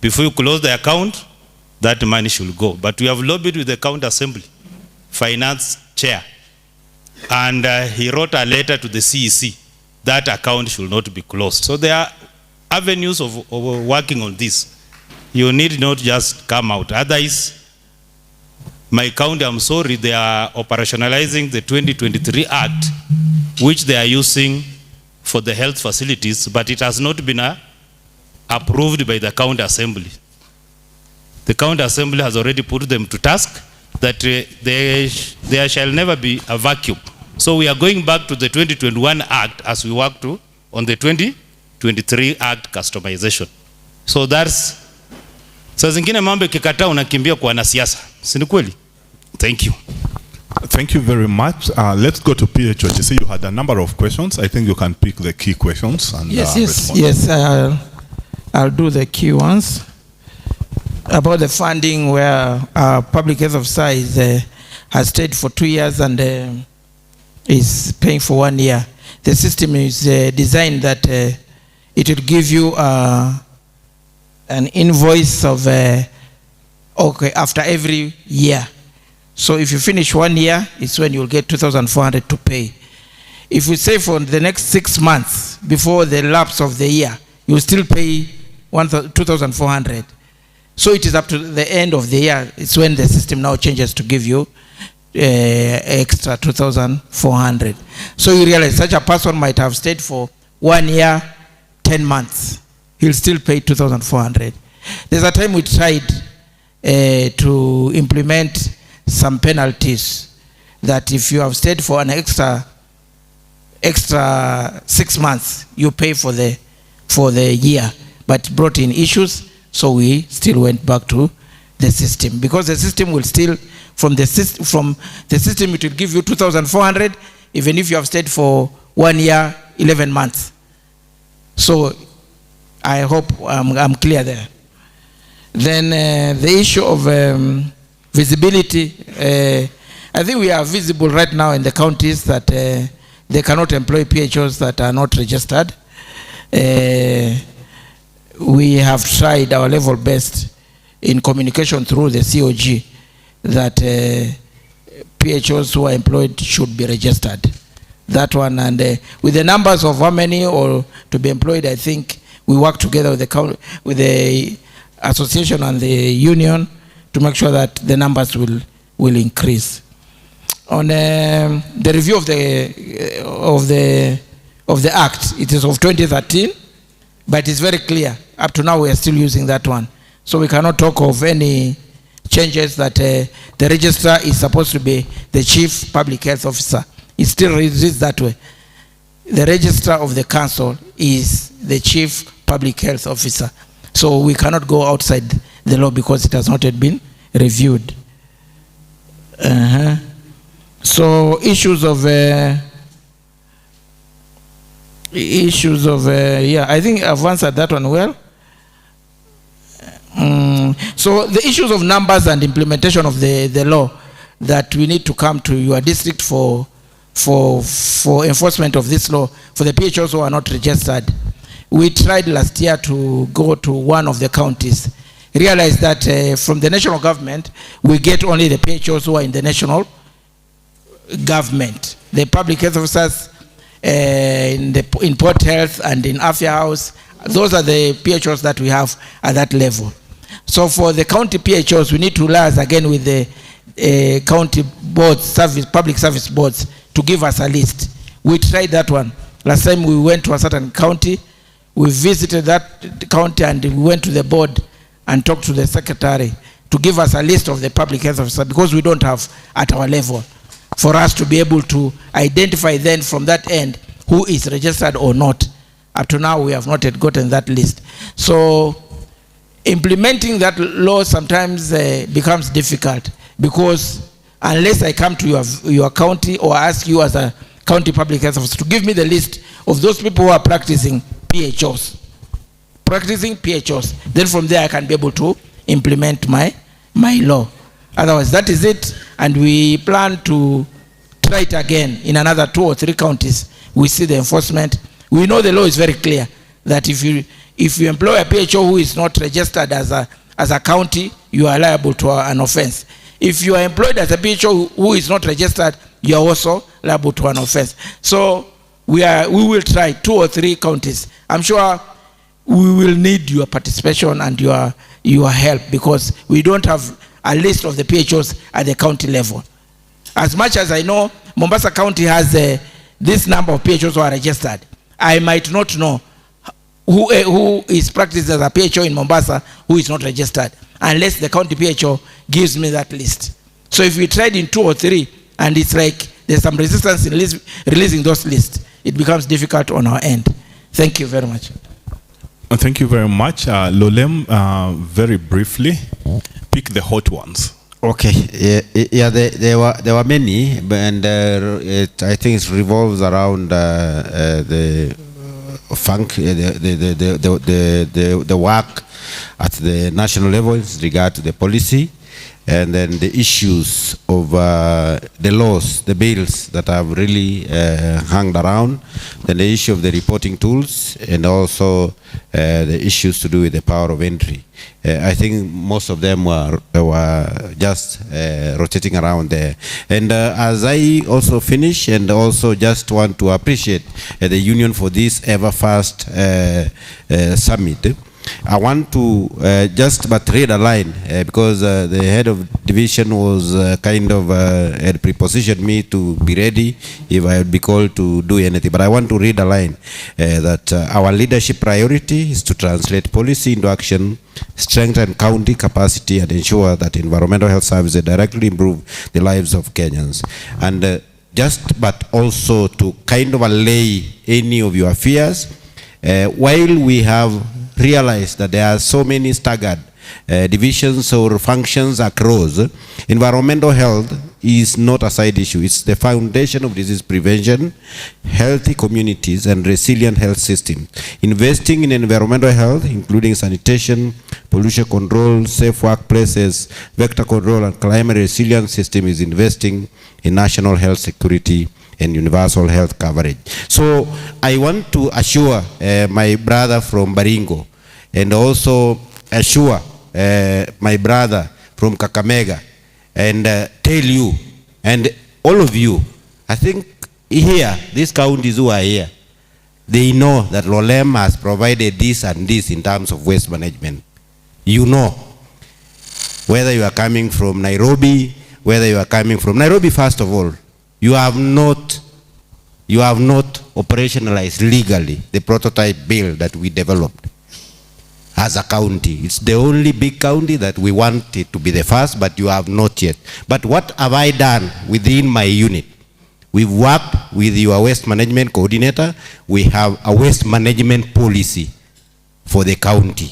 Before you close the account, that money should go. But we have lobbied with the county assembly, finance chair, and he wrote a letter to the CEC. That account should not be closed. So there are avenues of working on this. You need not just come out. Otherwise, my county, I'm sorry, they are operationalizing the 2023 Act, which they are using for the health facilities, but it has not been approved by the county assembly. The county assembly has already put them to task that there shall never be a vacuum. So we are going back to the 2021 Act as we work on the 2023 Act customization. So that's, saa zingine mambo ikikataa unakimbia kwa wanasiasa. Si ni kweli? Thank you. Thank you very much. Let's go to PHOTC. You had a number of questions. I think you can pick the key questions and respond. Yes. I'll do the key ones. About the funding, where public health officer has stayed for 2 years and is paying for 1 year. The system is designed that it will give you an invoice of after every year. So if you finish 1 year, it's when you'll get 2,400 to pay. If we say for the next 6 months before the lapse of the year, you'll still pay 2,400. So it is up to the end of the year. It's when the system now changes to give you extra 2,400. So you realize such a person might have stayed for 1 year, 10 months. He'll still pay 2,400. There's a time we tried to implement some penalties that if you have stayed for an extra 6 months, you pay for the year, but brought in issues, so we still went back to the system, because the system will still from the system it will give you 2,400 even if you have stayed for 1 year 11 months. So I hope I'm clear there. Then the issue of visibility, I think we are visible right now in the counties that they cannot employ PHOs that are not registered. We have tried our level best in communication through the COG that PHOs who are employed should be registered. That one, and with the numbers of how many or to be employed, I think we work together with the association and the union to make sure that the numbers will increase. On the review of the act, it is of 2013, but it's very clear. Up to now, we are still using that one. So we cannot talk of any changes that the registrar is supposed to be the chief public health officer. It still reads that way. The registrar of the council is the chief public health officer. So we cannot go outside the law because it has not yet been reviewed. So issues of yeah, I think I've answered that one well. So the issues of numbers and implementation of the law that we need to come to your district for enforcement of this law for the PHOs who are not registered. We tried last year to go to one of the counties, realized that from the national government we get only the PHOs who are in the national government. The public health officers in Port Health and in Afya House, those are the PHOs that we have at that level. So for the county PHOs, we need to liaise again with the county boards, public service boards, to give us a list. We tried that one. Last time we went to a certain county, we visited that county and we went to the board and talked to the secretary to give us a list of the public health officers, because we don't have at our level, for us to be able to identify then from that end who is registered or not. Up to now, we have not yet gotten that list. So implementing that law sometimes becomes difficult, because unless I come to your county or ask you as a county public health officer to give me the list of those people who are practicing PHOs, then from there I can be able to implement my law. Otherwise, that is it, and we plan to try it again in another 2 or 3 counties. We see the enforcement. We know the law is very clear that if you employ a PHO who is not registered as a county, you are liable to an offense. If you are employed as a PHO who is not registered, you are also liable to an offense. So we will try 2 or 3 counties. I'm sure we will need your participation and your help, because we don't have a list of the PHOs at the county level. As much as I know, Mombasa County has this number of PHOs who are registered. I might not know who is practiced as a PHO in Mombasa who is not registered, unless the county PHO gives me that list. So if we tried in 2 or 3 and it's like there's some resistance in releasing those lists, it becomes difficult on our end. Thank you very much. Thank you very much. Lolem, very briefly, pick the hot ones. Okay, yeah, there were many, and I think it revolves around the work at the national level with regard to the policy, and then the issues of the laws, the bills that have really hung around, then the issue of the reporting tools, and also the issues to do with the power of entry. I think most of them were just rotating around there. And as I also finish, and also just want to appreciate the union for this ever fast summit. I want to just but read a line because the head of division was kind of had prepositioned me to be ready if I would be called to do anything. But I want to read a line that our leadership priority is to translate policy into action, strengthen county capacity, and ensure that environmental health services directly improve the lives of Kenyans. And just but also to kind of allay any of your fears, while we have realized that there are so many staggered divisions or functions across, environmental health is not a side issue. It's the foundation of disease prevention, healthy communities, and resilient health system. Investing in environmental health, including sanitation, pollution control, safe workplaces, vector control, and climate resilience system, is investing in national health security and universal health coverage. So I want to assure my brother from Baringo, and also assure my brother from Kakamega, and tell you, and all of you, I think here, these counties who are here, they know that Lolem has provided this and this in terms of waste management. You know, whether you are coming from Nairobi, whether you are coming from Nairobi, first of all, you have not operationalized legally the prototype bill that we developed as a county. It's the only big county that we want it to be the first, but you have not yet. But what have I done within my unit? We've worked with your waste management coordinator. We have a waste management policy for the county,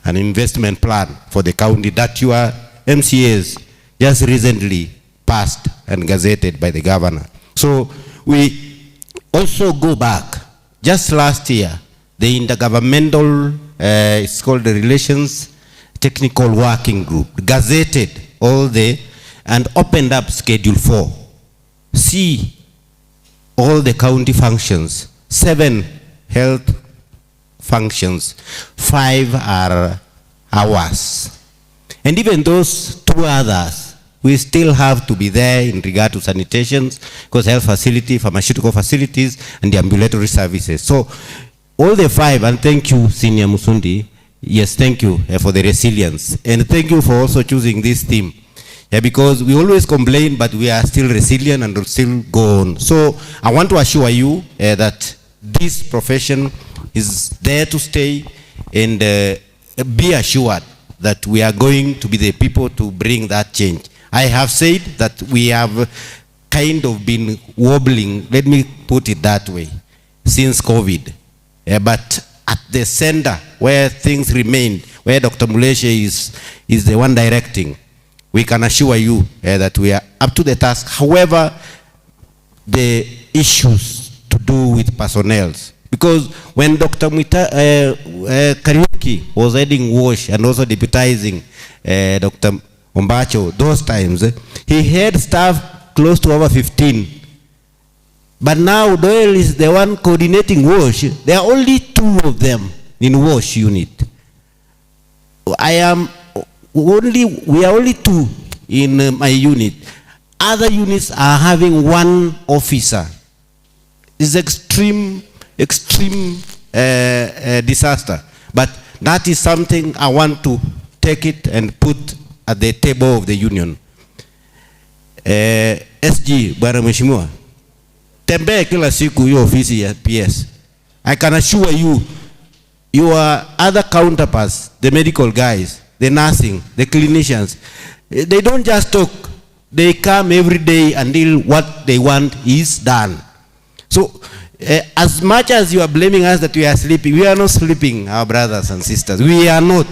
an investment plan for the county that your MCAs just recently passed and gazetted by the governor. So we also go back, just last year, the intergovernmental, it's called the Relations Technical Working Group, gazetted all the, and opened up Schedule 4. See all the county functions, 7 health functions, 5 are ours. And even those 2 others, we still have to be there in regard to sanitations, because health facility, pharmaceutical facilities, and the ambulatory services. So all the 5, and thank you, Senior Musundi. Yes, thank you for the resilience. And thank you for also choosing this theme. Yeah, because we always complain, but we are still resilient and will still go on. So I want to assure you that this profession is there to stay, and be assured that we are going to be the people to bring that change. I have said that we have kind of been wobbling, let me put it that way, since COVID. But at the center where things remain, where Dr. Muleshe is the one directing, we can assure you that we are up to the task. However, the issues to do with personnel, because when Dr. Kariuki was heading WASH and also deputizing Dr. Ombacho, those times, he had staff close to over 15. But now Doyle is the one coordinating WASH. There are only 2 of them in WASH unit. We are only 2 in my unit. Other units are having 1 officer. It's extreme disaster. But that is something I want to take it and put at the table of the union. SG, Bwana Mheshimiwa, tembea kila siku hiyo ofisi ya PS. I can assure you, your other counterparts, the medical guys, the nursing, the clinicians, they don't just talk. They come every day until what they want is done. So, as much as you are blaming us that we are sleeping, we are not sleeping, our brothers and sisters. We are not.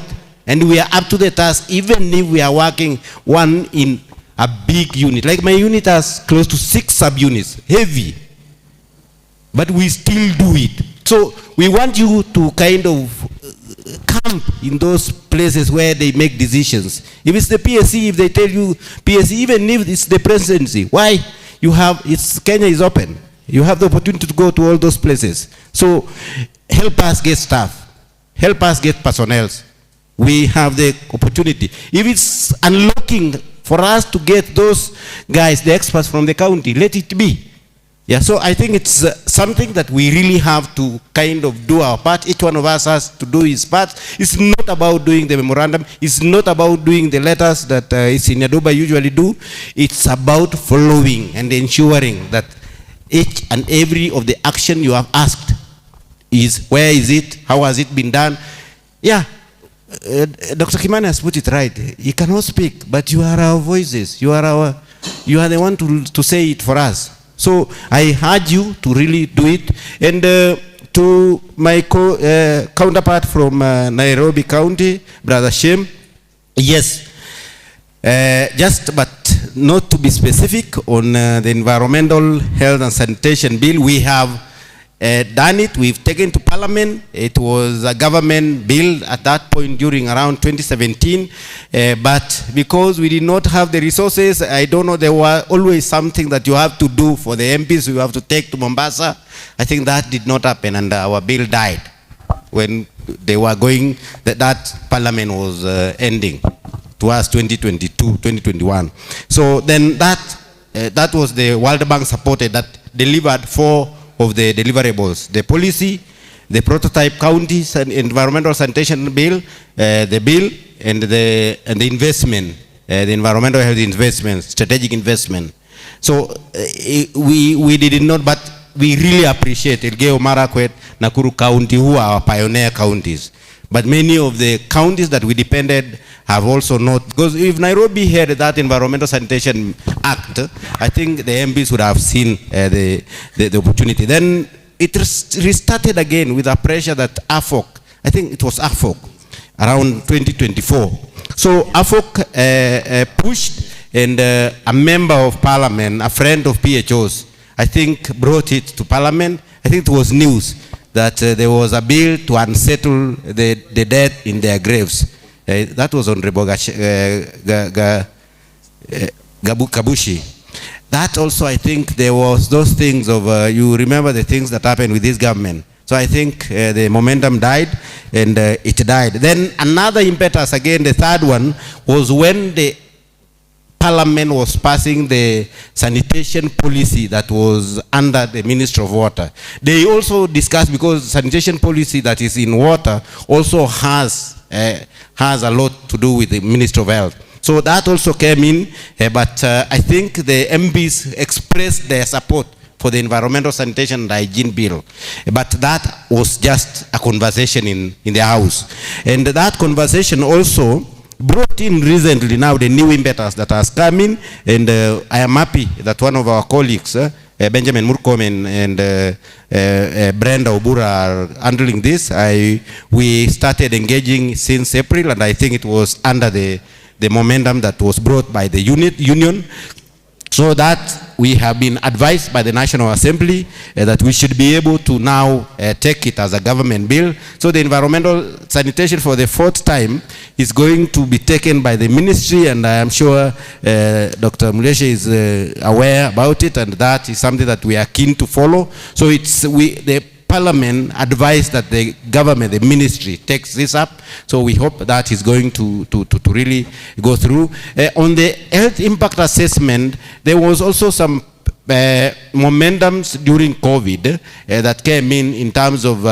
And we are up to the task, even if we are working one in a big unit. Like my unit has close to 6 subunits, heavy. But we still do it. So we want you to kind of camp in those places where they make decisions. If it's the PSC, if they tell you PSC, even if it's the presidency, why? You have, Kenya is open. You have the opportunity to go to all those places. So help us get staff. Help us get personnel. We have the opportunity. If it's unlocking for us to get those guys, the experts from the county, let it be. Yeah, so I think it's something that we really have to kind of do our part. Each one of us has to do his part. It's not about doing the memorandum. It's not about doing the letters that Senior Doba usually do. It's about following and ensuring that each and every of the action you have asked is, where is it? How has it been done? Yeah, Dr. Kimani has put it right. He cannot speak, but you are our voices. You are the one to say it for us. So I urge you to really do it. And to my counterpart from Nairobi County, Brother Shem, yes, but not to be specific on the Environmental Health and Sanitation Bill, we have done it. We've taken to Parliament. It was a government bill at that point during around 2017. But because we did not have the resources, I don't know, there were always something that you have to do for the MPs. You have to take to Mombasa. I think that did not happen, and our bill died when they were going, that Parliament was ending towards 2022, 2021. So then that was the World Bank supported, that delivered 4 of the deliverables: the policy, the prototype counties and environmental sanitation bill, the bill, and the investment, the environmental health investment, strategic investment. So we did not, but we really appreciate Elgeyo Marakwet, Nakuru County, who are our pioneer counties. But many of the counties that we depended have also not, because if Nairobi had that Environmental Sanitation Act, I think the MPs would have seen the opportunity. Then it restarted again with a pressure that AFOC, I think it was AFOC, around 2024. So AFOC pushed, and a member of Parliament, a friend of PHO's, I think brought it to Parliament. I think it was news that there was a bill to unsettle the dead in their graves. That was Honorable Kabushi. That also, I think there was those things of, you remember the things that happened with this government. So I think the momentum died, and it died. Then another impetus, again, the third one, was when the Parliament was passing the sanitation policy that was under the Ministry of Water. They also discussed, because sanitation policy that is in water also has a lot to do with the Ministry of Health. So that also came in, but I think the MPs expressed their support for the environmental sanitation and hygiene bill. But that was just a conversation in the House. And that conversation also brought in recently now the new impetus that has come in, and I am happy that one of our colleagues, Benjamin Murkomen and Brenda Obura, are handling this. We started engaging since April, and I think it was under the momentum that was brought by the union, so that we have been advised by the National Assembly that we should be able to now take it as a government bill. So the environmental sanitation for the 4th time is going to be taken by the ministry, and I am sure Dr. Muleshe is aware about it, and that is something that we are keen to follow. So the Parliament advised that the government, the ministry, takes this up. So we hope that is going to really go through. On the health impact assessment, there was also some momentums during COVID that came in terms of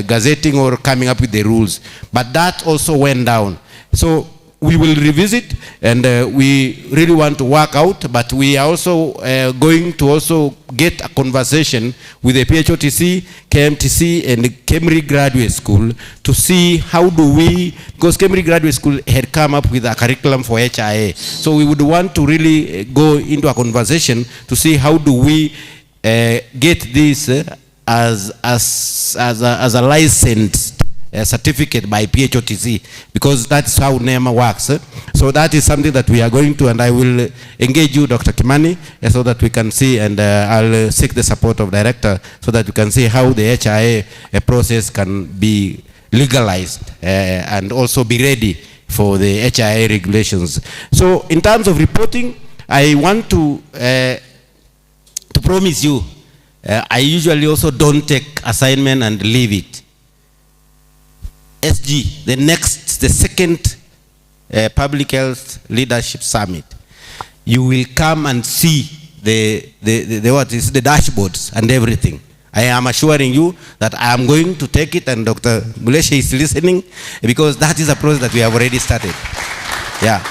gazetting or coming up with the rules. But that also went down. So we will revisit, and we really want to work out, but we are also going to also get a conversation with the PHOTC, KMTC, and the Kemri Graduate School to see how do we, because Kemri Graduate School had come up with a curriculum for HIA. So we would want to really go into a conversation to see how do we get this as a licensed certificate by PHOTC, because that's how NEMA works. So that is something that we are going to, and I will engage you, Dr. Kimani, so that we can see, and I'll seek the support of director so that we can see how the HIA process can be legalized and also be ready for the HIA regulations. So in terms of reporting, I want to promise you, I usually also don't take assignment and leave it. SG, the second Public Health Leadership Summit, you will come and see the dashboards and everything. I am assuring you that I am going to take it, and Dr. Buleshe is listening, because that is a process that we have already started. Yeah.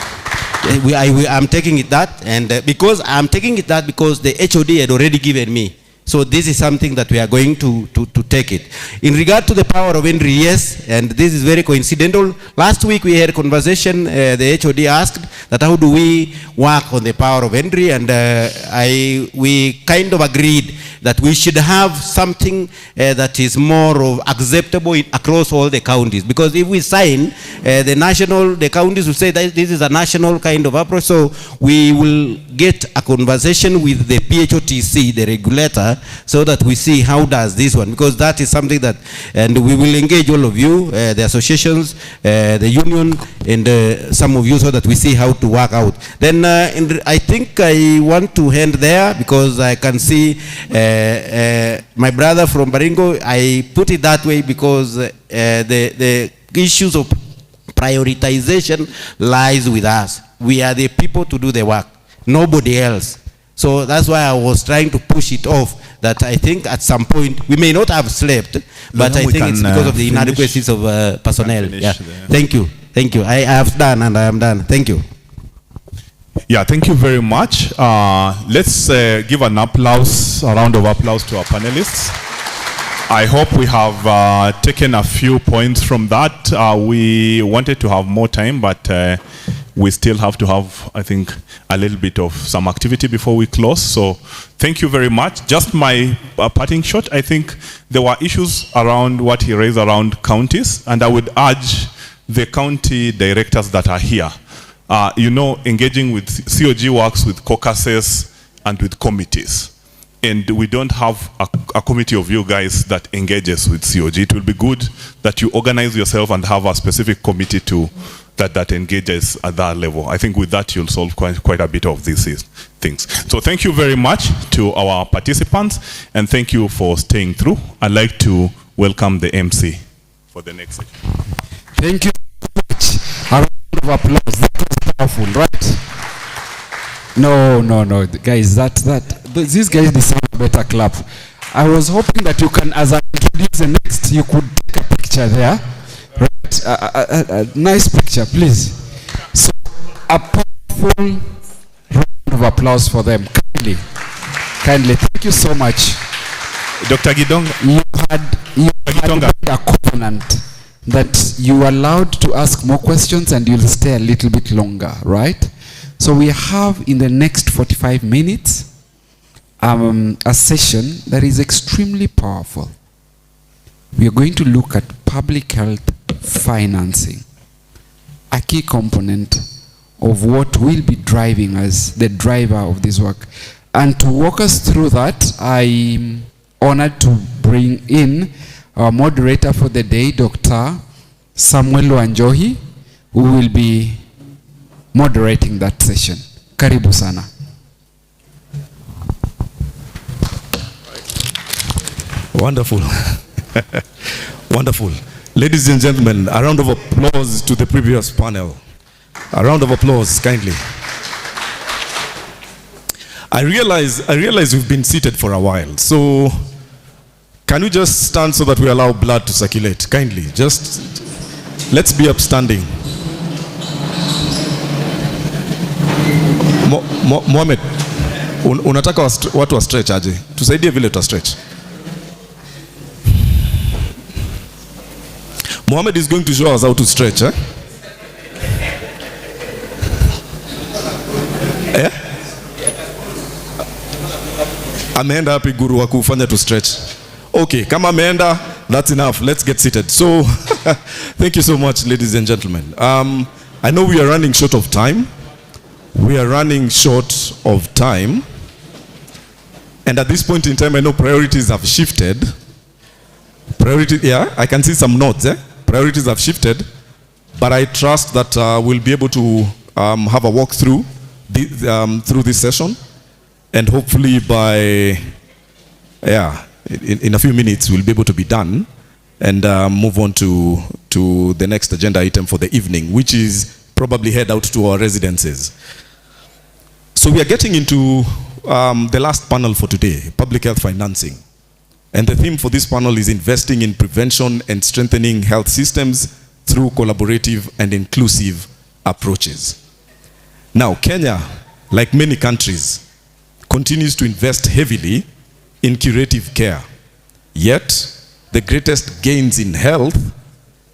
I'm taking it that, and because I'm taking it that because the HOD had already given me. So this is something that we are going to take it. In regard to the power of entry, yes, and this is very coincidental. Last week we had a conversation, the HOD asked that how do we work on the power of entry, and we kind of agreed that we should have something that is more of acceptable across all the counties. Because if we sign, the counties will say that this is a national kind of approach, so we will get a conversation with the PHOTC, the regulator, so that we see how does this one, because that is something that, and we will engage all of you, the associations, the union, and some of you, so that we see how to work out. Then I think I want to end there, because I can see my brother from Baringo. I put it that way because the issues of prioritization lies with us. We are the people to do the work, nobody else. So that's why I was trying to push it off, that I think at some point we may not have slept, but I think it's because of the inadequacies of personnel. Yeah. Thank you. Thank you. I have done, and I am done. Thank you. Yeah, thank you very much. Let's give an applause, a round of applause to our panelists. I hope we have taken a few points from that. We wanted to have more time, but we still have to have, I think, a little bit of some activity before we close. So thank you very much. Just my parting shot, I think there were issues around what he raised around counties, and I would urge the county directors that are here, engaging with COG works with caucuses and with committees. And we don't have a committee of you guys that engages with COG. It will be good that you organize yourself and have a specific committee that engages at that level. I think with that you'll solve quite a bit of these things. So thank you very much to our participants, and thank you for staying through. I'd like to welcome the MC for the next section. Thank you so much. A round of applause. That was powerful, right? No, guys, these guys deserve a better clap. I was hoping that you can, as I introduce the next, you could take a picture there. Right? A nice picture, please. So, a powerful round of applause for them. Kindly. Thank you so much. Dr. Gidonga. You had a covenant that you are allowed to ask more questions and you'll stay a little bit longer, right? So we have in the next 45 minutes a session that is extremely powerful. We are going to look at public health financing, a key component of what will be driving us, the driver of this work. And to walk us through that, I'm honored to bring in our moderator for the day, Dr. Samuel Wanjohi, who will be moderating that session. Karibu sana. Wonderful. Wonderful. Ladies and gentlemen, a round of applause to the previous panel. A round of applause, kindly. I realize we've been seated for a while, so can we just stand so that we allow blood to circulate? Kindly, just let's be upstanding. Mohamed, unataka watu wa stretch aje? Tusaidie vile tuta stretch. Mohamed is going to show us how to stretch, eh? Yeah? Ameenda hapi guru wa kufanya to stretch. Okay, kama ameenda, that's enough. Let's get seated. So, thank you so much, ladies and gentlemen. I know we are running short of time. And at this point in time, I know priorities have shifted. I can see some nods, eh? Priorities have shifted, but I trust that we'll be able to have a walk through this session, and hopefully in a few minutes we'll be able to be done and move on to the next agenda item for the evening, which is probably head out to our residences. So we are getting into the last panel for today, public health financing. And the theme for this panel is investing in prevention and strengthening health systems through collaborative and inclusive approaches. Now, Kenya, like many countries, continues to invest heavily in curative care. Yet, the greatest gains in health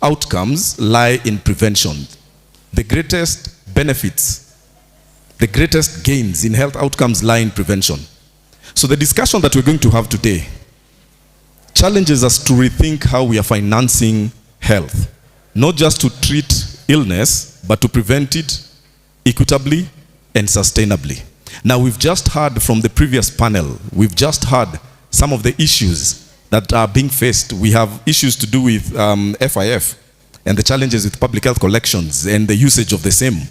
outcomes lie in prevention. The greatest benefits, the greatest gains in health outcomes lie in prevention. So the discussion that we're going to have today challenges us to rethink how we are financing health, not just to treat illness, but to prevent it equitably and sustainably. Now, we've just heard from the previous panel, we've just heard some of the issues that are being faced. We have issues to do with FIF and the challenges with public health collections and the usage of the same.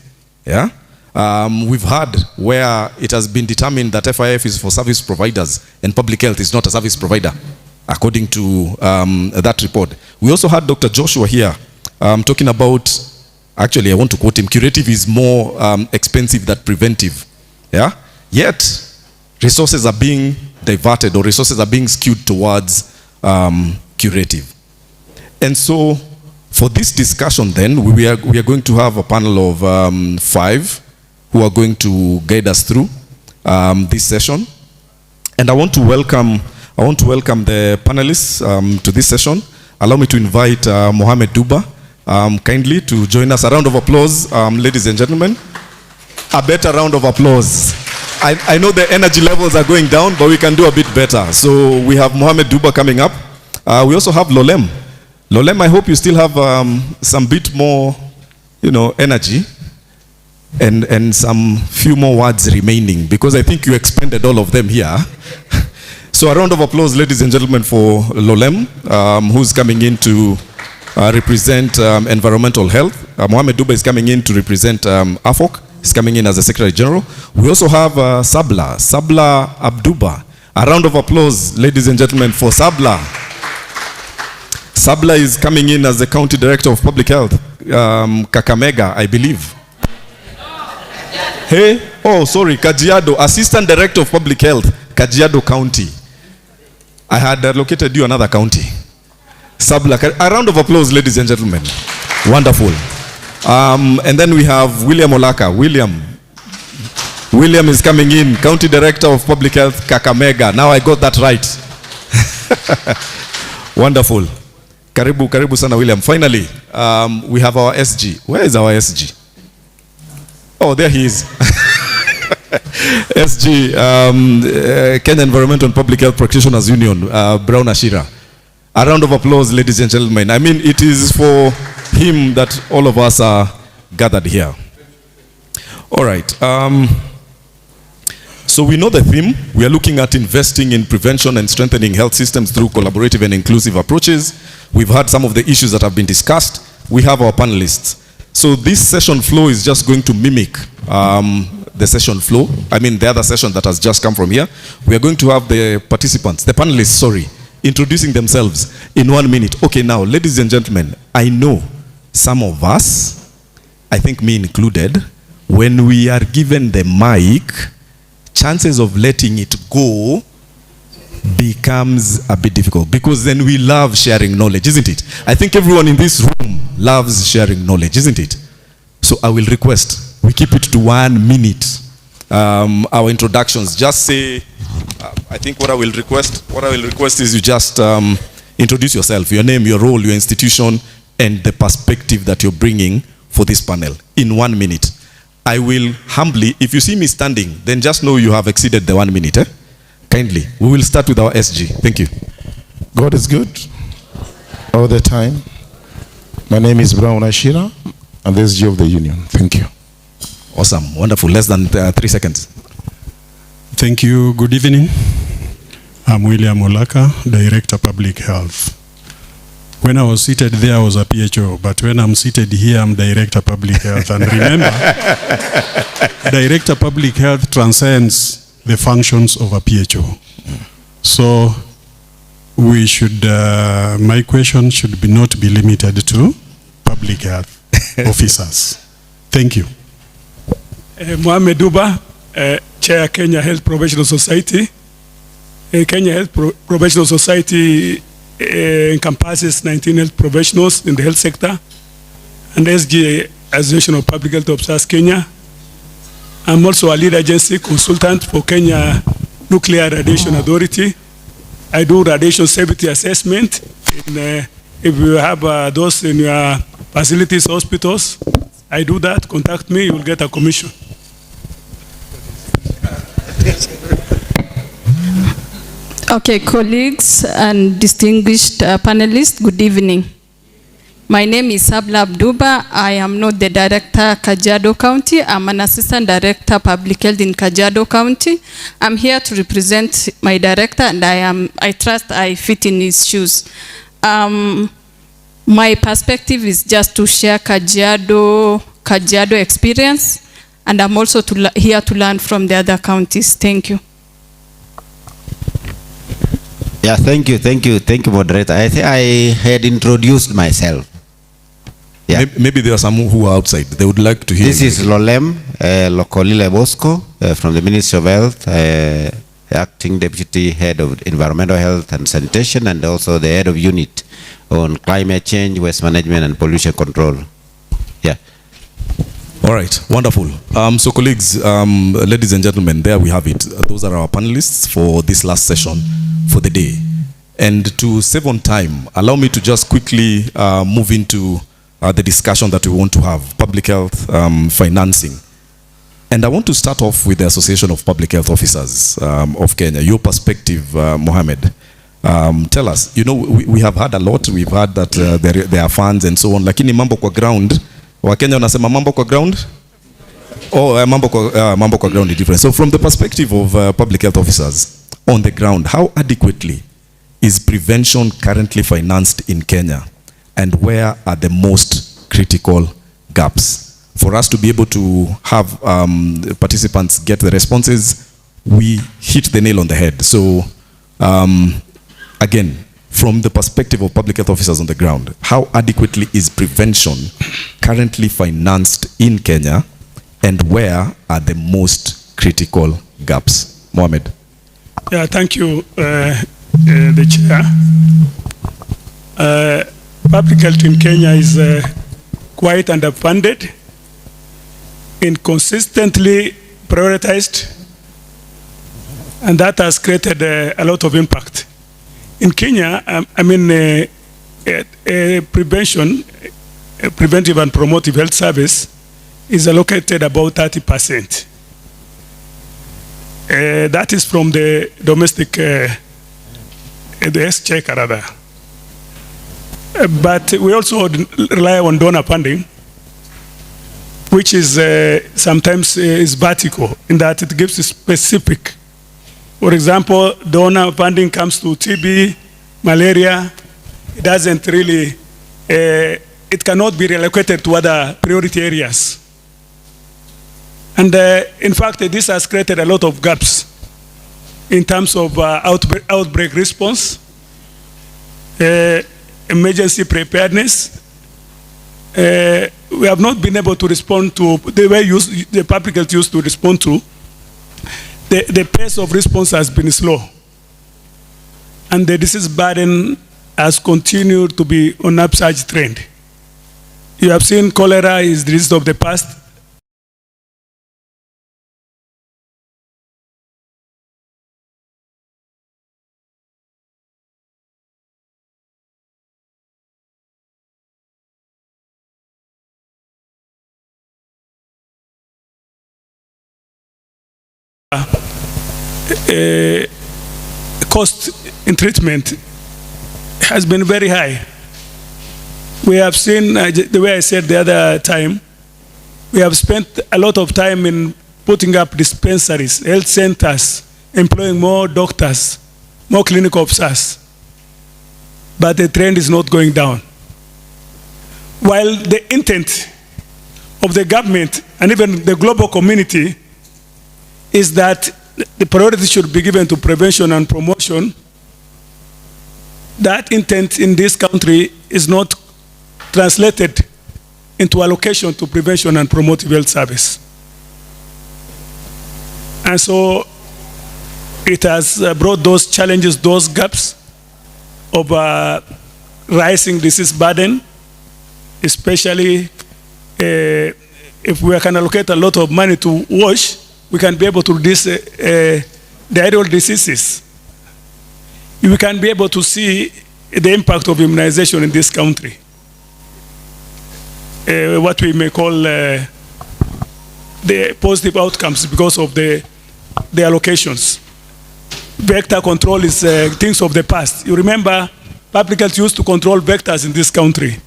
Yeah? We've heard where it has been determined that FIF is for service providers and public health is not a service provider, according to that report. We also had Dr. Joshua here talking about, actually I want to quote him, curative is more expensive than preventive. Yeah? Yet, resources are being diverted or resources are being skewed towards curative. And so, for this discussion then, we are going to have a panel of 5 who are going to guide us through this session. And I want to welcome the panelists to this session. Allow me to invite Mohamed Duba kindly to join us. A round of applause, ladies and gentlemen. A better round of applause. I know the energy levels are going down, but we can do a bit better. So we have Mohamed Duba coming up. We also have Lolem. Lolem, I hope you still have some bit more, energy and some few more words remaining, because I think you expended all of them here. So a round of applause, ladies and gentlemen, for Lolem, who's coming in to represent environmental health. Mohamed Duba is coming in to represent AFOC. He's coming in as the Secretary General. We also have Sabla Abduba. A round of applause, ladies and gentlemen, for Sabla. Sabla is coming in as the County Director of Public Health, Kakamega, I believe. Hey, oh, sorry, Kajiado, Assistant Director of Public Health, Kajiado County. I had allocated you another county. Sabla, a round of applause, ladies and gentlemen. Wonderful. And then we have William Olaka. William is coming in, County Director of Public Health, Kakamega. Now I got that right. Wonderful. Karibu sana, William. Finally, we have our SG. Where is our SG? Oh, there he is. SG, Kenya Environmental and Public Health Practitioners Union, Brown Ashira. A round of applause, ladies and gentlemen. I mean, it is for him that all of us are gathered here. All right. So we know the theme. We are looking at investing in prevention and strengthening health systems through collaborative and inclusive approaches. We've had some of the issues that have been discussed. We have our panelists. So this session flow is just going to mimic the session flow. I mean, the other session that has just come from here. We are going to have the participants, the panelists, sorry, introducing themselves in 1 minute. Okay, now, ladies and gentlemen, I know some of us, I think me included, when we are given the mic, chances of letting it go becomes a bit difficult, because then we love sharing knowledge, isn't it? I think everyone in this room loves sharing knowledge, isn't it? So I will request we keep it to 1 minute. Our introductions, just say, I think what I will request is you just introduce yourself, your name, your role, your institution, and the perspective that you're bringing for this panel in 1 minute. I will humbly, if you see me standing, then just know you have exceeded the 1 minute. Kindly. We will start with our SG. Thank you. God is good all the time. My name is Brown Ashira. I'm the SG of the union. Thank you. Awesome. Wonderful. Less than 3 seconds. Thank you. Good evening. I'm William Olaka, Director Public Health. When I was seated there, I was a PHO, but when I'm seated here, I'm Director Public Health. And remember, Director Public Health transcends the functions of a PHO. So we should, my question should not be limited to public health officers. Thank you. Mohamed Duba, chair Kenya Health Professional Society. Kenya Health Professional Society encompasses 19 health professionals in the health sector, and SGA, Association of Public Health Officers Kenya. I'm also a lead agency consultant for Kenya Nuclear Radiation Authority. I do radiation safety assessment. If you have those in your facilities, hospitals, I do that. Contact me, you will get a commission. Okay, colleagues and distinguished panelists, good evening. My name is Sabla Abduba. I am not the director, Kajiado County. I'm an assistant director, public health in Kajiado County. I'm here to represent my director, and I trust I fit in his shoes. My perspective is just to share Kajiado experience, and I'm also here to learn from the other counties. Thank you. Yeah, thank you, moderator. I think I had introduced myself. Yeah. Maybe there are some who are outside. They would like to hear. This is Lolem Lokolile Bosco from the Ministry of Health, acting deputy head of environmental health and sanitation, and also the head of unit on climate change, waste management, and pollution control. Yeah. All right, wonderful. So colleagues, ladies and gentlemen, there we have it. Those are our panelists for this last session for the day. And to save on time, allow me to just quickly move into the discussion that we want to have, public health financing. And I want to start off with the Association of Public Health Officers of Kenya. Your perspective, Mohammed. Tell us, you know, we have heard a lot. We've heard that there are funds and so on. Lakini mambo kwa ground, Wakenya wanasema mambo kwa ground? Oh, mambo kwa ground is different. So from the perspective of public health officers on the ground, how adequately is prevention currently financed in Kenya? And where are the most critical gaps? For us to be able to have participants get the responses, we hit the nail on the head. So again, from the perspective of public health officers on the ground, how adequately is prevention currently financed in Kenya, and where are the most critical gaps? Mohammed. Yeah, thank you, the chair. Public health in Kenya is quite underfunded, inconsistently prioritized, and that has created a lot of impact. In Kenya, preventive and promotive health service is allocated about 30%. That is from the domestic, the exchequer rather. But we also rely on donor funding, which is sometimes is vertical in that it gives a specific. For example, donor funding comes to TB, malaria. It doesn't really, it cannot be relocated to other priority areas. And in fact, this has created a lot of gaps in terms of outbreak response, emergency preparedness. We have not been able to respond to the way the public health used to respond to. The pace of response has been slow, and the disease burden has continued to be on upsurge trend. You have seen cholera is the disease of the past. Cost in treatment has been very high. We have seen, the way I said the other time, we have spent a lot of time in putting up dispensaries, health centers, employing more doctors, more clinical officers. But the trend is not going down. While the intent of the government and even the global community is that the priority should be given to prevention and promotion, that intent in this country is not translated into allocation to prevention and promotive health service. And so it has brought those challenges, those gaps of rising disease burden, especially if we can allocate a lot of money to wash, we can be able to reduce diarrheal diseases. We can be able to see the impact of immunization in this country. What we may call the positive outcomes because of the allocations. Vector control is things of the past. You remember, public health used to control vectors in this country.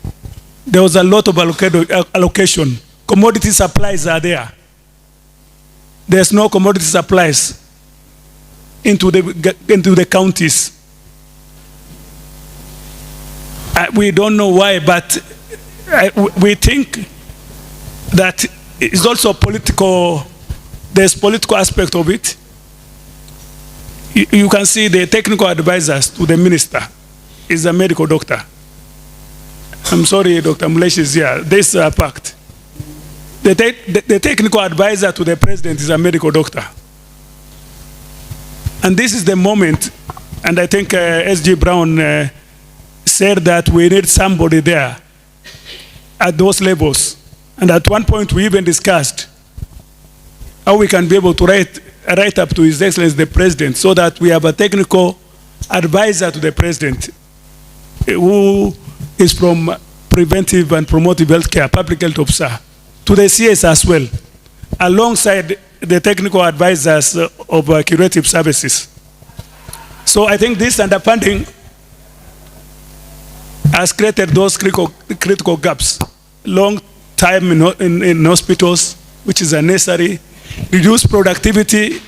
There was a lot of allocation. Commodity supplies are there. There's no commodity supplies into the counties. We don't know why, but we think that it's also political. There's political aspect of it. You can see the technical advisors to the minister is a medical doctor. I'm sorry, Dr. Mulesh is here. This is a fact. The technical advisor to the president is a medical doctor. And this is the moment, and I think S.G. Brown said that we need somebody there at those levels. And at one point we even discussed how we can be able to write up to His Excellency the President so that we have a technical advisor to the President who is from preventive and promotive healthcare, public health officer, to the CS as well, alongside the technical advisors of curative services. So I think this underfunding has created those critical gaps. Long time in hospitals, which is unnecessary, reduced productivity,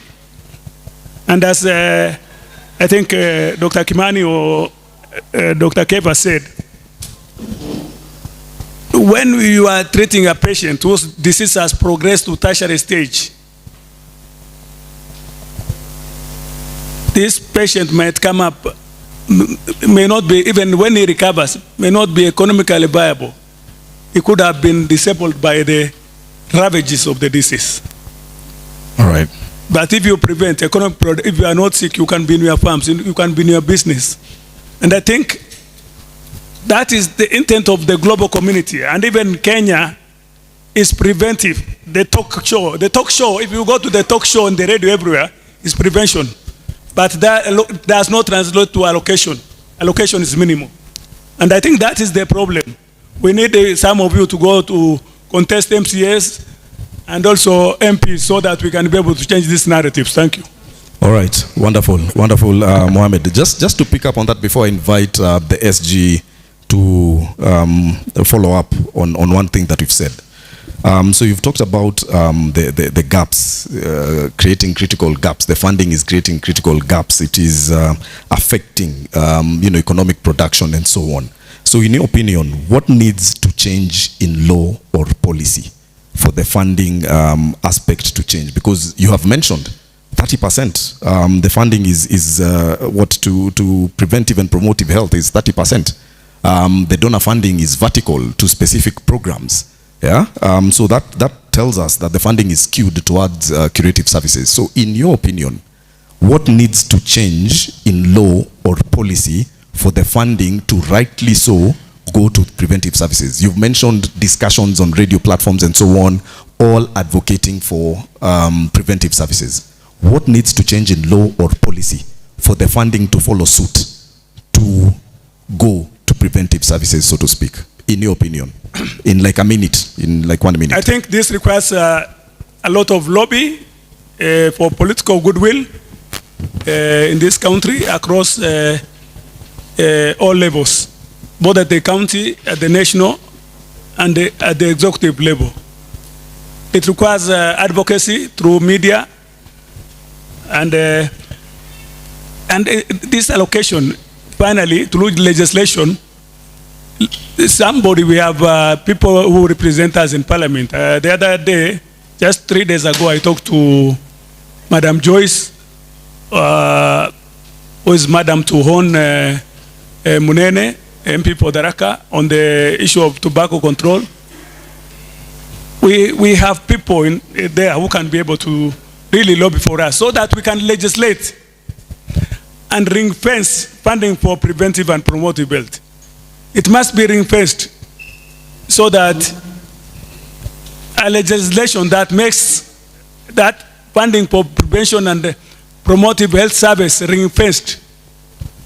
and as I think Dr. Kimani or Dr. Keva said, when you are treating a patient whose disease has progressed to tertiary stage, this patient might come up, may not be, even when he recovers, may not be economically viable. He could have been disabled by the ravages of the disease. All right. But if you prevent if you are not sick, you can be in your farms, you can be in your business. And I think that is the intent of the global community. And even Kenya is preventive. The talk show, if you go to the talk show on the radio everywhere, is prevention. But that does not translate to allocation. Allocation is minimal. And I think that is the problem. We need some of you to go to contest MCS and also MPs so that we can be able to change these narratives. Thank you. All right, wonderful, Mohammed. Just to pick up on that before I invite the SG to follow up on one thing that we've said. So you've talked about the gaps, creating critical gaps. The funding is creating critical gaps. It is affecting economic production and so on. So in your opinion, what needs to change in law or policy for the funding aspect to change? Because you have mentioned 30%. The funding is what to preventive and promotive health is 30%. The donor funding is vertical to specific programs. Yeah. So that tells us that the funding is skewed towards curative services. So in your opinion, what needs to change in law or policy for the funding to rightly so go to preventive services? You've mentioned discussions on radio platforms and so on, all advocating for preventive services. What needs to change in law or policy for the funding to follow suit to go to preventive services, so to speak, in your opinion? In like a minute, in like 1 minute. I think this requires a lot of lobby for political goodwill in this country across all levels, both at the county, at the national, and at the executive level. It requires advocacy through media, and this allocation, finally, through legislation. We have people who represent us in Parliament. The other day, just 3 days ago, I talked to Madam Joyce, who is Madam Tuhon Munene, MP for Daraka, on the issue of tobacco control. We have people in there who can be able to really lobby for us so that we can legislate and ring fence funding for preventive and promotive health. It must be ring fenced so that a legislation that makes that funding for prevention and promotive health service ring fenced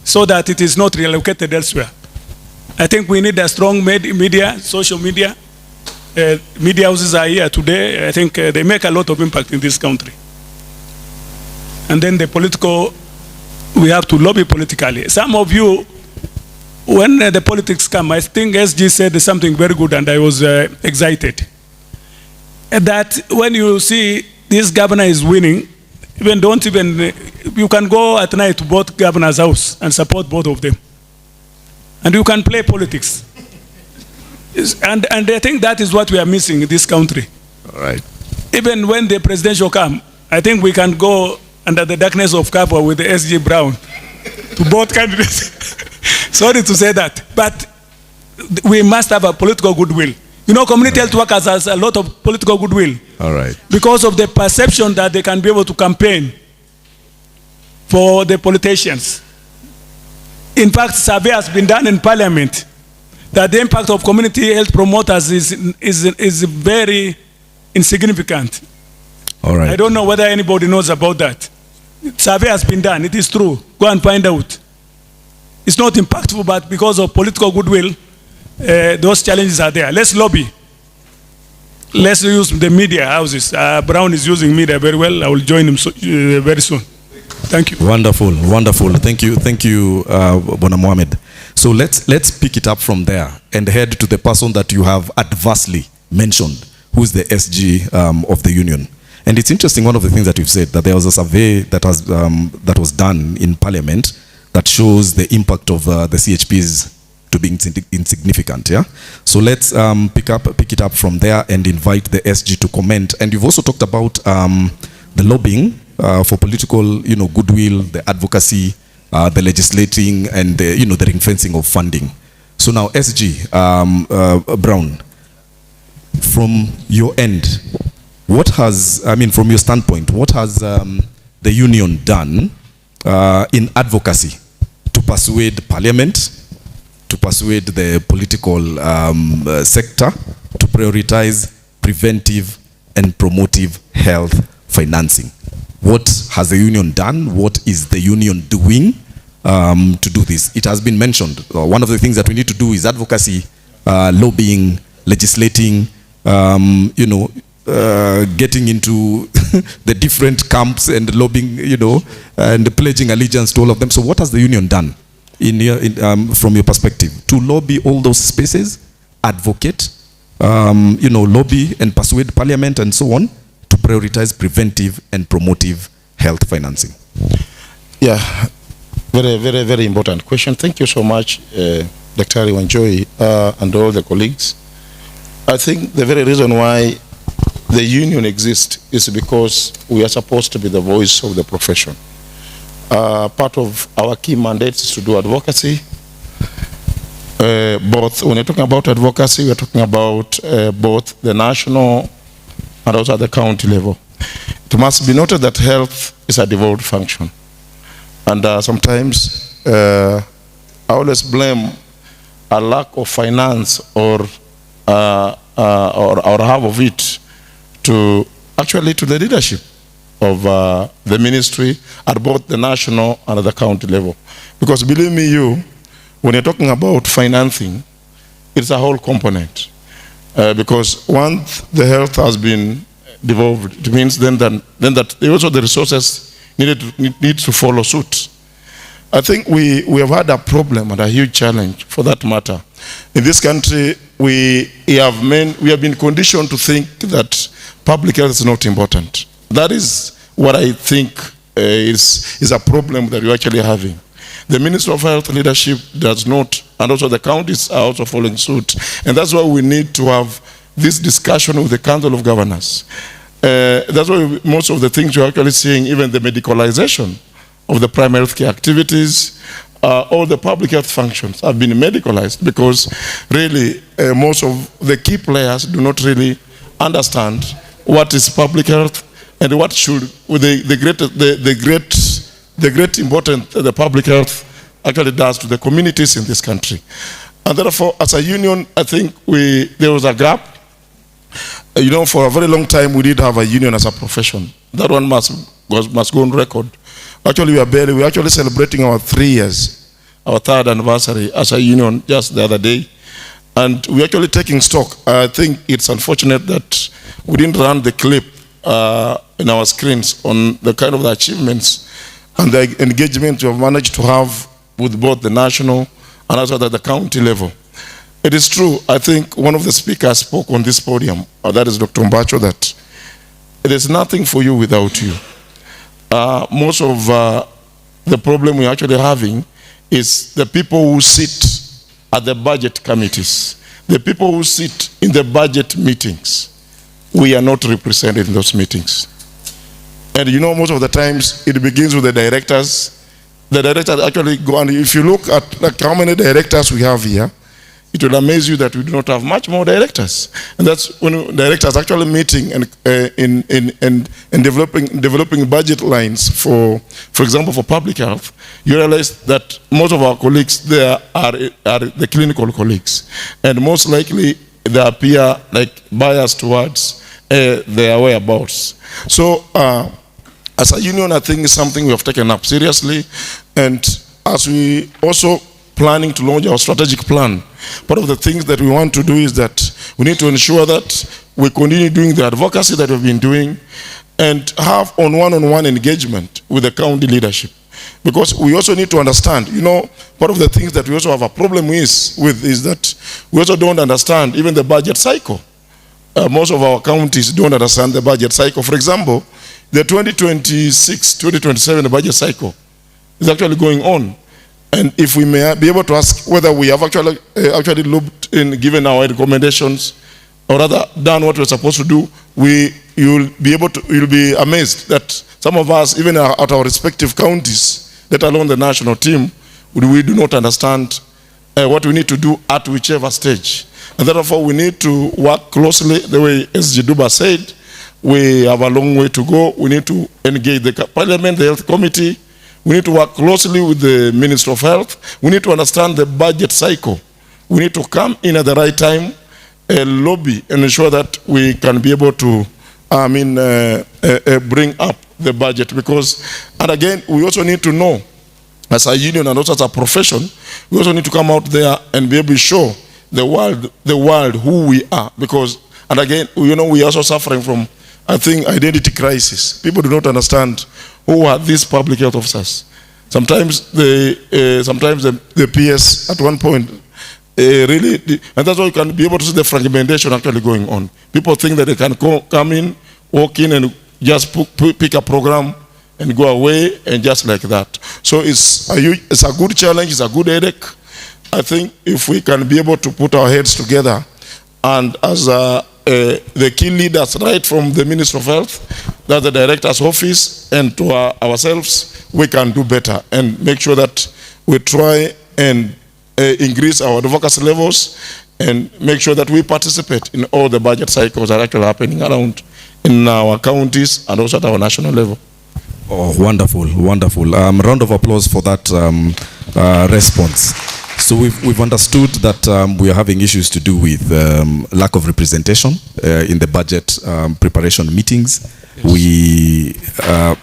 so that it is not reallocated elsewhere. I think we need a strong media, social media. Media houses are here today. I think they make a lot of impact in this country. And then the political, we have to lobby politically. Some of you, when the politics come, I think SG said something very good and I was excited. That when you see this governor is winning, you can go at night to both governor's house and support both of them. And you can play politics. And I think that is what we are missing in this country. All right. Even when the presidential come, I think we can go under the darkness of cover with the SG Brown to both candidates. Sorry to say that, but we must have a political goodwill. You know, community health workers has a lot of political goodwill. All right. Because of the perception that they can be able to campaign for the politicians. In fact, survey has been done in Parliament that the impact of community health promoters is very insignificant. All right. I don't know whether anybody knows about that. Survey has been done. It is true. Go and find out. It's not impactful, but because of political goodwill, those challenges are there. Let's lobby. Let's use the media houses. Brown is using media very well. I will join him very soon. Thank you. Wonderful, wonderful. Thank you, Bona Mohamed. So let's pick it up from there and head to the person that you have adversely mentioned, who's the SG of the union. And it's interesting, one of the things that you've said, that there was a survey that was done in Parliament that shows the impact of the CHPs to be insignificant. Yeah. So let's pick it up from there and invite the SG to comment. And you've also talked about the lobbying for political, goodwill, the advocacy, the legislating, and the ring fencing of funding. So now, SG Brown, from your end, what has, from your standpoint, what has the union done in advocacy to persuade Parliament, to persuade the political sector to prioritize preventive and promotive health financing? What has the union done? What is the union doing to do this? It has been mentioned. One of the things that we need to do is advocacy, lobbying, legislating, getting into the different camps and lobbying, and pledging allegiance to all of them. So what has the union done from your perspective to lobby all those spaces, advocate, lobby and persuade Parliament and so on to prioritize preventive and promotive health financing? Yeah, very, very, very important question. Thank you so much, Dr. Wanjoy, and all the colleagues. I think the very reason why the union exists is because we are supposed to be the voice of the profession. Part of our key mandates is to do advocacy. Both, when you're talking about advocacy, we're talking about both the national and also at the county level. It must be noted that health is a devolved function. And sometimes I always blame a lack of finance or half of it to the leadership of the ministry at both the national and at the county level. Because believe me, when you're talking about financing, it's a whole component. Because once the health has been devolved, it means then that also the resources need to follow suit. I think we have had a problem and a huge challenge for that matter. In this country, we have been conditioned to think that public health is not important. That is what I think is a problem that we're actually having. The Minister of Health leadership does not, and also the counties are also following suit. And that's why we need to have this discussion with the Council of Governors. That's why most of the things you're actually seeing, even the medicalization of the primary health care activities, all the public health functions have been medicalized because really most of the key players do not really understand what is public health and what should the great importance that the public health actually does to the communities in this country. And therefore, as a union, I think there was a gap. For a very long time, we did have a union as a profession. That one must go on record. Actually, we're actually celebrating our 3 years, our 3rd anniversary as a union just the other day. And we're actually taking stock. I think it's unfortunate that we didn't run the clip in our screens on the kind of the achievements and the engagement we have managed to have with both the national and also at the county level. It is true, I think one of the speakers spoke on this podium, that is Dr. Mbacho, that it is nothing for you without you. Most of the problem we're actually having is the people who sit at the budget committees, the people who sit in the budget meetings. We are not represented in those meetings. And most of the times it begins with the directors. The directors actually go, and if you look at how many directors we have here, it will amaze you that we do not have much more directors. And that's when directors actually meeting and developing budget lines for example, for public health. You realize that most of our colleagues there are the clinical colleagues, and most likely they appear like biased towards their whereabouts. So as a union, I think it's something we have taken up seriously, and as we also planning to launch our strategic plan, part of the things that we want to do is that we need to ensure that we continue doing the advocacy that we've been doing and have one-on-one engagement with the county leadership. Because we also need to understand, part of the things that we also have a problem with is that we also don't understand even the budget cycle. Most of our counties don't understand the budget cycle. For example, the 2026-2027 budget cycle is actually going on. And if we may be able to ask whether we have actually looked in, given our recommendations, or rather done what we're supposed to do, you'll be amazed that some of us, even at our respective counties, let alone the national team, we do not understand what we need to do at whichever stage. And therefore, we need to work closely, the way SG Duba said. We have a long way to go. We need to engage the Parliament, the Health Committee. We need to work closely with the Minister of Health. We need to understand the budget cycle. We need to come in at the right time, lobby, and ensure that we can be able to, bring up the budget. Because, and again, we also need to know, as a union and also as a profession, we also need to come out there and be able to show the world who we are. Because, and again, we are also suffering from, I think, identity crisis. People do not understand who are these public health officers. Sometimes the PS at one point really, and that's why you can be able to see the fragmentation actually going on. People think that they can come in, walk in, and just pick a program and go away, and just like that. So it's a good challenge, it's a good headache. I think if we can be able to put our heads together, and as the key leaders, right from the Minister of Health, that's the Director's Office, and to ourselves, we can do better and make sure that we try and increase our advocacy levels and make sure that we participate in all the budget cycles that are actually happening around in our counties and also at our national level. Oh, wonderful, wonderful. Round of applause for that response. So we've understood that we are having issues to do with lack of representation in the budget preparation meetings. Yes. We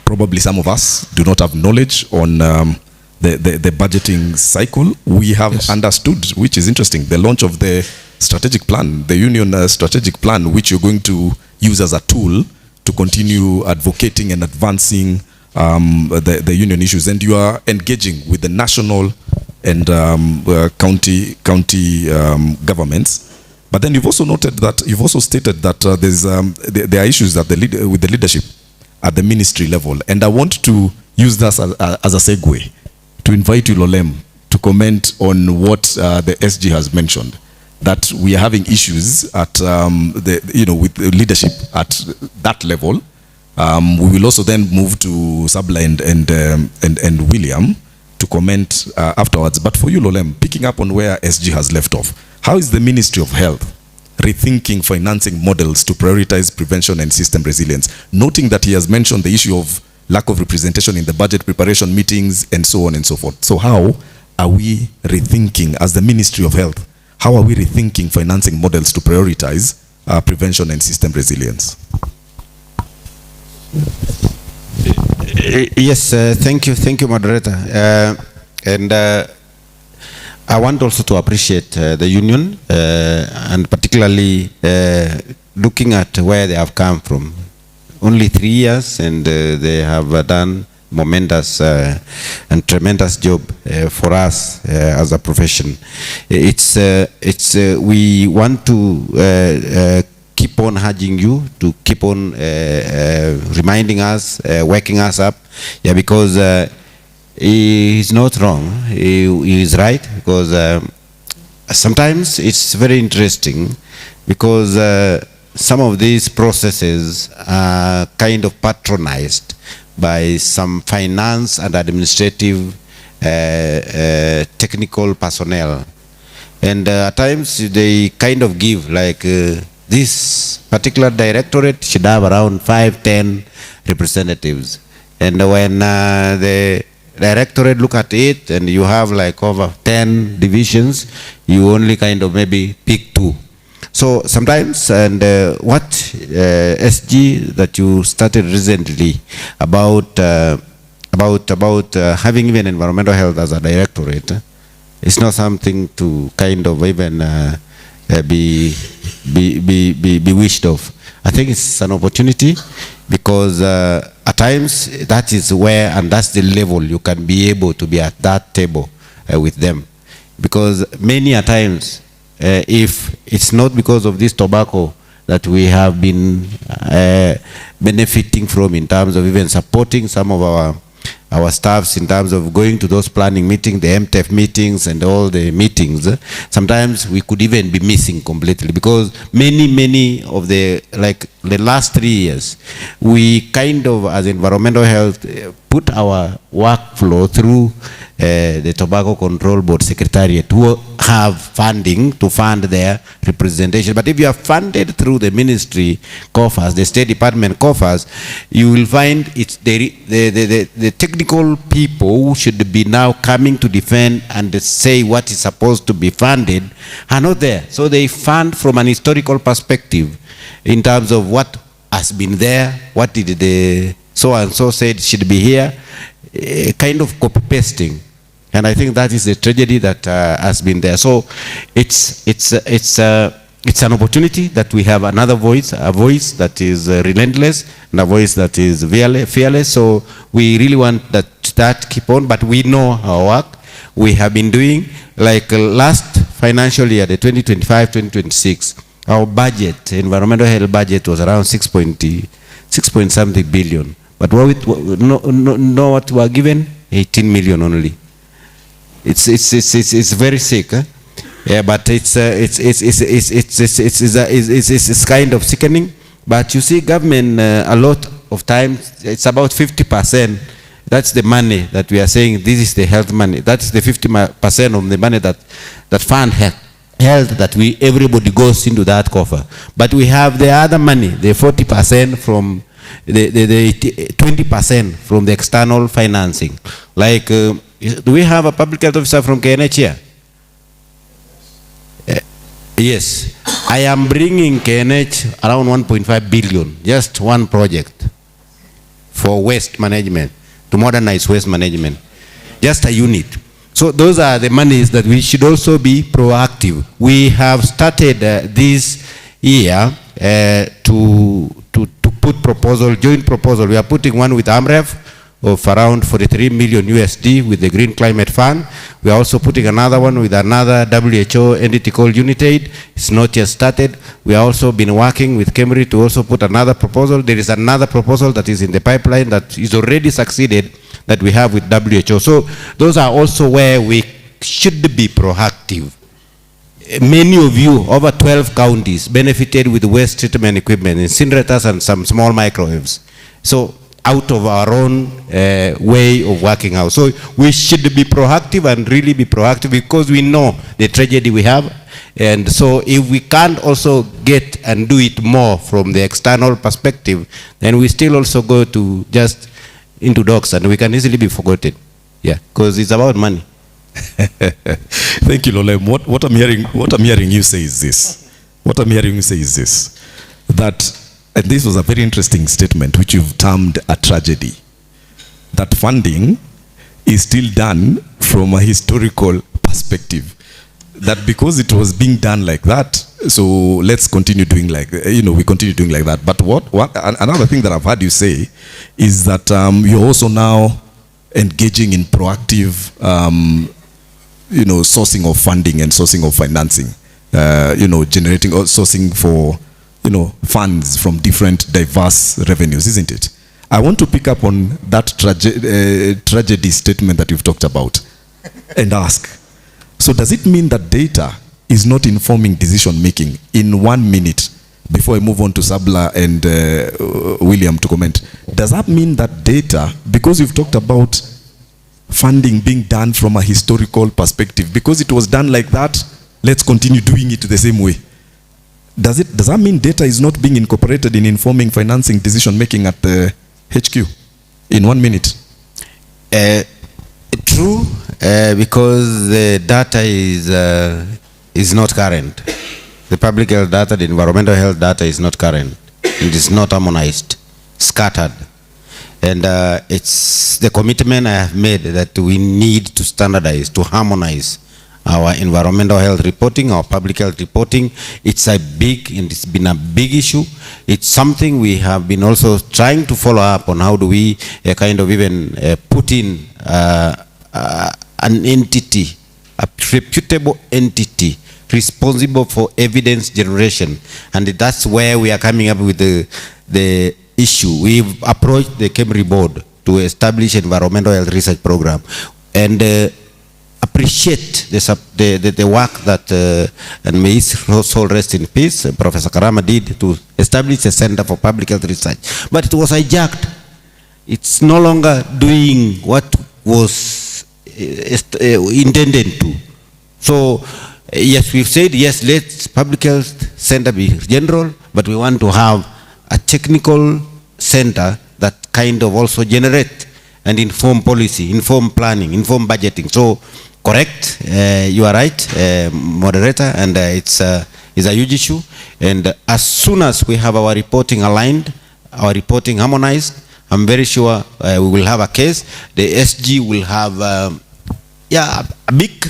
probably some of us do not have knowledge on the budgeting cycle. We have understood, which is interesting, the launch of the strategic plan, the union strategic plan, which you're going to use as a tool to continue advocating and advancing the union issues, and you are engaging with the national and county governments. But then you've also noted that, you've also stated that there are issues that with the leadership at the ministry level. And I want to use this as a segue to invite you, Lolem, to comment on what the SG has mentioned, that we are having issues at with the leadership at that level. We will also then move to Sabla and William to comment afterwards. But for you, Lolem, picking up on where SG has left off, how is the Ministry of Health rethinking financing models to prioritize prevention and system resilience? Noting that he has mentioned the issue of lack of representation in the budget preparation meetings and so on and so forth. So how are we rethinking, as the Ministry of Health, how are we rethinking financing models to prioritize prevention and system resilience? Yes, thank you, moderator. I want also to appreciate the union, and particularly looking at where they have come from. Only 3 years, and they have done momentous and tremendous job for us as a profession. We want to keep on urging you to keep on reminding us, waking us up, because he is not wrong. He is right, because sometimes it's very interesting, because some of these processes are kind of patronized by some finance and administrative technical personnel. And at times they kind of give like this particular directorate should have around 5-10 representatives. And when the directorate look at it and you have like over 10 divisions, you only kind of maybe pick 2. So sometimes, and what SG that you started recently about having even environmental health as a directorate, it's not something to kind of even be wished of. I think it's an opportunity, because at times that is where, and that's the level you can be able to be at that table with them, because many a times, if it's not because of this tobacco that we have been benefiting from in terms of even supporting some of our staffs in terms of going to those planning meetings, the MTF meetings and all the meetings, sometimes we could even be missing completely, because many of the, like the last 3 years, we kind of as environmental health put our workflow through the Tobacco Control Board Secretariat, who have funding to fund their representation. But if you are funded through the ministry coffers, the State Department coffers, you will find it's the technical people who should be now coming to defend and say what is supposed to be funded are not there. So they fund from an historical perspective in terms of what has been there, what did the so-and-so said should be here, kind of copy-pasting. And I think that is the tragedy that has been there. So it's an opportunity that we have another voice, a voice that is relentless, and a voice that is fearless. So we really want that keep on, but we know our work. We have been doing, like last financial year, the 2025-2026, our budget, environmental health budget, was around 6 point something billion. But what we are given? 18 million only. It's very sick, yeah. But it's kind of sickening. But you see, government a lot of times it's about 50%. That's the money that we are saying. This is the health money. That's the 50% of the money that fund health that everybody goes into that coffer. But we have the other money, the 40% from the 20% from the external financing. Like, do we have a public health officer from KNH here? Yes. I am bringing KNH around 1.5 billion, just one project for waste management, to modernize waste management, just a unit. So those are the monies that we should also be proactive. We have started this year to put proposal, joint proposal. We are putting one with AMREF of around 43 million USD with the Green Climate Fund. We are also putting another one with another WHO entity called UNITAID. It's not yet started. We have also been working with KEMRI to also put another proposal. There is another proposal that is in the pipeline that is already succeeded that we have with WHO. So those are also where we should be proactive. Many of you, over 12 counties, benefited with waste treatment equipment, incinerators and some small microwaves. So out of our own way of working out. So we should be proactive and really be proactive because we know the tragedy we have. And so if we can't also get and do it more from the external perspective, then we still also go to just into dogs and we can easily be forgotten. Yeah, because it's about money. Thank you, Lolem. What I'm hearing you say is this. What I'm hearing you say is this. That, and this was a very interesting statement which you've termed a tragedy. That funding is still done from a historical perspective. That because it was being done like that, so let's continue doing like, we continue doing like that. But another thing that I've heard you say is that you're also now engaging in proactive, sourcing of funding and sourcing of financing, generating or sourcing for, funds from different diverse revenues, isn't it? I want to pick up on that tragedy statement that you've talked about and ask, so does it mean that data is not informing decision making? In 1 minute, before I move on to Sabla and William to comment, does that mean that data, because you've talked about funding being done from a historical perspective, because it was done like that, let's continue doing it the same way? Does that mean data is not being incorporated in informing financing decision making at the HQ? In 1 minute. True, because the data is not current. The public health data, the environmental health data is not current. It is not harmonized, scattered. And it's the commitment I have made that we need to standardize, to harmonize our environmental health reporting, our public health reporting. It's it's been a big issue. It's something we have been also trying to follow up on. How do we kind of even put in an entity, a reputable entity responsible for evidence generation. And that's where we are coming up with the issue. We've approached the KEMRI board to establish environmental health research program and appreciate the work that, and may his soul rest in peace, Professor Karama did to establish a center for public health research. But it was hijacked. It's no longer doing what was intended to. So, yes, we've said, yes, let public health center be general, but we want to have a technical center that kind of also generate and inform policy, inform planning, inform budgeting. So, correct, you are right, moderator, and it's a huge issue. And as soon as we have our reporting aligned, our reporting harmonized, I'm very sure we will have a case. The SG will have a big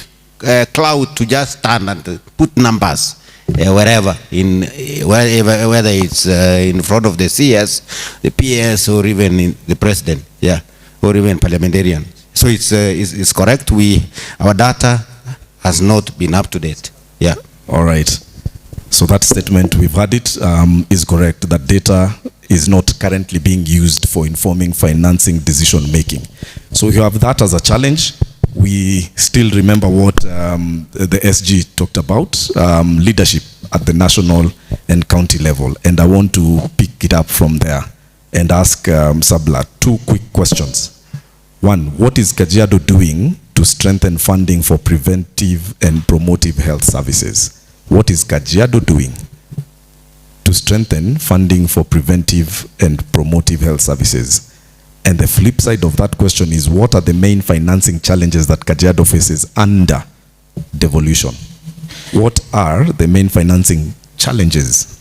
cloud to just stand and put numbers wherever, whether it's in front of the CS, the PS, or even in the president, or even parliamentarian. So it's correct. Our data has not been up to date. Yeah. All right. So that statement, we've had it, is correct. That data is not currently being used for informing financing decision making. So you have that as a challenge. We still remember what the SG talked about, leadership at the national and county level. And I want to pick it up from there and ask Sabla 2 quick questions. One, what is Kajiado doing to strengthen funding for preventive and promotive health services? What is Kajiado doing to strengthen funding for preventive and promotive health services? And the flip side of that question is, what are the main financing challenges that Kajiado faces under devolution? What are the main financing challenges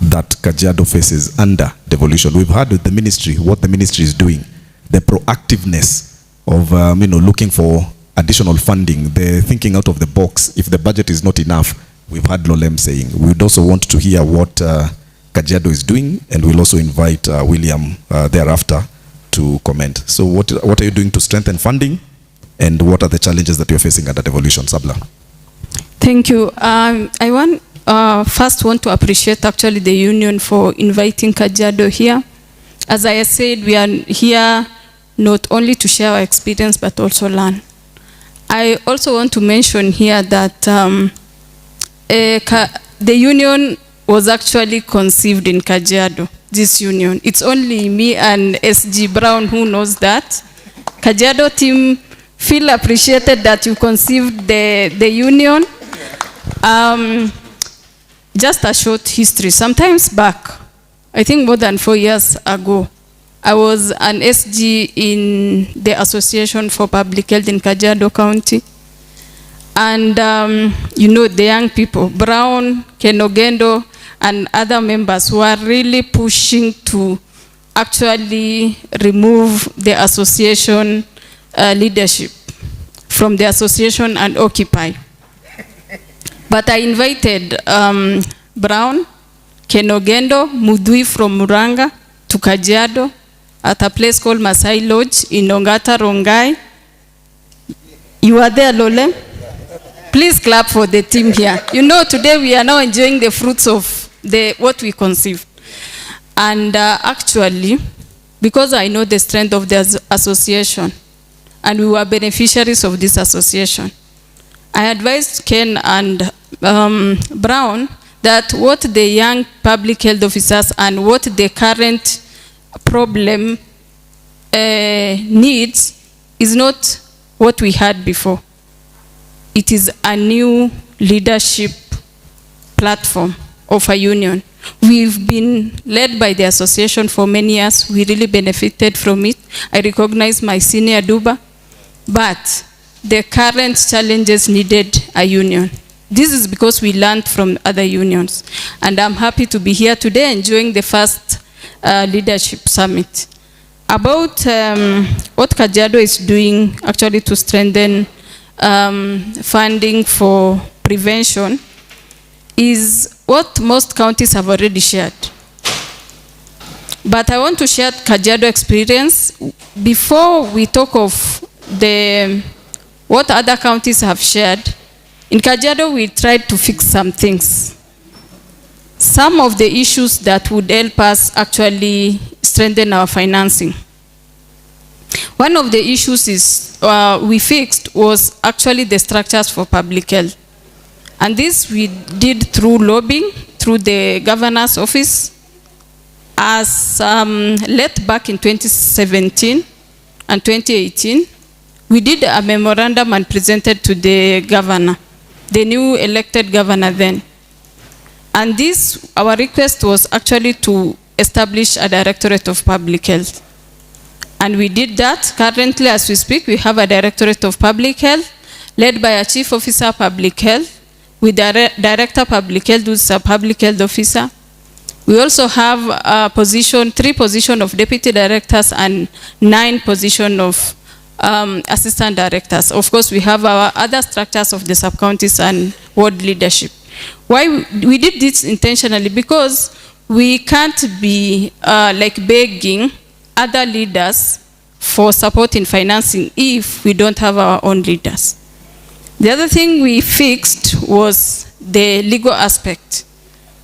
that Kajiado faces under devolution? We've heard with the ministry, what the ministry is doing, the proactiveness of looking for additional funding, the thinking out of the box. If the budget is not enough, we've heard Lolem saying. We would also want to hear what Kajiado is doing, and we'll also invite William thereafter to comment. So what are you doing to strengthen funding, and what are the challenges that you're facing under devolution? Sabla. Thank you. I first want to appreciate actually the union for inviting Kajiado here. As I said, we are here not only to share our experience but also learn. I also want to mention here that the union was actually conceived in Kajiado. this union. It's only me and SG Brown who knows that. Kajiado team feel appreciated that you conceived the union. Just a short history. Sometimes back, I think more than 4 years ago, I was an SG in the Association for Public Health in Kajiado County. And you know, the young people, Brown, Ken Ogendo, and other members who are really pushing to actually remove the association leadership from the association and occupy. But I invited Brown, Ken Ogendo, Mudui from Muranga to Kajiado at a place called Masai Lodge in Ongata, Rongai. You are there, Lole? Please clap for the team here. You know, today we are now enjoying the fruits of what we conceived. And actually, because I know the strength of the association, and we were beneficiaries of this association, I advised Ken and Brown that what the young public health officers and what the current problem needs is not what we had before. It is a new leadership platform of a union. We've been led by the association for many years. We really benefited from it. I recognize my senior Duba, but the current challenges needed a union. This is because we learned from other unions. And I'm happy to be here today enjoying the first leadership summit. About what Kajiado is doing actually to strengthen funding for prevention is what most counties have already shared. But I want to share Kajiado experience before we talk of what other counties have shared. In Kajiado, we tried to fix some things. Some of the issues that would help us actually strengthen our financing. One of the issues we fixed was actually the structures for public health. And this we did through lobbying, through the governor's office. As late back in 2017 and 2018, we did a memorandum and presented to the governor, the new elected governor then. And this, our request was actually to establish a Directorate of Public Health. And we did that. Currently, as we speak, we have a Directorate of Public Health led by a Chief Officer Public Health with Director Public Health, who's a Public Health Officer. We also have a position, 3 positions of Deputy Directors and 9 positions of Assistant Directors. Of course, we have our other structures of the sub-counties and ward leadership. Why we did this intentionally? Because we can't be like begging other leaders for support in financing if we don't have our own leaders. The other thing we fixed was the legal aspect.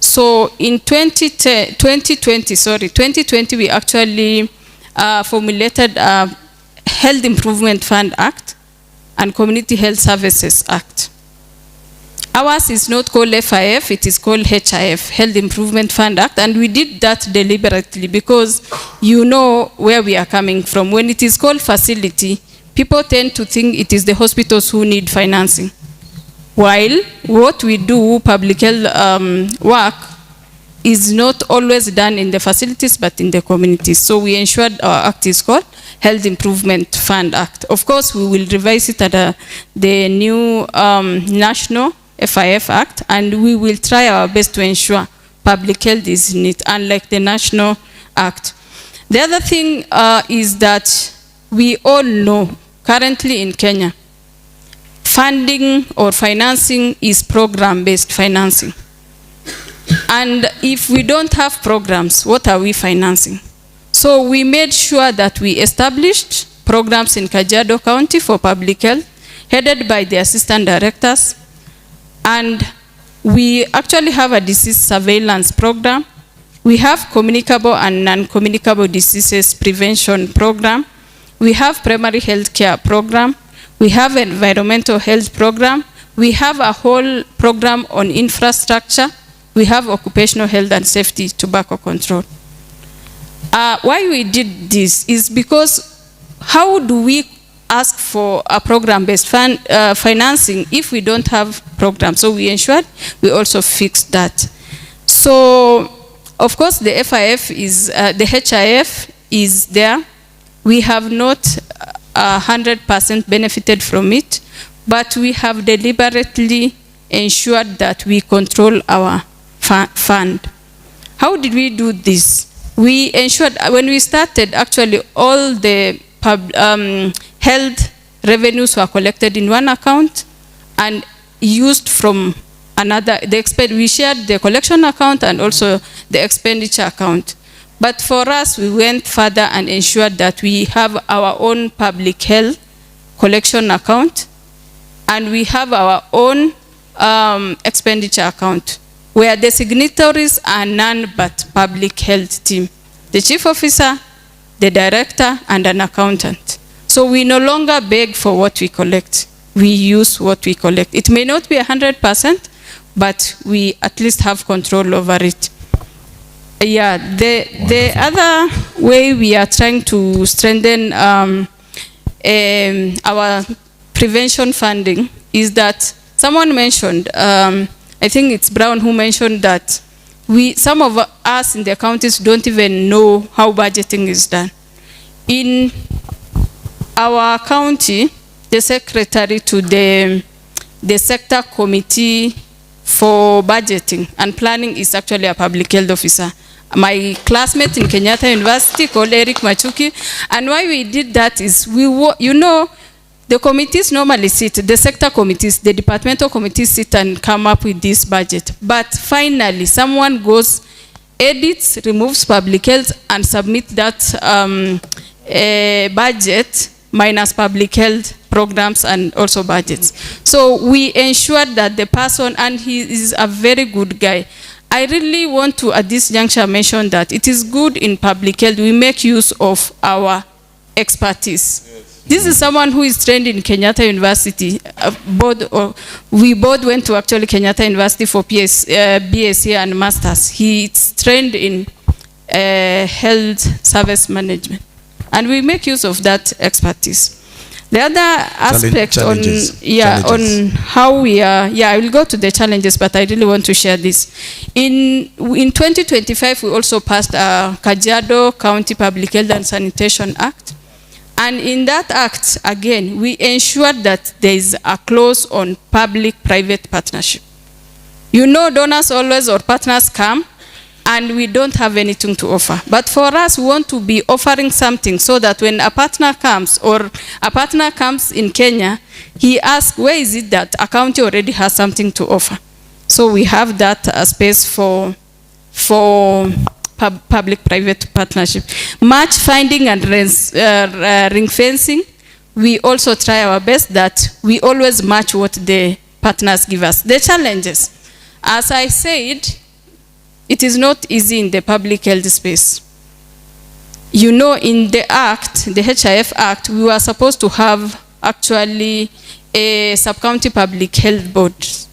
So in 2020, we actually formulated a Health Improvement Fund Act and Community Health Services Act. Ours is not called FIF, it is called HIF, Health Improvement Fund Act, and we did that deliberately because you know where we are coming from. When it is called facility, people tend to think it is the hospitals who need financing. While what we do, public health work, is not always done in the facilities but in the communities. So we ensured our act is called Health Improvement Fund Act. Of course, we will revise it at the new national FIF Act, and we will try our best to ensure public health is in it, unlike the National Act. The other thing is that we all know currently in Kenya, funding or financing is program-based financing. And if we don't have programs, what are we financing? So we made sure that we established programs in Kajiado County for public health, headed by the assistant directors. And we actually have a disease surveillance program. We have communicable and non-communicable diseases prevention program. We have primary health care program. We have environmental health program. We have a whole program on infrastructure. We have occupational health and safety, tobacco control. Why we did this is because how do we ask for a program-based financing if we don't have programs? So we ensured we also fixed that. So, of course, the FIF is, the HIF is there. We have not 100% benefited from it, but we have deliberately ensured that we control our fund. How did we do this? We ensured, when we started, actually all the health revenues were collected in one account and used from another. We shared the collection account and also the expenditure account. But for us, we went further and ensured that we have our own public health collection account, and we have our own expenditure account, where the signatories are none but public health team, the chief officer, the director, and an accountant. So we no longer beg for what we collect. We use what we collect. It may not be 100%, but we at least have control over it. Yeah, the other way we are trying to strengthen our prevention funding is that someone mentioned, I think it's Brown who mentioned that some of us in the counties don't even know how budgeting is done. In our county, the secretary to the sector committee for budgeting and planning is actually a public health officer. My classmate in Kenyatta University called Eric Machuki. And why we did that is, the committees normally sit, the sector committees, the departmental committees sit and come up with this budget. But finally, someone goes, edits, removes public health, and submit that budget minus public health programs and also budgets. So we ensured that the person, and he is a very good guy. I really want to, at this juncture, mention that it is good in public health we make use of our expertise. Yes. This is someone who is trained in Kenyatta University. We both went to actually Kenyatta University for BSc and Masters. He's trained in health service management. And we make use of that expertise. The other aspect on how we are, I will go to the challenges, but I really want to share this. In 2025, we also passed a Kajiado County Public Health and Sanitation Act. And in that act, again, we ensured that there is a clause on public-private partnership. Donors always or partners come, and we don't have anything to offer. But for us, we want to be offering something so that when a partner comes in Kenya, he asks, where is it that a county already has something to offer? So we have that space for public-private partnership. Match finding and ring fencing, we also try our best that we always match what the partners give us. The challenges, as I said, it is not easy in the public health space. In the Act, the HIF Act, we were supposed to have actually a sub-county public health boards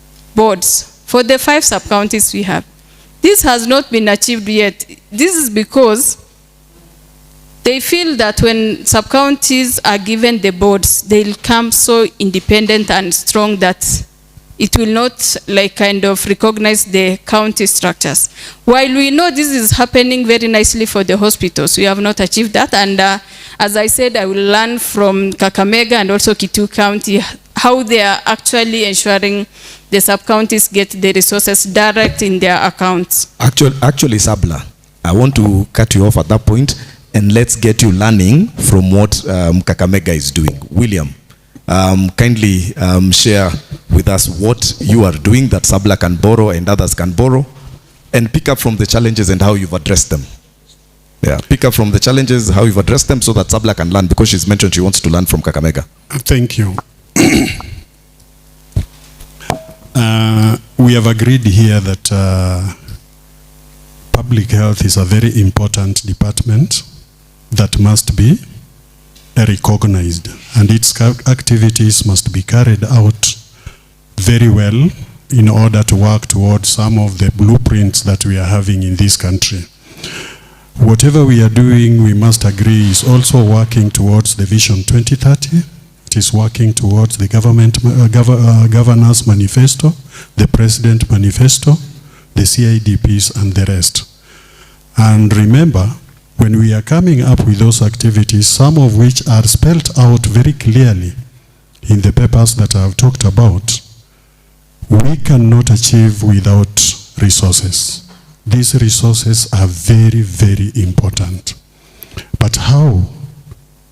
for the 5 sub-counties we have. This has not been achieved yet. This is because they feel that when sub-counties are given the boards, they'll come so independent and strong that it will not recognize the county structures. While we know this is happening very nicely for the hospitals, we have not achieved that. And as I said, I will learn from Kakamega and also Kitui County how they are actually ensuring the sub-counties get the resources direct in their accounts. Actually, Sabla, I want to cut you off at that point, and let's get you learning from what Kakamega is doing. William, kindly share with us what you are doing that Sabla can borrow and others can borrow, and pick up from the challenges and how you've addressed them. Yeah, pick up from the challenges, how you've addressed them, so that Sabla can learn, because she's mentioned she wants to learn from Kakamega. Thank you. We have agreed here that public health is a very important department that must be recognized, and its activities must be carried out very well in order to work towards some of the blueprints that we are having in this country. Whatever we are doing, we must agree, is also working towards the Vision 2030. It is working towards the Governor's Manifesto, the President Manifesto, the CIDPs, and the rest. And remember, when we are coming up with those activities, some of which are spelled out very clearly in the papers that I have talked about, we cannot achieve without resources. These resources are very, very important. But how?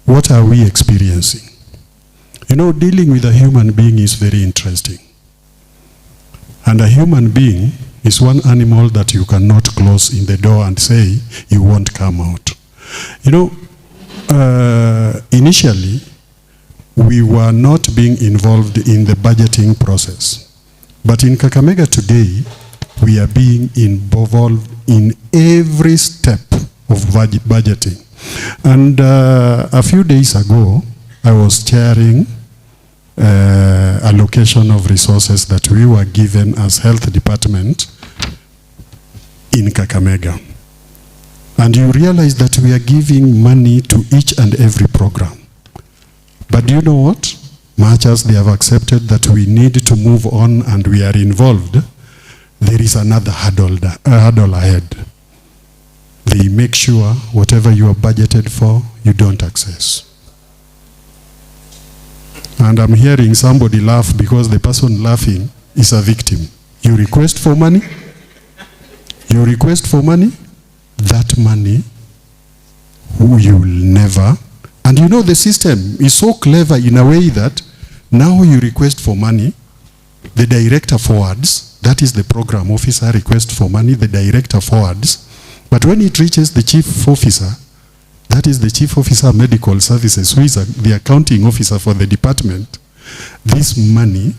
What are we experiencing? You know, dealing with a human being is very interesting. And a human being is one animal that you cannot close in the door and say you won't come out. You know, initially, we were not being involved in the budgeting process. But in Kakamega today, we are being involved in every step of budgeting. And a few days ago, I was chairing allocation of resources that we were given as health department in Kakamega. And you realize that we are giving money to each and every program. But do you know what? Much as they have accepted that we need to move on and we are involved, there is another hurdle ahead. They make sure whatever you are budgeted for, you don't access. And I'm hearing somebody laugh because the person laughing is a victim. You request for money, that money you will never. And you know the system is so clever in a way that now you request for money, the director forwards, that is the program officer request for money, the director forwards. But when it reaches the chief officer, that is the chief officer of medical services, who is the accounting officer for the department, this money,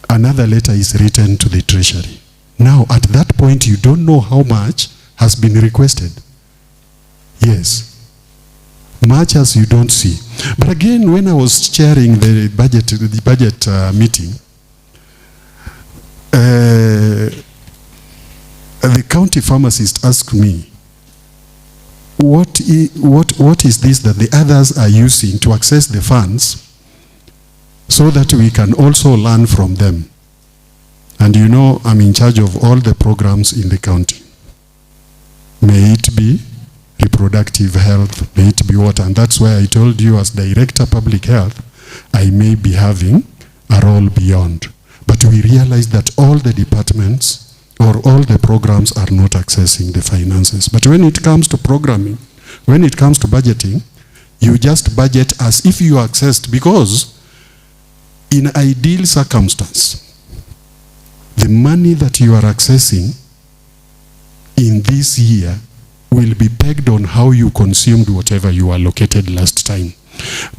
another letter is written to the treasury. Now, at that point, you don't know how much has been requested. Yes. Much as you don't see. But again, when I was chairing the budget meeting, the county pharmacist asked me, what is this that the others are using to access the funds so that we can also learn from them? And you know, I'm in charge of all the programs in the county. May it be reproductive health, may it be what, and that's why I told you as Director Public Health, I may be having a role beyond. But we realize that all the departments or all the programs are not accessing the finances. But when it comes to programming, when it comes to budgeting, you just budget as if you accessed, because in ideal circumstance, the money that you are accessing in this year will be pegged on how you consumed whatever you allocated last time.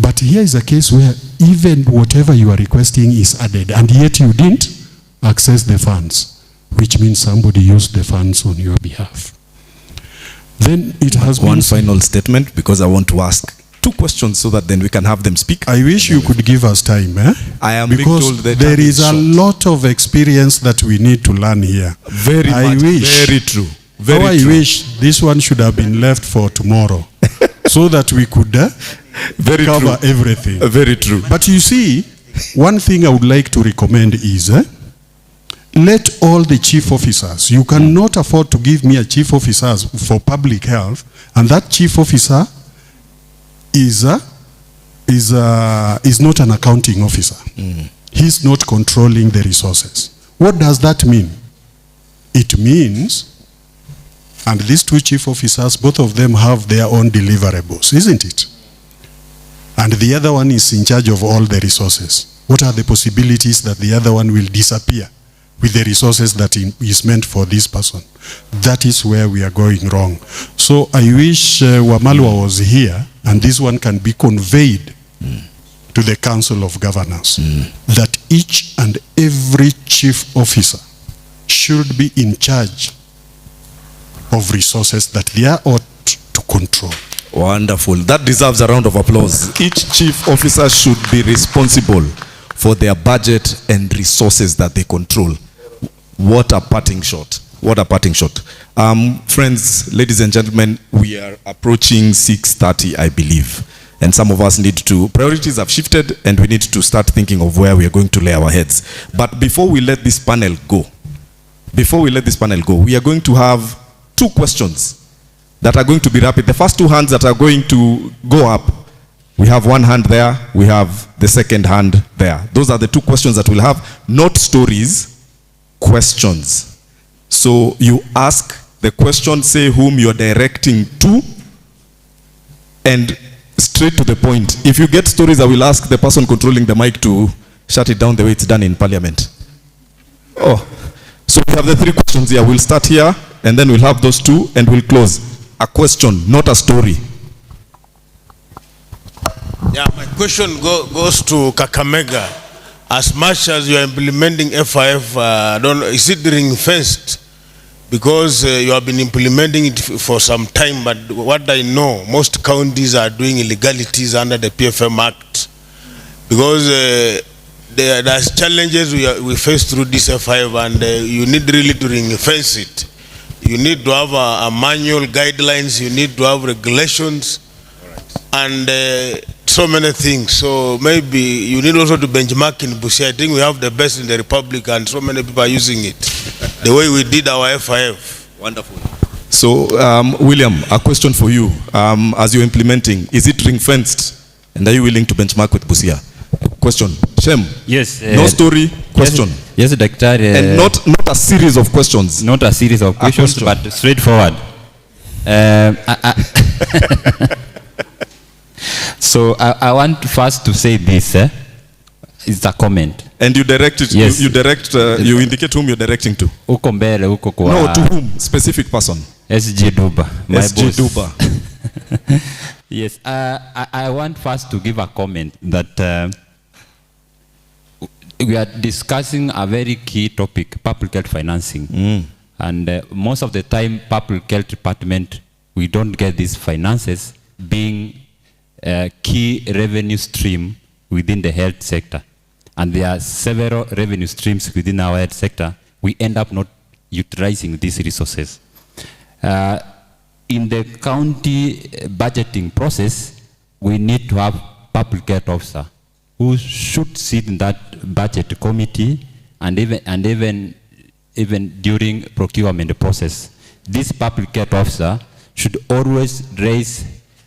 But here is a case where even whatever you are requesting is added, and yet you didn't access the funds, which means somebody used the funds on your behalf. Then it has one final statement, because I want to ask two questions so that then we can have them speak. I wish you could give us time, I am because being told that there is a lot of experience that we need to learn here. Very much, very true. Very I true. wish this one should have been left for tomorrow so that we could cover everything. Very true. But you see, one thing I would like to recommend is let all the chief officers, you cannot afford to give me a chief officer for public health, and that chief officer is not an accounting officer. He's not controlling the resources. What does that mean? It means, and these two chief officers, both of them have their own deliverables, isn't it? And the other one is in charge of all the resources. What are the possibilities that the other one will disappear with the resources that is meant for this person? That is where we are going wrong. So I wish Wamalwa was here, and this one can be conveyed to the Council of Governors, that each and every chief officer should be in charge of resources that they are ought to control. Wonderful. That deserves a round of applause. Each chief officer should be responsible for their budget and resources that they control. What a parting shot. What a parting shot. Friends, ladies and gentlemen, we are approaching 6:30, I believe. And some of us need to, priorities have shifted and we need to start thinking of where we are going to lay our heads. But before we let this panel go, we are going to have 2 questions that are going to be rapid. The first 2 hands that are going to go up, we have 1 hand there, we have the second hand there. Those are the 2 questions that we'll have, not stories, questions. So you ask the question, say whom you're directing to, and straight to the point. If you get stories, I will ask the person controlling the mic to shut it down the way it's done in Parliament. Oh, so we have the 3 questions here. We'll start here, and then we'll have those 2, and we'll close. A question, not a story. Yeah, my question goes to Kakamega. As much as you are implementing FIF, is it ring-fenced? Because you have been implementing it for some time, but what I know, most counties are doing illegalities under the PFM Act. Because there's challenges we face through this FIF, and you need really to ring-fence it. You need to have a manual guidelines, you need to have regulations, and so many things. So maybe you need also to benchmark in Busia. I think we have the best in the Republic, and so many people are using it the way we did our FIF. Wonderful. So, William, a question for you. As you're implementing, is it ring-fenced? And are you willing to benchmark with Busia? Question. Shem. Yes. No story, question. Yes, Doctor. And not a series of questions. Not a series of questions, but straightforward. So I want first to say this. It's a comment. And you direct it. Yes. You indicate whom you're directing to. Uko mbele, uko kwa. No, to whom? Specific person. SG Duba. My SG boss. Duba. Yes. I want first to give a comment that we are discussing a very key topic, public health financing. And most of the time, public health department, we don't get these finances being a key revenue stream within the health sector. And there are several revenue streams within our health sector. We end up not utilizing these resources. In the county budgeting process, we need to have public health officer who should sit in that budget committee and even during procurement process. This public health officer should always raise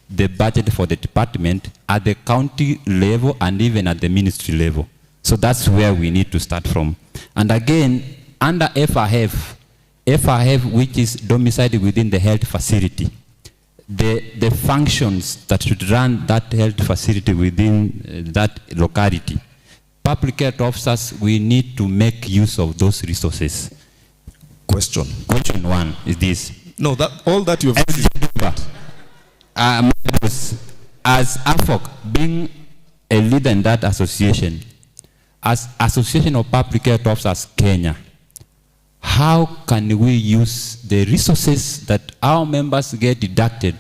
the budget for the department at the county level and even at the ministry level. So that's where we need to start from. And again, under FIF, which is domiciled within the health facility, the functions that should run that health facility within that locality, public health officers, we need to make use of those resources. Question 1 is this. No, all that you have said. As AFOC, being a leader in that association, as Association of Public Health Officers Kenya, how can we use the resources that our members get deducted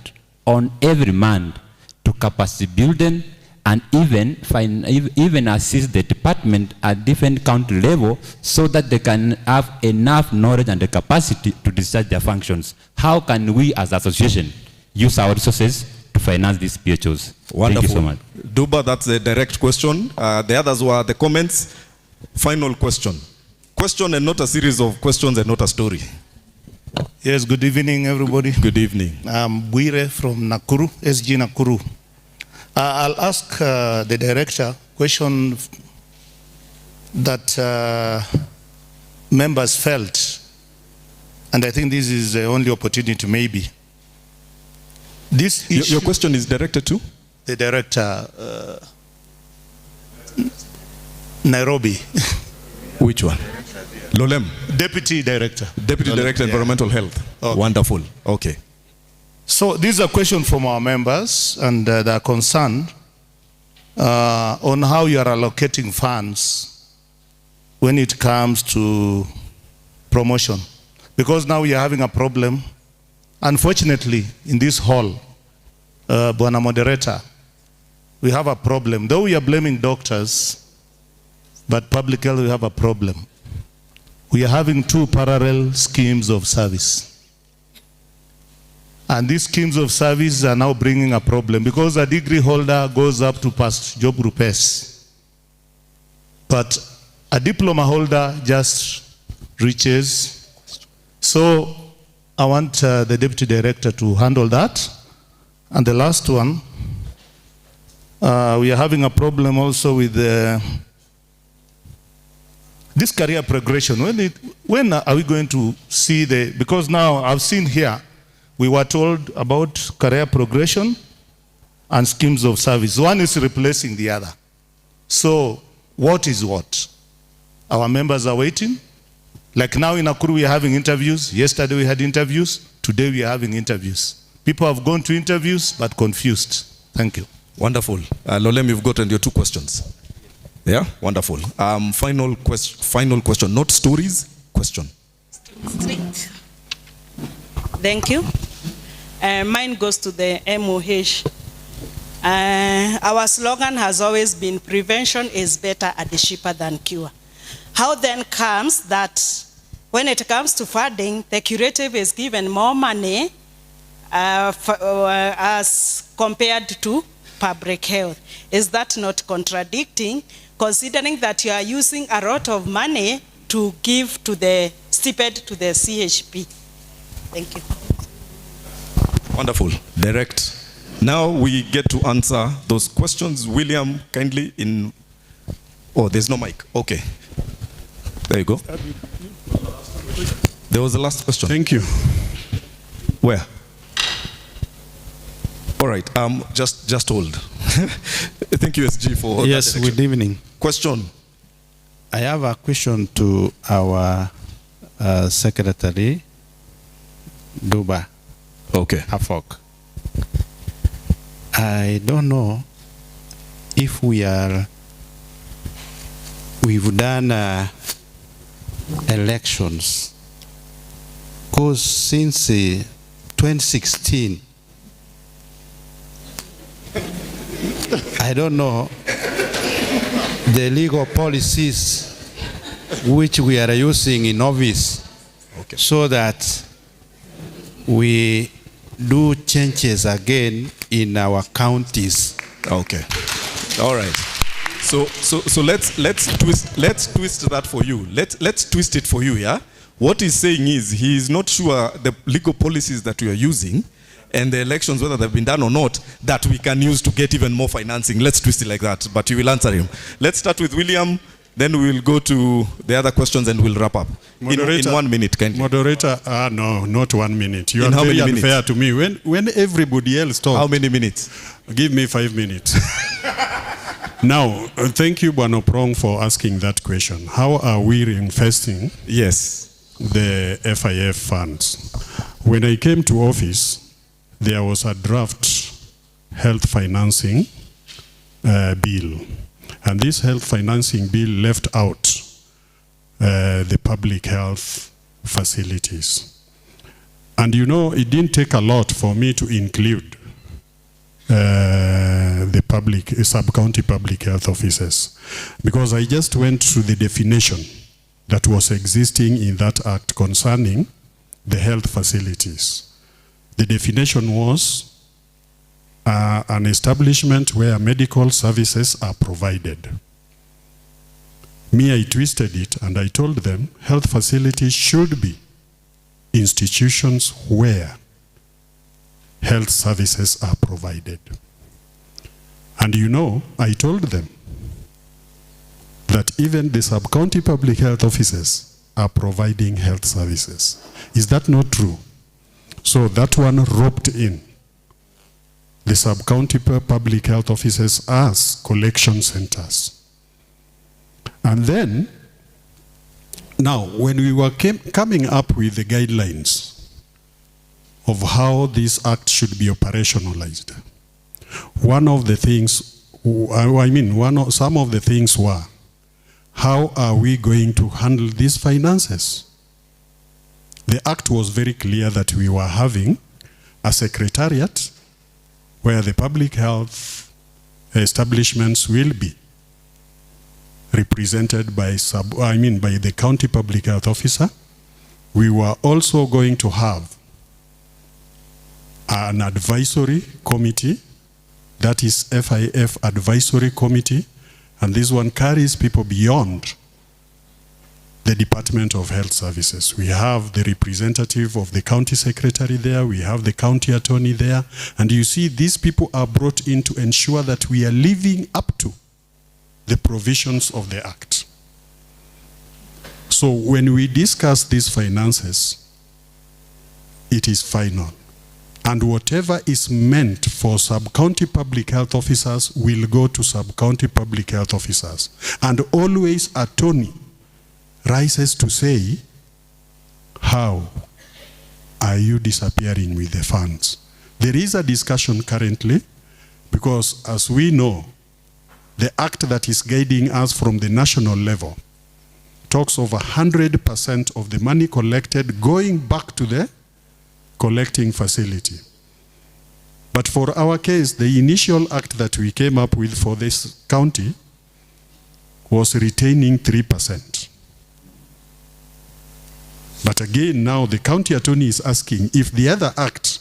on every month to capacity building and even assist the department at different county level so that they can have enough knowledge and the capacity to discharge their functions? How can we as association use our resources to finance these PHOs? Wonderful. Thank you so much. Duba, that's a direct question. The others were the comments. Final question. Question and not a series of questions and not a story. Yes, good evening, everybody. Good evening. I'm Buire from Nakuru, SG Nakuru. I'll ask the director question that members felt, and I think this is the only opportunity maybe. This issue, your question is directed to? The director, Nairobi. Which one? Lolem. Deputy Director. Deputy Director, Environmental Health. Okay. Wonderful. Okay. So this is a question from our members, and they are concerned on how you are allocating funds when it comes to promotion. Because now we are having a problem. Unfortunately, in this hall, Bwana Moderator, we have a problem. Though we are blaming doctors, but public health, we have a problem. we are having two parallel schemes of service. And these schemes of service are now bringing a problem because a degree holder goes up to past job group S. But a diploma holder just reaches. So I want the deputy director to handle that. And the last one, we are having a problem also with this career progression. When are we going to see because now I've seen here, we were told about career progression and schemes of service. One is replacing the other. So what is what? Our members are waiting. Like now in Nakuru we are having interviews. Yesterday we had interviews. Today we are having interviews. People have gone to interviews but confused. Thank you. Wonderful. Lolem, you've gotten your two questions. Yeah, wonderful. Final question, not stories, question. Straight. Thank you. Mine goes to the MOH. Our slogan has always been prevention is better and cheaper than cure. How then comes that when it comes to funding, the curative is given more money as compared to public health? Is that not contradicting, considering that you are using a lot of money to give to the stipend to the CHP? Thank you. Wonderful. Direct. Now we get to answer those questions. William, kindly in... Oh, there's no mic. Okay. There you go. There was the last question. Thank you. Where? All right. Just hold. Thank you, SG, for yes. that Good evening. Question. I have a question to our Secretary Duba. Okay. Afok. I don't know if we've done elections, because since 2016, I don't know the legal policies which we are using in office, so that we do changes again in our counties. Okay. All right. So let's twist that for you. Let's twist it for you, yeah? What he's saying is he is not sure the legal policies that we are using and the elections, whether they've been done or not, that we can use to get even more financing. Let's twist it like that, but you will answer him. Let's start with William, then we will go to the other questions and we'll wrap up. In 1 minute, can you? Moderator, no, not 1 minute. You In are how very many unfair minutes? to me. When everybody else talks. How many minutes? Give me 5 minutes. Now, thank you, Bwana Prong, for asking that question. How are we reinvesting the FIF funds? When I came to office, there was a draft health financing bill. And this health financing bill left out the public health facilities. And you know, it didn't take a lot for me to include the sub-county public health officers, because I just went through the definition that was existing in that act concerning the health facilities. The definition was an establishment where medical services are provided. Me, I twisted it and I told them health facilities should be institutions where health services are provided. And you know, I told them that even the sub-county public health officers are providing health services. Is that not true? So that one roped in the sub-county public health officers as collection centers. And then, now, when we were coming up with the guidelines of how this act should be operationalized, one of the things, some of the things were, how are we going to handle these finances? The act was very clear that we were having a secretariat where the public health establishments will be. represented by by the county public health officer. We were also going to have an advisory committee, that is FIF advisory committee, and this one carries people beyond the Department of Health Services. We have the representative of the county secretary there, we have the county attorney there, and you see these people are brought in to ensure that we are living up to the provisions of the Act. So when we discuss these finances, it is final. And whatever is meant for sub-county public health officers will go to sub-county public health officers. And always attorney rises to say, how are you disappearing with the funds? There is a discussion currently, because as we know, the act that is guiding us from the national level talks of 100% of the money collected going back to the collecting facility. But for our case, the initial act that we came up with for this county was retaining 3%. But again, now the county attorney is asking, if the other act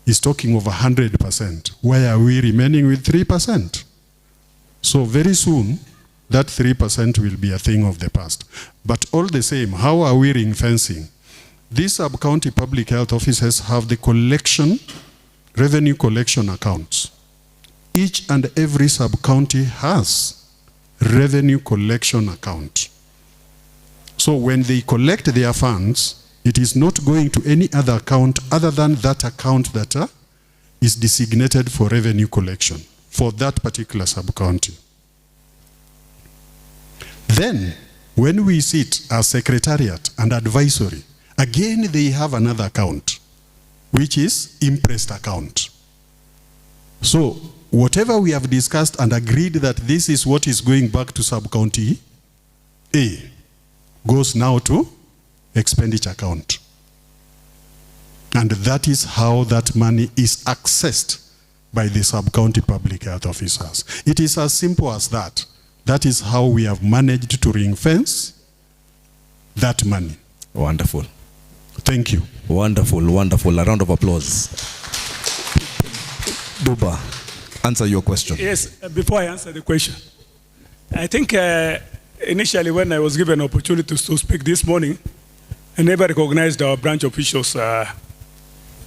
is talking of 100%, why are we remaining with 3%? So very soon, that 3% will be a thing of the past. But all the same, how are we ring fencing? These sub-county public health officers have the collection, revenue collection accounts. Each and every sub-county has revenue collection account. So when they collect their funds, it is not going to any other account other than that account that is designated for revenue collection for that particular sub-county. Then, when we sit as secretariat and advisory, again they have another account, which is impressed account. So, whatever we have discussed and agreed that this is what is going back to sub-county A, goes now to expenditure account. And that is how that money is accessed by the sub-county public health officers. It is as simple as that. That is how we have managed to ring fence that money. Wonderful. Thank you. Wonderful, wonderful. A round of applause. Buba, answer your question. Yes, before I answer the question, I think initially when I was given opportunity to speak this morning, I never recognized our branch officials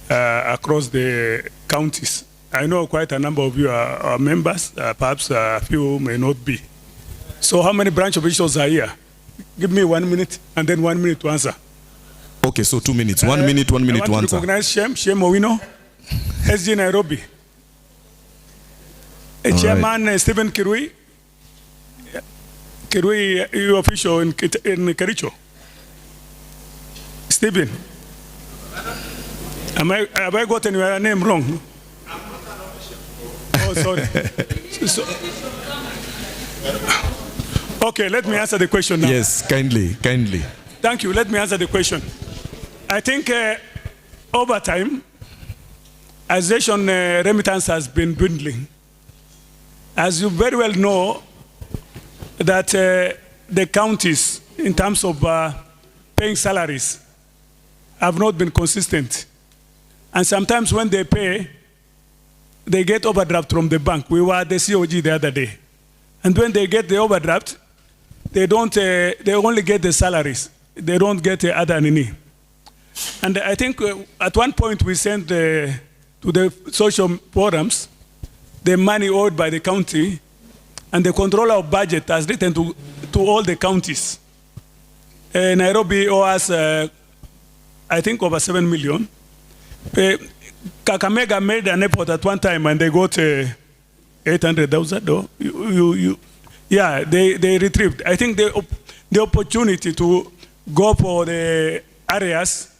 across the counties. I know quite a number of you are members, perhaps a few may not be. So how many branch officials are here? Give me 1 minute and then 1 minute to answer. Okay, so 2 minutes. 1 minute, 1 minute to answer. I want to recognize Shem Owino, SG Nairobi. Chairman Stephen Kirui, you official in Kericho. Stephen, have I gotten your name wrong? Oh, sorry. Okay, let me answer the question now. Yes, kindly. Thank you. Let me answer the question. I think over time, association remittance has been dwindling. As you very well know, that the counties, in terms of paying salaries, have not been consistent. And sometimes when they pay, they get overdraft from the bank. We were at the COG the other day. And when they get the overdraft, they only get the salaries. They don't get the other nini. And I think at one point we sent to the social forums the money owed by the county, and the controller of budget has written to all the counties. Nairobi owes, I think, over 7 million. Kakamega made an effort at one time and they got 800,000. Yeah, they retrieved. I think the opportunity to go for the areas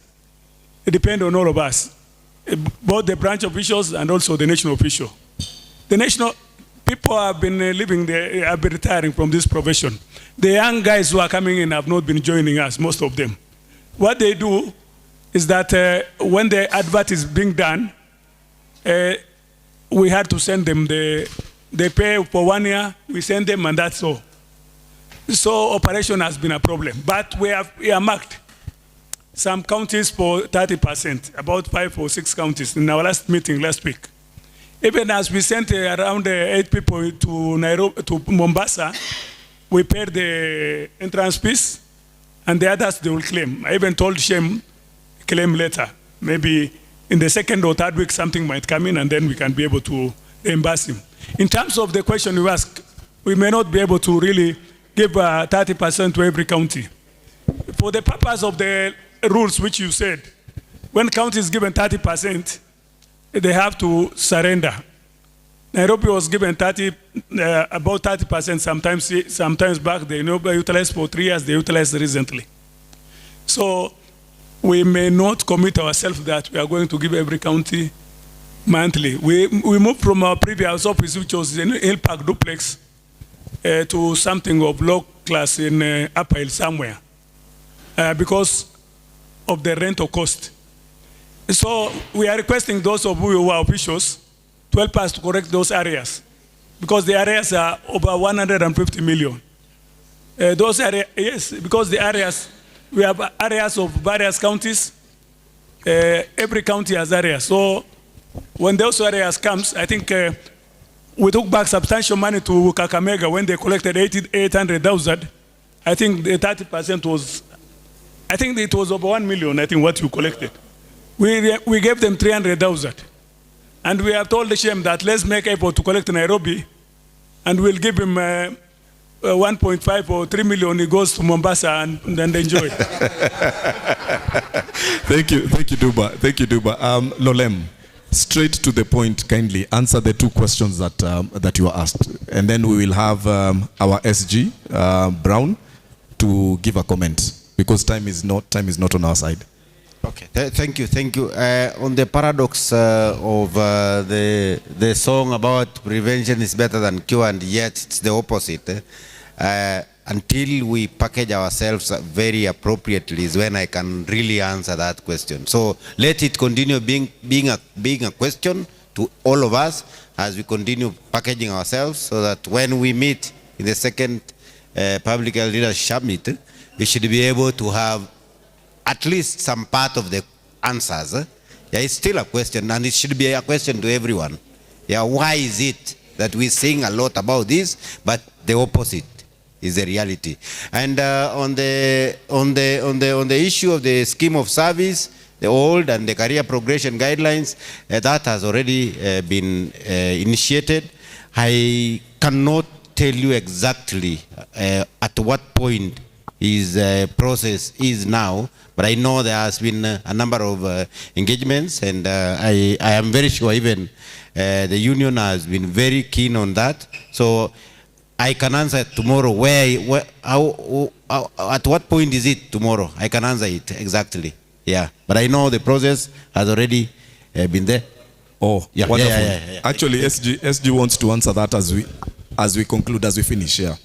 depend on all of us, both the branch officials and also the national official. The national people have been living there, have been retiring from this profession. The young guys who are coming in have not been joining us, most of them. What they do is that when the advert is being done, we had to send them they pay for 1 year, we send them, and that's all. So operation has been a problem. But we have earmarked some counties for 30%, about 5 or 6 counties in our last meeting last week. Even as we sent around 8 people to Nairobi, to Mombasa, we paid the entrance fees, and the others they will claim. I even told Shem, claim later. Maybe in the 2nd or 3rd week something might come in, and then we can be able to reimburse him. In terms of the question you asked, we may not be able to really give 30% to every county. For the purpose of the rules which you said, when county is given 30%, they have to surrender. Nairobi was given about 30%. Sometimes back they utilized for 3 years. They utilized recently. So we may not commit ourselves that we are going to give every county monthly. We moved from our previous office, which was in Hill Park Duplex, to something of low class in Upper Hill somewhere, because of the rental cost. So we are requesting those of you who are officials to help us to correct those areas, because the areas are over 150 million. Those areas, yes, because the areas, we have areas of various counties. Every county has areas. So when those areas comes, I think we took back substantial money to Kakamega when they collected 800,000. I think the 30% was, I think it was over 1 million, I think, what you collected. We gave them 300,000. And we have told the Shem that let's make effort to collect Nairobi, and we'll give him 1.5 or 3 million. He goes to Mombasa and enjoy. Thank you, Duba. Thank you, Duba. Lolem, straight to the point, kindly answer the 2 questions that you were asked, and then we will have our SG Brown to give a comment, because time is not on our side. Okay, thank you. On the paradox of the song about prevention is better than cure, and yet it's the opposite. Until we package ourselves very appropriately is when I can really answer that question. So let it continue being a question to all of us as we continue packaging ourselves, so that when we meet in the 2nd Public Health Leadership Summit, we should be able to have at least some part of the answers. Yeah, it's still a question, and it should be a question to everyone. Yeah, why is it that we sing a lot about this, but the opposite is the reality? And on the issue of the scheme of service, the old and the career progression guidelines, that has already been initiated. I cannot tell you exactly at what point his process is now, but I know there has been a number of engagements, and I am very sure even the union has been very keen on that. So I can answer tomorrow at what point is it tomorrow. I can answer it exactly. Yeah, but I know the process has already been there. Oh, yeah, wonderful. Yeah. Actually, SG wants to answer that as we conclude, as we finish. Yeah.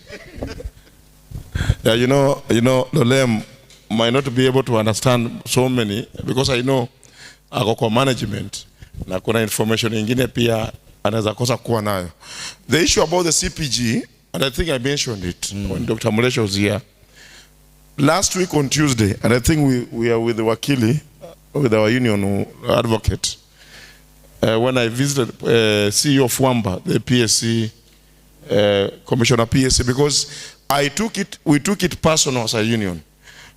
Yeah, you know, Lolem might not be able to understand so many, because I know ako management na kuna information ingine pia anaweza kosa kuwa nayo. The issue about the CPG, and I think I mentioned it when Dr. Mulesha was here last week on Tuesday, and I think we are with the Wakili, with our union advocate. When I visited CEO of Wamba, the PSC, Commissioner PSC, because we took it personal as a union,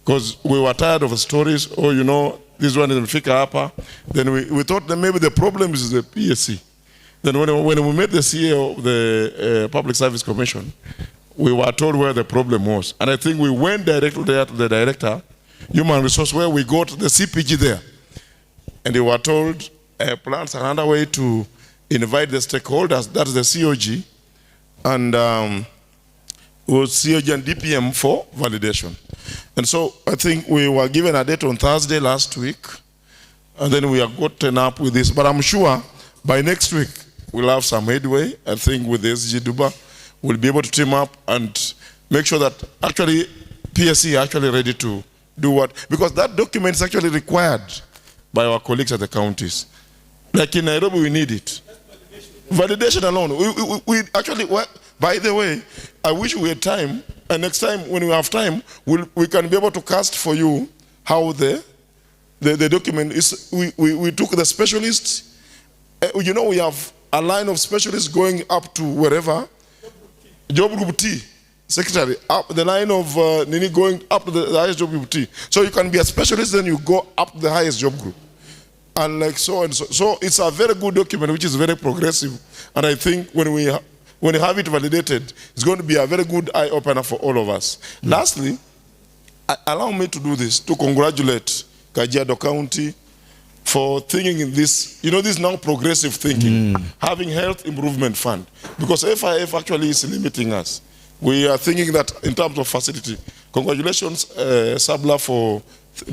because we were tired of the stories. Oh, you know, this one is Fika Apa. Then we thought that maybe the problem is the PSC. Then when we met the CEO of the Public Service Commission, we were told where the problem was. And I think we went directly there to the director, Human Resource, where we got the CPG there. And they were told plans are underway to invite the stakeholders, that's the COG, and was COG and DPM for validation. And so I think we were given a date on Thursday last week, and then we have gotten up with this. But I'm sure by next week we'll have some headway. I think with the SG Duba, we'll be able to team up and make sure that actually PSC are actually ready to do what, because that document is actually required by our colleagues at the counties. Like in Nairobi, we need it. Validation alone. We actually, by the way, I wish we had time And next time, when we have time, we can be able to cast for you how the document is. We took the specialists. You know, we have a line of specialists going up to wherever. Job Group T, secretary, up the line of Nini going up to the highest job group T. So you can be a specialist, then you go up to the highest job group. And like so and so. So it's a very good document, which is very progressive. And I think when you have it validated, it's going to be a very good eye-opener for all of us. Lastly, allow me to do this, to congratulate Kajiado County for thinking in this, you know, this now progressive thinking, having health improvement fund, because FIF actually is limiting us. We are thinking that in terms of facility. Congratulations, Sabla, for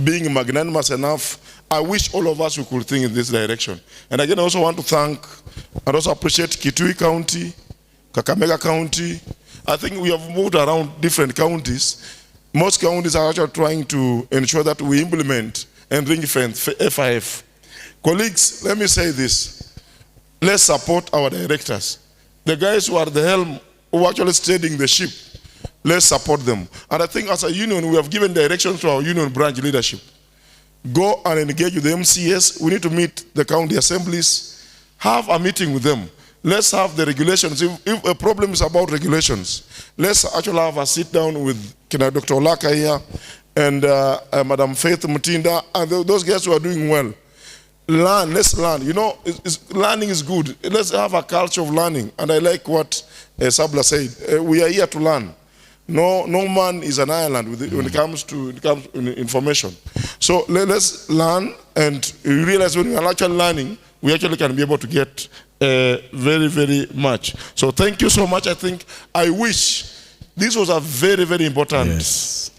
being magnanimous enough. I wish all of us we could think in this direction. And again, I also want to thank and also appreciate Kitui County, Kakamega County. I think we have moved around different counties. Most counties are actually trying to ensure that we implement and ring-fence FIF. Colleagues, let me say this. Let's support our directors. The guys who are the helm, who are actually steering the ship, let's support them. And I think as a union, we have given directions to our union branch leadership. Go and engage with the MCS. We need to meet the county assemblies. Have a meeting with them. Let's have the regulations. If a problem is about regulations, let's actually have a sit down with Dr. Olaka here and Madam Faith Mutinda and those guys who are doing well. Learn, let's learn. You know, learning is good. Let's have a culture of learning. And I like what Sabla said. We are here to learn. No man is an island when it comes to information. So let's learn and realize when we are actually learning, we actually can be able to get very, very much. So thank you so much. I wish this was a very, very important session.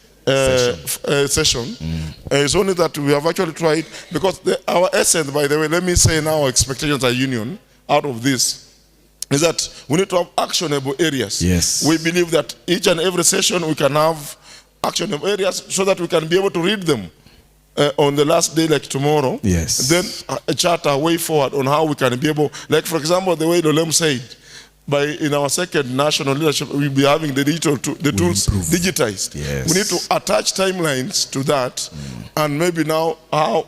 It's only that we have actually tried, because our essence, by the way, let me say now, our expectations as a union out of this is that we need to have actionable areas. Yes. We believe that each and every session we can have actionable areas so that we can be able to read them on the last day, like tomorrow. Yes. Then chart a way forward on how we can be able, like for example, the way Lolem said, in our second national leadership, we'll be having the digital the tools digitized. Yes. We need to attach timelines to that, and maybe now how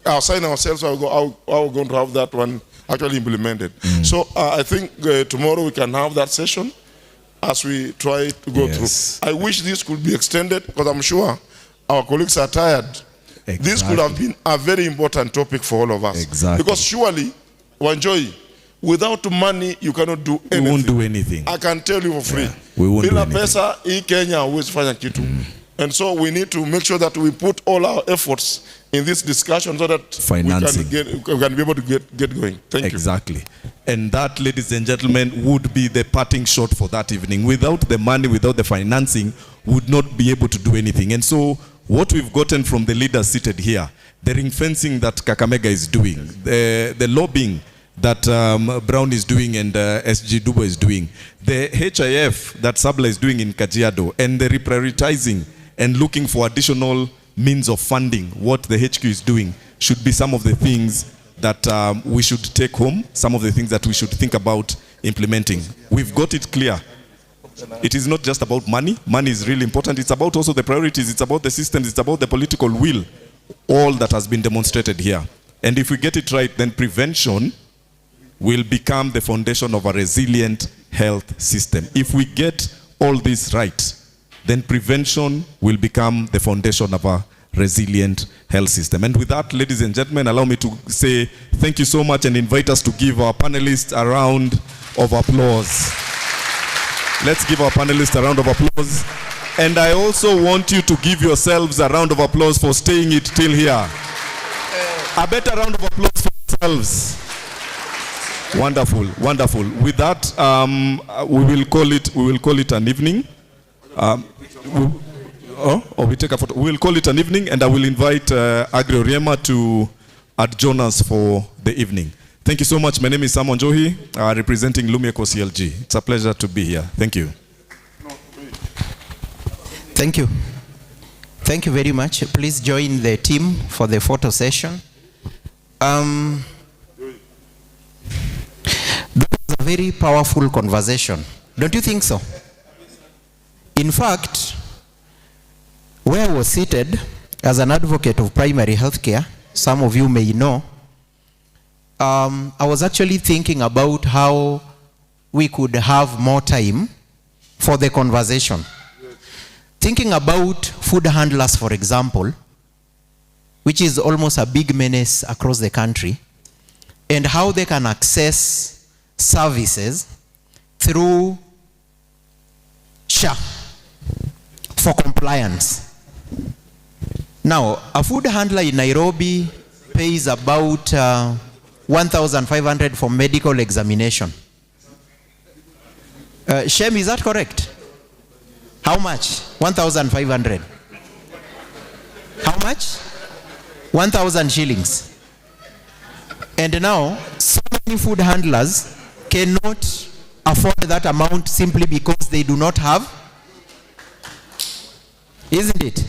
assign ourselves how we're going to have that one actually implemented. So I think tomorrow we can have that session as we try to go through. I wish this could be extended, because I'm sure our colleagues are tired. Exactly. This could have been a very important topic for all of us. Exactly. Because surely, Wanjoy, without money, you cannot do anything. We won't do anything. I can tell you for free. We won't do Bila anything. pesa, hii Kenya huwezi fanya kitu. And so we need to make sure that we put all our efforts in this discussion so that Financing. we can be able to get going. Thank you. Exactly. And that, ladies and gentlemen, would be the parting shot for that evening. Without the money, without the financing, we would not be able to do anything. And so what we've gotten from the leaders seated here, the ring fencing that Kakamega is doing, the lobbying that Brown is doing and SG Duba is doing, the HIF that Sabla is doing in Kajiado, and the reprioritizing and looking for additional means of funding, what the HQ is doing, should be some of the things that we should take home, some of the things that we should think about implementing. We've got it clear. It is not just about money. Money is really important. It's about also the priorities. It's about the systems. It's about the political will. All that has been demonstrated here. And if we get it right, then prevention will become the foundation of a resilient health system. If we get all this right, then prevention will become the foundation of a resilient health system. And with that, ladies and gentlemen, allow me to say thank you so much and invite us to give our panelists a round of applause. Let's give our panelists a round of applause. And I also want you to give yourselves a round of applause for staying it till here. A better round of applause for yourselves. Wonderful, wonderful. With that, we will call it an evening. We take a photo. We will call it an evening, and I will invite Agri Oriema to adjourn us for the evening. Thank you so much. My name is Simon Johi, representing Lumico CLG. It's a pleasure to be here. Thank you. Thank you. Thank you very much. Please join the team for the photo session. That was a very powerful conversation. Don't you think so? In fact, where I was seated as an advocate of primary health care, some of you may know, I was actually thinking about how we could have more time for the conversation. Thinking about food handlers, for example, which is almost a big menace across the country, and how they can access services through SHA for compliance. Now, a food handler in Nairobi pays about 1,500 for medical examination. Shem, is that correct? How much? 1,500. How much? 1,000 shillings. And now, so many food handlers cannot afford that amount simply because they do not have, isn't it?